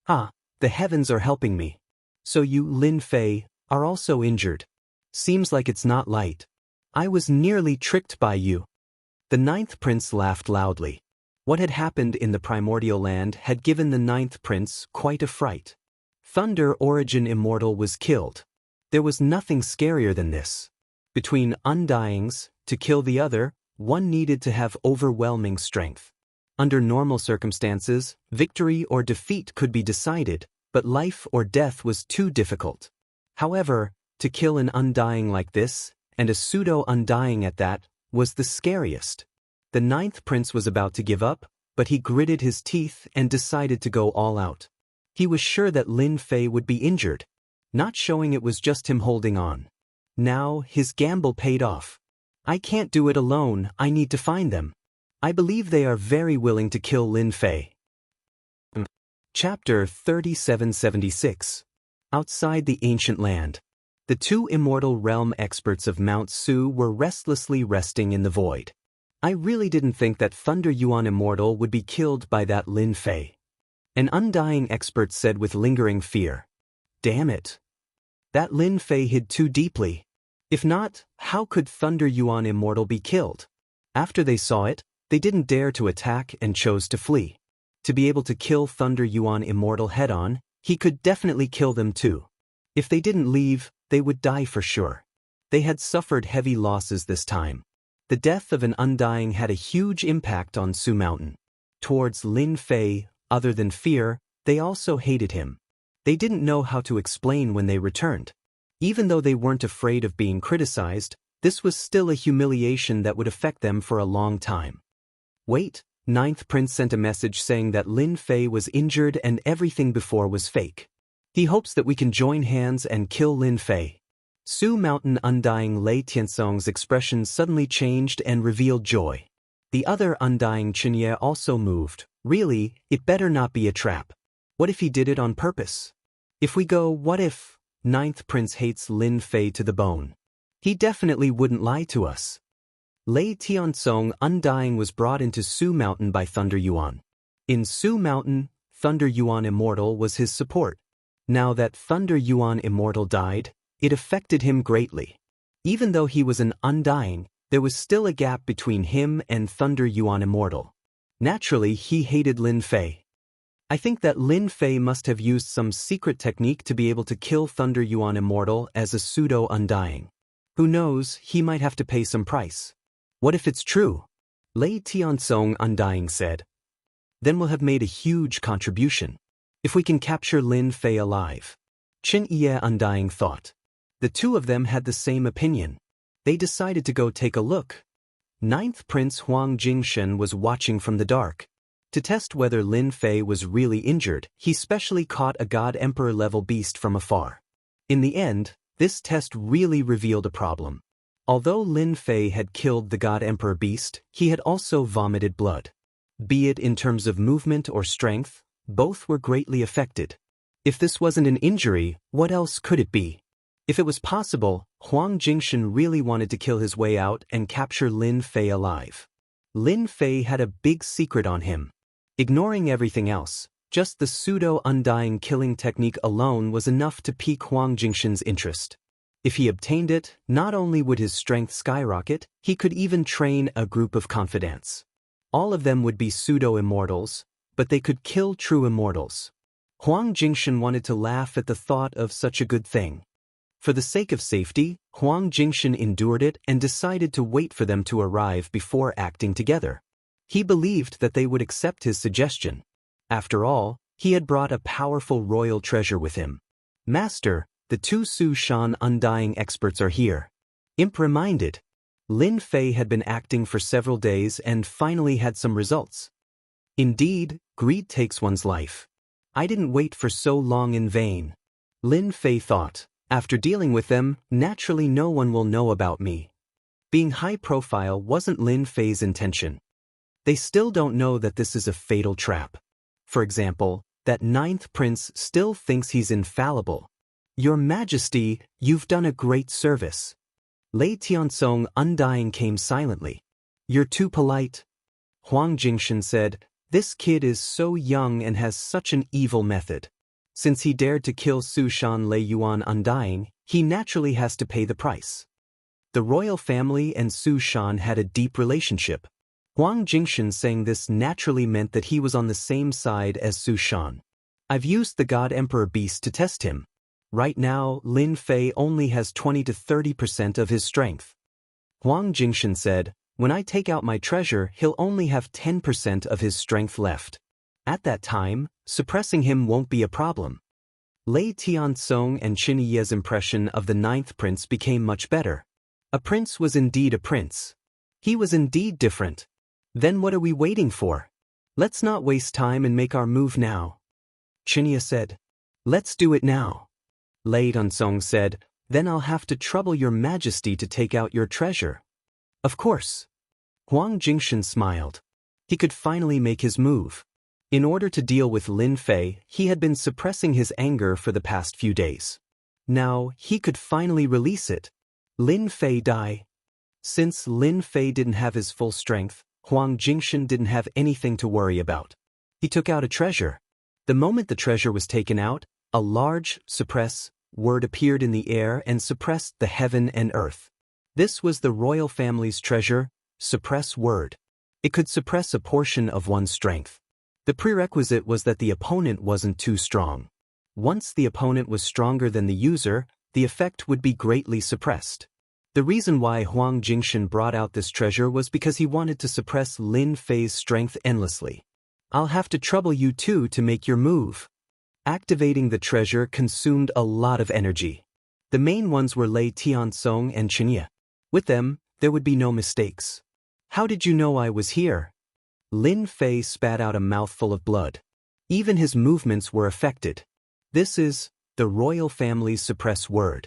Ah, the heavens are helping me. So you, Lin Fei, are also injured. Seems like it's not light. I was nearly tricked by you. The ninth prince laughed loudly. What had happened in the primordial land had given the ninth prince quite a fright. Thunder Origin Immortal was killed. There was nothing scarier than this. Between undyings, to kill the other, one needed to have overwhelming strength. Under normal circumstances, victory or defeat could be decided, but life or death was too difficult. However, to kill an undying like this, and a pseudo-undying at that, was the scariest. The ninth prince was about to give up, but he gritted his teeth and decided to go all out. He was sure that Lin Fei would be injured, not showing it was just him holding on. Now, his gamble paid off. I can't do it alone, I need to find them. I believe they are very willing to kill Lin Fei. Chapter 3776. Outside the Ancient Land. The two immortal realm experts of Mount Su were restlessly resting in the void. I really didn't think that Thunder Yuan Immortal would be killed by that Lin Fei. An undying expert said with lingering fear. Damn it. That Lin Fei hid too deeply. If not, how could Thunder Yuan Immortal be killed? After they saw it, they didn't dare to attack and chose to flee. To be able to kill Thunder Yuan Immortal head-on, he could definitely kill them too. If they didn't leave, they would die for sure. They had suffered heavy losses this time. The death of an undying had a huge impact on Su Mountain. Towards Lin Fei, other than fear, they also hated him. They didn't know how to explain when they returned. Even though they weren't afraid of being criticized, this was still a humiliation that would affect them for a long time. Wait, Ninth Prince sent a message saying that Lin Fei was injured and everything before was fake. He hopes that we can join hands and kill Lin Fei. Su Mountain Undying Lei Tiansong's expression suddenly changed and revealed joy. The other Undying Xianxia also moved. Really, it better not be a trap. What if he did it on purpose? If we go, what if? Ninth Prince hates Lin Fei to the bone. He definitely wouldn't lie to us. Lei Tiansong Undying was brought into Su Mountain by Thunder Yuan. In Su Mountain, Thunder Yuan Immortal was his support. Now that Thunder Yuan Immortal died, it affected him greatly. Even though he was an Undying, there was still a gap between him and Thunder Yuan Immortal. Naturally, he hated Lin Fei. I think that Lin Fei must have used some secret technique to be able to kill Thunder Yuan Immortal as a pseudo-Undying. Who knows, he might have to pay some price. What if it's true? Lei Tiansong Undying said. Then we'll have made a huge contribution. If we can capture Lin Fei alive. Xianxia Undying thought. The two of them had the same opinion. They decided to go take a look. Ninth Prince Huang Jingshen was watching from the dark. To test whether Lin Fei was really injured, he specially caught a God Emperor level beast from afar. In the end, this test really revealed a problem. Although Lin Fei had killed the God Emperor beast, he had also vomited blood. Be it in terms of movement or strength, both were greatly affected. If this wasn't an injury, what else could it be? If it was possible, Huang Jingshen really wanted to kill his way out and capture Lin Fei alive. Lin Fei had a big secret on him. Ignoring everything else, just the pseudo-undying killing technique alone was enough to pique Huang Jingshen's interest. If he obtained it, not only would his strength skyrocket, he could even train a group of confidants. All of them would be pseudo-immortals, but they could kill true immortals. Huang Jingshen wanted to laugh at the thought of such a good thing. For the sake of safety, Huang Jingshen endured it and decided to wait for them to arrive before acting together. He believed that they would accept his suggestion. After all, he had brought a powerful royal treasure with him. Master, the two Su Shan Undying experts are here. Imp reminded. Lin Fei had been acting for several days and finally had some results. Indeed, greed takes one's life. I didn't wait for so long in vain. Lin Fei thought. After dealing with them, naturally no one will know about me. Being high profile wasn't Lin Fei's intention. They still don't know that this is a fatal trap. For example, that ninth prince still thinks he's infallible. Your Majesty, you've done a great service. Lei Tianzong Undying came silently. You're too polite. Huang Jingshan said, this kid is so young and has such an evil method. Since he dared to kill Su Shan Lei Yuan Undying, he naturally has to pay the price. The royal family and Su Shan had a deep relationship. Huang Jingshan saying this naturally meant that he was on the same side as Su Shan. I've used the God Emperor Beast to test him. Right now, Lin Fei only has 20 to 30% of his strength. Huang Jingshan said, when I take out my treasure, he'll only have 10% of his strength left. At that time, suppressing him won't be a problem. Lei Tianzong and Qin Ye's impression of the ninth prince became much better. A prince was indeed a prince. He was indeed different. Then what are we waiting for? Let's not waste time and make our move now. Qin Ye said. Let's do it now. Lei Tianzong said, then I'll have to trouble your Majesty to take out your treasure. Of course. Huang Jingshan smiled. He could finally make his move. In order to deal with Lin Fei, he had been suppressing his anger for the past few days. Now, he could finally release it. Lin Fei die. Since Lin Fei didn't have his full strength, Huang Jingshan didn't have anything to worry about. He took out a treasure. The moment the treasure was taken out, a large, suppress, word appeared in the air and suppressed the heaven and earth. This was the royal family's treasure, suppress word. It could suppress a portion of one's strength. The prerequisite was that the opponent wasn't too strong. Once the opponent was stronger than the user, the effect would be greatly suppressed. The reason why Huang Jingshan brought out this treasure was because he wanted to suppress Lin Fei's strength endlessly. I'll have to trouble you two to make your move. Activating the treasure consumed a lot of energy. The main ones were Lei Tianzong and Qin Ye. With them, there would be no mistakes. How did you know I was here? Lin Fei spat out a mouthful of blood. Even his movements were affected. This is the royal family's suppress word.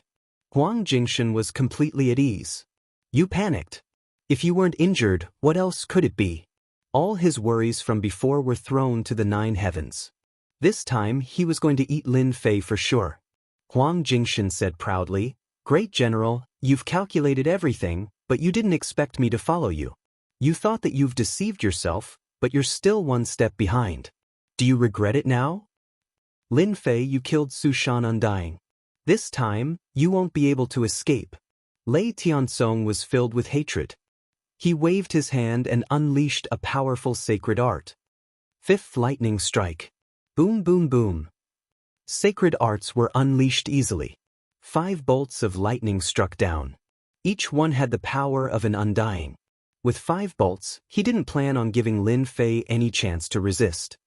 Huang Jingshan was completely at ease. You panicked. If you weren't injured, what else could it be? All his worries from before were thrown to the 9 heavens. This time, he was going to eat Lin Fei for sure. Huang Jingshan said proudly, Great General, you've calculated everything, but you didn't expect me to follow you. You thought that you've deceived yourself, but you're still one step behind. Do you regret it now? Lin Fei, you killed Su Shan Undying. This time, you won't be able to escape. Lei Tianzong was filled with hatred. He waved his hand and unleashed a powerful sacred art. 5th lightning strike. Boom boom boom. Sacred arts were unleashed easily. 5 bolts of lightning struck down. Each one had the power of an undying. With 5 bolts, he didn't plan on giving Lin Fei any chance to resist.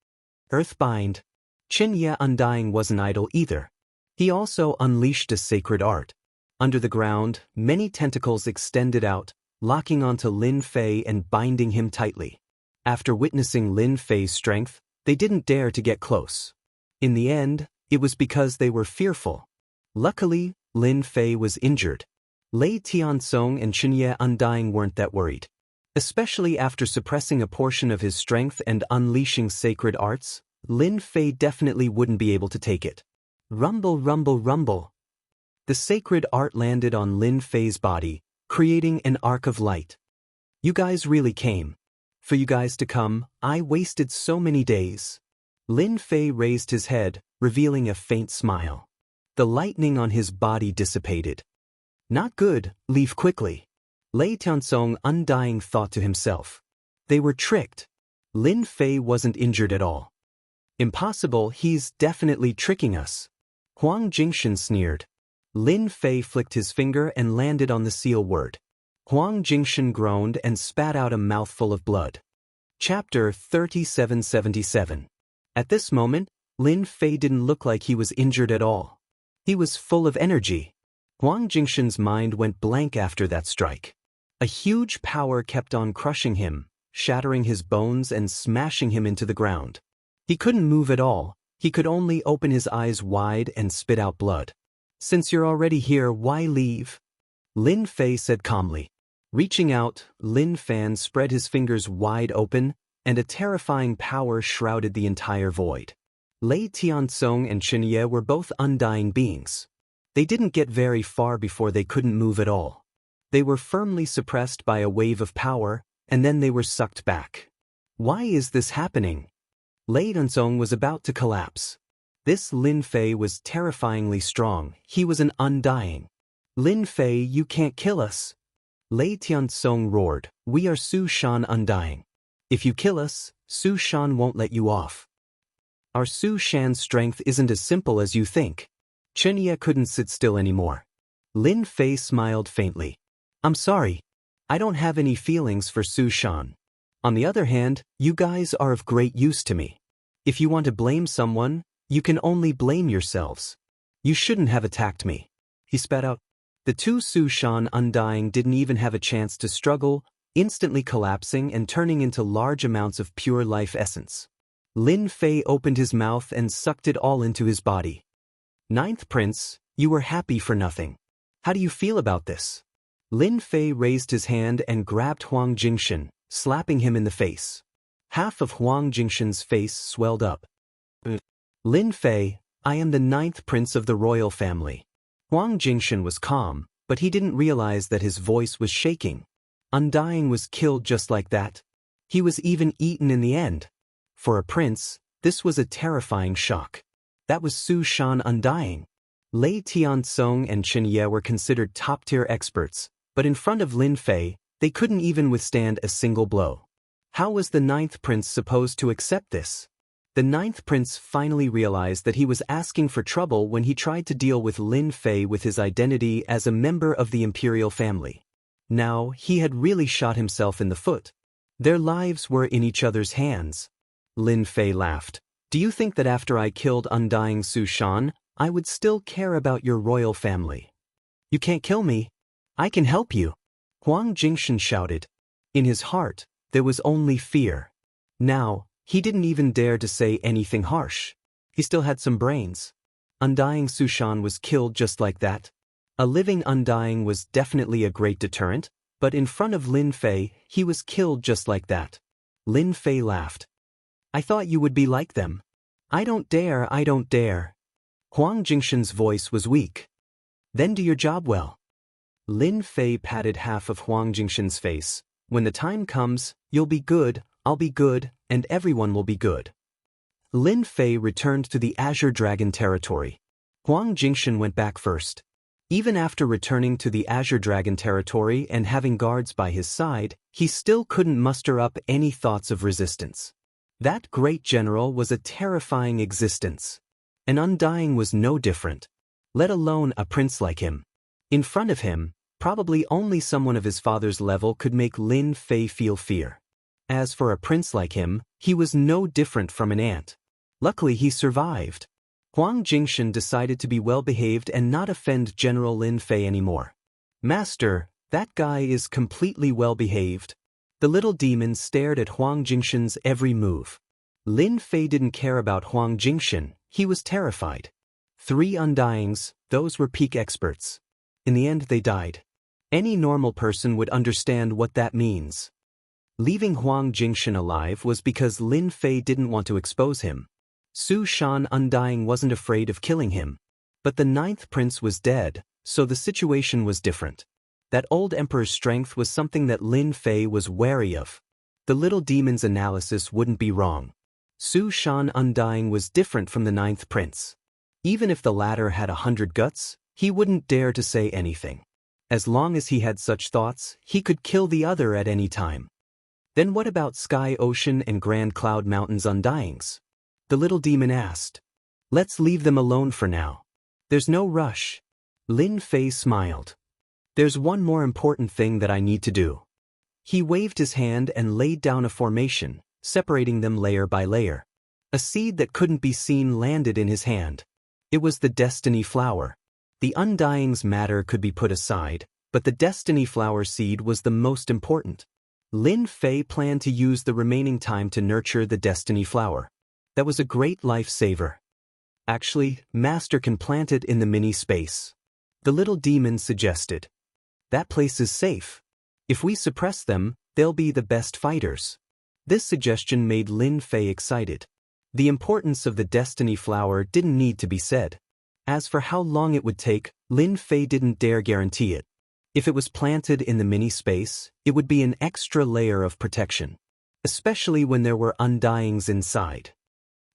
Earthbind. Qin Ye Undying wasn't idle either. He also unleashed a sacred art. Under the ground, many tentacles extended out, locking onto Lin Fei and binding him tightly. After witnessing Lin Fei's strength, they didn't dare to get close. In the end, it was because they were fearful. Luckily, Lin Fei was injured. Lei Tianzong and Qin Ye Undying weren't that worried. Especially after suppressing a portion of his strength and unleashing sacred arts, Lin Fei definitely wouldn't be able to take it. Rumble, rumble, rumble. The sacred art landed on Lin Fei's body, creating an arc of light. You guys really came. For you guys to come, I wasted so many days. Lin Fei raised his head, revealing a faint smile. The lightning on his body dissipated. Not good, leave quickly. Lei Tianzong Undying thought to himself. They were tricked. Lin Fei wasn't injured at all. Impossible, he's definitely tricking us. Huang Jingshan sneered. Lin Fei flicked his finger and landed on the seal word. Huang Jingshan groaned and spat out a mouthful of blood. Chapter 3777. At this moment, Lin Fei didn't look like he was injured at all. He was full of energy. Huang Jingshan's mind went blank after that strike. A huge power kept on crushing him, shattering his bones and smashing him into the ground. He couldn't move at all. He could only open his eyes wide and spit out blood. Since you're already here, why leave? Lin Fei said calmly. Reaching out, Lin Fan spread his fingers wide open, and a terrifying power shrouded the entire void. Lei Tianzong and Xianxia were both undying beings. They didn't get very far before they couldn't move at all. They were firmly suppressed by a wave of power, and then they were sucked back. Why is this happening? Lei Tianzong was about to collapse. This Lin Fei was terrifyingly strong. He was an undying. Lin Fei, you can't kill us. Lei Tianzong roared, we are Su Shan undying. If you kill us, Su Shan won't let you off. Our Su Shan's strength isn't as simple as you think. Xianxia couldn't sit still anymore. Lin Fei smiled faintly. I'm sorry. I don't have any feelings for Su Shan. On the other hand, you guys are of great use to me. If you want to blame someone, you can only blame yourselves. You shouldn't have attacked me. He spat out. The two Su Shan undying didn't even have a chance to struggle, instantly collapsing and turning into large amounts of pure life essence. Lin Fei opened his mouth and sucked it all into his body. Ninth Prince, you were happy for nothing. How do you feel about this? Lin Fei raised his hand and grabbed Huang Jingshan, slapping him in the face. Half of Huang Jingshan's face swelled up. Lin Fei, I am the ninth prince of the royal family. Huang Jingshan was calm, but he didn't realize that his voice was shaking. Undying was killed just like that. He was even eaten in the end. For a prince, this was a terrifying shock. That was Su Shan undying. Lei Tianzong and Xianxia were considered top-tier experts, but in front of Lin Fei, they couldn't even withstand a single blow. How was the ninth prince supposed to accept this? The ninth prince finally realized that he was asking for trouble when he tried to deal with Lin Fei with his identity as a member of the imperial family. Now, he had really shot himself in the foot. Their lives were in each other's hands. Lin Fei laughed. Do you think that after I killed undying Su Shan, I would still care about your royal family? You can't kill me. I can help you. Huang Jingshan shouted. In his heart, there was only fear. Now, he didn't even dare to say anything harsh. He still had some brains. Undying Su Shan was killed just like that. A living undying was definitely a great deterrent, but in front of Lin Fei, he was killed just like that. Lin Fei laughed. I thought you would be like them. I don't dare, I don't dare. Huang Jingshan's voice was weak. Then do your job well. Lin Fei patted half of Huang Jingshan's face. When the time comes, you'll be good, I'll be good, and everyone will be good. Lin Fei returned to the Azure Dragon territory. Huang Jingshan went back first. Even after returning to the Azure Dragon territory and having guards by his side, he still couldn't muster up any thoughts of resistance. That great general was a terrifying existence. An undying was no different, let alone a prince like him. In front of him, probably only someone of his father's level could make Lin Fei feel fear. As for a prince like him, he was no different from an ant. Luckily he survived. Huang Jingshan decided to be well-behaved and not offend General Lin Fei anymore. Master, that guy is completely well-behaved. The little demon stared at Huang Jingshan's every move. Lin Fei didn't care about Huang Jingshan, he was terrified. 3 undyings, those were peak experts. In the end they died. Any normal person would understand what that means. Leaving Huang Jingshan alive was because Lin Fei didn't want to expose him. Su Shan undying wasn't afraid of killing him. But the ninth prince was dead, so the situation was different. That old emperor's strength was something that Lin Fei was wary of. The little demon's analysis wouldn't be wrong. Su Shan undying was different from the ninth prince. Even if the latter had 100 guts, he wouldn't dare to say anything. As long as he had such thoughts, he could kill the other at any time. Then what about Sky Ocean and Grand Cloud Mountain's undyings? The little demon asked. Let's leave them alone for now. There's no rush. Lin Fei smiled. There's one more important thing that I need to do. He waved his hand and laid down a formation, separating them layer by layer. A seed that couldn't be seen landed in his hand. It was the Destiny Flower. The undying's matter could be put aside, but the Destiny Flower seed was the most important. Lin Fei planned to use the remaining time to nurture the Destiny Flower. That was a great lifesaver. Actually, Master can plant it in the mini-space. The little demon suggested. That place is safe. If we suppress them, they'll be the best fighters. This suggestion made Lin Fei excited. The importance of the destiny flower didn't need to be said. As for how long it would take, Lin Fei didn't dare guarantee it. If it was planted in the mini-space, it would be an extra layer of protection, especially when there were undyings inside.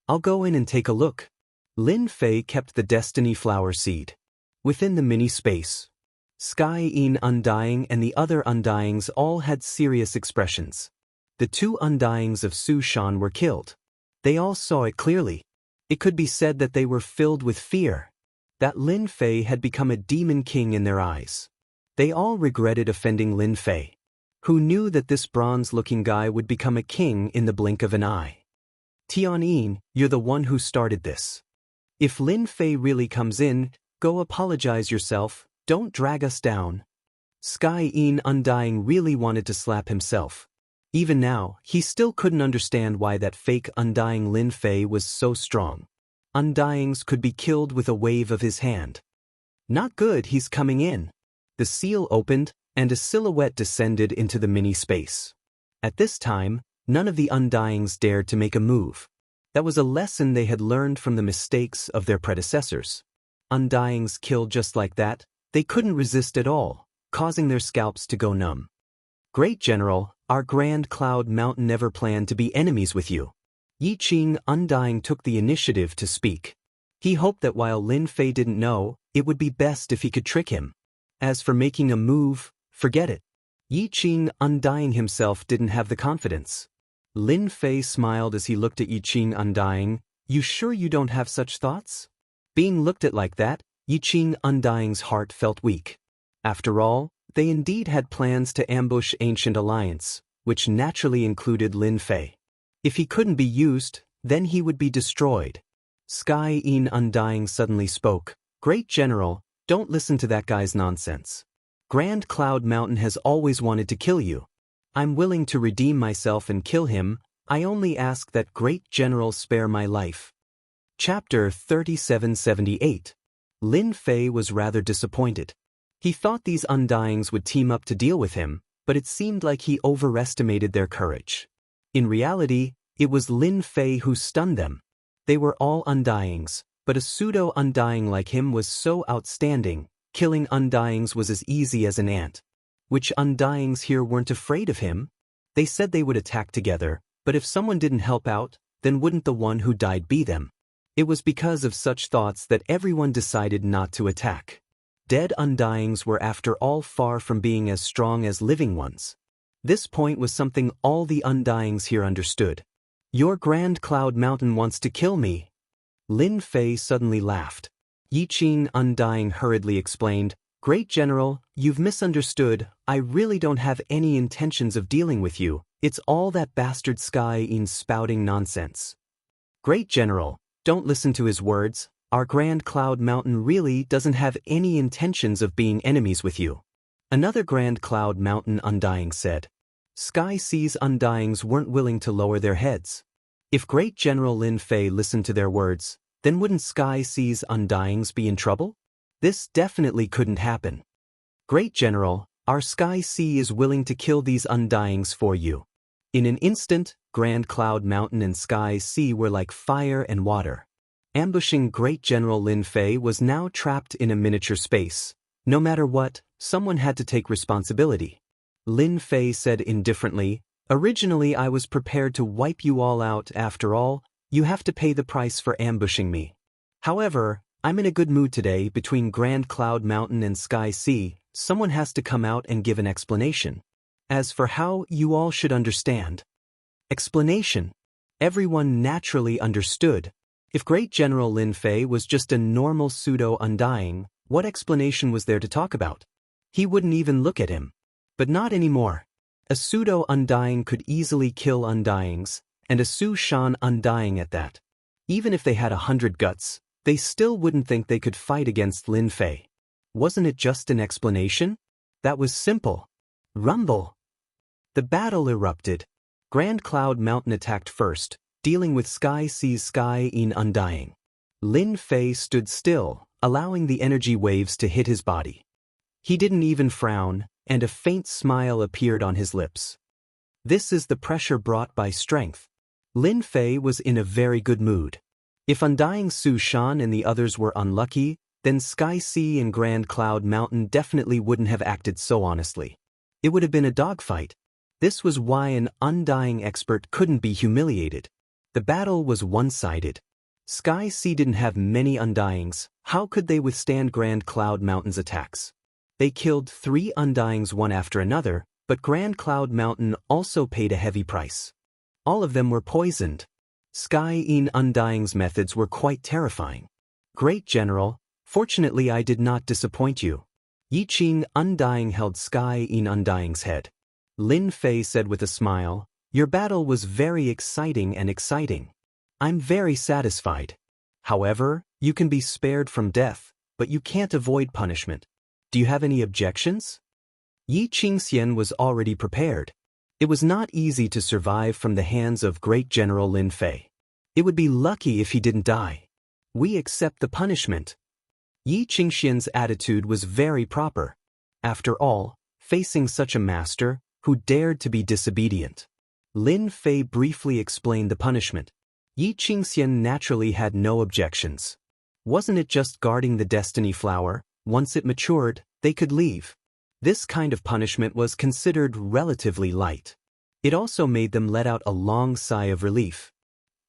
I'll go in and take a look. Lin Fei kept the destiny flower seed. Within the mini-space, Sky Yin Undying and the other undyings all had serious expressions. The two undyings of Su Shan were killed. They all saw it clearly. It could be said that they were filled with fear, that Lin Fei had become a demon king in their eyes. They all regretted offending Lin Fei, who knew that this bronze-looking guy would become a king in the blink of an eye. Tianyin, you're the one who started this. If Lin Fei really comes in, go apologize yourself, don't drag us down. Sky Yin Undying really wanted to slap himself. Even now, he still couldn't understand why that fake undying Lin Fei was so strong. Undyings could be killed with a wave of his hand. Not good, he's coming in. The seal opened, and a silhouette descended into the mini-space. At this time, none of the undyings dared to make a move. That was a lesson they had learned from the mistakes of their predecessors. Undyings killed just like that, they couldn't resist at all, causing their scalps to go numb. Great General, our Grand Cloud Mountain never planned to be enemies with you. Yi Qing Undying took the initiative to speak. He hoped that while Lin Fei didn't know, it would be best if he could trick him. As for making a move, forget it. Yi Qing Undying himself didn't have the confidence. Lin Fei smiled as he looked at Yi Qing Undying. You sure you don't have such thoughts? Being looked at like that, Yi Qing Undying's heart felt weak. After all, they indeed had plans to ambush Ancient Alliance, which naturally included Lin Fei. If he couldn't be used, then he would be destroyed. Sky Yin Undying suddenly spoke. Great General, don't listen to that guy's nonsense. Grand Cloud Mountain has always wanted to kill you. I'm willing to redeem myself and kill him. I only ask that Great General spare my life. Chapter 3778. Lin Fei was rather disappointed. He thought these undyings would team up to deal with him, but it seemed like he overestimated their courage. In reality, it was Lin Fei who stunned them. They were all undyings, but a pseudo-undying like him was so outstanding, killing undyings was as easy as an ant. Which undyings here weren't afraid of him? They said they would attack together, but if someone didn't help out, then wouldn't the one who died be them? It was because of such thoughts that everyone decided not to attack. Dead undyings were after all far from being as strong as living ones. This point was something all the undyings here understood. Your Grand Cloud Mountain wants to kill me. Lin Fei suddenly laughed. Yi Qing Undying hurriedly explained, Great General, you've misunderstood. I really don't have any intentions of dealing with you. It's all that bastard Sky Yin spouting nonsense. Great General, don't listen to his words. Our Grand Cloud Mountain really doesn't have any intentions of being enemies with you. Another Grand Cloud Mountain Undying said. Sky Sea's Undyings weren't willing to lower their heads. If Great General Lin Fei listened to their words, then wouldn't Sky Sea's Undyings be in trouble? This definitely couldn't happen. Great General, our Sky Sea is willing to kill these undyings for you. In an instant, Grand Cloud Mountain and Sky Sea were like fire and water. Ambushing Great General Lin Fei was now trapped in a miniature space. No matter what, someone had to take responsibility. Lin Fei said indifferently, Originally I was prepared to wipe you all out. After all, you have to pay the price for ambushing me. However, I'm in a good mood today. Between Grand Cloud Mountain and Sky Sea, someone has to come out and give an explanation. As for how, you all should understand. Explanation. Everyone naturally understood. If Great General Lin Fei was just a normal pseudo-undying, what explanation was there to talk about? He wouldn't even look at him. But not anymore. A pseudo-undying could easily kill undyings, and a Su Shan undying at that. Even if they had 100 guts, they still wouldn't think they could fight against Lin Fei. Wasn't it just an explanation? That was simple. Rumble. The battle erupted. Grand Cloud Mountain attacked first, dealing with Sky Sea's Sky Yin Undying. Lin Fei stood still, allowing the energy waves to hit his body. He didn't even frown, and a faint smile appeared on his lips. This is the pressure brought by strength. Lin Fei was in a very good mood. If Undying Su Shan and the others were unlucky, then Sky Sea and Grand Cloud Mountain definitely wouldn't have acted so honestly. It would have been a dogfight. This was why an Undying expert couldn't be humiliated. The battle was one-sided. Sky Sea didn't have many Undyings. How could they withstand Grand Cloud Mountain's attacks? They killed 3 Undyings one after another, but Grand Cloud Mountain also paid a heavy price. All of them were poisoned. Sky Yin Undying's methods were quite terrifying. Great General, fortunately I did not disappoint you. Yi Qing Undying held Sky Yin Undying's head. Lin Fei said with a smile, "Your battle was very exciting and exciting. I'm very satisfied. However, you can be spared from death, but you can't avoid punishment. Do you have any objections?" Yi Qingxian was already prepared. It was not easy to survive from the hands of Great General Lin Fei. It would be lucky if he didn't die. We accept the punishment. Yi Qingxian's attitude was very proper. After all, facing such a master, who dared to be disobedient. Lin Fei briefly explained the punishment. Yi Qingxian naturally had no objections. Wasn't it just guarding the destiny flower? Once it matured, they could leave. This kind of punishment was considered relatively light. It also made them let out a long sigh of relief.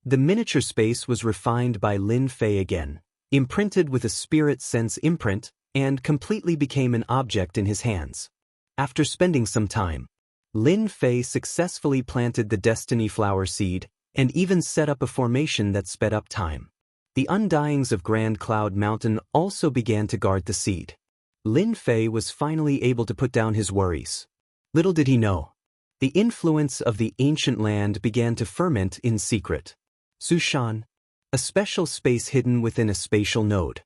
The miniature space was refined by Lin Fei again, imprinted with a spirit sense imprint, and completely became an object in his hands. After spending some time, Lin Fei successfully planted the destiny flower seed, and even set up a formation that sped up time. The Undyings of Grand Cloud Mountain also began to guard the seed. Lin Fei was finally able to put down his worries. Little did he know. The influence of the ancient land began to ferment in secret. Sushan, a special space hidden within a spatial node.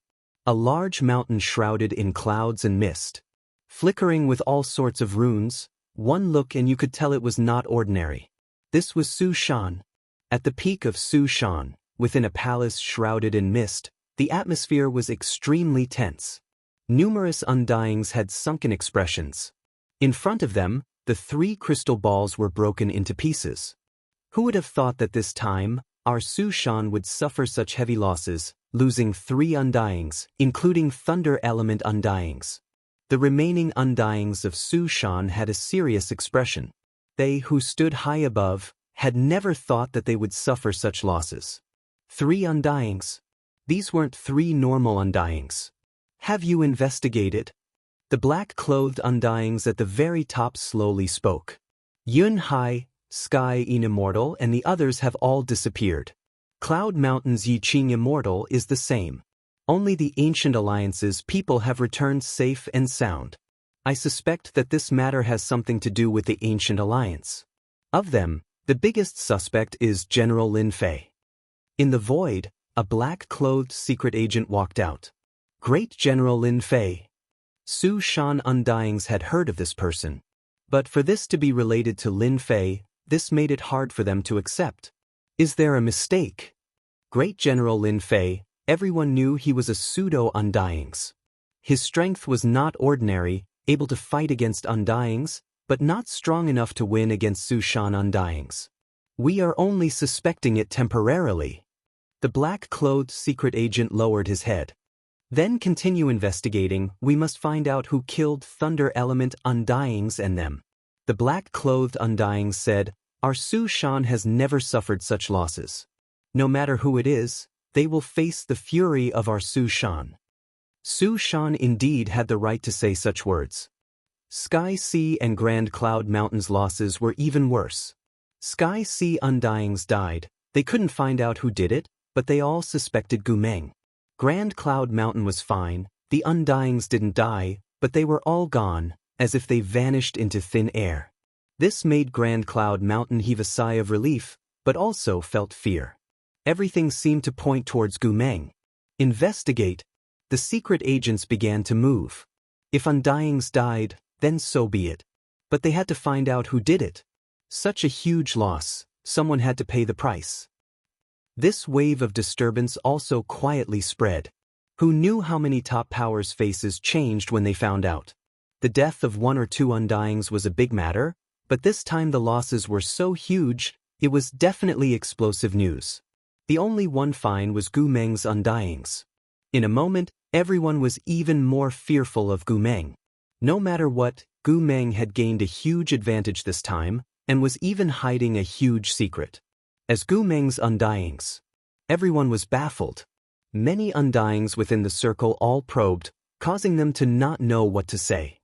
A large mountain shrouded in clouds and mist. Flickering with all sorts of runes, one look and you could tell it was not ordinary. This was Sushan. At the peak of Sushan, within a palace shrouded in mist, the atmosphere was extremely tense. Numerous Undyings had sunken expressions. In front of them, the 3 crystal balls were broken into pieces. Who would have thought that this time, our Sushan would suffer such heavy losses, losing 3 Undyings, including Thunder Element Undyings. The remaining Undyings of Sushan had a serious expression. They who stood high above had never thought that they would suffer such losses. 3 Undyings. These weren't 3 normal Undyings. Have you investigated? The black-clothed Undyings at the very top slowly spoke. Yun Hai, Sky Yin Immortal and the others have all disappeared. Cloud Mountain's Yi Qing Immortal is the same. Only the ancient alliance's people have returned safe and sound. I suspect that this matter has something to do with the ancient alliance. Of them, the biggest suspect is General Lin Fei. In the void, a black-clothed secret agent walked out. Great General Lin Fei. Su Shan Undyings had heard of this person. But for this to be related to Lin Fei, this made it hard for them to accept. Is there a mistake? Great General Lin Fei, everyone knew he was a pseudo-Undyings. His strength was not ordinary, able to fight against Undyings, but not strong enough to win against Su Shan Undyings. We are only suspecting it temporarily. The black-clothed secret agent lowered his head. Then continue investigating. We must find out who killed Thunder Element Undyings and them. The black-clothed Undyings said, our Su Shan has never suffered such losses. No matter who it is, they will face the fury of our Su Shan. Su Shan indeed had the right to say such words. Sky Sea and Grand Cloud Mountain's losses were even worse. Sky Sea Undyings died. They couldn't find out who did it, but they all suspected Gumeng. Grand Cloud Mountain was fine. The Undyings didn't die, but they were all gone, as if they vanished into thin air. This made Grand Cloud Mountain heave a sigh of relief, but also felt fear. Everything seemed to point towards Gumeng. Investigate. The secret agents began to move. If Undyings died, then so be it. But they had to find out who did it. Such a huge loss, someone had to pay the price. This wave of disturbance also quietly spread. Who knew how many top powers' faces changed when they found out? The death of 1 or 2 Undyings was a big matter, But this time the losses were so huge, it was definitely explosive news. The only one fine was Gu Meng's undyings. In a moment, everyone was even more fearful of Gu Meng. No matter what, Gu Meng had gained a huge advantage this time, and was even hiding a huge secret. As Gu Meng's undyings, everyone was baffled. Many undyings within the circle all probed, causing them to not know what to say.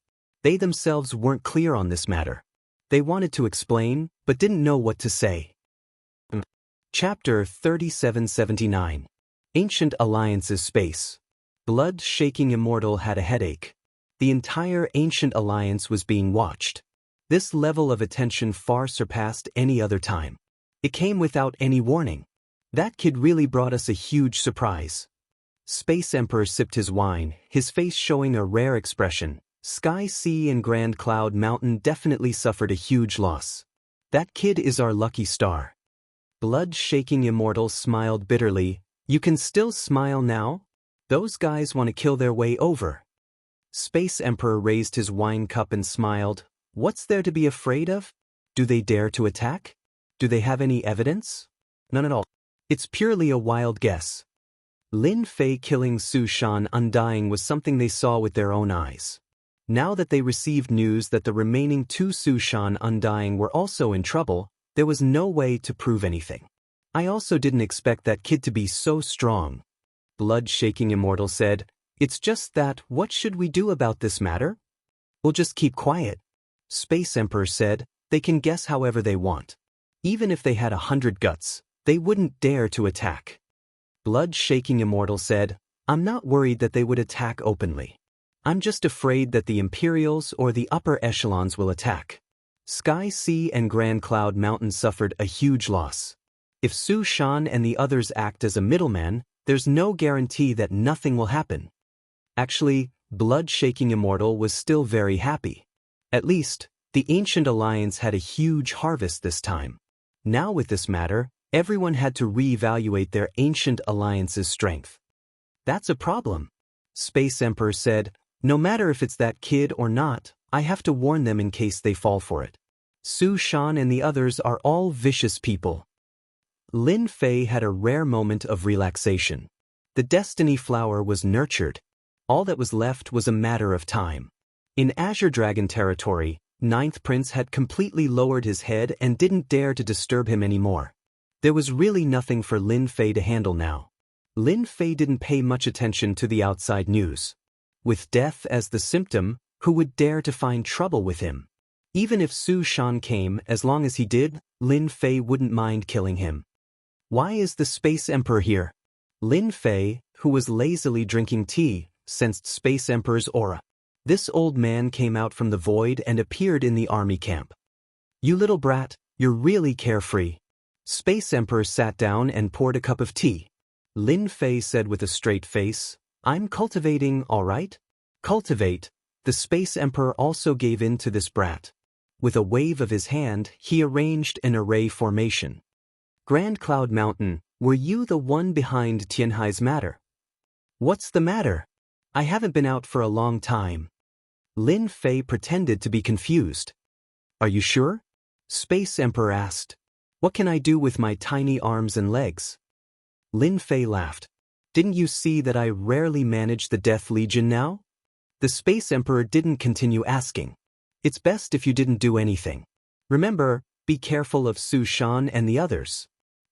They themselves weren't clear on this matter. They wanted to explain, but didn't know what to say. Chapter 3779. Ancient Alliance's Space. Blood-shaking Immortal had a headache. The entire Ancient Alliance was being watched. This level of attention far surpassed any other time. It came without any warning. That kid really brought us a huge surprise. Space Emperor sipped his wine, his face showing a rare expression. Sky Sea and Grand Cloud Mountain definitely suffered a huge loss. That kid is our lucky star. Blood-shaking Immortal smiled bitterly. You can still smile now? Those guys want to kill their way over. Space Emperor raised his wine cup and smiled. What's there to be afraid of? Do they dare to attack? Do they have any evidence? None at all. It's purely a wild guess. Lin Fei killing Su Shan undying was something they saw with their own eyes. Now that they received news that the remaining 2 Su Shan undying were also in trouble, there was no way to prove anything. I also didn't expect that kid to be so strong. Blood-shaking Immortal said, It's just that, what should we do about this matter? We'll just keep quiet. Space Emperor said, They can guess however they want. Even if they had 100 guts, they wouldn't dare to attack. Blood-shaking Immortal said, I'm not worried that they would attack openly. I'm just afraid that the Imperials or the upper echelons will attack. Sky Sea and Grand Cloud Mountain suffered a huge loss. If Su Shan and the others act as a middleman, there's no guarantee that nothing will happen. Actually, Blood-shaking Immortal was still very happy. At least, the Ancient Alliance had a huge harvest this time. Now with this matter, everyone had to re-evaluate their Ancient Alliance's strength. That's a problem. Space Emperor said, No matter if it's that kid or not, I have to warn them in case they fall for it. Su Shan and the others are all vicious people. Lin Fei had a rare moment of relaxation. The Destiny Flower was nurtured. All that was left was a matter of time. In Azure Dragon territory, Ninth Prince had completely lowered his head and didn't dare to disturb him anymore. There was really nothing for Lin Fei to handle now. Lin Fei didn't pay much attention to the outside news. With death as the symptom, who would dare to find trouble with him? Even if Su Shan came, as long as he did, Lin Fei wouldn't mind killing him. Why is the Space Emperor here? Lin Fei, who was lazily drinking tea, sensed Space Emperor's aura. This old man came out from the void and appeared in the army camp. You little brat, you're really carefree. Space Emperor sat down and poured a cup of tea. Lin Fei said with a straight face, I'm cultivating, all right? Cultivate. The Space Emperor also gave in to this brat. With a wave of his hand, he arranged an array formation. Grand Cloud Mountain, were you the one behind Tianhai's matter? What's the matter? I haven't been out for a long time. Lin Fei pretended to be confused. Are you sure? Space Emperor asked. What can I do with my tiny arms and legs? Lin Fei laughed. Didn't you see that I rarely manage the Death Legion now? The Space Emperor didn't continue asking. It's best if you didn't do anything. Remember, be careful of Su Shan and the others.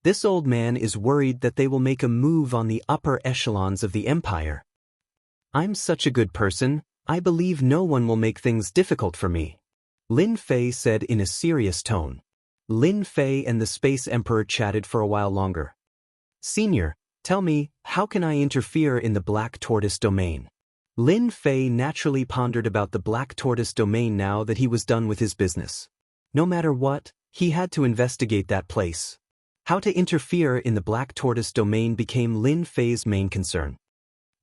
This old man is worried that they will make a move on the upper echelons of the Empire. I'm such a good person, I believe no one will make things difficult for me. Lin Fei said in a serious tone. Lin Fei and the Space Emperor chatted for a while longer. Senior, tell me, how can I interfere in the Black Tortoise domain? Lin Fei naturally pondered about the Black Tortoise domain now that he was done with his business. No matter what, he had to investigate that place. How to interfere in the Black Tortoise domain became Lin Fei's main concern.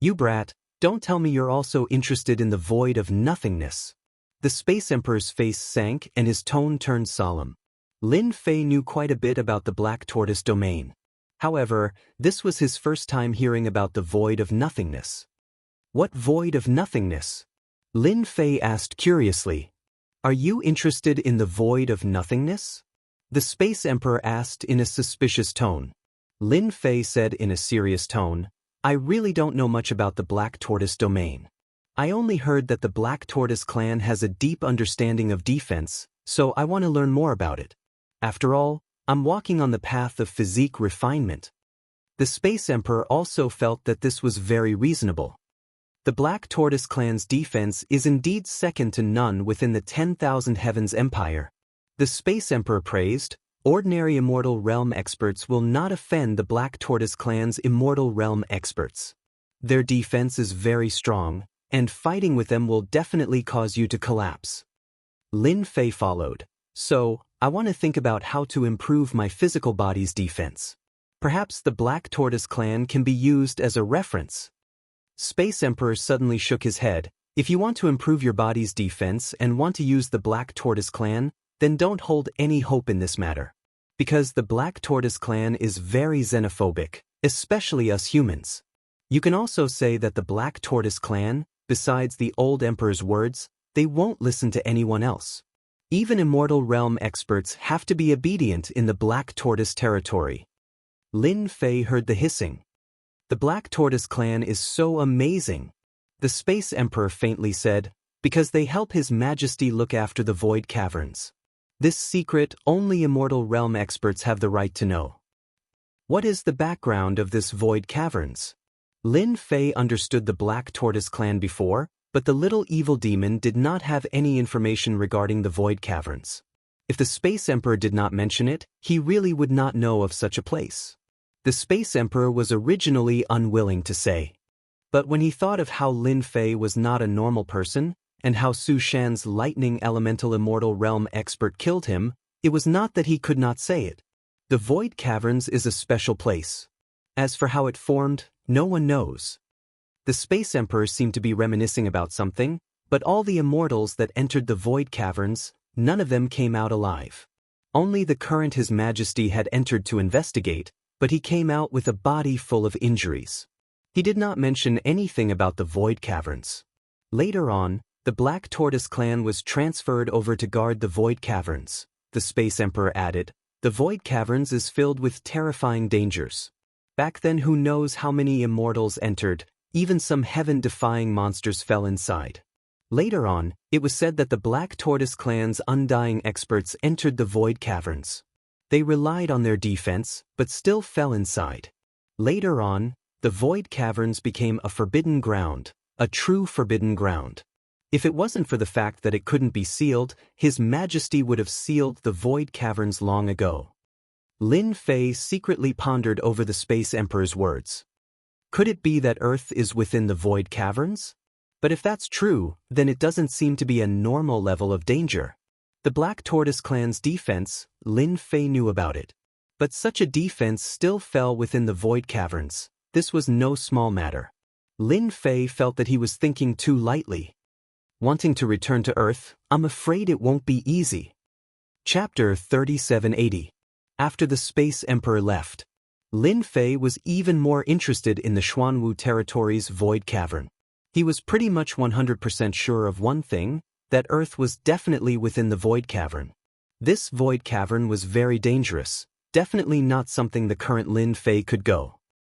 You brat, don't tell me you're also interested in the void of nothingness. The Space Emperor's face sank and his tone turned solemn. Lin Fei knew quite a bit about the Black Tortoise domain. However, this was his first time hearing about the void of nothingness. What void of nothingness? Lin Fei asked curiously. Are you interested in the void of nothingness? The Space Emperor asked in a suspicious tone. Lin Fei said in a serious tone, I really don't know much about the Black Tortoise domain. I only heard that the Black Tortoise clan has a deep understanding of defense, so I want to learn more about it. After all, I'm walking on the path of physique refinement. The Space Emperor also felt that this was very reasonable. The Black Tortoise clan's defense is indeed second to none within the 10,000 Heavens Empire. The Space Emperor praised, ordinary Immortal Realm experts will not offend the Black Tortoise clan's Immortal Realm experts. Their defense is very strong, and fighting with them will definitely cause you to collapse. Lin Fei followed. So, I want to think about how to improve my physical body's defense. Perhaps the Black Tortoise clan can be used as a reference. Space Emperor suddenly shook his head. If you want to improve your body's defense and want to use the Black Tortoise clan, then don't hold any hope in this matter. Because the Black Tortoise clan is very xenophobic, especially us humans. You can also say that the Black Tortoise clan, besides the old Emperor's words, they won't listen to anyone else. Even Immortal Realm experts have to be obedient in the Black Tortoise territory. Lin Fei heard the hissing. The Black Tortoise clan is so amazing. The Space Emperor faintly said, because they help His Majesty look after the Void Caverns. This secret only Immortal Realm experts have the right to know. What is the background of this Void Caverns? Lin Fei understood the Black Tortoise clan before, but the little evil demon did not have any information regarding the Void Caverns. If the Space Emperor did not mention it, he really would not know of such a place. The Space Emperor was originally unwilling to say. But when he thought of how Lin Fei was not a normal person, and how Su Shan's lightning elemental Immortal Realm expert killed him, it was not that he could not say it. The Void Caverns is a special place. As for how it formed, no one knows. The Space Emperor seemed to be reminiscing about something, but all the immortals that entered the Void Caverns, none of them came out alive. Only the current His Majesty had entered to investigate, but he came out with a body full of injuries. He did not mention anything about the Void Caverns. Later on, the Black Tortoise clan was transferred over to guard the Void Caverns. The Space Emperor added, the Void Caverns is filled with terrifying dangers. Back then who knows how many immortals entered, even some heaven-defying monsters fell inside. Later on, it was said that the Black Tortoise clan's undying experts entered the Void Caverns. They relied on their defense, but still fell inside. Later on, the Void Caverns became a forbidden ground, a true forbidden ground. If it wasn't for the fact that it couldn't be sealed, His Majesty would have sealed the Void Caverns long ago. Lin Fei secretly pondered over the Space Emperor's words. Could it be that Earth is within the Void Caverns? But if that's true, then it doesn't seem to be a normal level of danger. The Black Tortoise clan's defense, Lin Fei knew about it. But such a defense still fell within the Void Caverns. This was no small matter. Lin Fei felt that he was thinking too lightly. Wanting to return to Earth, I'm afraid it won't be easy. Chapter 3780. After the Space Emperor left, Lin Fei was even more interested in the Xuanwu territory's Void Cavern. He was pretty much 100% sure of one thing, that Earth was definitely within the Void Cavern. This Void Cavern was very dangerous, definitely not something the current Lin Fei could go.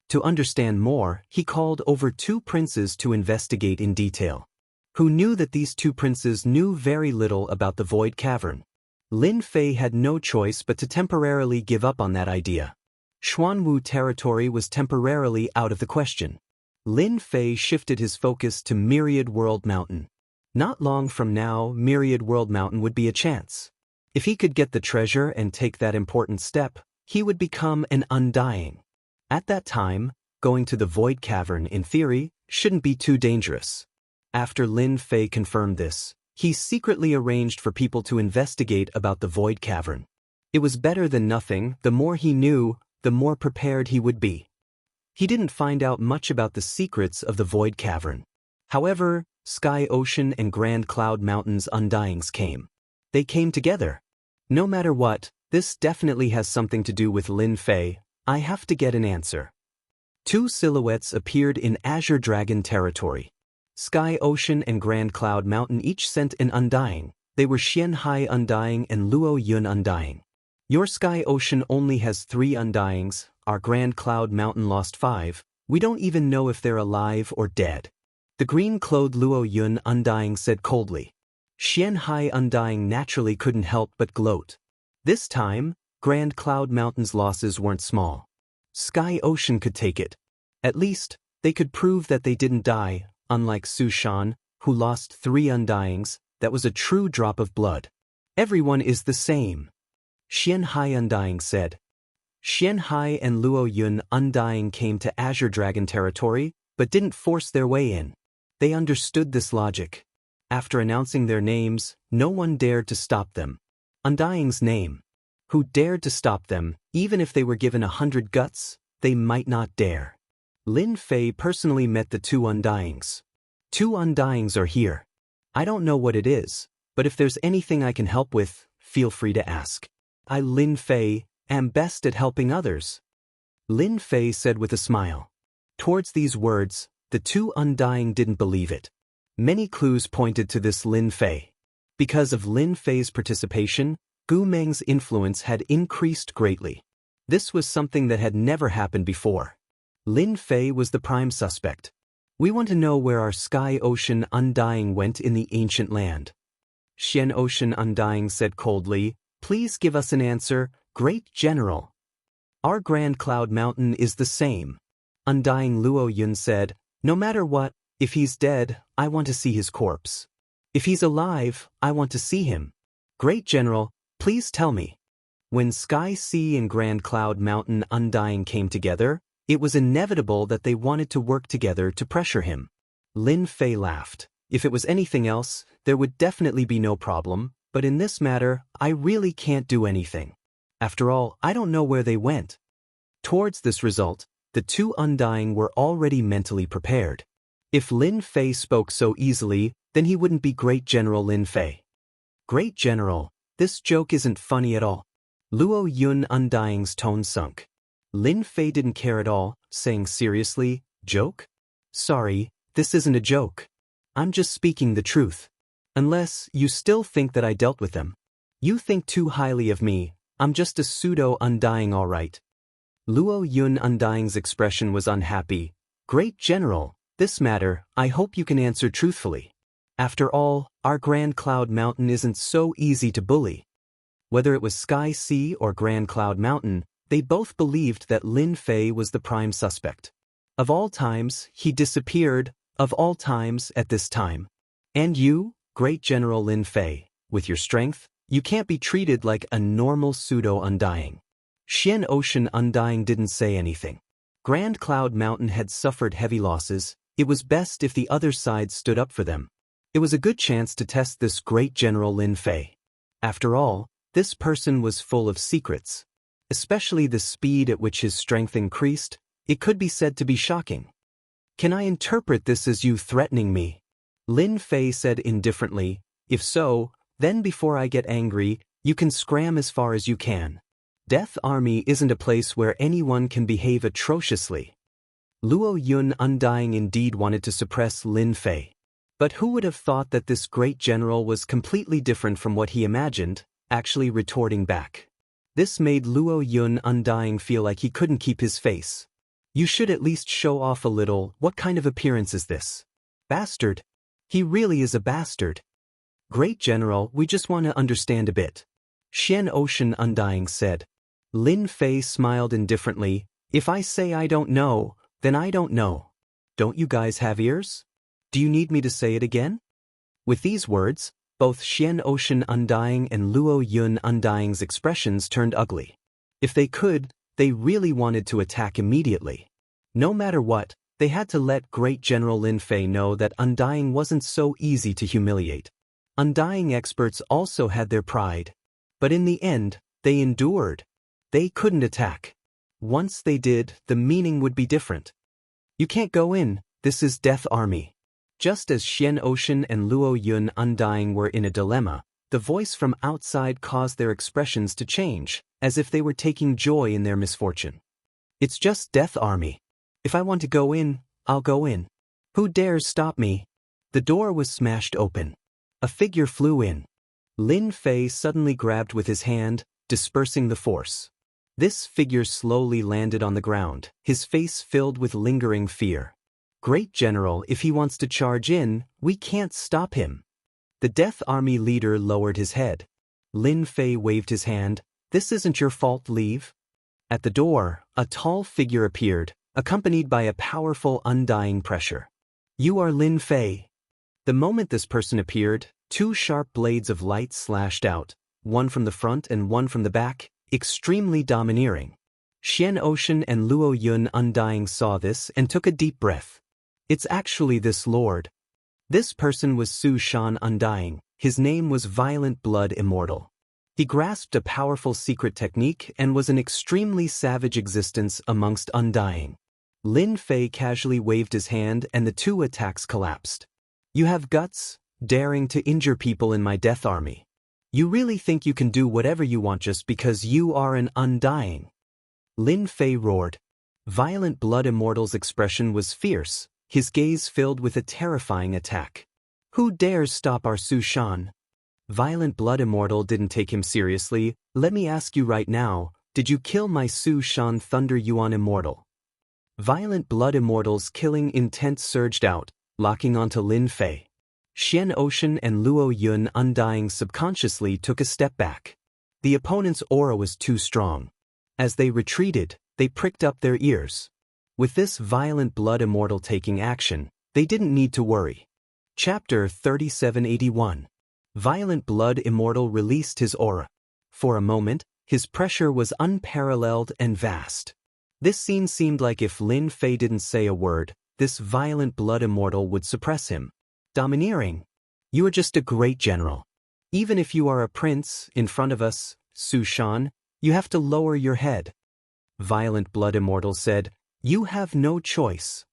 To understand more, he called over 2 princes to investigate in detail. Who knew that these 2 princes knew very little about the Void Cavern? Lin Fei had no choice but to temporarily give up on that idea. Xuanwu territory was temporarily out of the question. Lin Fei shifted his focus to Myriad World Mountain. Not long from now, Myriad World Mountain would be a chance. If he could get the treasure and take that important step, he would become an Undying. At that time, going to the Void Cavern, in theory, shouldn't be too dangerous. After Lin Fei confirmed this, he secretly arranged for people to investigate about the Void Cavern. It was better than nothing. The more he knew, the more prepared he would be. He didn't find out much about the secrets of the Void Cavern. However, Sky Ocean and Grand Cloud Mountain's Undyings came. They came together. No matter what, this definitely has something to do with Lin Fei. I have to get an answer. 2 silhouettes appeared in Azure Dragon territory. Sky Ocean and Grand Cloud Mountain each sent an Undying. They were Xianxia Undying and Luo Yun Undying. Your sky ocean only has 3 undyings, our Grand Cloud Mountain lost 5, we don't even know if they're alive or dead. The green-clothed Luo Yun Undying said coldly. Xianxia Undying naturally couldn't help but gloat. This time, Grand Cloud Mountain's losses weren't small. Sky Ocean could take it. At least, they could prove that they didn't die, unlike Su Shan, who lost 3 undyings. That was a true drop of blood. Everyone is the same. Xianxia Undying said. Xianxia and Luo Yun Undying came to Azure Dragon territory, but didn't force their way in. They understood this logic. After announcing their names, no one dared to stop them. Undying's name. Who dared to stop them, even if they were given 100 guts, they might not dare. Lin Fei personally met the 2 undyings. 2 undyings are here. I don't know what it is, but if there's anything I can help with, feel free to ask. I, Lin Fei, am best at helping others. Lin Fei said with a smile. Towards these words, the 2 undying didn't believe it. Many clues pointed to this Lin Fei. Because of Lin Fei's participation, Gu Meng's influence had increased greatly. This was something that had never happened before. Lin Fei was the prime suspect. We want to know where our Sky Ocean Undying went in the ancient land. Xian Ocean Undying said coldly, please give us an answer, Great General. Our Grand Cloud Mountain is the same. Undying Luo Yun said, no matter what, if he's dead, I want to see his corpse. If he's alive, I want to see him. Great General, please tell me. When Sky Sea and Grand Cloud Mountain Undying came together, it was inevitable that they wanted to work together to pressure him. Lin Fei laughed. If it was anything else, there would definitely be no problem, but in this matter, I really can't do anything. After all, I don't know where they went. Towards this result, the 2 undying were already mentally prepared. If Lin Fei spoke so easily, then he wouldn't be Great General Lin Fei. Great General, this joke isn't funny at all. Luo Yun Undying's tone sunk. Lin Fei didn't care at all, saying seriously, joke? Sorry, this isn't a joke. I'm just speaking the truth. Unless you still think that I dealt with them. You think too highly of me, I'm just a pseudo-undying all right. Luo Yun Undying's expression was unhappy. Great General, this matter, I hope you can answer truthfully. After all, our Grand Cloud Mountain isn't so easy to bully. Whether it was Sky Sea or Grand Cloud Mountain, they both believed that Lin Fei was the prime suspect. Of all times, he disappeared, of all times at this time. And you, Great General Lin Fei, with your strength, you can't be treated like a normal pseudo-undying. Xian Ocean Undying didn't say anything. Grand Cloud Mountain had suffered heavy losses, it was best if the other side stood up for them. It was a good chance to test this Great General Lin Fei. After all, this person was full of secrets. Especially the speed at which his strength increased, it could be said to be shocking. Can I interpret this as you threatening me? Lin Fei said indifferently, if so, then before I get angry, you can scram as far as you can. Death Army isn't a place where anyone can behave atrociously. Luo Yun Undying indeed wanted to suppress Lin Fei. But who would have thought that this great general was completely different from what he imagined, actually retorting back. This made Luo Yun Undying feel like he couldn't keep his face. You should at least show off a little. What kind of appearance is this? Bastard. He really is a bastard. Great General, we just want to understand a bit. Xian Ocean Undying said. Lin Fei smiled indifferently. If I say I don't know, then I don't know. Don't you guys have ears? Do you need me to say it again? With these words, both Xian Ocean Undying and Luo Yun Undying's expressions turned ugly. If they could, they really wanted to attack immediately. No matter what, they had to let Great General Lin Fei know that Undying wasn't so easy to humiliate. Undying experts also had their pride. But in the end, they endured. They couldn't attack. Once they did, the meaning would be different. You can't go in, this is Death Army. Just as Xian Ocean and Luo Yun Undying were in a dilemma, the voice from outside caused their expressions to change, as if they were taking joy in their misfortune. It's just Death Army. If I want to go in, I'll go in. Who dares stop me? The door was smashed open. A figure flew in. Lin Fei suddenly grabbed with his hand, dispersing the force. This figure slowly landed on the ground, his face filled with lingering fear. Great General, if he wants to charge in, we can't stop him. The Death Army leader lowered his head. Lin Fei waved his hand. This isn't your fault, leave. At the door, a tall figure appeared, accompanied by a powerful undying pressure. You are Lin Fei. The moment this person appeared, two sharp blades of light slashed out, one from the front and one from the back, extremely domineering. Xianxia and Luo Yun Undying saw this and took a deep breath. It's actually this lord. This person was Su Shan Undying. His name was Violent Blood Immortal. He grasped a powerful secret technique and was an extremely savage existence amongst Undying. Lin Fei casually waved his hand and the two attacks collapsed. You have guts, daring to injure people in my Death Army. You really think you can do whatever you want just because you are an Undying? Lin Fei roared. Violent Blood Immortal's expression was fierce, his gaze filled with a terrifying attack. Who dares stop our Su Shan? Violent Blood Immortal didn't take him seriously. Let me ask you right now, did you kill my Su Shan Thunder Yuan Immortal? Violent Blood Immortal's killing intent surged out, locking onto Lin Fei. Xianxia and Luo Yun Undying subconsciously took a step back. The opponent's aura was too strong. As they retreated, they pricked up their ears. With this Violent Blood Immortal taking action, they didn't need to worry. Chapter 3781. Violent Blood Immortal released his aura. For a moment, his pressure was unparalleled and vast. This scene seemed like if Lin Fei didn't say a word, this Violent Blood Immortal would suppress him. Domineering. You are just a great general. Even if you are a prince in front of us, Su Shan, you have to lower your head. Violent Blood Immortal said, You have no choice.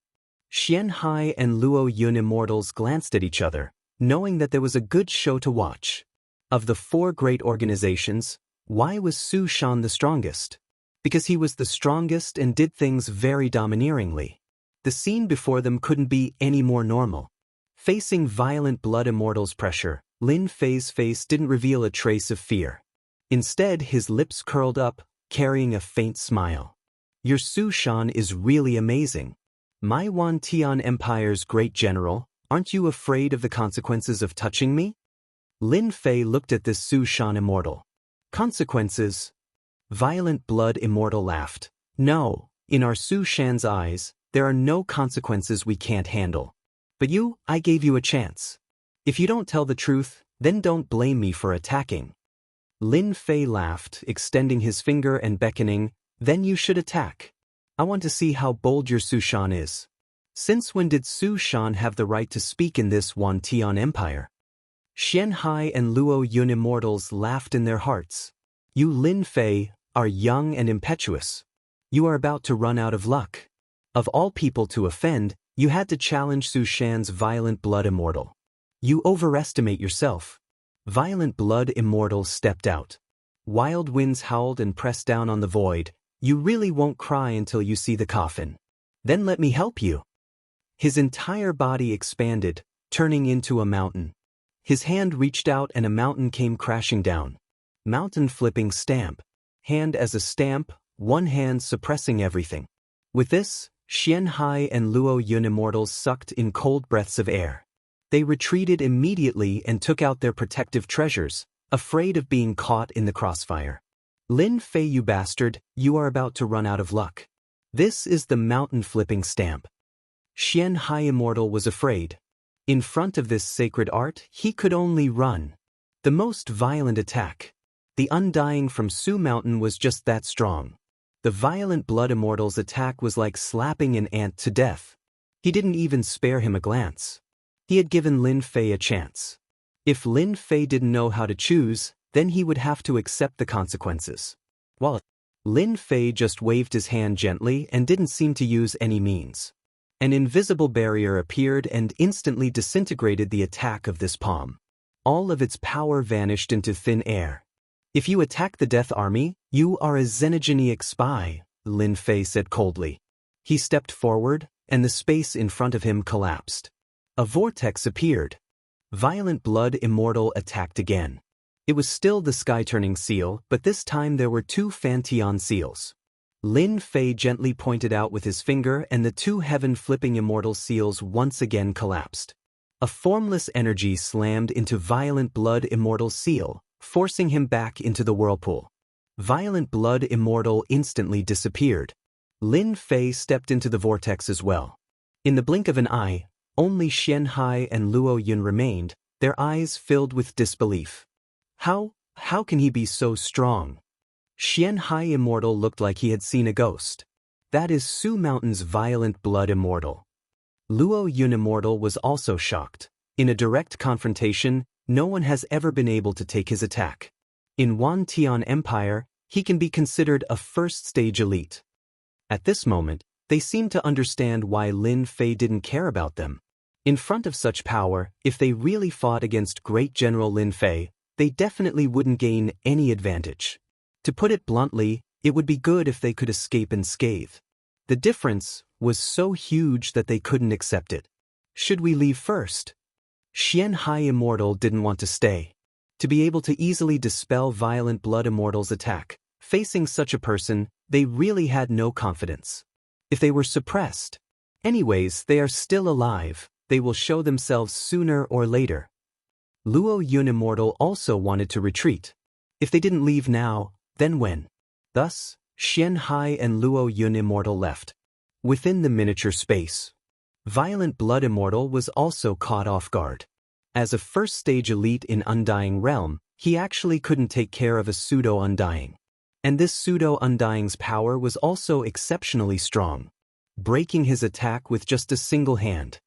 Xianxia and Luo Yun Immortals glanced at each other, knowing that there was a good show to watch. Of the four great organizations, why was Su Shan the strongest? Because he was the strongest and did things very domineeringly. The scene before them couldn't be any more normal. Facing Violent Blood Immortal's pressure, Lin Fei's face didn't reveal a trace of fear. Instead, his lips curled up, carrying a faint smile. Your Su Shan is really amazing. My Wan Tian Empire's great general, aren't you afraid of the consequences of touching me? Lin Fei looked at this Su Shan Immortal. Consequences? Violent Blood Immortal laughed. No, in our Su Shan's eyes, there are no consequences we can't handle. But I gave you a chance. If you don't tell the truth, then don't blame me for attacking. Lin Fei laughed, extending his finger and beckoning, then you should attack. I want to see how bold your Su Shan is. Since when did Su Shan have the right to speak in this Wan Tian Empire? Xianxia and Luo Yun Immortals laughed in their hearts. You Lin Fei are young and impetuous. You are about to run out of luck. Of all people to offend, you had to challenge Su Shan's Violent Blood Immortal. You overestimate yourself. Violent Blood Immortal stepped out. Wild winds howled and pressed down on the void. You really won't cry until you see the coffin. Then let me help you. His entire body expanded, turning into a mountain. His hand reached out and a mountain came crashing down. Mountain flipping stamp. Hand as a stamp, one hand suppressing everything. With this, Xianxia and Luo Yun Immortals sucked in cold breaths of air. They retreated immediately and took out their protective treasures, afraid of being caught in the crossfire. Lin Fei, you bastard, you are about to run out of luck. This is the mountain flipping stamp. Xianxia Immortal was afraid. In front of this sacred art, he could only run. The most violent attack. The Undying from Su Mountain was just that strong. The Violent Blood Immortal's attack was like slapping an ant to death. He didn't even spare him a glance. He had given Lin Fei a chance. If Lin Fei didn't know how to choose, then he would have to accept the consequences. While Lin Fei just waved his hand gently and didn't seem to use any means. An invisible barrier appeared and instantly disintegrated the attack of this palm. All of its power vanished into thin air. If you attack the Death Army, you are a xenogenic spy, Lin Fei said coldly. He stepped forward, and the space in front of him collapsed. A vortex appeared. Violent Blood Immortal attacked again. It was still the sky-turning seal, but this time there were two Fanteon seals. Lin Fei gently pointed out with his finger and the two heaven-flipping immortal seals once again collapsed. A formless energy slammed into Violent Blood Immortal seal, forcing him back into the whirlpool. Violent Blood Immortal instantly disappeared. Lin Fei stepped into the vortex as well. In the blink of an eye, only Xianxia and Luo Yun remained, their eyes filled with disbelief. How can he be so strong? Xianxia Immortal looked like he had seen a ghost. That is Su Mountain's Violent Blood Immortal. Luo Yun Immortal was also shocked. In a direct confrontation, no one has ever been able to take his attack. In Wan Tian Empire, he can be considered a first-stage elite. At this moment, they seemed to understand why Lin Fei didn't care about them. In front of such power, if they really fought against Great General Lin Fei, they definitely wouldn't gain any advantage. To put it bluntly, it would be good if they could escape unscathed. The difference was so huge that they couldn't accept it. Should we leave first? Xianxia Immortal didn't want to stay. To be able to easily dispel Violent Blood Immortal's attack, facing such a person, they really had no confidence. If they were suppressed, anyways, they are still alive, they will show themselves sooner or later. Luo Yun Immortal also wanted to retreat. If they didn't leave now, then when? Thus, Xianxia and Luo Yun Immortal left. Within the miniature space, Violent Blood Immortal was also caught off guard. As a first-stage elite in Undying Realm, he actually couldn't take care of a pseudo-Undying. And this pseudo-Undying's power was also exceptionally strong, breaking his attack with just a single hand.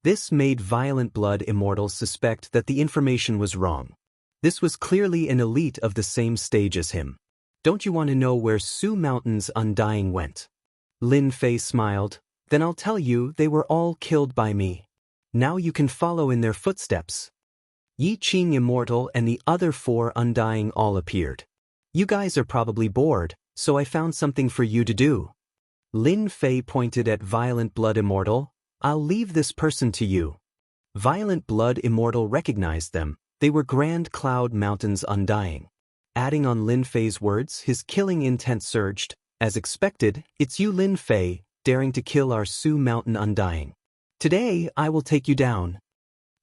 This made Violent Blood Immortal suspect that the information was wrong. This was clearly an elite of the same stage as him. Don't you want to know where Su Mountain's Undying went? Lin Fei smiled. Then I'll tell you, they were all killed by me. Now you can follow in their footsteps. Yi Qing Immortal and the other four Undying all appeared. You guys are probably bored, so I found something for you to do. Lin Fei pointed at Violent Blood Immortal. I'll leave this person to you. Violent Blood Immortal recognized them. They were Grand Cloud Mountain's Undying. Adding on Lin Fei's words, his killing intent surged. As expected, it's you, Lin Fei, daring to kill our Su Mountain Undying. Today, I will take you down.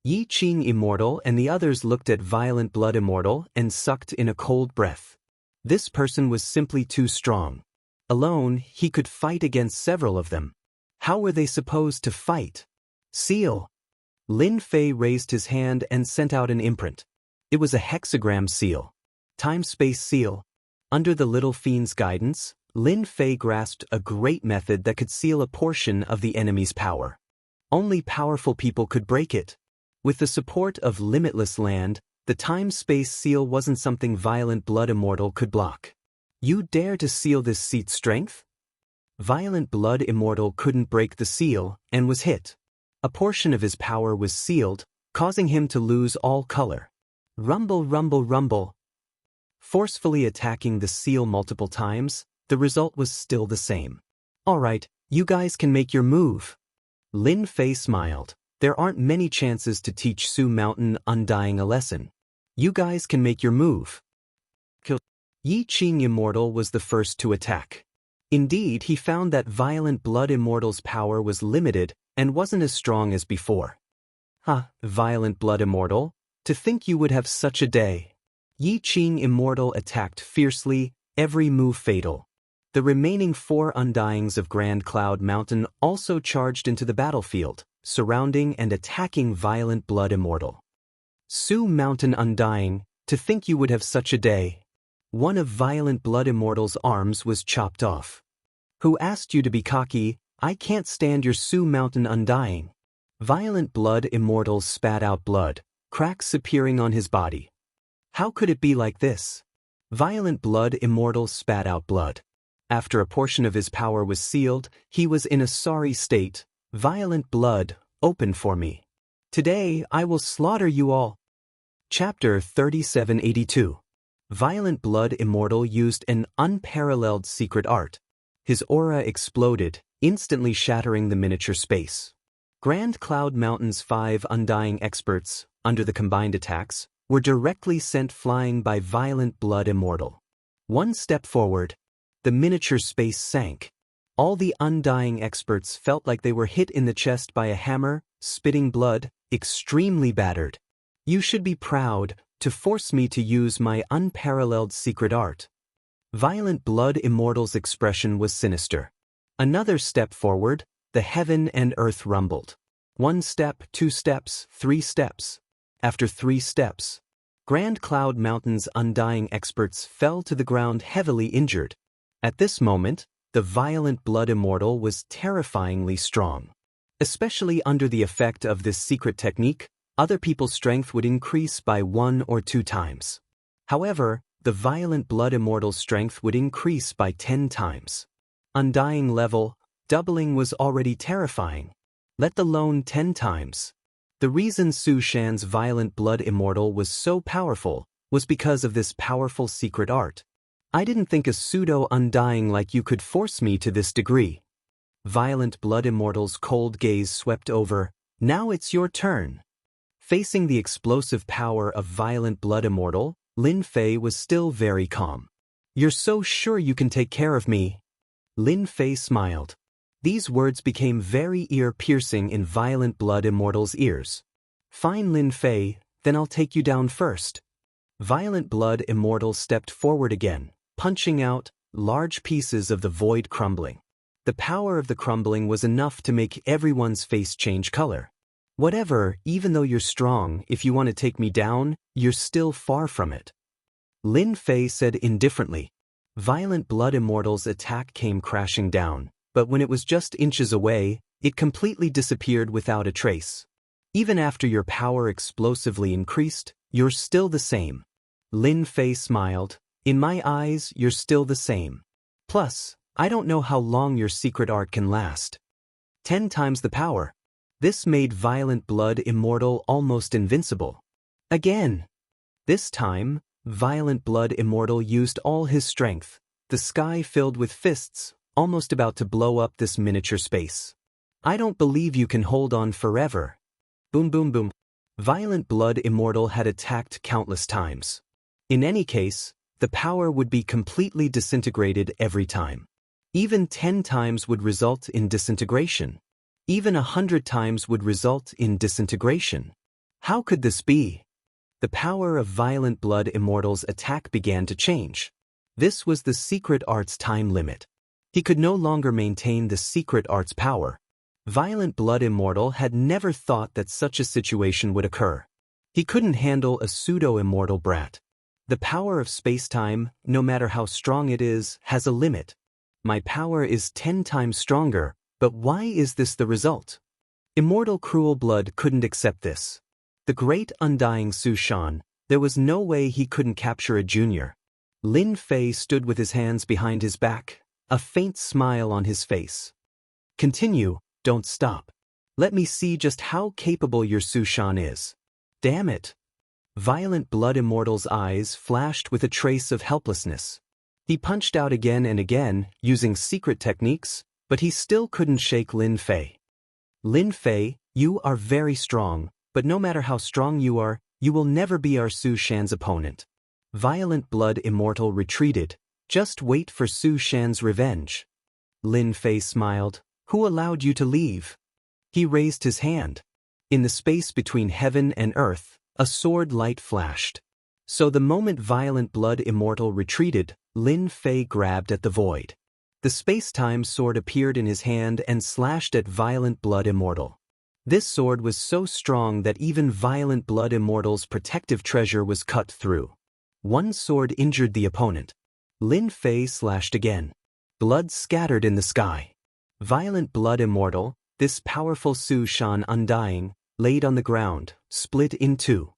Yi Qing Immortal and the others looked at Violent Blood Immortal and sucked in a cold breath. This person was simply too strong. Alone, he could fight against several of them. How were they supposed to fight? Seal. Lin Fei raised his hand and sent out an imprint. It was a hexagram seal. Time-space seal. Under the little fiend's guidance, Lin Fei grasped a great method that could seal a portion of the enemy's power. Only powerful people could break it. With the support of limitless land, the time-space seal wasn't something Violent Blood Immortal could block. You dare to seal this seat's strength? Violent Blood Immortal couldn't break the seal and was hit. A portion of his power was sealed, causing him to lose all color. Rumble, rumble, rumble. Forcefully attacking the seal multiple times, the result was still the same. Alright, you guys can make your move. Lin Fei smiled. There aren't many chances to teach Su Mountain Undying a lesson. You guys can make your move. Yi Qing Immortal was the first to attack. Indeed, he found that Violent Blood Immortal's power was limited and wasn't as strong as before. Violent Blood Immortal, to think you would have such a day. Yi Qing Immortal attacked fiercely, every move fatal. The remaining four Undyings of Grand Cloud Mountain also charged into the battlefield, surrounding and attacking Violent Blood Immortal. Su Mountain Undying, to think you would have such a day. One of Violent Blood Immortal's arms was chopped off. Who asked you to be cocky? I can't stand your Su Mountain Undying. Violent Blood Immortal spat out blood, cracks appearing on his body. How could it be like this? Violent Blood Immortal spat out blood. After a portion of his power was sealed, he was in a sorry state. Violent Blood, open for me. Today I will slaughter you all. Chapter 3782. Violent Blood Immortal used an unparalleled secret art. His aura exploded, instantly shattering the miniature space. Grand Cloud Mountain's 5 Undying experts, under the combined attacks, were directly sent flying by Violent Blood Immortal. One step forward, the miniature space sank. All the undying experts felt like they were hit in the chest by a hammer, spitting blood, extremely battered. You should be proud to force me to use my unparalleled secret art. Violent Blood Immortal's expression was sinister. Another step forward, the heaven and earth rumbled. 1 step, 2 steps, 3 steps. After 3 steps, Grand Cloud Mountain's undying experts fell to the ground heavily injured. At this moment, the Violent Blood Immortal was terrifyingly strong. Especially under the effect of this secret technique, other people's strength would increase by 1 or 2 times. However, the Violent Blood Immortal's strength would increase by 10 times. Undying level, doubling was already terrifying, let alone 10 times. The reason Su Shan's Violent Blood Immortal was so powerful was because of this powerful secret art. I didn't think a pseudo-undying like you could force me to this degree. Violent Blood Immortal's cold gaze swept over. Now it's your turn. Facing the explosive power of Violent Blood Immortal, Lin Fei was still very calm. You're so sure you can take care of me? Lin Fei smiled. These words became very ear-piercing in Violent Blood Immortal's ears. Fine, Lin Fei, then I'll take you down first. Violent Blood Immortal stepped forward again, punching out, large pieces of the void crumbling. The power of the crumbling was enough to make everyone's face change color. Whatever, even though you're strong, if you want to take me down, you're still far from it. Lin Fei said indifferently. Violent Blood Immortal's attack came crashing down, but when it was just inches away, it completely disappeared without a trace. Even after your power explosively increased, you're still the same. Lin Fei smiled. In my eyes, you're still the same. Plus, I don't know how long your secret art can last. 10 times the power. This made Violent Blood Immortal almost invincible. Again. This time, Violent Blood Immortal used all his strength, the sky filled with fists, almost about to blow up this miniature space. I don't believe you can hold on forever. Boom boom boom. Violent Blood Immortal had attacked countless times. In any case, the power would be completely disintegrated every time. Even 10 times would result in disintegration. Even 100 times would result in disintegration. How could this be? The power of Violent Blood Immortal's attack began to change. This was the secret art's time limit. He could no longer maintain the secret art's power. Violent Blood Immortal had never thought that such a situation would occur. He couldn't handle a pseudo-immortal brat. The power of space-time, no matter how strong it is, has a limit. My power is 10 times stronger, but why is this the result? Immortal Cruel Blood couldn't accept this. The great undying Su Shan, there was no way he couldn't capture a junior. Lin Fei stood with his hands behind his back, a faint smile on his face. Continue, don't stop. Let me see just how capable your Su Shan is. Damn it. Violent Blood Immortal's eyes flashed with a trace of helplessness. He punched out again and again, using secret techniques, but he still couldn't shake Lin Fei. Lin Fei, you are very strong, but no matter how strong you are, you will never be our Su Shan's opponent. Violent Blood Immortal retreated. Just wait for Su Shan's revenge. Lin Fei smiled. Who allowed you to leave? He raised his hand. In the space between heaven and earth, a sword light flashed. So the moment Violent Blood Immortal retreated, Lin Fei grabbed at the void. The space-time sword appeared in his hand and slashed at Violent Blood Immortal. This sword was so strong that even Violent Blood Immortal's protective treasure was cut through. One sword injured the opponent. Lin Fei slashed again. Blood scattered in the sky. Violent Blood Immortal, this powerful Su Shan undying, laid on the ground, split in two.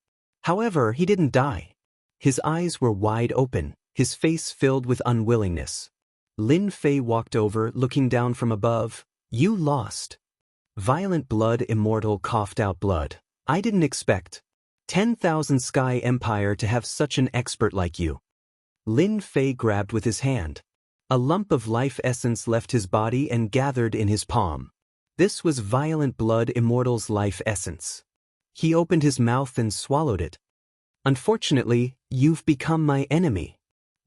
However, he didn't die. His eyes were wide open, his face filled with unwillingness. Lin Fei walked over, looking down from above. You lost. Violent Blood Immortal coughed out blood. I didn't expect 10,000 Sky Empire to have such an expert like you. Lin Fei grabbed with his hand. A lump of life essence left his body and gathered in his palm. This was Violent Blood Immortal's life essence. He opened his mouth and swallowed it. Unfortunately, you've become my enemy.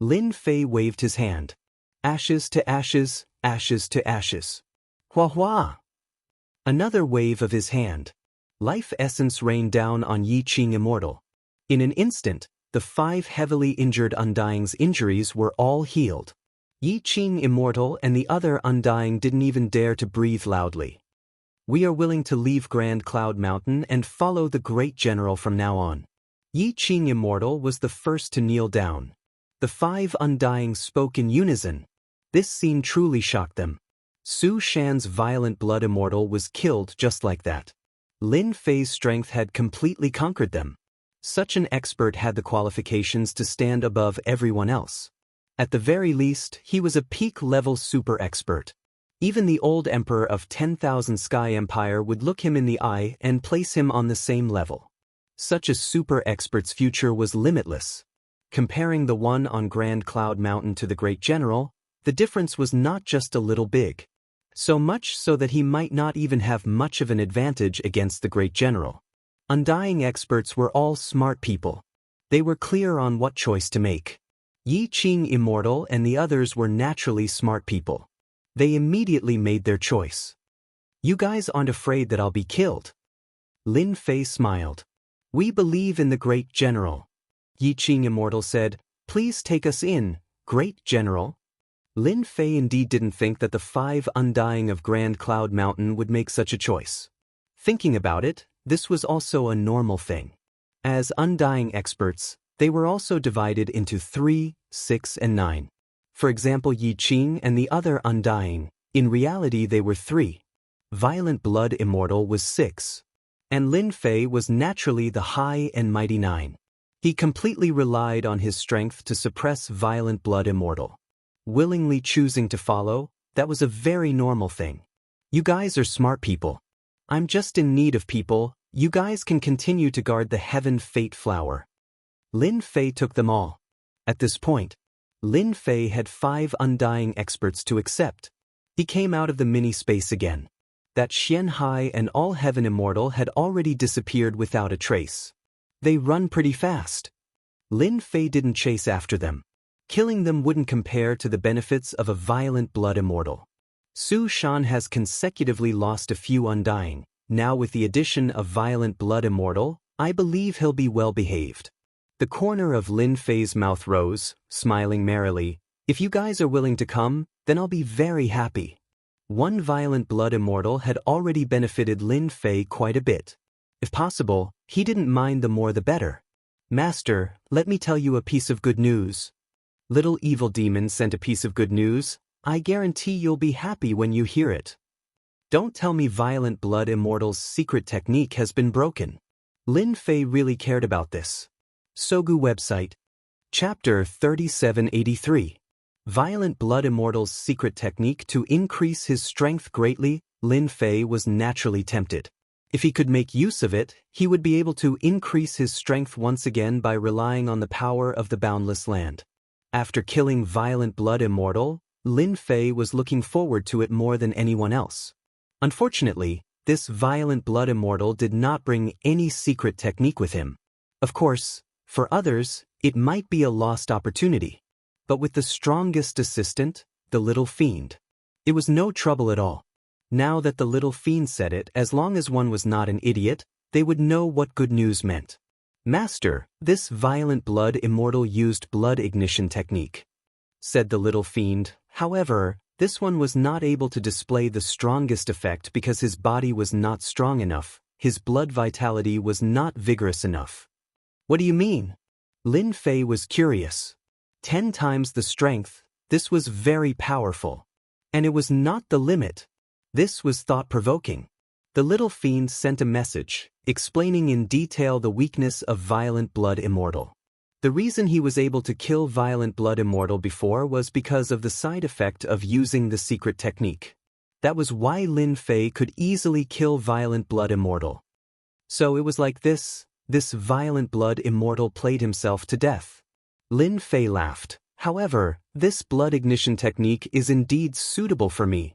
Lin Fei waved his hand. Ashes to ashes, ashes to ashes. Hua hua! Another wave of his hand. Life essence rained down on Yi Qing Immortal. In an instant, the 5 heavily injured Undying's injuries were all healed. Yi Qing Immortal and the other Undying didn't even dare to breathe loudly. We are willing to leave Grand Cloud Mountain and follow the great general from now on. Yi Qing Immortal was the first to kneel down. The 5 Undying spoke in unison. This scene truly shocked them. Su Shan's violent blood immortal was killed just like that. Lin Fei's strength had completely conquered them. Such an expert had the qualifications to stand above everyone else. At the very least, he was a peak-level super expert. Even the old emperor of 10,000 Sky Empire would look him in the eye and place him on the same level. Such a super expert's future was limitless. Comparing the one on Grand Cloud Mountain to the Great General, the difference was not just a little big. So much so that he might not even have much of an advantage against the Great General. Undying experts were all smart people. They were clear on what choice to make. Yi Qing Immortal and the others were naturally smart people. They immediately made their choice. You guys aren't afraid that I'll be killed? Lin Fei smiled. We believe in the Great General. Yi Qing Immortal said, Please take us in, Great General. Lin Fei indeed didn't think that the 5 Undying of Grand Cloud Mountain would make such a choice. Thinking about it, this was also a normal thing. As Undying experts, they were also divided into 3, 6 and 9. For example, Yi Qing and the other Undying, in reality they were 3. Violent Blood Immortal was 6. And Lin Fei was naturally the high and mighty 9. He completely relied on his strength to suppress Violent Blood Immortal. Willingly choosing to follow, that was a very normal thing. You guys are smart people. I'm just in need of people. You guys can continue to guard the Heaven Fate Flower. Lin Fei took them all. At this point, Lin Fei had 5 Undying experts to accept. He came out of the mini-space again. That Xianxia and all Heaven Immortal had already disappeared without a trace. They run pretty fast. Lin Fei didn't chase after them. Killing them wouldn't compare to the benefits of a Violent Blood Immortal. Su Shan has consecutively lost a few Undying. Now with the addition of Violent Blood Immortal, I believe he'll be well behaved. The corner of Lin Fei's mouth rose, smiling merrily. If you guys are willing to come, then I'll be very happy. One Violent Blood Immortal had already benefited Lin Fei quite a bit. If possible, he didn't mind the more the better. Master, let me tell you a piece of good news. Little Evil Demon sent a piece of good news. I guarantee you'll be happy when you hear it. Don't tell me Violent Blood Immortal's secret technique has been broken. Lin Fei really cared about this. Sogu website. Chapter 3783. Violent Blood Immortal's secret technique to increase his strength greatly. Lin Fei was naturally tempted. If he could make use of it, he would be able to increase his strength once again by relying on the power of the boundless land. After killing Violent Blood Immortal, Lin Fei was looking forward to it more than anyone else. Unfortunately, this Violent Blood Immortal did not bring any secret technique with him. Of course, for others, it might be a lost opportunity. But with the strongest assistant, the little fiend, it was no trouble at all. Now that the little fiend said it, as long as one was not an idiot, they would know what good news meant. Master, this Violent Blood Immortal used blood ignition technique, said the little fiend. However, this one was not able to display the strongest effect because his body was not strong enough, his blood vitality was not vigorous enough. What do you mean? Lin Fei was curious. 10 times the strength, this was very powerful. And it was not the limit. This was thought-provoking. The little fiend sent a message, explaining in detail the weakness of Violent Blood Immortal. The reason he was able to kill Violent Blood Immortal before was because of the side effect of using the secret technique. That was why Lin Fei could easily kill Violent Blood Immortal. So it was like this Violent Blood Immortal played himself to death. Lin Fei laughed. However, this blood ignition technique is indeed suitable for me.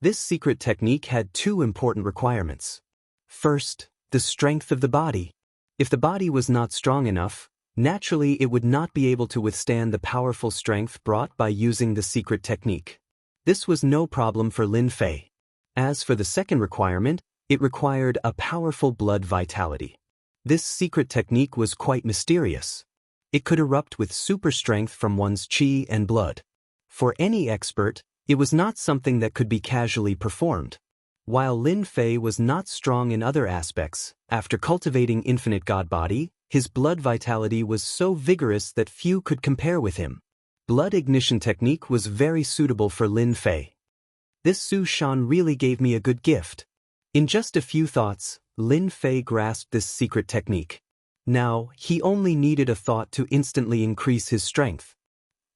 This secret technique had 2 important requirements. First, the strength of the body. If the body was not strong enough, Naturally, it would not be able to withstand the powerful strength brought by using the secret technique. This was no problem for Lin Fei. As for the second requirement, it required a powerful blood vitality. This secret technique was quite mysterious. It could erupt with super strength from one's qi and blood. For any expert, it was not something that could be casually performed. While Lin Fei was not strong in other aspects, after cultivating infinite god body, his blood vitality was so vigorous that few could compare with him. Blood ignition technique was very suitable for Lin Fei. This Su Shan really gave me a good gift. In just a few thoughts, Lin Fei grasped this secret technique. Now, he only needed a thought to instantly increase his strength.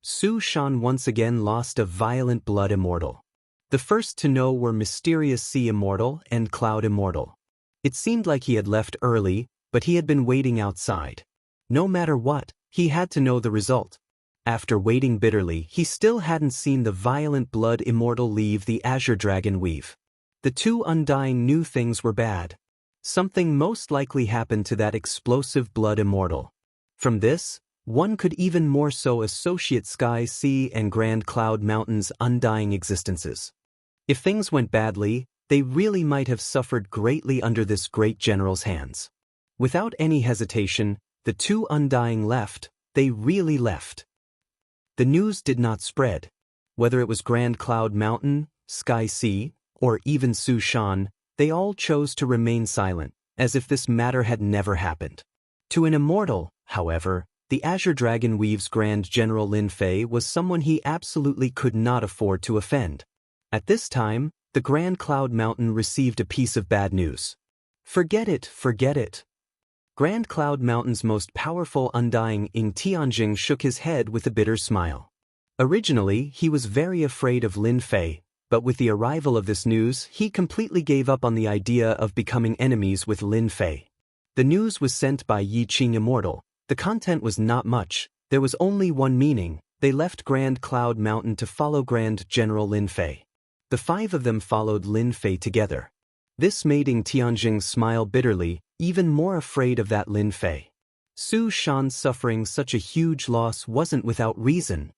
Su Shan once again lost a violent blood immortal. The first to know were mysterious Sea Immortal and Cloud Immortal. It seemed like he had left early, but he had been waiting outside. No matter what, he had to know the result. After waiting bitterly, he still hadn't seen the violent blood immortal leave the Azure Dragon weave. The two Undying knew things were bad. Something most likely happened to that explosive blood immortal. From this, one could even more so associate Sky Sea and Grand Cloud Mountain's undying existences. If things went badly, they really might have suffered greatly under this great general's hands. Without any hesitation, the two Undying left. They really left. The news did not spread. Whether it was Grand Cloud Mountain, Sky Sea, or even Su Shan, they all chose to remain silent, as if this matter had never happened. To an immortal, however, the Azure Dragon Weave's Grand General Lin Fei was someone he absolutely could not afford to offend. At this time, the Grand Cloud Mountain received a piece of bad news. Forget it, forget it. Grand Cloud Mountain's most powerful Undying Ing Tianjing shook his head with a bitter smile. Originally, he was very afraid of Lin Fei, but with the arrival of this news, he completely gave up on the idea of becoming enemies with Lin Fei. The news was sent by Yi Qing Immortal. The content was not much. There was only one meaning. They left Grand Cloud Mountain to follow Grand General Lin Fei. The five of them followed Lin Fei together. This made Ing Tianjing smile bitterly, even more afraid of that Lin Fei. Su Shan suffering such a huge loss wasn't without reason.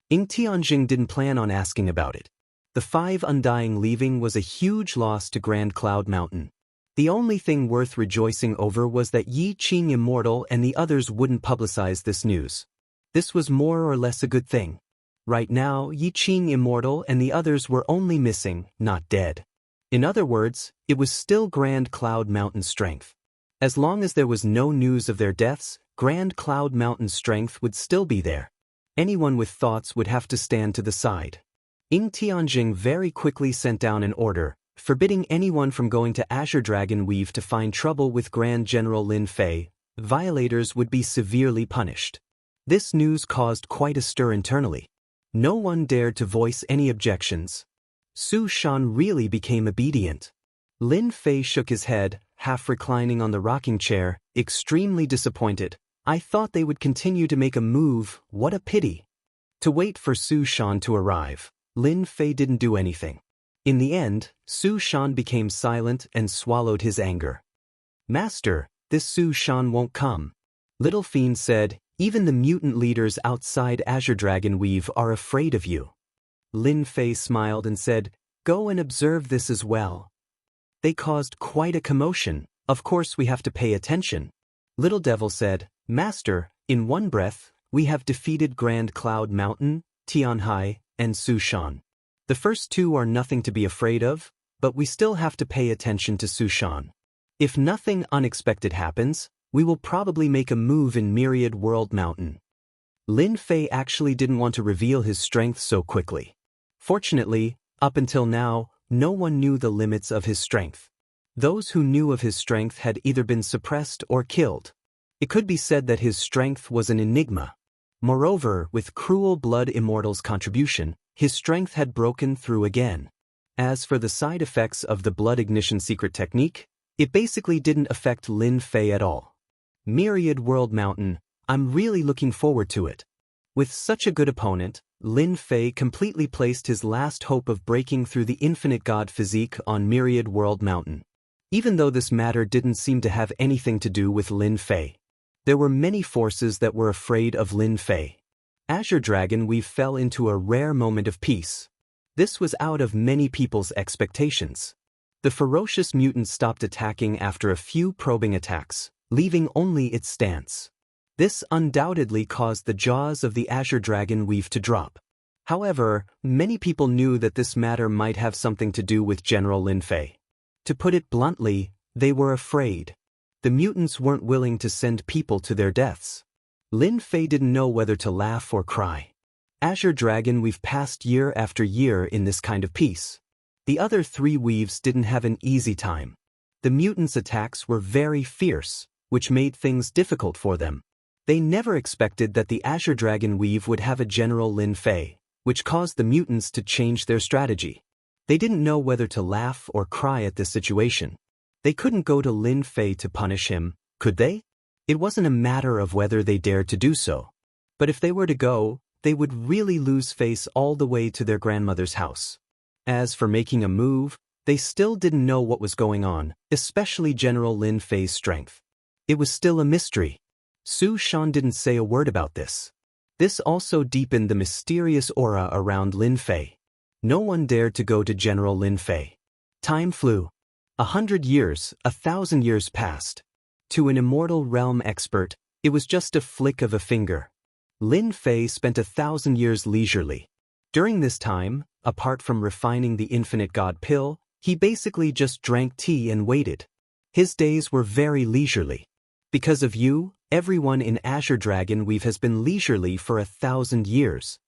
Ing Tianjing didn't plan on asking about it. The five Undying leaving was a huge loss to Grand Cloud Mountain. The only thing worth rejoicing over was that Yi Qing Immortal and the others wouldn't publicize this news. This was more or less a good thing. Right now, Yi Qing Immortal and the others were only missing, not dead. In other words, it was still Grand Cloud Mountain's strength. As long as there was no news of their deaths, Grand Cloud Mountain's strength would still be there. Anyone with thoughts would have to stand to the side. Ing Tianjing very quickly sent down an order, forbidding anyone from going to Azure Dragon Weave to find trouble with Grand General Lin Fei. Violators would be severely punished. This news caused quite a stir internally. No one dared to voice any objections. Su Shan really became obedient. Lin Fei shook his head, half reclining on the rocking chair, extremely disappointed. I thought they would continue to make a move, what a pity. To wait for Su Shan to arrive, Lin Fei didn't do anything. In the end, Su Shan became silent and swallowed his anger. Master, this Su Shan won't come. Little Fiend said, even the mutant leaders outside Azure Dragon Weave are afraid of you. Lin Fei smiled and said, go and observe this as well. They caused quite a commotion. Of course we have to pay attention. Little Devil said, Master, in one breath, we have defeated Grand Cloud Mountain, Tianhai, and Su Shan. The first two are nothing to be afraid of, but we still have to pay attention to Su Shan. If nothing unexpected happens, we will probably make a move in Myriad World Mountain. Lin Fei actually didn't want to reveal his strength so quickly. Fortunately, up until now, no one knew the limits of his strength. Those who knew of his strength had either been suppressed or killed. It could be said that his strength was an enigma. Moreover, with Cruel Blood Immortal's contribution, his strength had broken through again. As for the side effects of the blood ignition secret technique, it basically didn't affect Lin Fei at all. Myriad World Mountain, I'm really looking forward to it. With such a good opponent, Lin Fei completely placed his last hope of breaking through the infinite god physique on Myriad World Mountain. Even though this matter didn't seem to have anything to do with Lin Fei. There were many forces that were afraid of Lin Fei. Azure Dragon Weave fell into a rare moment of peace. This was out of many people's expectations. The ferocious mutant stopped attacking after a few probing attacks, leaving only its stance. This undoubtedly caused the jaws of the Azure Dragon Weave to drop. However, many people knew that this matter might have something to do with General Lin Fei. To put it bluntly, they were afraid. The mutants weren't willing to send people to their deaths. Lin Fei didn't know whether to laugh or cry. Azure Dragon Weave passed year after year in this kind of peace. The other 3 weaves didn't have an easy time. The mutants' attacks were very fierce, which made things difficult for them. They never expected that the Azure Dragon Weave would have a General Lin Fei, which caused the mutants to change their strategy. They didn't know whether to laugh or cry at this situation. They couldn't go to Lin Fei to punish him, could they? It wasn't a matter of whether they dared to do so. But if they were to go, they would really lose face all the way to their grandmother's house. As for making a move, they still didn't know what was going on, especially General Lin Fei's strength. It was still a mystery. Su Shan didn't say a word about this. This also deepened the mysterious aura around Lin Fei. No one dared to go to General Lin Fei. Time flew. 100 years, 1,000 years passed. To an Immortal Realm expert, it was just a flick of a finger. Lin Fei spent 1,000 years leisurely. During this time, apart from refining the Infinite God pill, he basically just drank tea and waited. His days were very leisurely. Because of you, everyone in Azure Dragon Weave has been leisurely for 1,000 years.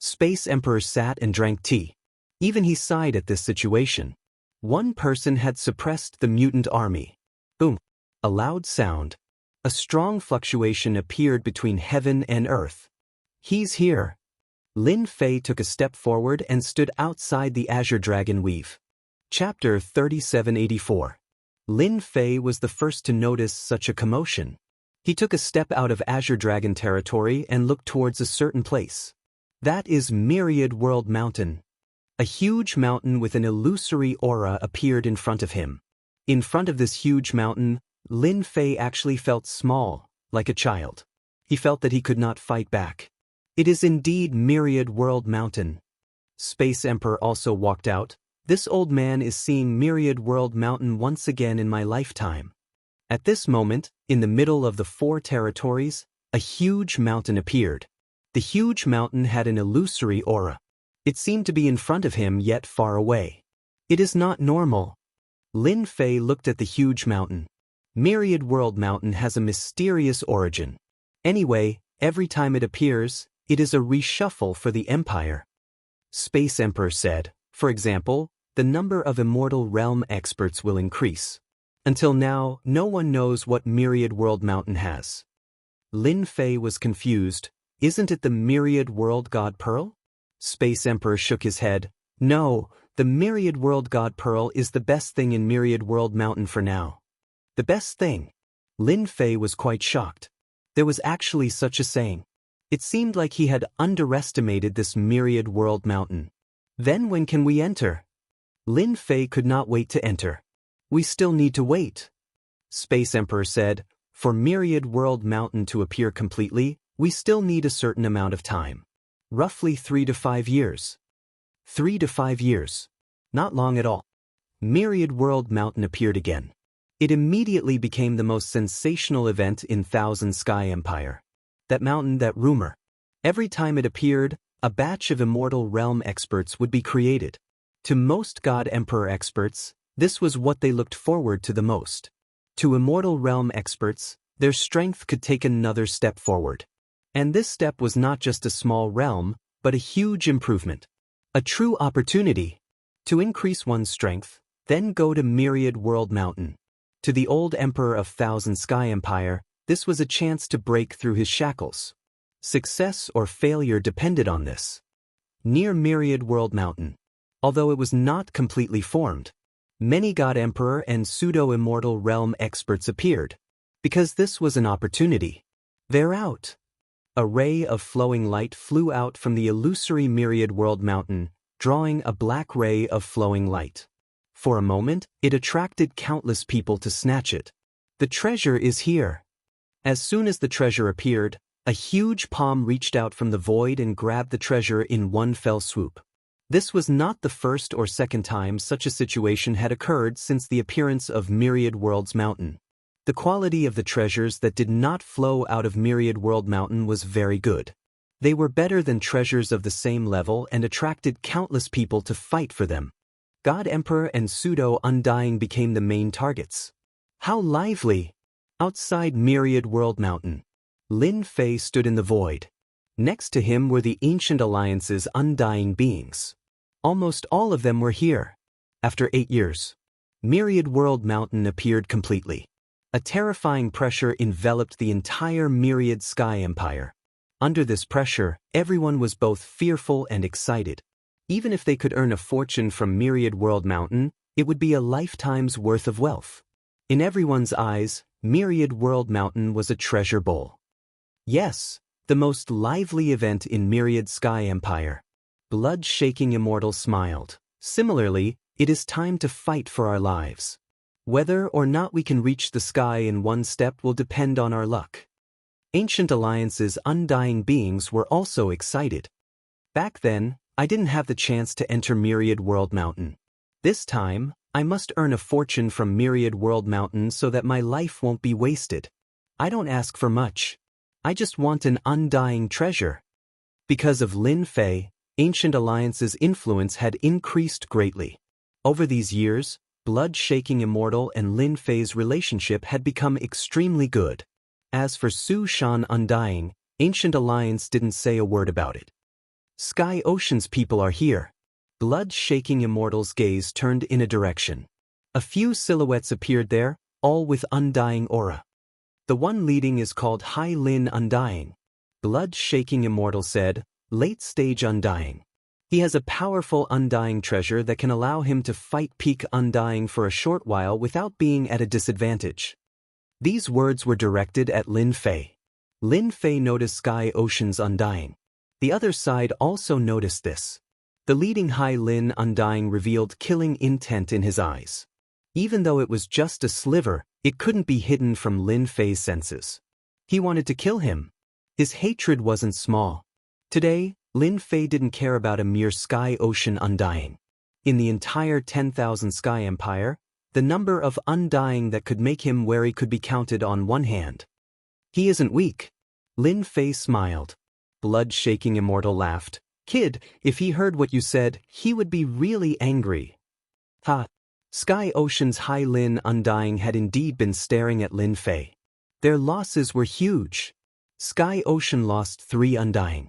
Space Emperor sat and drank tea. Even he sighed at this situation. One person had suppressed the mutant army. Boom. A loud sound. A strong fluctuation appeared between heaven and earth. He's here. Lin Fei took a step forward and stood outside the Azure Dragon Weave. Chapter 3784. Lin Fei was the first to notice such a commotion. He took a step out of Azure Dragon territory and looked towards a certain place. That is Myriad World Mountain. A huge mountain with an illusory aura appeared in front of him. In front of this huge mountain, Lin Fei actually felt small, like a child. He felt that he could not fight back. It is indeed Myriad World Mountain. Space Emperor also walked out. This old man is seeing Myriad World Mountain once again in my lifetime. At this moment, in the middle of the 4 territories, a huge mountain appeared. The huge mountain had an illusory aura. It seemed to be in front of him yet far away. It is not normal. Lin Fei looked at the huge mountain. Myriad World Mountain has a mysterious origin. Anyway, every time it appears, it is a reshuffle for the Empire. Space Emperor said, for example, the number of Immortal Realm experts will increase. Until now, no one knows what Myriad World Mountain has. Lin Fei was confused. Isn't it the Myriad World God Pearl? Space Emperor shook his head. No, the Myriad World God Pearl is the best thing in Myriad World Mountain for now. The best thing? Lin Fei was quite shocked. There was actually such a saying. It seemed like he had underestimated this Myriad World Mountain. Then when can we enter? Lin Fei could not wait to enter. We still need to wait. Space Emperor said, for Myriad World Mountain to appear completely, we still need a certain amount of time. Roughly 3 to 5 years. 3 to 5 years. Not long at all. Myriad World Mountain appeared again. It immediately became the most sensational event in Thousand Sky Empire. That mountain, that rumor. Every time it appeared, a batch of Immortal Realm experts would be created. To most God Emperor experts, this was what they looked forward to the most. To Immortal Realm experts, their strength could take another step forward. And this step was not just a small realm, but a huge improvement. A true opportunity. To increase one's strength, then go to Myriad World Mountain. To the old Emperor of Thousand Sky Empire, this was a chance to break through his shackles. Success or failure depended on this. Near Myriad World Mountain, although it was not completely formed, many God Emperor and pseudo-immortal realm experts appeared. Because this was an opportunity. They're out. A ray of flowing light flew out from the illusory Myriad World Mountain, drawing a black ray of flowing light. For a moment, it attracted countless people to snatch it. The treasure is here. As soon as the treasure appeared, a huge palm reached out from the void and grabbed the treasure in one fell swoop. This was not the first or second time such a situation had occurred since the appearance of Myriad Worlds Mountain. The quality of the treasures that did not flow out of Myriad World Mountain was very good. They were better than treasures of the same level and attracted countless people to fight for them. God Emperor and Pseudo Undying became the main targets. How lively! Outside Myriad World Mountain, Lin Fei stood in the void. Next to him were the Ancient Alliance's undying beings. Almost all of them were here. After 8 years, Myriad World Mountain appeared completely. A terrifying pressure enveloped the entire Myriad Sky Empire. Under this pressure, everyone was both fearful and excited. Even if they could earn a fortune from Myriad World Mountain, it would be a lifetime's worth of wealth. In everyone's eyes, Myriad World Mountain was a treasure bowl. Yes, the most lively event in Myriad Sky Empire. Blood-shaking Immortal smiled. Similarly, it is time to fight for our lives. Whether or not we can reach the sky in one step will depend on our luck. Ancient Alliance's undying beings were also excited. Back then, I didn't have the chance to enter Myriad World Mountain. This time, I must earn a fortune from Myriad World Mountain so that my life won't be wasted. I don't ask for much. I just want an undying treasure. Because of Lin Fei, Ancient Alliance's influence had increased greatly. Over these years, Blood-shaking Immortal and Lin Fei's relationship had become extremely good. As for Su Shan Undying, Ancient Alliance didn't say a word about it. Sky Ocean's people are here. Blood-shaking Immortal's gaze turned in a direction. A few silhouettes appeared there, all with undying aura. The one leading is called Hai Lin Undying. Blood-shaking Immortal said, late-stage Undying. He has a powerful undying treasure that can allow him to fight peak Undying for a short while without being at a disadvantage. These words were directed at Lin Fei. Lin Fei noticed Sky Ocean's Undying. The other side also noticed this. The leading Hai Lin Undying revealed killing intent in his eyes. Even though it was just a sliver, it couldn't be hidden from Lin Fei's senses. He wanted to kill him. His hatred wasn't small. Today, Lin Fei didn't care about a mere Sky Ocean Undying. In the entire 10,000 Sky Empire, the number of Undying that could make him wary could be counted on one hand. He isn't weak. Lin Fei smiled. Blood-shaking Immortal laughed. Kid, if he heard what you said, he would be really angry. Ha! Sky Ocean's Hai Lin Undying had indeed been staring at Lin Fei. Their losses were huge. Sky Ocean lost 3 Undying.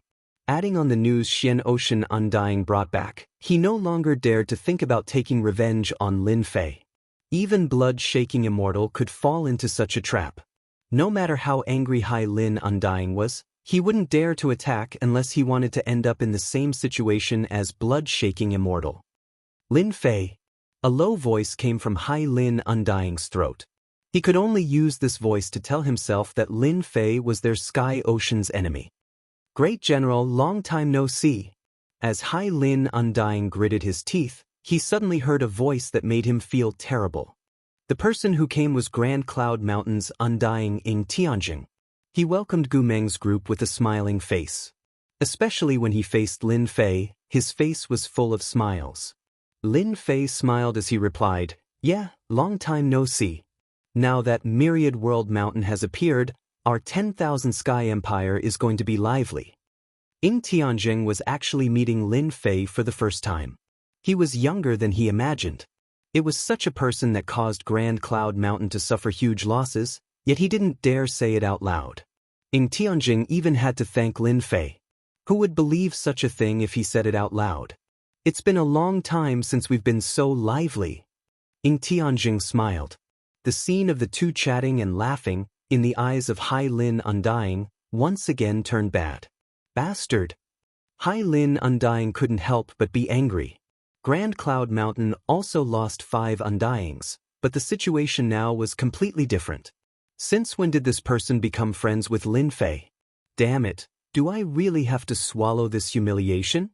Adding on the news Xian Ocean Undying brought back, he no longer dared to think about taking revenge on Lin Fei. Even Blood-shaking Immortal could fall into such a trap. No matter how angry Hai Lin Undying was, he wouldn't dare to attack unless he wanted to end up in the same situation as Blood-shaking Immortal. Lin Fei. A low voice came from Hai Lin Undying's throat. He could only use this voice to tell himself that Lin Fei was their Sky Ocean's enemy. Great General, long time no see. As Hai Lin Undying gritted his teeth, he suddenly heard a voice that made him feel terrible. The person who came was Grand Cloud Mountain's Undying Ing Tianjing. He welcomed Gu Meng's group with a smiling face. Especially when he faced Lin Fei, his face was full of smiles. Lin Fei smiled as he replied, yeah, long time no see. Now that Myriad World Mountain has appeared, our 10,000 Sky Empire is going to be lively. Ing Tianjing was actually meeting Lin Fei for the first time. He was younger than he imagined. It was such a person that caused Grand Cloud Mountain to suffer huge losses, yet he didn't dare say it out loud. Ing Tianjing even had to thank Lin Fei. Who would believe such a thing if he said it out loud? It's been a long time since we've been so lively. Ing Tianjing smiled. The scene of the two chatting and laughing, in the eyes of Hai Lin Undying, once again turned bad. Bastard! Hai Lin Undying couldn't help but be angry. Grand Cloud Mountain also lost 5 Undyings, but the situation now was completely different. Since when did this person become friends with Lin Fei? Damn it, do I really have to swallow this humiliation?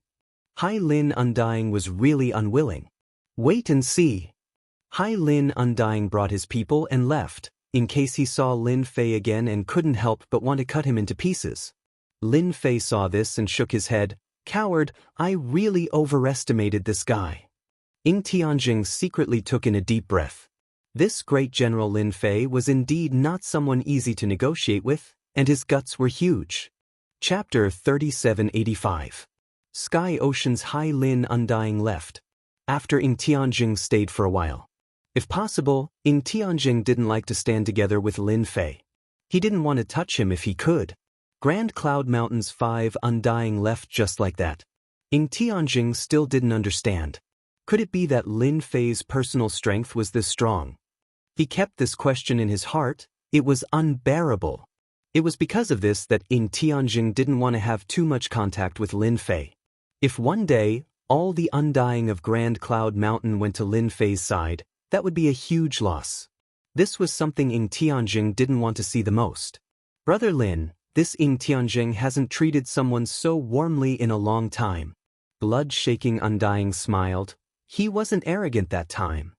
Hai Lin Undying was really unwilling. Wait and see. Hai Lin Undying brought his people and left, in case he saw Lin Fei again and couldn't help but want to cut him into pieces. Lin Fei saw this and shook his head. Coward, I really overestimated this guy. Ying Tianjing secretly took in a deep breath. This great General Lin Fei was indeed not someone easy to negotiate with, and his guts were huge. Chapter 3785. Sky Ocean's Hai Lin Undying left. After Ying Tianjing stayed for a while. If possible, Ying Tianjing didn't like to stand together with Lin Fei. He didn't want to touch him if he could. Grand Cloud Mountain's 5 Undying left just like that. Ying Tianjing still didn't understand. Could it be that Lin Fei's personal strength was this strong? He kept this question in his heart. It was unbearable. It was because of this that Ying Tianjing didn't want to have too much contact with Lin Fei. If one day, all the Undying of Grand Cloud Mountain went to Lin Fei's side, that would be a huge loss. This was something Ying Tianjing didn't want to see the most. Brother Lin, this Ying Tianjing hasn't treated someone so warmly in a long time. Blood-shaking Undying smiled. He wasn't arrogant that time.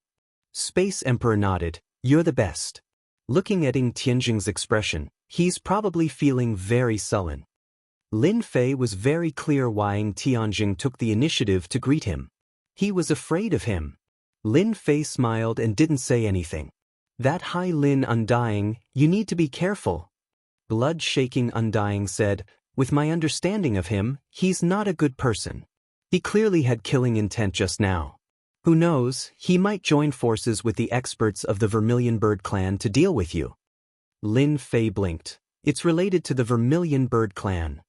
Space Emperor nodded. You're the best. Looking at Ying Tianjing's expression, he's probably feeling very sullen. Lin Fei was very clear why Ying Tianjing took the initiative to greet him. He was afraid of him. Lin Fei smiled and didn't say anything. That Hai Lin Undying, you need to be careful. Blood-shaking Undying said, with my understanding of him, he's not a good person. He clearly had killing intent just now. Who knows, he might join forces with the experts of the Vermilion Bird clan to deal with you. Lin Fei blinked. It's related to the Vermilion Bird clan.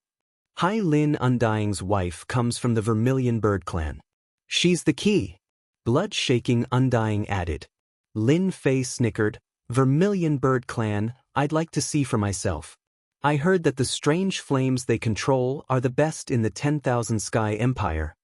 Hai Lin Undying's wife comes from the Vermilion Bird clan. She's the key. Blood-shaking Undying added. Lin Fei snickered. Vermilion Bird clan, I'd like to see for myself. I heard that the strange flames they control are the best in the 10,000 Sky Empire.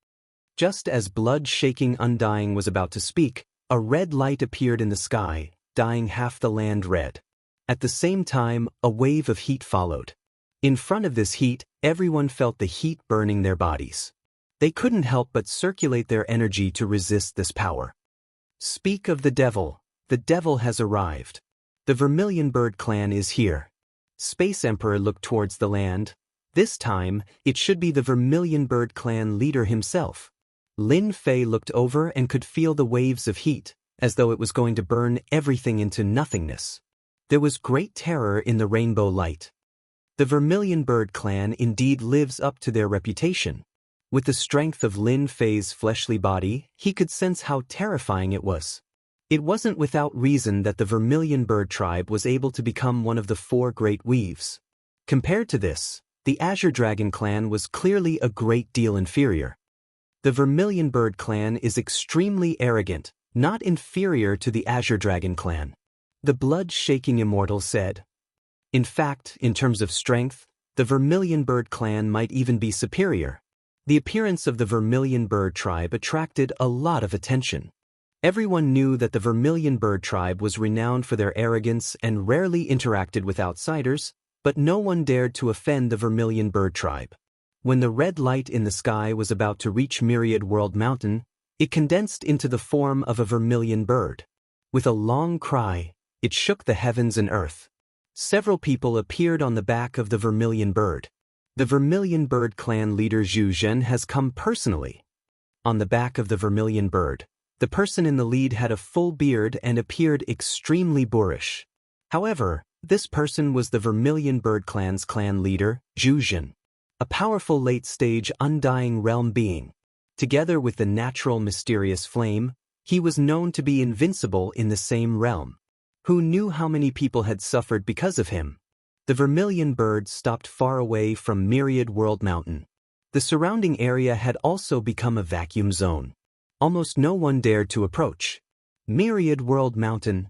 Just as blood-shaking Undying was about to speak, a red light appeared in the sky, dyeing half the land red. At the same time, a wave of heat followed. In front of this heat, everyone felt the heat burning their bodies. They couldn't help but circulate their energy to resist this power. Speak of the devil has arrived. The Vermilion Bird clan is here. Space Emperor looked towards the land. This time, it should be the Vermilion Bird clan leader himself. Lin Fei looked over and could feel the waves of heat, as though it was going to burn everything into nothingness. There was great terror in the rainbow light. The Vermilion Bird clan indeed lives up to their reputation. With the strength of Lin Fei's fleshly body, he could sense how terrifying it was. It wasn't without reason that the Vermilion Bird tribe was able to become one of the 4 great weaves. Compared to this, the Azure Dragon clan was clearly a great deal inferior. The Vermilion Bird clan is extremely arrogant, not inferior to the Azure Dragon clan. The blood-shaking Immortal said. In fact, in terms of strength, the Vermilion Bird clan might even be superior. The appearance of the Vermilion Bird tribe attracted a lot of attention. Everyone knew that the Vermilion Bird tribe was renowned for their arrogance and rarely interacted with outsiders, but no one dared to offend the Vermilion Bird tribe. When the red light in the sky was about to reach Myriad World Mountain, it condensed into the form of a vermilion bird. With a long cry, it shook the heavens and earth. Several people appeared on the back of the Vermilion Bird. The Vermilion Bird clan leader Zhu Zhen has come personally. On the back of the Vermilion Bird, the person in the lead had a full beard and appeared extremely boorish. However, this person was the Vermilion Bird clan's clan leader, Zhu Zhen, a powerful late-stage Undying Realm being. Together with the natural mysterious flame, he was known to be invincible in the same realm. Who knew how many people had suffered because of him? The Vermilion Bird stopped far away from Myriad World Mountain. The surrounding area had also become a vacuum zone. Almost no one dared to approach. Myriad World Mountain.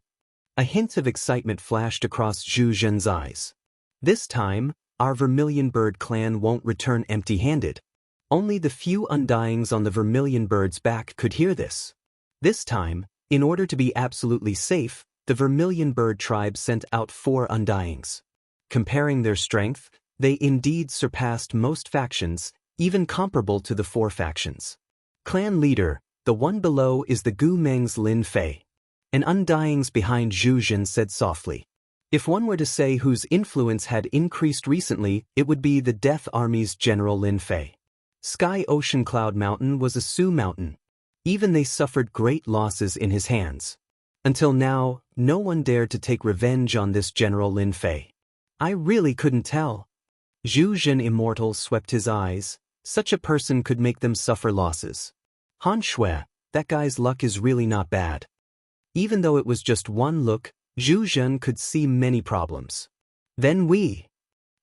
A hint of excitement flashed across Zhu Zhen's eyes. This time, our Vermilion Bird clan won't return empty-handed. Only the few Undyings on the Vermilion Bird's back could hear this. This time, in order to be absolutely safe, the Vermilion Bird tribe sent out 4 Undyings. Comparing their strength, they indeed surpassed most factions, even comparable to the 4 factions. Clan leader, the one below is the Gu Meng's Lin Fei. An Undyings behind Zhu Zhen said softly. If one were to say whose influence had increased recently, it would be the Death Army's General Lin Fei. Sky Ocean Cloud Mountain was a Sioux mountain. Even they suffered great losses in his hands. Until now, no one dared to take revenge on this General Lin Fei. I really couldn't tell. Zhu Zhen Immortal swept his eyes. Such a person could make them suffer losses. Han Shui, that guy's luck is really not bad. Even though it was just one look, Zhu Zhen could see many problems. Then Zhu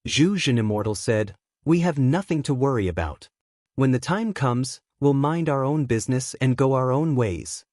Zhen Immortal said, we have nothing to worry about. When the time comes, we'll mind our own business and go our own ways.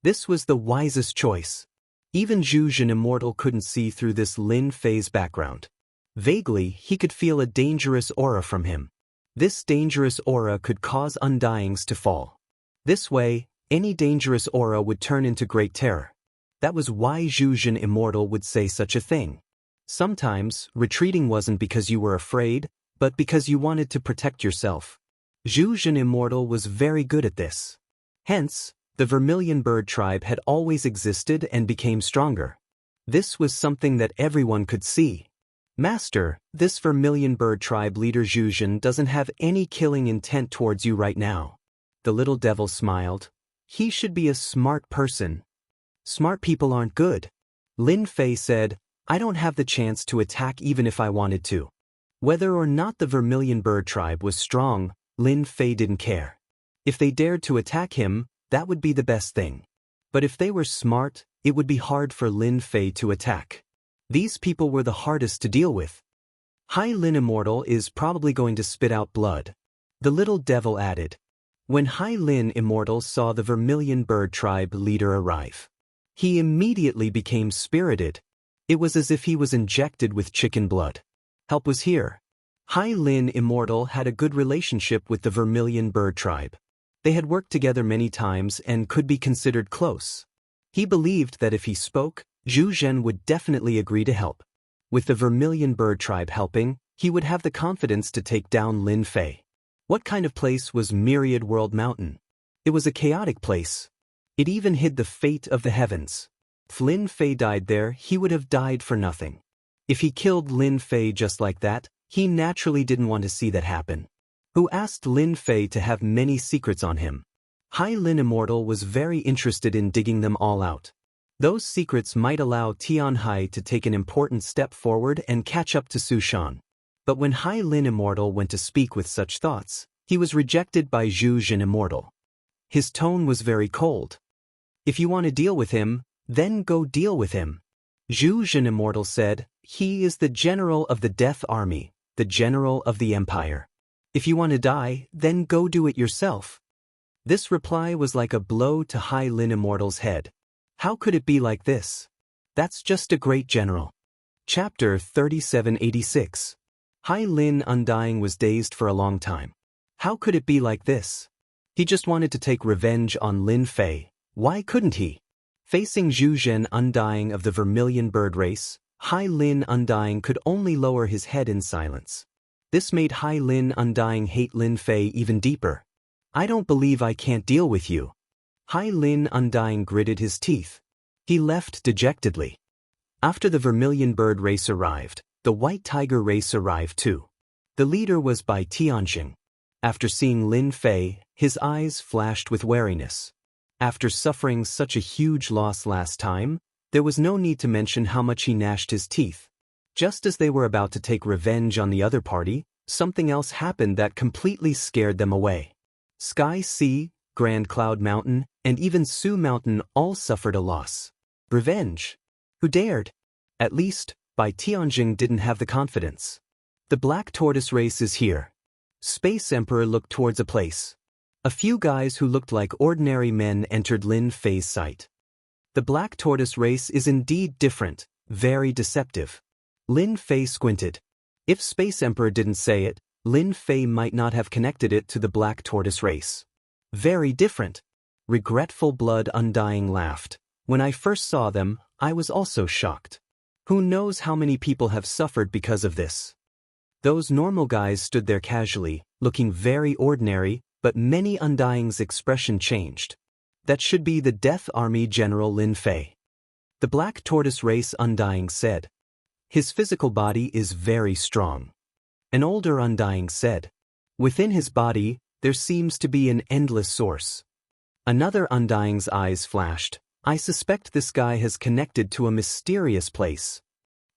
This was the wisest choice. Even Zhu Zhen Immortal couldn't see through this Lin Fei's background. Vaguely, he could feel a dangerous aura from him. This dangerous aura could cause undyings to fall. This way, any dangerous aura would turn into great terror. That was why Zhu Zhen Immortal would say such a thing. Sometimes, retreating wasn't because you were afraid, but because you wanted to protect yourself. Zhu Zhen Immortal was very good at this. Hence, the Vermilion Bird tribe had always existed and became stronger. This was something that everyone could see. Master, this Vermilion Bird tribe leader Zhu Zhen doesn't have any killing intent towards you right now. The little devil smiled. He should be a smart person. Smart people aren't good. Lin Fei said, I don't have the chance to attack even if I wanted to. Whether or not the Vermilion Bird tribe was strong, Lin Fei didn't care. If they dared to attack him, that would be the best thing. But if they were smart, it would be hard for Lin Fei to attack. These people were the hardest to deal with. Hai Lin Immortal is probably going to spit out blood. The little devil added. When Hai Lin Immortal saw the Vermilion Bird tribe leader arrive, he immediately became spirited. It was as if he was injected with chicken blood. Help was here. Hai Lin Immortal had a good relationship with the Vermilion Bird tribe. They had worked together many times and could be considered close. He believed that if he spoke, Zhu Zhen would definitely agree to help. With the Vermilion Bird tribe helping, he would have the confidence to take down Lin Fei. What kind of place was Myriad World Mountain? It was a chaotic place. It even hid the fate of the heavens. If Lin Fei died there, he would have died for nothing. If he killed Lin Fei just like that, he naturally didn't want to see that happen. Who asked Lin Fei to have many secrets on him? Hai Lin Immortal was very interested in digging them all out. Those secrets might allow Tianhai to take an important step forward and catch up to Su Shan. But when Hai Lin Immortal went to speak with such thoughts, he was rejected by Zhu Zhen Immortal. His tone was very cold. If you want to deal with him, then go deal with him. Zhu Zhen Immortal said, he is the general of the Death Army, the general of the Empire. If you want to die, then go do it yourself. This reply was like a blow to Hai Lin Immortal's head. How could it be like this? That's just a great general. Chapter 3786. Hai Lin Undying was dazed for a long time. How could it be like this? He just wanted to take revenge on Lin Fei. Why couldn't he? Facing Zhu Zhen Undying of the Vermilion Bird race, Hai Lin Undying could only lower his head in silence. This made Hai Lin Undying hate Lin Fei even deeper. I don't believe I can't deal with you. Hai Lin Undying gritted his teeth. He left dejectedly. After the Vermilion Bird race arrived, the White Tiger race arrived too. The leader was Bai Tianxing. After seeing Lin Fei, his eyes flashed with wariness. After suffering such a huge loss last time, there was no need to mention how much he gnashed his teeth. Just as they were about to take revenge on the other party, something else happened that completely scared them away. Sky Sea, Grand Cloud Mountain, and even Sioux Mountain all suffered a loss. Revenge? Who dared? At least, Bai Tianxing didn't have the confidence. The Black Tortoise race is here. Space Emperor looked towards a place. A few guys who looked like ordinary men entered Lin Fei's sight. The Black Tortoise race is indeed different, very deceptive. Lin Fei squinted. If Space Emperor didn't say it, Lin Fei might not have connected it to the Black Tortoise race. Very different. Regretful Blood Undying laughed. When I first saw them, I was also shocked. Who knows how many people have suffered because of this? Those normal guys stood there casually, looking very ordinary, but many Undying's expression changed. That should be the Death Army General Lin Fei. The Black Tortoise race Undying said. His physical body is very strong. An older Undying said. Within his body, there seems to be an endless source. Another Undying's eyes flashed. I suspect this guy has connected to a mysterious place.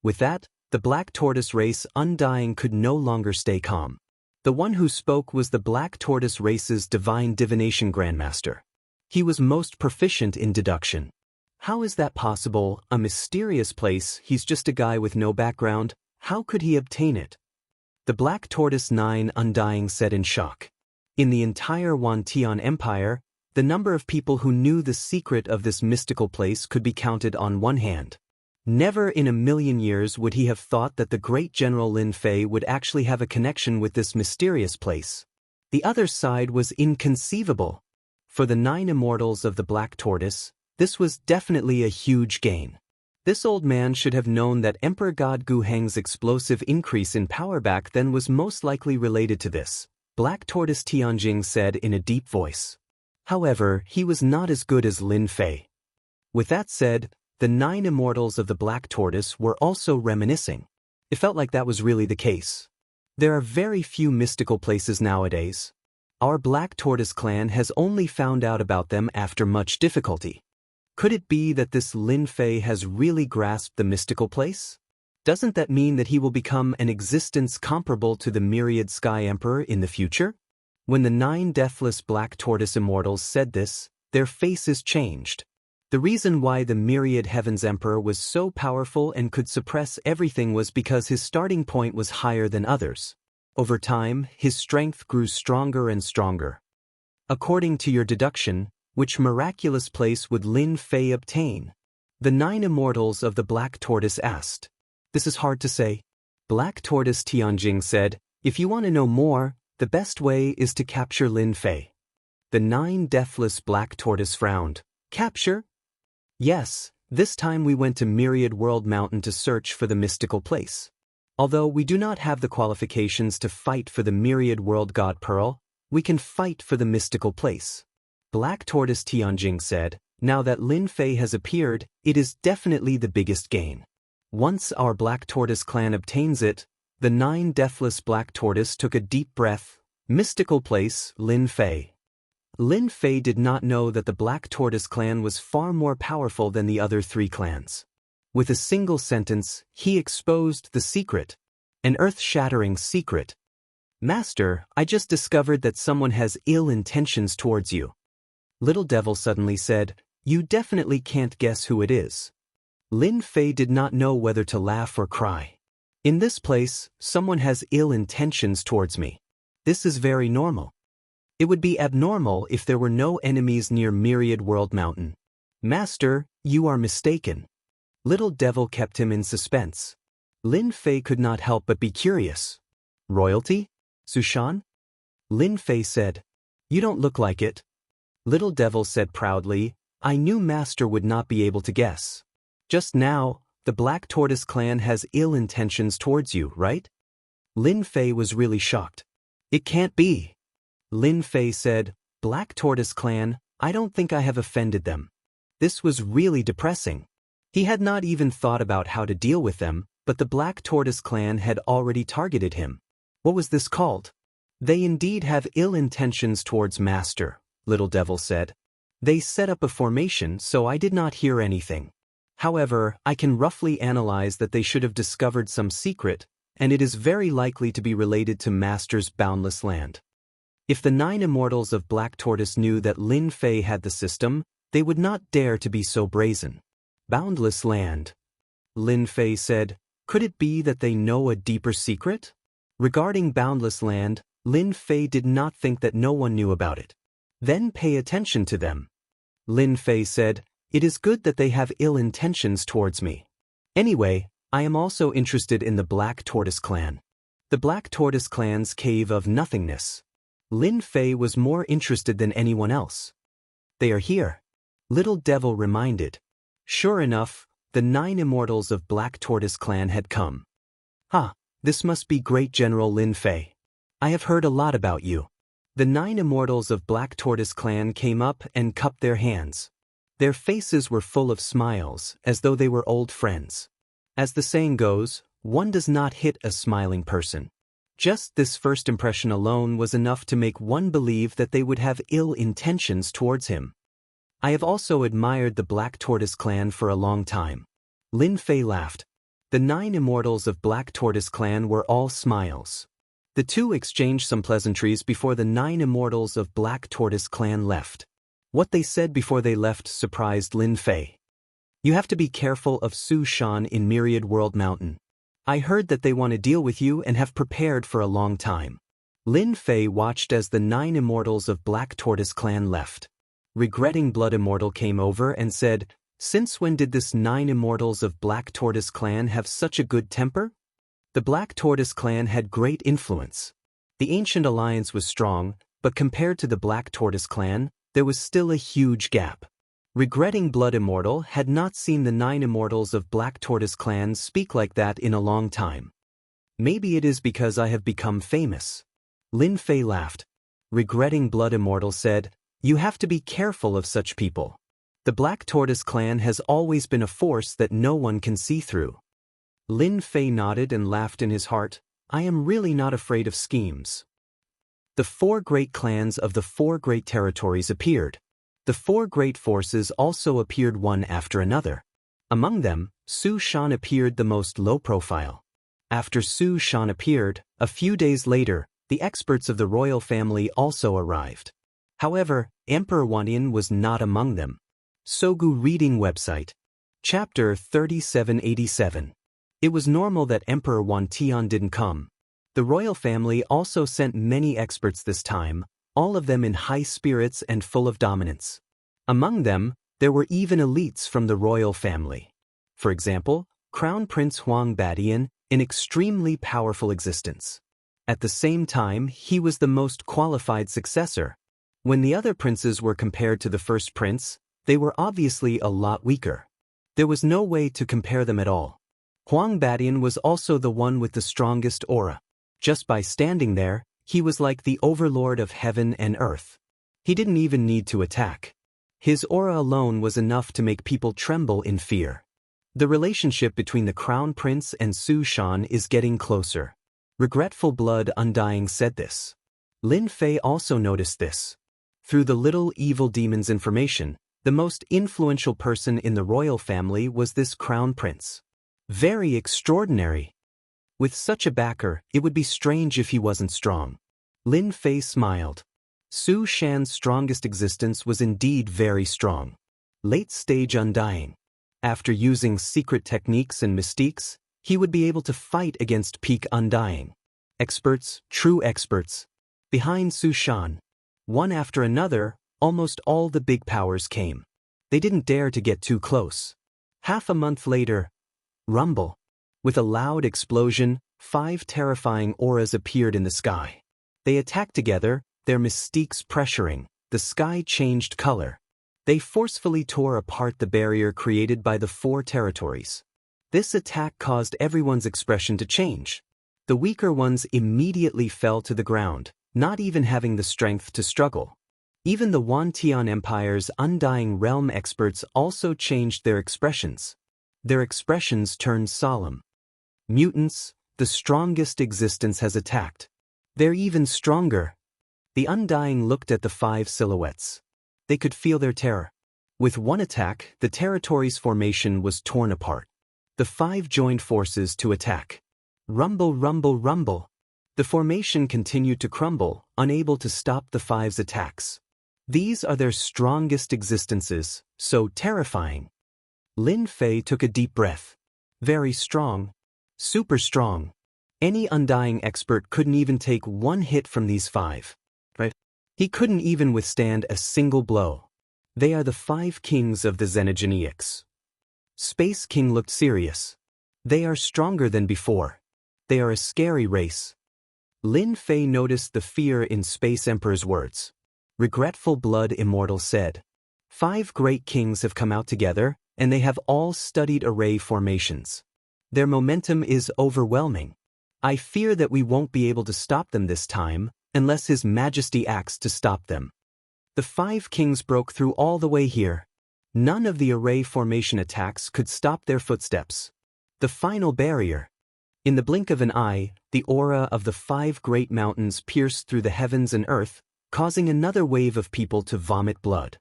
With that, the Black Tortoise race Undying could no longer stay calm. The one who spoke was the Black Tortoise race's Divine Divination Grandmaster. He was most proficient in deduction. How is that possible? A mysterious place, he's just a guy with no background. How could he obtain it? The Black Tortoise 9 Undying said in shock. In the entire Wantian Empire, the number of people who knew the secret of this mystical place could be counted on one hand. Never in a million years would he have thought that the great General Lin Fei would actually have a connection with this mysterious place. The other side was inconceivable. For the 9 immortals of the Black Tortoise, this was definitely a huge gain. This old man should have known that Emperor God Gu Heng's explosive increase in power back then was most likely related to this, Black Tortoise Tianjing said in a deep voice. However, he was not as good as Lin Fei. With that said, the 9 immortals of the Black Tortoise were also reminiscing. It felt like that was really the case. There are very few mystical places nowadays. Our Black Tortoise clan has only found out about them after much difficulty. Could it be that this Lin Fei has really grasped the mystical place? Doesn't that mean that he will become an existence comparable to the Myriad Sky Emperor in the future? When the 9 deathless Black Tortoise immortals said this, their faces changed. The reason why the Myriad Heavens Emperor was so powerful and could suppress everything was because his starting point was higher than others. Over time, his strength grew stronger and stronger. According to your deduction, which miraculous place would Lin Fei obtain? The 9 immortals of the Black Tortoise asked. This is hard to say. Black Tortoise Tianjing said, if you want to know more, the best way is to capture Lin Fei. The 9 deathless Black Tortoise frowned. Capture? Yes, this time we went to Myriad World Mountain to search for the mystical place. Although we do not have the qualifications to fight for the Myriad World God Pearl, we can fight for the mystical place. Black Tortoise Tianjing said, now that Lin Fei has appeared, it is definitely the biggest gain. Once our Black Tortoise clan obtains it, the 9 deathless Black Tortoise took a deep breath. Mystical place, Lin Fei. Lin Fei did not know that the Black Tortoise clan was far more powerful than the other 3 clans. With a single sentence, he exposed the secret. An earth-shattering secret. Master, I just discovered that someone has ill intentions towards you. Little Devil suddenly said, you definitely can't guess who it is. Lin Fei did not know whether to laugh or cry. In this place, someone has ill intentions towards me. This is very normal. It would be abnormal if there were no enemies near Myriad World Mountain. Master, you are mistaken. Little Devil kept him in suspense. Lin Fei could not help but be curious. Royalty? Sushan? Lin Fei said. You don't look like it. Little Devil said proudly, I knew Master would not be able to guess. Just now, the Black Tortoise clan has ill intentions towards you, right? Lin Fei was really shocked. It can't be. Lin Fei said, Black Tortoise clan, I don't think I have offended them. This was really depressing. He had not even thought about how to deal with them, but the Black Tortoise clan had already targeted him. What was this called? They indeed have ill intentions towards Master, Little Devil said. They set up a formation, so I did not hear anything. However, I can roughly analyze that they should have discovered some secret, and it is very likely to be related to Master's boundless land. If the 9 immortals of Black Tortoise knew that Lin Fei had the system, they would not dare to be so brazen. Boundless land. Lin Fei said, could it be that they know a deeper secret? Regarding boundless land, Lin Fei did not think that no one knew about it. Then pay attention to them. Lin Fei said, it is good that they have ill intentions towards me. Anyway, I am also interested in the Black Tortoise clan. The Black Tortoise clan's cave of nothingness. Lin Fei was more interested than anyone else. They are here. Little Devil reminded. Sure enough, the 9 immortals of Black Tortoise clan had come. This must be Great General Lin Fei. I have heard a lot about you. The 9 immortals of Black Tortoise clan came up and cupped their hands. Their faces were full of smiles, as though they were old friends. As the saying goes, one does not hit a smiling person. Just this first impression alone was enough to make one believe that they would have ill intentions towards him. I have also admired the Black Tortoise clan for a long time. Lin Fei laughed. The 9 immortals of Black Tortoise clan were all smiles. The two exchanged some pleasantries before the 9 immortals of Black Tortoise clan left. What they said before they left surprised Lin Fei. You have to be careful of Su Shan in Myriad World Mountain. I heard that they want to deal with you and have prepared for a long time. Lin Fei watched as the 9 immortals of Black Tortoise clan left. Regretting Blood Immortal came over and said, "Since when did this 9 immortals of Black Tortoise clan have such a good temper?" The Black Tortoise clan had great influence. The ancient alliance was strong, but compared to the Black Tortoise clan, there was still a huge gap. Regretting Blood Immortal had not seen the 9 immortals of Black Tortoise clan speak like that in a long time. Maybe it is because I have become famous. Lin Fei laughed. Regretting Blood Immortal said, "You have to be careful of such people. The Black Tortoise clan has always been a force that no one can see through." Lin Fei nodded and laughed in his heart. I am really not afraid of schemes. The 4 great clans of the 4 great territories appeared. The 4 great forces also appeared one after another. Among them, Su Shan appeared the most low profile. After Su Shan appeared, a few days later, the experts of the royal family also arrived. However, Emperor Wantian was not among them. Sogu Reading Website. Chapter 3787. It was normal that Emperor Wantian didn't come. The royal family also sent many experts this time, all of them in high spirits and full of dominance. Among them, there were even elites from the royal family. For example, Crown Prince Huang Badian, an extremely powerful existence. At the same time, he was the most qualified successor. When the other princes were compared to the first prince, they were obviously a lot weaker. There was no way to compare them at all. Huang Badian was also the one with the strongest aura. Just by standing there, he was like the overlord of heaven and earth. He didn't even need to attack. His aura alone was enough to make people tremble in fear. The relationship between the Crown Prince and Su Shan is getting closer. Regretful Blood Undying said this. Lin Fei also noticed this. Through the little evil demon's information, the most influential person in the royal family was this Crown Prince. Very extraordinary. With such a backer, it would be strange if he wasn't strong. Lin Fei smiled. Su Shan's strongest existence was indeed very strong. Late stage undying. After using secret techniques and mystiques, he would be able to fight against peak undying. Experts, true experts. Behind Su Shan, one after another, almost all the big powers came. They didn't dare to get too close. Half a month later, rumble. With a loud explosion, 5 terrifying auras appeared in the sky. They attacked together, their mystiques pressuring. The sky changed color. They forcefully tore apart the barrier created by the 4 territories. This attack caused everyone's expression to change. The weaker ones immediately fell to the ground, not even having the strength to struggle. Even the Wantian Empire's undying realm experts also changed their expressions. Their expressions turned solemn. Mutants, the strongest existence has attacked. They're even stronger. The Undying looked at the 5 silhouettes. They could feel their terror. With one attack, the territory's formation was torn apart. The 5 joined forces to attack. Rumble, rumble, rumble. The formation continued to crumble, unable to stop the 5's attacks. These are their strongest existences, so terrifying. Lin Fei took a deep breath. Very strong. Super strong. Any undying expert couldn't even take one hit from these 5. Right? He couldn't even withstand a single blow. They are the 5 kings of the Xenogeneics. Space King looked serious. They are stronger than before. They are a scary race. Lin Fei noticed the fear in Space Emperor's words. Regretful Blood Immortal said, 5 great kings have come out together, and they have all studied array formations. Their momentum is overwhelming. I fear that we won't be able to stop them this time, unless His Majesty acts to stop them. The 5 kings broke through all the way here. None of the array formation attacks could stop their footsteps. The final barrier. In the blink of an eye, the aura of the 5 great mountains pierced through the heavens and earth, causing another wave of people to vomit blood.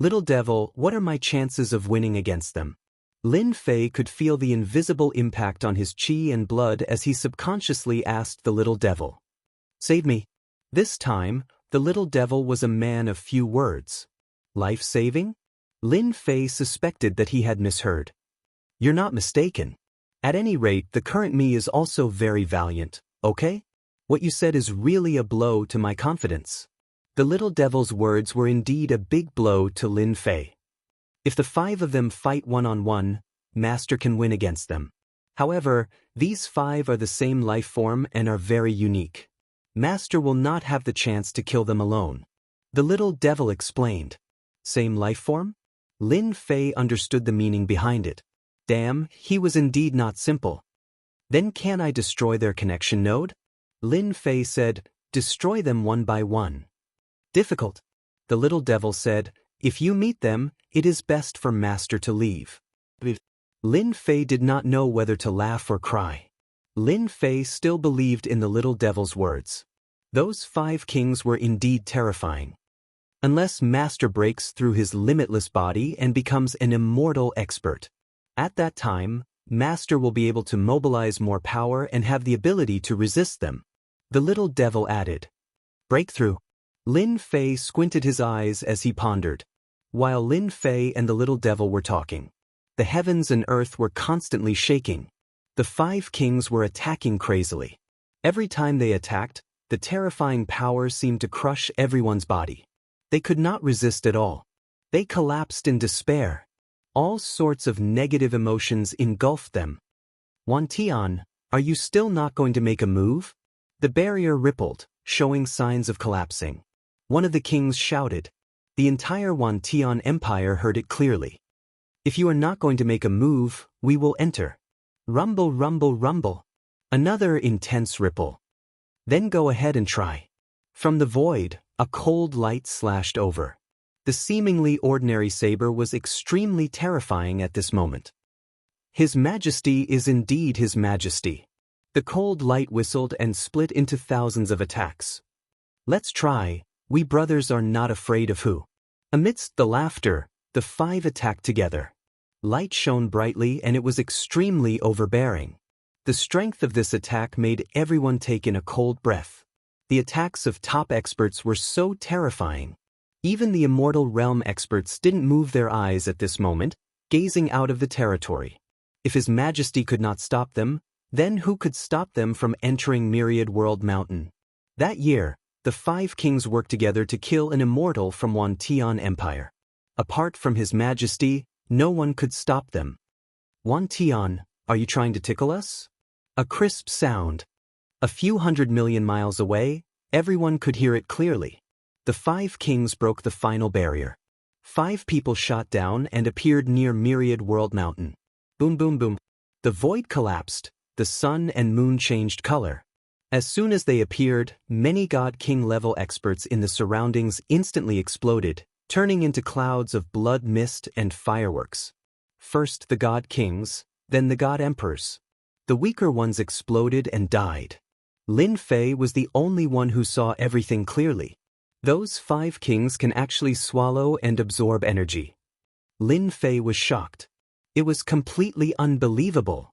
Little devil, what are my chances of winning against them? Lin Fei could feel the invisible impact on his chi and blood as he subconsciously asked the little devil. Save me. This time, the little devil was a man of few words. Life-saving? Lin Fei suspected that he had misheard. You're not mistaken. At any rate, the current me is also very valiant, okay? What you said is really a blow to my confidence. The little devil's words were indeed a big blow to Lin Fei. If the 5 of them fight one-on-one, Master can win against them. However, these 5 are the same life form and are very unique. Master will not have the chance to kill them alone. The little devil explained. Same life form? Lin Fei understood the meaning behind it. Damn, he was indeed not simple. Then can I destroy their connection node? Lin Fei said, destroy them one by one. Difficult. The little devil said, if you meet them, it is best for Master to leave. Lin Fei did not know whether to laugh or cry. Lin Fei still believed in the little devil's words. Those 5 kings were indeed terrifying. Unless Master breaks through his limitless body and becomes an immortal expert. At that time, Master will be able to mobilize more power and have the ability to resist them. The little devil added. Breakthrough. Lin Fei squinted his eyes as he pondered. While Lin Fei and the little devil were talking, the heavens and earth were constantly shaking. The 5 kings were attacking crazily. Every time they attacked, the terrifying power seemed to crush everyone's body. They could not resist at all. They collapsed in despair. All sorts of negative emotions engulfed them. Wan Tian, are you still not going to make a move? The barrier rippled, showing signs of collapsing. One of the kings shouted. The entire Wan Tian Empire heard it clearly. If you are not going to make a move, we will enter. Rumble, rumble, rumble. Another intense ripple. Then go ahead and try. From the void, a cold light slashed over. The seemingly ordinary saber was extremely terrifying at this moment. His Majesty is indeed His Majesty. The cold light whistled and split into thousands of attacks. Let's try. We brothers are not afraid of who. Amidst the laughter, the 5 attacked together. Light shone brightly and it was extremely overbearing. The strength of this attack made everyone take in a cold breath. The attacks of top experts were so terrifying. Even the Immortal Realm experts didn't move their eyes at this moment, gazing out of the territory. If His Majesty could not stop them, then who could stop them from entering Myriad World Mountain? That year, the 5 kings worked together to kill an immortal from Wan Tian Empire. Apart from His Majesty, no one could stop them. Wan Tian, are you trying to tickle us? A crisp sound. A few 100 million miles away, everyone could hear it clearly. The 5 kings broke the final barrier. 5 people shot down and appeared near Myriad World Mountain. Boom, boom, boom. The void collapsed. The sun and moon changed color. As soon as they appeared, many God King level experts in the surroundings instantly exploded, turning into clouds of blood mist and fireworks. First the God Kings, then the God Emperors. The weaker ones exploded and died. Lin Fei was the only one who saw everything clearly. Those 5 kings can actually swallow and absorb energy. Lin Fei was shocked. It was completely unbelievable.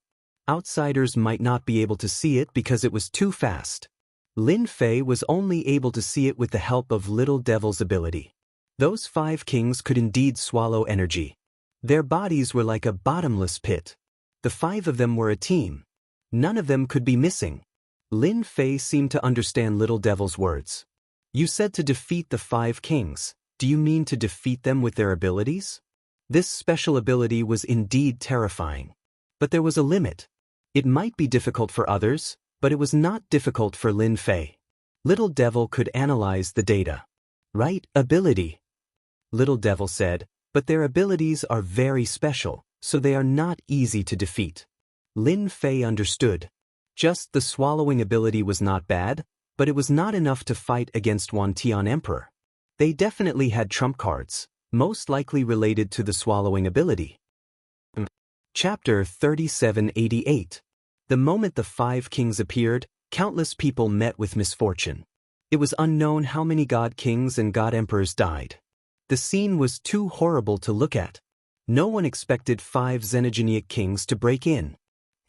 Outsiders might not be able to see it because it was too fast. Lin Fei was only able to see it with the help of Little Devil's ability. Those 5 kings could indeed swallow energy. Their bodies were like a bottomless pit. The 5 of them were a team. None of them could be missing. Lin Fei seemed to understand Little Devil's words. You said to defeat the 5 kings. Do you mean to defeat them with their abilities? This special ability was indeed terrifying. But there was a limit. It might be difficult for others, but it was not difficult for Lin Fei. Little Devil could analyze the data. Right ability. Little Devil said, but their abilities are very special, so they are not easy to defeat. Lin Fei understood. Just the swallowing ability was not bad, but it was not enough to fight against Wan Tian Emperor. They definitely had trump cards, most likely related to the swallowing ability. Chapter 3788. The moment the 5 kings appeared, countless people met with misfortune. It was unknown how many god kings and god emperors died. The scene was too horrible to look at. No one expected 5 Xenogeneic kings to break in.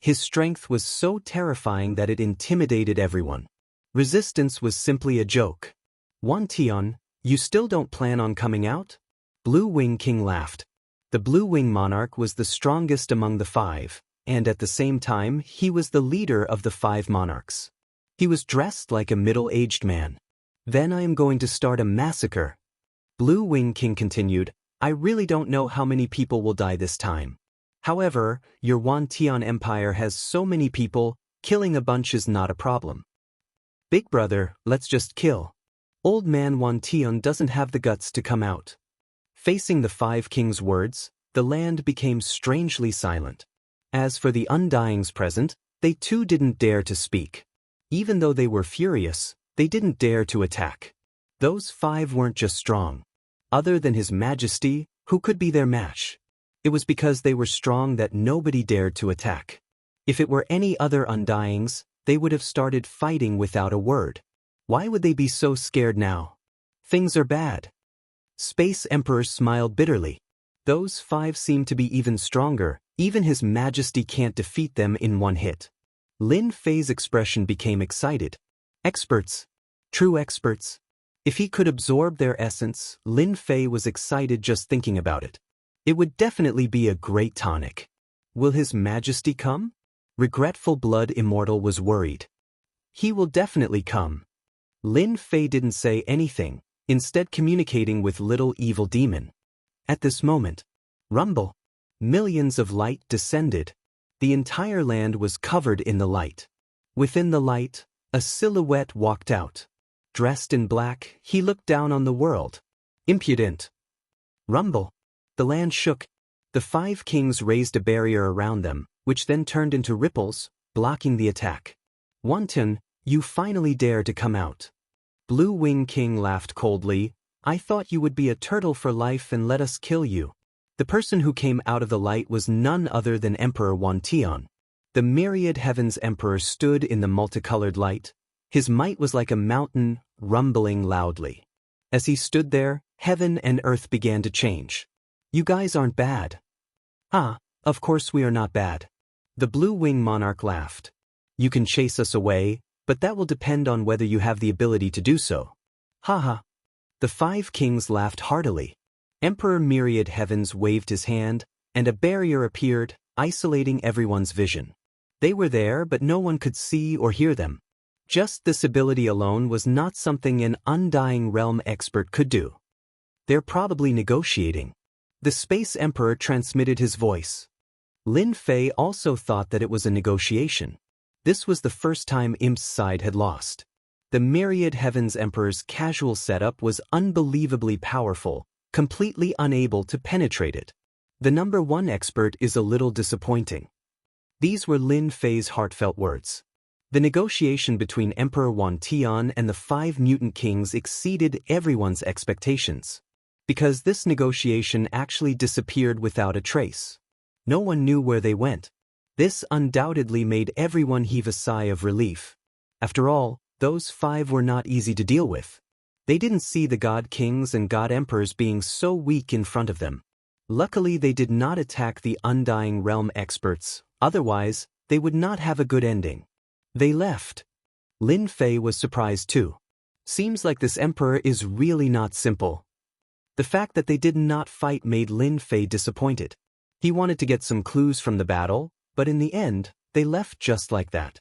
His strength was so terrifying that it intimidated everyone. Resistance was simply a joke. Wan Tian, you still don't plan on coming out? Blue Wing King laughed. The Blue Wing Monarch was the strongest among the 5, and at the same time he was the leader of the 5 monarchs. He was dressed like a middle-aged man. Then I am going to start a massacre. Blue Wing King continued, I really don't know how many people will die this time. However, your Wan Tian Empire has so many people, killing a bunch is not a problem. Big brother, let's just kill. Old man Wan Tian doesn't have the guts to come out. Facing the 5 kings' words, the land became strangely silent. As for the Undyings present, they too didn't dare to speak. Even though they were furious, they didn't dare to attack. Those 5 weren't just strong. Other than His Majesty, who could be their match? It was because they were strong that nobody dared to attack. If it were any other Undyings, they would have started fighting without a word. Why would they be so scared now? Things are bad. Space Emperor smiled bitterly. Those 5 seem to be even stronger, even His Majesty can't defeat them in one hit. Lin Fei's expression became excited. Experts. True experts. If he could absorb their essence, Lin Fei was excited just thinking about it. It would definitely be a great tonic. Will His Majesty come? Regretful Blood Immortal was worried. He will definitely come. Lin Fei didn't say anything, instead communicating with Little Evil Demon. At this moment, rumble. Millions of light descended. The entire land was covered in the light. Within the light, a silhouette walked out. Dressed in black, he looked down on the world. Impudent. Rumble. The land shook. The 5 kings raised a barrier around them, which then turned into ripples, blocking the attack. Wanton, you finally dare to come out. Blue Wing King laughed coldly. I thought you would be a turtle for life and let us kill you. The person who came out of the light was none other than Emperor Wan Tian. The myriad heavens emperor stood in the multicolored light. His might was like a mountain, rumbling loudly. As he stood there, heaven and earth began to change. You guys aren't bad. Ah, of course we are not bad. The Blue Wing Monarch laughed. You can chase us away, but that will depend on whether you have the ability to do so. Haha. The 5 kings laughed heartily. Emperor Myriad Heavens waved his hand, and a barrier appeared, isolating everyone's vision. They were there, but no one could see or hear them. Just this ability alone was not something an Undying Realm expert could do. They're probably negotiating. The Space Emperor transmitted his voice. Lin Fei also thought that it was a negotiation. This was the first time Imp's side had lost. The Myriad Heavens Emperor's casual setup was unbelievably powerful, completely unable to penetrate it. The number 1 expert is a little disappointing. These were Lin Fei's heartfelt words. The negotiation between Emperor Wan Tian and the 5 mutant kings exceeded everyone's expectations. Because this negotiation actually disappeared without a trace. No one knew where they went. This undoubtedly made everyone heave a sigh of relief. After all, those 5 were not easy to deal with. They didn't see the god kings and god emperors being so weak in front of them. Luckily they did not attack the Undying Realm experts, otherwise, they would not have a good ending. They left. Lin Fei was surprised too. Seems like this emperor is really not simple. The fact that they did not fight made Lin Fei disappointed. He wanted to get some clues from the battle, but in the end, they left just like that.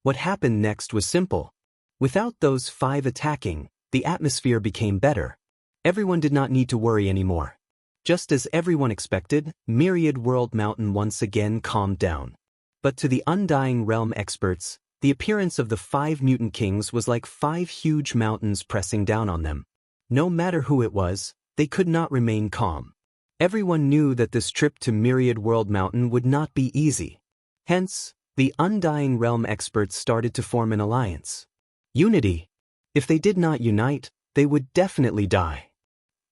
What happened next was simple. Without those 5 attacking, the atmosphere became better. Everyone did not need to worry anymore. Just as everyone expected, Myriad World Mountain once again calmed down. But to the Undying Realm experts, the appearance of the 5 mutant kings was like 5 huge mountains pressing down on them. No matter who it was, they could not remain calm. Everyone knew that this trip to Myriad World Mountain would not be easy. Hence, the Undying Realm experts started to form an alliance. Unity. If they did not unite, they would definitely die.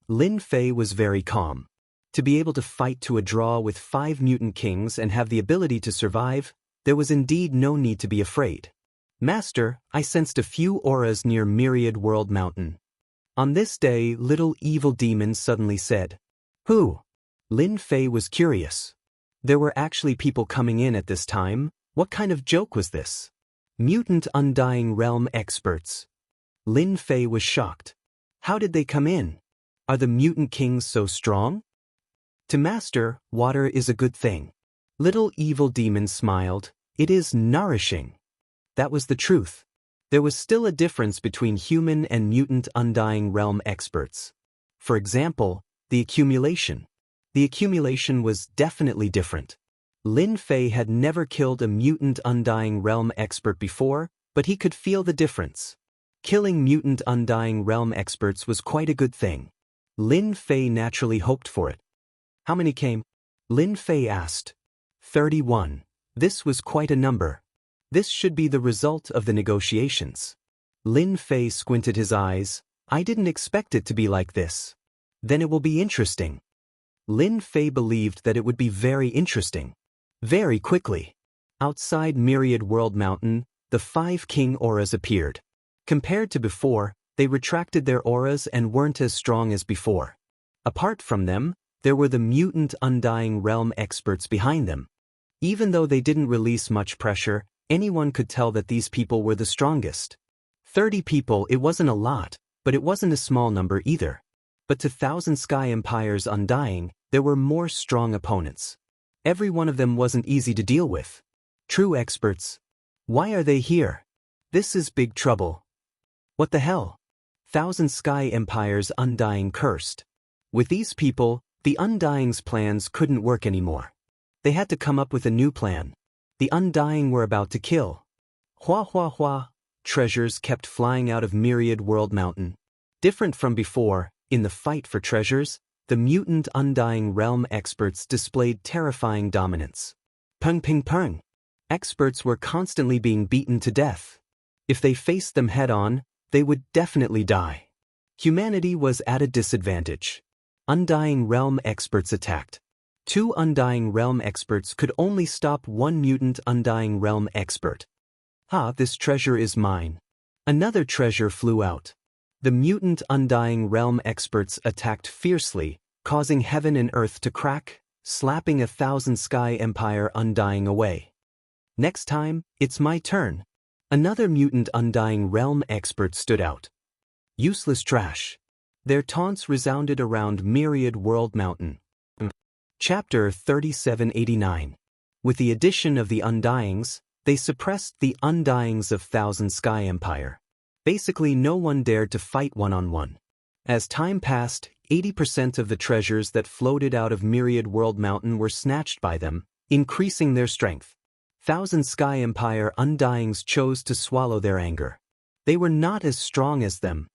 Lin Fei was very calm. To be able to fight to a draw with 5 mutant kings and have the ability to survive, there was indeed no need to be afraid. Master, I sensed a few auras near Myriad World Mountain. On this day, little evil demon suddenly said. Who? Lin Fei was curious. There were actually people coming in at this time. What kind of joke was this? Mutant Undying Realm experts. Lin Fei was shocked. How did they come in? Are the mutant kings so strong? To Master, water is a good thing. Little evil demon smiled. It is nourishing. That was the truth. There was still a difference between human and mutant Undying Realm experts. For example, the accumulation. The accumulation was definitely different. Lin Fei had never killed a mutant Undying Realm expert before, but he could feel the difference. Killing mutant Undying Realm experts was quite a good thing. Lin Fei naturally hoped for it. How many came? Lin Fei asked. 31. This was quite a number. This should be the result of the negotiations. Lin Fei squinted his eyes. I didn't expect it to be like this. Then it will be interesting. Lin Fei believed that it would be very interesting. Very quickly. Outside Myriad World Mountain, the 5 king auras appeared. Compared to before, they retracted their auras and weren't as strong as before. Apart from them, there were the mutant Undying Realm experts behind them. Even though they didn't release much pressure, anyone could tell that these people were the strongest. 30 people, it wasn't a lot, but it wasn't a small number either. But to Thousand Sky Empire's Undying, there were more strong opponents. Every one of them wasn't easy to deal with. True experts. Why are they here? This is big trouble. What the hell? Thousand Sky Empire's Undying cursed. With these people, the Undying's plans couldn't work anymore. They had to come up with a new plan. The Undying were about to kill. Hua hua hua. Treasures kept flying out of Myriad World Mountain. Different from before, in the fight for treasures, the mutant Undying Realm experts displayed terrifying dominance. Pung ping pung. Experts were constantly being beaten to death. If they faced them head-on, they would definitely die. Humanity was at a disadvantage. Undying Realm experts attacked. 2 Undying Realm experts could only stop 1 mutant Undying Realm expert. This treasure is mine. Another treasure flew out. The mutant Undying Realm experts attacked fiercely, causing heaven and earth to crack, slapping a Thousand Sky Empire Undying away. Next time, it's my turn. Another mutant Undying Realm expert stood out. Useless trash. Their taunts resounded around Myriad World Mountain. Chapter 3789. With the addition of the Undyings, they suppressed the Undyings of Thousand Sky Empire. Basically, no one dared to fight one-on-one. As time passed, 80% of the treasures that floated out of Myriad World Mountain were snatched by them, increasing their strength. Thousand Sky Empire Undyings chose to swallow their anger. They were not as strong as them.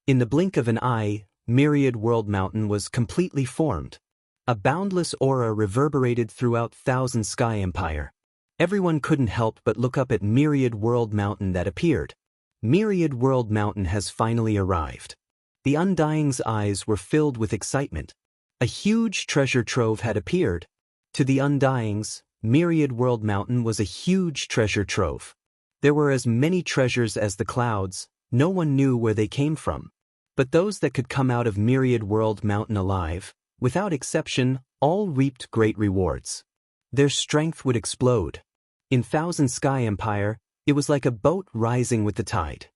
In the blink of an eye, Myriad World Mountain was completely formed. A boundless aura reverberated throughout Thousand Sky Empire. Everyone couldn't help but look up at Myriad World Mountain that appeared. Myriad World Mountain has finally arrived. The Undying's eyes were filled with excitement. A huge treasure trove had appeared. To the Undyings, Myriad World Mountain was a huge treasure trove. There were as many treasures as the clouds. No one knew where they came from. But those that could come out of Myriad World Mountain alive, without exception, all reaped great rewards. Their strength would explode. In Thousand Sky Empire, it was like a boat rising with the tide.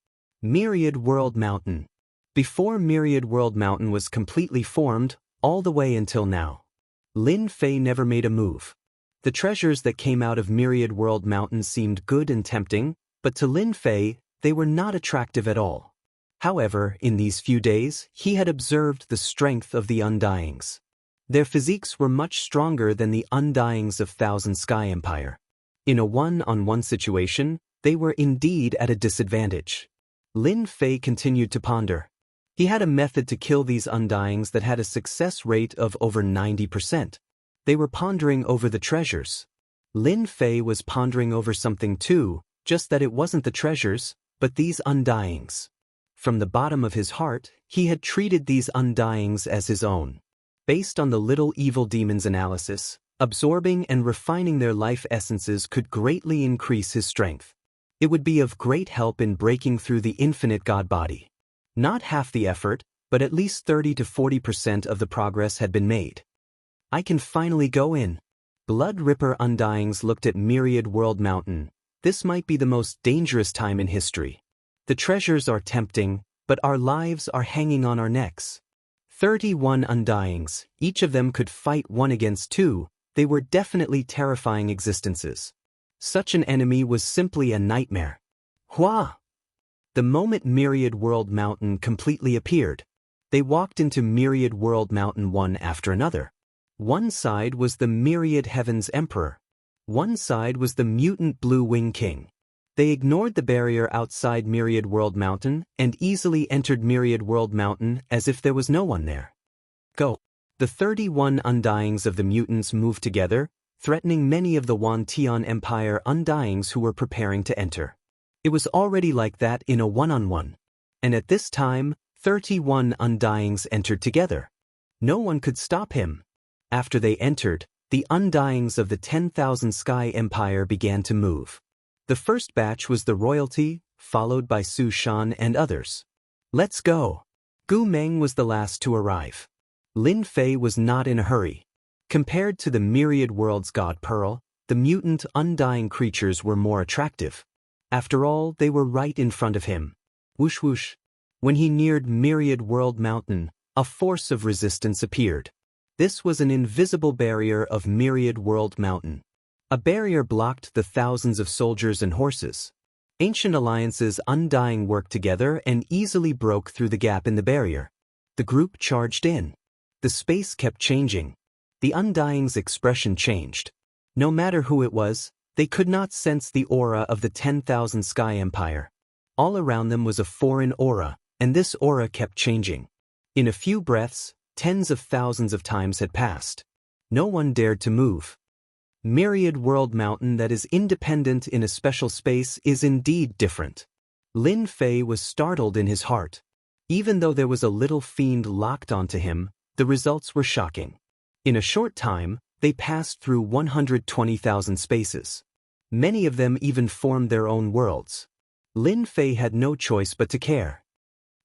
Myriad World Mountain. Before Myriad World Mountain was completely formed, all the way until now, Lin Fei never made a move. The treasures that came out of Myriad World Mountain seemed good and tempting, but to Lin Fei, they were not attractive at all. However, in these few days, he had observed the strength of the Undyings. Their physiques were much stronger than the Undyings of Thousand Sky Empire. In a one-on-one situation, they were indeed at a disadvantage. Lin Fei continued to ponder. He had a method to kill these Undyings that had a success rate of over 90%. They were pondering over the treasures. Lin Fei was pondering over something too, just that it wasn't the treasures, but these Undyings. From the bottom of his heart, he had treated these Undyings as his own. Based on the little evil demon's analysis, absorbing and refining their life essences could greatly increase his strength. It would be of great help in breaking through the infinite god body. Not half the effort, but at least 30 to 40% of the progress had been made. I can finally go in. Blood Ripper Undyings looked at Myriad World Mountain. This might be the most dangerous time in history. The treasures are tempting, but our lives are hanging on our necks. 31 Undyings, each of them could fight 1 against 2, they were definitely terrifying existences. Such an enemy was simply a nightmare. Hua! The moment Myriad World Mountain completely appeared, they walked into Myriad World Mountain one after another. One side was the Myriad Heavens Emperor. One side was the mutant Blue Wing King. They ignored the barrier outside Myriad World Mountain and easily entered Myriad World Mountain as if there was no one there. Go! The 31 Undyings of the mutants moved together, threatening many of the Wantian Empire Undyings who were preparing to enter. It was already like that in a one-on-one. And at this time, 31 Undyings entered together. No one could stop him. After they entered, the Undyings of the 10,000 Sky Empire began to move. The first batch was the royalty, followed by Su Shan and others. Let's go! Gu Meng was the last to arrive. Lin Fei was not in a hurry. Compared to the Myriad World's God Pearl, the mutant undying creatures were more attractive. After all, they were right in front of him. Whoosh whoosh. When he neared Myriad World Mountain, a force of resistance appeared. This was an invisible barrier of Myriad World Mountain. A barrier blocked the thousands of soldiers and horses. Ancient Alliance's Undying worked together and easily broke through the gap in the barrier. The group charged in. The space kept changing. The Undying's expression changed. No matter who it was, they could not sense the aura of the 10,000 Sky Empire. All around them was a foreign aura, and this aura kept changing. In a few breaths, tens of thousands of times had passed. No one dared to move. Myriad World Mountain that is independent in a special space is indeed different. Lin Fei was startled in his heart. Even though there was a little fiend locked onto him, the results were shocking. In a short time, they passed through 120,000 spaces. Many of them even formed their own worlds. Lin Fei had no choice but to care.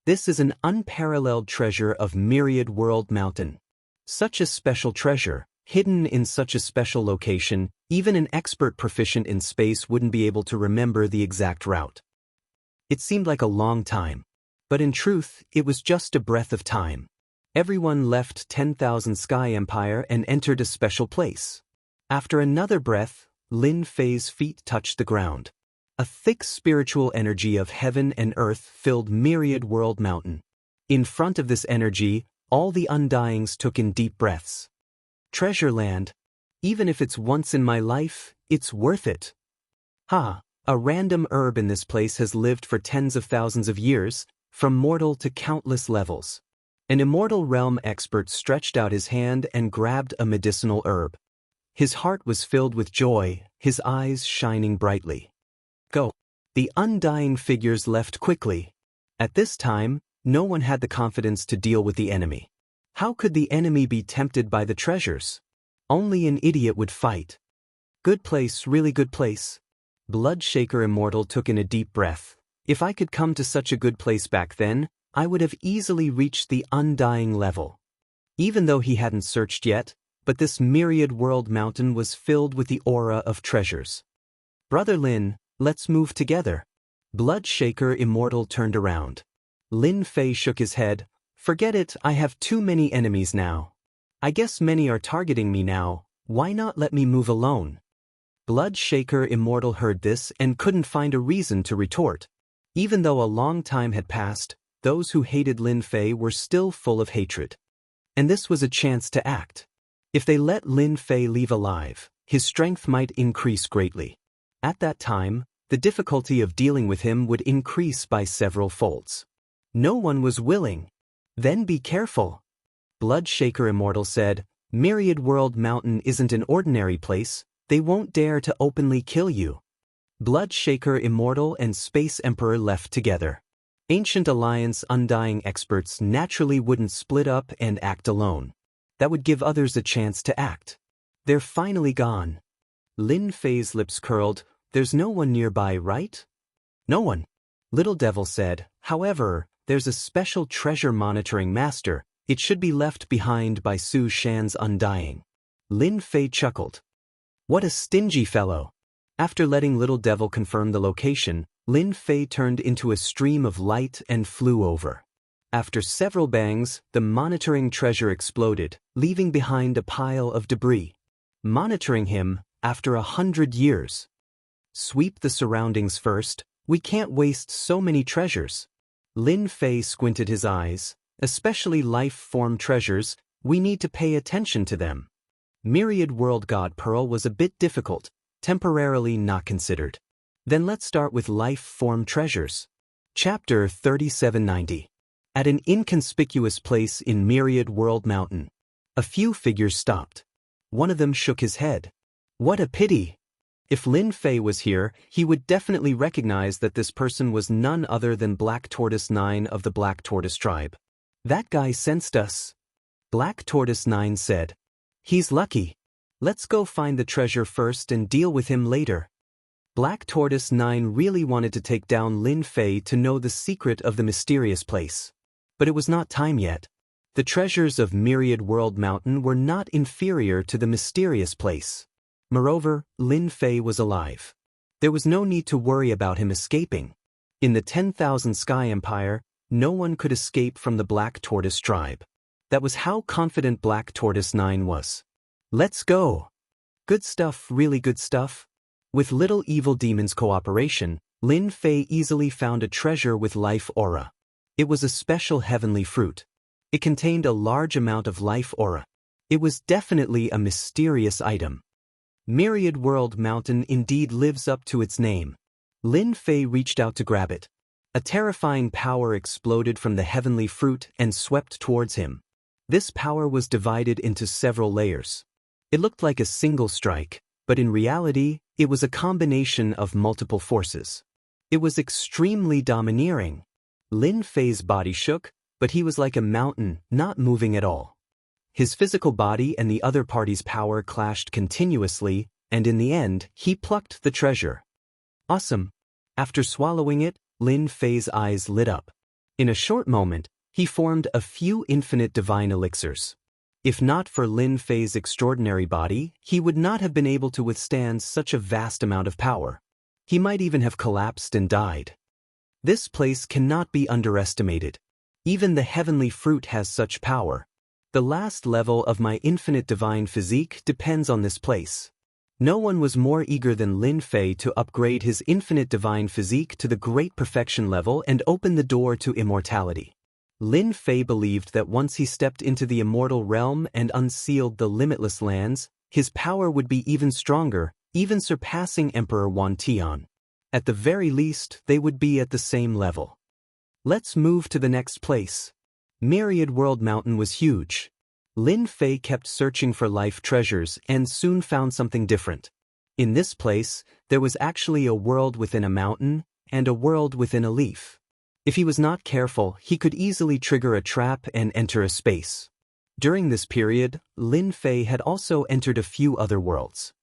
This is an unparalleled treasure of Myriad World Mountain. Such a special treasure, hidden in such a special location, even an expert proficient in space wouldn't be able to remember the exact route. It seemed like a long time. But in truth, it was just a breath of time. Everyone left 10,000 Sky Empire and entered a special place. After another breath, Lin Fei's feet touched the ground. A thick spiritual energy of heaven and earth filled Myriad World Mountain. In front of this energy, all the Undyings took in deep breaths. Treasure land. Even if it's once in my life, it's worth it. A random herb in this place has lived for tens of thousands of years, from mortal to countless levels. An Immortal Realm expert stretched out his hand and grabbed a medicinal herb. His heart was filled with joy, his eyes shining brightly. Go! The Undying figures left quickly. At this time, no one had the confidence to deal with the enemy. How could the enemy be tempted by the treasures? Only an idiot would fight. Good place, really good place. Bloodshaker Immortal took in a deep breath. If I could come to such a good place back then, I would have easily reached the Undying level. Even though he hadn't searched yet, but this Myriad World Mountain was filled with the aura of treasures. Brother Lin, let's move together. Bloodshaker Immortal turned around. Lin Fei shook his head. Forget it, I have too many enemies now. I guess many are targeting me now, why not let me move alone? Bloodshaker Immortal heard this and couldn't find a reason to retort. Even though a long time had passed, those who hated Lin Fei were still full of hatred. And this was a chance to act. If they let Lin Fei leave alive, his strength might increase greatly. At that time, the difficulty of dealing with him would increase by several folds. No one was willing. Then be careful. Bloodshaker Immortal said, Myriad World Mountain isn't an ordinary place, they won't dare to openly kill you. Bloodshaker Immortal and Space Emperor left together. Ancient Alliance Undying experts naturally wouldn't split up and act alone. That would give others a chance to act. They're finally gone. Lin Fei's lips curled. There's no one nearby, right? No one. Little Devil said. However, there's a special treasure monitoring master. It should be left behind by Su Shan's undying. Lin Fei chuckled. What a stingy fellow. After letting Little Devil confirm the location, Lin Fei turned into a stream of light and flew over. After several bangs, the monitoring treasure exploded, leaving behind a pile of debris. Monitoring him, after 100 years. Sweep the surroundings first. We can't waste so many treasures. Lin Fei squinted his eyes. Especially life-form treasures, we need to pay attention to them. Myriad World God Pearl was a bit difficult, temporarily not considered. Then let's start with life-form treasures. Chapter 3790. At an inconspicuous place in Myriad World Mountain, a few figures stopped. One of them shook his head. What a pity! If Lin Fei was here, he would definitely recognize that this person was none other than Black Tortoise 9 of the Black Tortoise tribe. That guy sensed us. Black Tortoise 9 said. He's lucky. Let's go find the treasure first and deal with him later. Black Tortoise 9 really wanted to take down Lin Fei to know the secret of the mysterious place. But it was not time yet. The treasures of Myriad World Mountain were not inferior to the mysterious place. Moreover, Lin Fei was alive. There was no need to worry about him escaping. In the 10,000 Sky Empire, no one could escape from the Black Tortoise tribe. That was how confident Black Tortoise 9 was. Let's go. Good stuff, really good stuff. With Little Evil Demon's cooperation, Lin Fei easily found a treasure with life aura. It was a special heavenly fruit. It contained a large amount of life aura. It was definitely a mysterious item. Myriad World Mountain indeed lives up to its name. Lin Fei reached out to grab it. A terrifying power exploded from the heavenly fruit and swept towards him. This power was divided into several layers. It looked like a single strike, but in reality, it was a combination of multiple forces. It was extremely domineering. Lin Fei's body shook, but he was like a mountain, not moving at all. His physical body and the other party's power clashed continuously, and in the end, he plucked the treasure. Awesome. After swallowing it, Lin Fei's eyes lit up. In a short moment, he formed a few infinite divine elixirs. If not for Lin Fei's extraordinary body, he would not have been able to withstand such a vast amount of power. He might even have collapsed and died. This place cannot be underestimated. Even the heavenly fruit has such power. The last level of my infinite divine physique depends on this place. No one was more eager than Lin Fei to upgrade his infinite divine physique to the great perfection level and open the door to immortality. Lin Fei believed that once he stepped into the immortal realm and unsealed the limitless lands, his power would be even stronger, even surpassing Emperor Wan Tian. At the very least, they would be at the same level. Let's move to the next place. Myriad World Mountain was huge. Lin Fei kept searching for life treasures and soon found something different. In this place, there was actually a world within a mountain and a world within a leaf. If he was not careful, he could easily trigger a trap and enter a space. During this period, Lin Fei had also entered a few other worlds.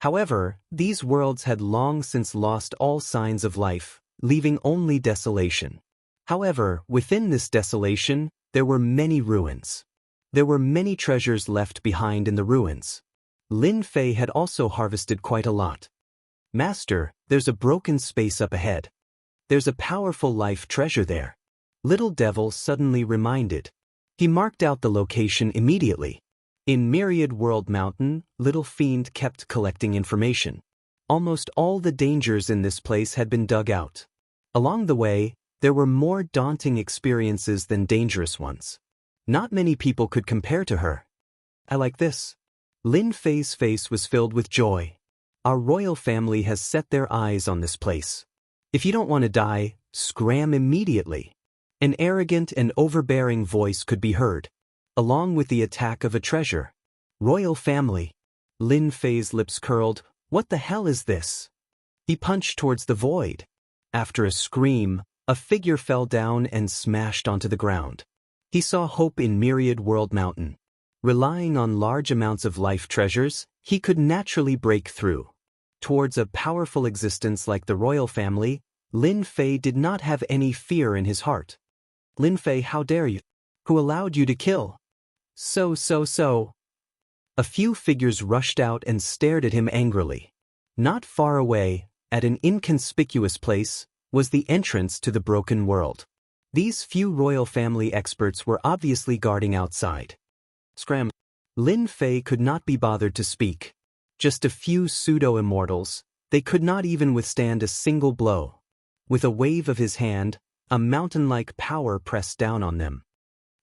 However, these worlds had long since lost all signs of life, leaving only desolation. However, within this desolation, there were many ruins. There were many treasures left behind in the ruins. Lin Fei had also harvested quite a lot. Master, there's a broken space up ahead. There's a powerful life treasure there. Little Devil suddenly reminded. He marked out the location immediately. In Myriad World Mountain, Little Fiend kept collecting information. Almost all the dangers in this place had been dug out. Along the way, there were more daunting experiences than dangerous ones. Not many people could compare to her. I like this. Lin Fei's face was filled with joy. Our royal family has set their eyes on this place. If you don't want to die, scram immediately. An arrogant and overbearing voice could be heard, along with the attack of a treasure. Royal family. Lin Fei's lips curled. What the hell is this? He punched towards the void. After a scream, a figure fell down and smashed onto the ground. He saw hope in Myriad World Mountain. Relying on large amounts of life treasures, he could naturally break through. Towards a powerful existence like the royal family, Lin Fei did not have any fear in his heart. Lin Fei, how dare you? Who allowed you to kill? So. A few figures rushed out and stared at him angrily. Not far away, at an inconspicuous place, was the entrance to the broken world. These few royal family experts were obviously guarding outside. Scram. Lin Fei could not be bothered to speak. Just a few pseudo-immortals, they could not even withstand a single blow. With a wave of his hand, a mountain-like power pressed down on them.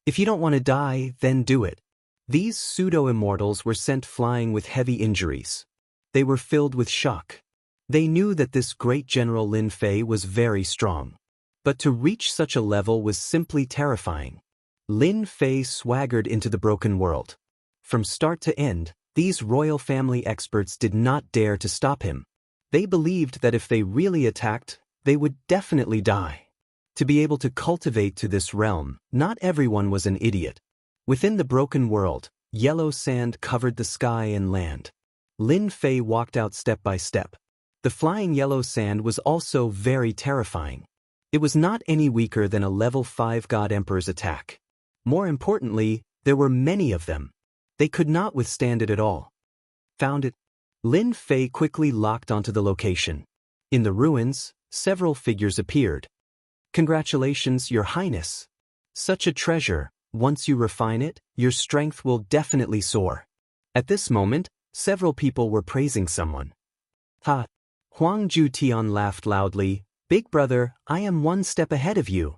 If you don't want to die, then do it. These pseudo-immortals were sent flying with heavy injuries. They were filled with shock. They knew that this great General Lin Fei was very strong. But to reach such a level was simply terrifying. Lin Fei swaggered into the broken world. From start to end, these royal family experts did not dare to stop him. They believed that if they really attacked, they would definitely die. To be able to cultivate to this realm, not everyone was an idiot. Within the broken world, yellow sand covered the sky and land. Lin Fei walked out step by step. The flying yellow sand was also very terrifying. It was not any weaker than a level 5 God Emperor's attack. More importantly, there were many of them. They could not withstand it at all. Found it. Lin Fei quickly locked onto the location. In the ruins, several figures appeared. Congratulations, Your Highness. Such a treasure, once you refine it, your strength will definitely soar. At this moment, several people were praising someone. Ha! Huang Tian laughed loudly. Big brother, I am one step ahead of you.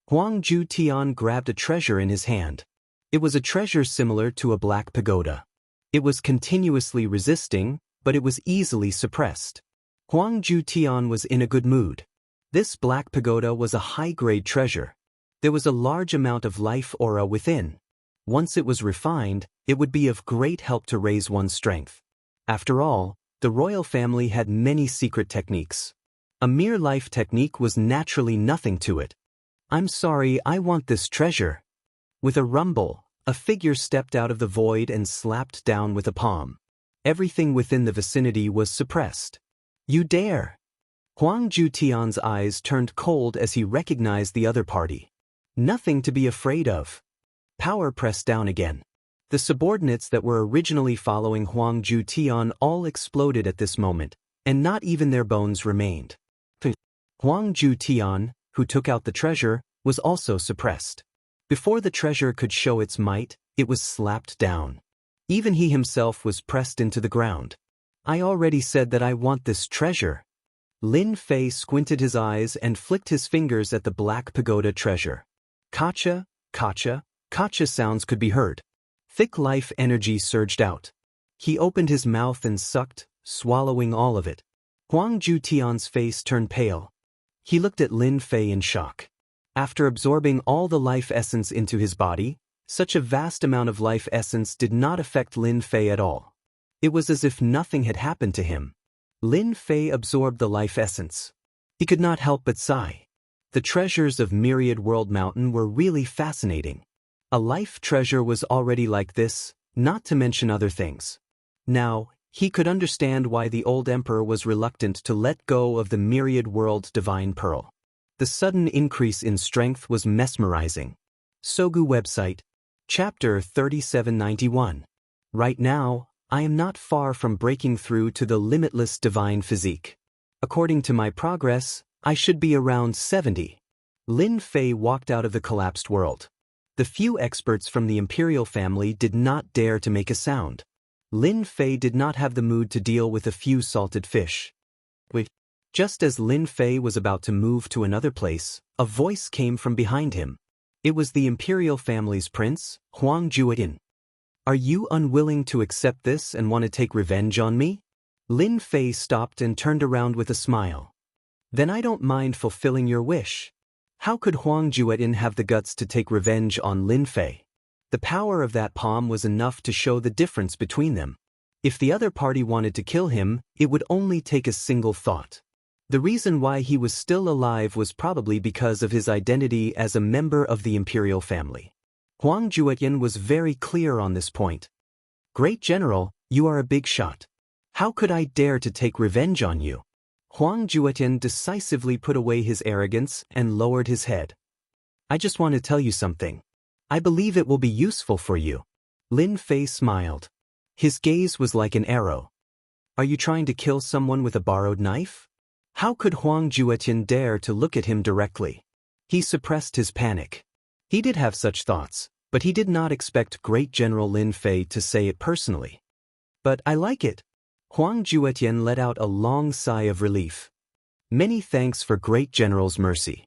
Huang Tian grabbed a treasure in his hand. It was a treasure similar to a black pagoda. It was continuously resisting, but it was easily suppressed. Huang Tian was in a good mood. This black pagoda was a high-grade treasure. There was a large amount of life aura within. Once it was refined, it would be of great help to raise one's strength. After all, the royal family had many secret techniques. A mere life technique was naturally nothing to it. I'm sorry, I want this treasure. With a rumble, a figure stepped out of the void and slapped down with a palm. Everything within the vicinity was suppressed. You dare! Huang Tian's eyes turned cold as he recognized the other party. Nothing to be afraid of. Power pressed down again. The subordinates that were originally following Huang Tian all exploded at this moment, and not even their bones remained. Huang Tian, who took out the treasure, was also suppressed. Before the treasure could show its might, it was slapped down. Even he himself was pressed into the ground. I already said that I want this treasure. Lin Fei squinted his eyes and flicked his fingers at the black pagoda treasure. Kacha, kacha, kacha sounds could be heard. Thick life energy surged out. He opened his mouth and sucked, swallowing all of it. Huang Tian's face turned pale. He looked at Lin Fei in shock. After absorbing all the life essence into his body, such a vast amount of life essence did not affect Lin Fei at all. It was as if nothing had happened to him. Lin Fei absorbed the life essence. He could not help but sigh. The treasures of Myriad World Mountain were really fascinating. A life treasure was already like this, not to mention other things. Now, he could understand why the old emperor was reluctant to let go of the Myriad World Divine Pearl. The sudden increase in strength was mesmerizing. Sogu website, Chapter 3791. Right now, I am not far from breaking through to the limitless divine physique. According to my progress, I should be around 70. Lin Fei walked out of the collapsed world. The few experts from the imperial family did not dare to make a sound. Lin Fei did not have the mood to deal with a few salted fish. Wait. Just as Lin Fei was about to move to another place, a voice came from behind him. It was the imperial family's prince, Huang Juetin. Are you unwilling to accept this and want to take revenge on me? Lin Fei stopped and turned around with a smile. Then I don't mind fulfilling your wish. How could Huang Juetin have the guts to take revenge on Lin Fei? The power of that palm was enough to show the difference between them. If the other party wanted to kill him, it would only take a single thought. The reason why he was still alive was probably because of his identity as a member of the imperial family. Huang Juetian was very clear on this point. Great General, you are a big shot. How could I dare to take revenge on you? Huang Juetian decisively put away his arrogance and lowered his head. I just want to tell you something. I believe it will be useful for you. Lin Fei smiled. His gaze was like an arrow. Are you trying to kill someone with a borrowed knife? How could Huang Juetian dare to look at him directly? He suppressed his panic. He did have such thoughts, but he did not expect Great General Lin Fei to say it personally. But I like it. Huang Juetian let out a long sigh of relief. Many thanks for Great General's mercy.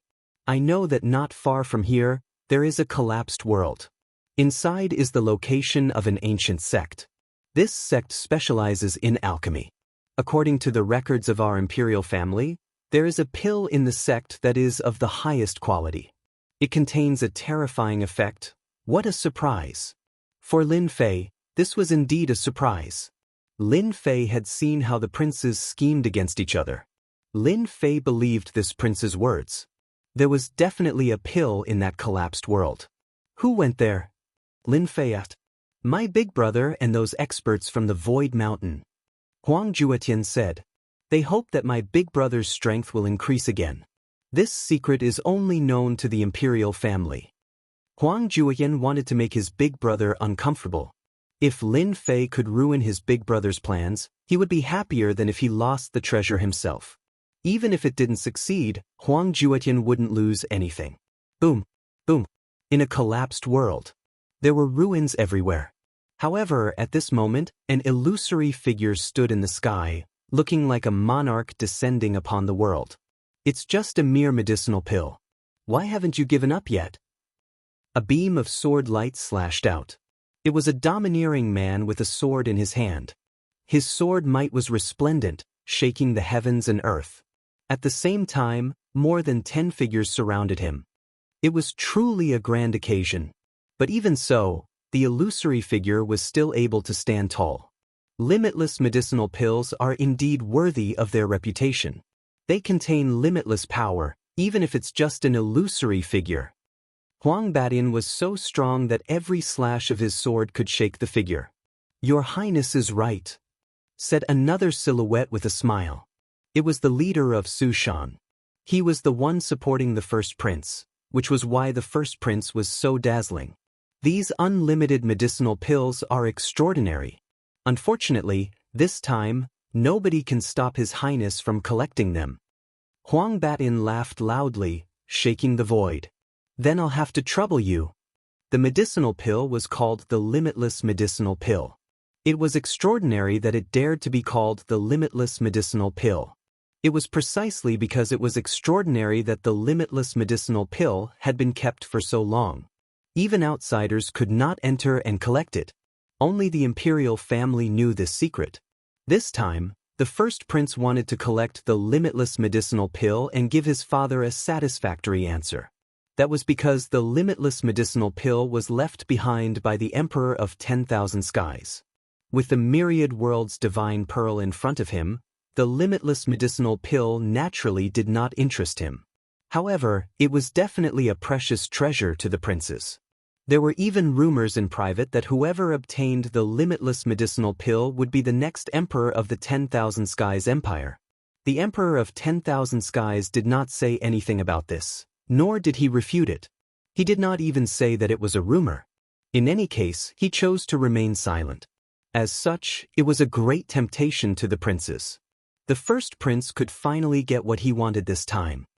I know that not far from here, there is a collapsed world. Inside is the location of an ancient sect. This sect specializes in alchemy. According to the records of our imperial family, there is a pill in the sect that is of the highest quality. It contains a terrifying effect. What a surprise! For Lin Fei, this was indeed a surprise. Lin Fei had seen how the princes schemed against each other. Lin Fei believed this prince's words. There was definitely a pill in that collapsed world. Who went there? Lin Fei asked. My big brother and those experts from the Void Mountain. Huang Juetian said. They hope that my big brother's strength will increase again. This secret is only known to the imperial family. Huang Juetian wanted to make his big brother uncomfortable. If Lin Fei could ruin his big brother's plans, he would be happier than if he lost the treasure himself. Even if it didn't succeed, Huang Juetian wouldn't lose anything. Boom, boom. In a collapsed world. There were ruins everywhere. However, at this moment, an illusory figure stood in the sky, looking like a monarch descending upon the world. It's just a mere medicinal pill. Why haven't you given up yet? A beam of sword light slashed out. It was a domineering man with a sword in his hand. His sword might was resplendent, shaking the heavens and earth. At the same time, more than 10 figures surrounded him. It was truly a grand occasion. But even so, the illusory figure was still able to stand tall. Limitless medicinal pills are indeed worthy of their reputation. They contain limitless power, even if it's just an illusory figure. Huang Badian was so strong that every slash of his sword could shake the figure. Your Highness is right, said another silhouette with a smile. It was the leader of Sushan. He was the one supporting the first prince, which was why the first prince was so dazzling. These unlimited medicinal pills are extraordinary. Unfortunately, this time, nobody can stop His Highness from collecting them. Huang Badian laughed loudly, shaking the void. Then I'll have to trouble you. The medicinal pill was called the Limitless Medicinal Pill. It was extraordinary that it dared to be called the Limitless Medicinal Pill. It was precisely because it was extraordinary that the Limitless Medicinal Pill had been kept for so long. Even outsiders could not enter and collect it. Only the imperial family knew this secret. This time, the first prince wanted to collect the Limitless Medicinal Pill and give his father a satisfactory answer. That was because the Limitless Medicinal Pill was left behind by the Emperor of 10,000 Skies. With the myriad worlds divine pearl in front of him, the Limitless Medicinal Pill naturally did not interest him. However, it was definitely a precious treasure to the princes. There were even rumors in private that whoever obtained the Limitless Medicinal Pill would be the next emperor of the 10,000 Skies Empire. The Emperor of 10,000 Skies did not say anything about this, nor did he refute it. He did not even say that it was a rumor. In any case, he chose to remain silent. As such, it was a great temptation to the princes. The first prince could finally get what he wanted this time.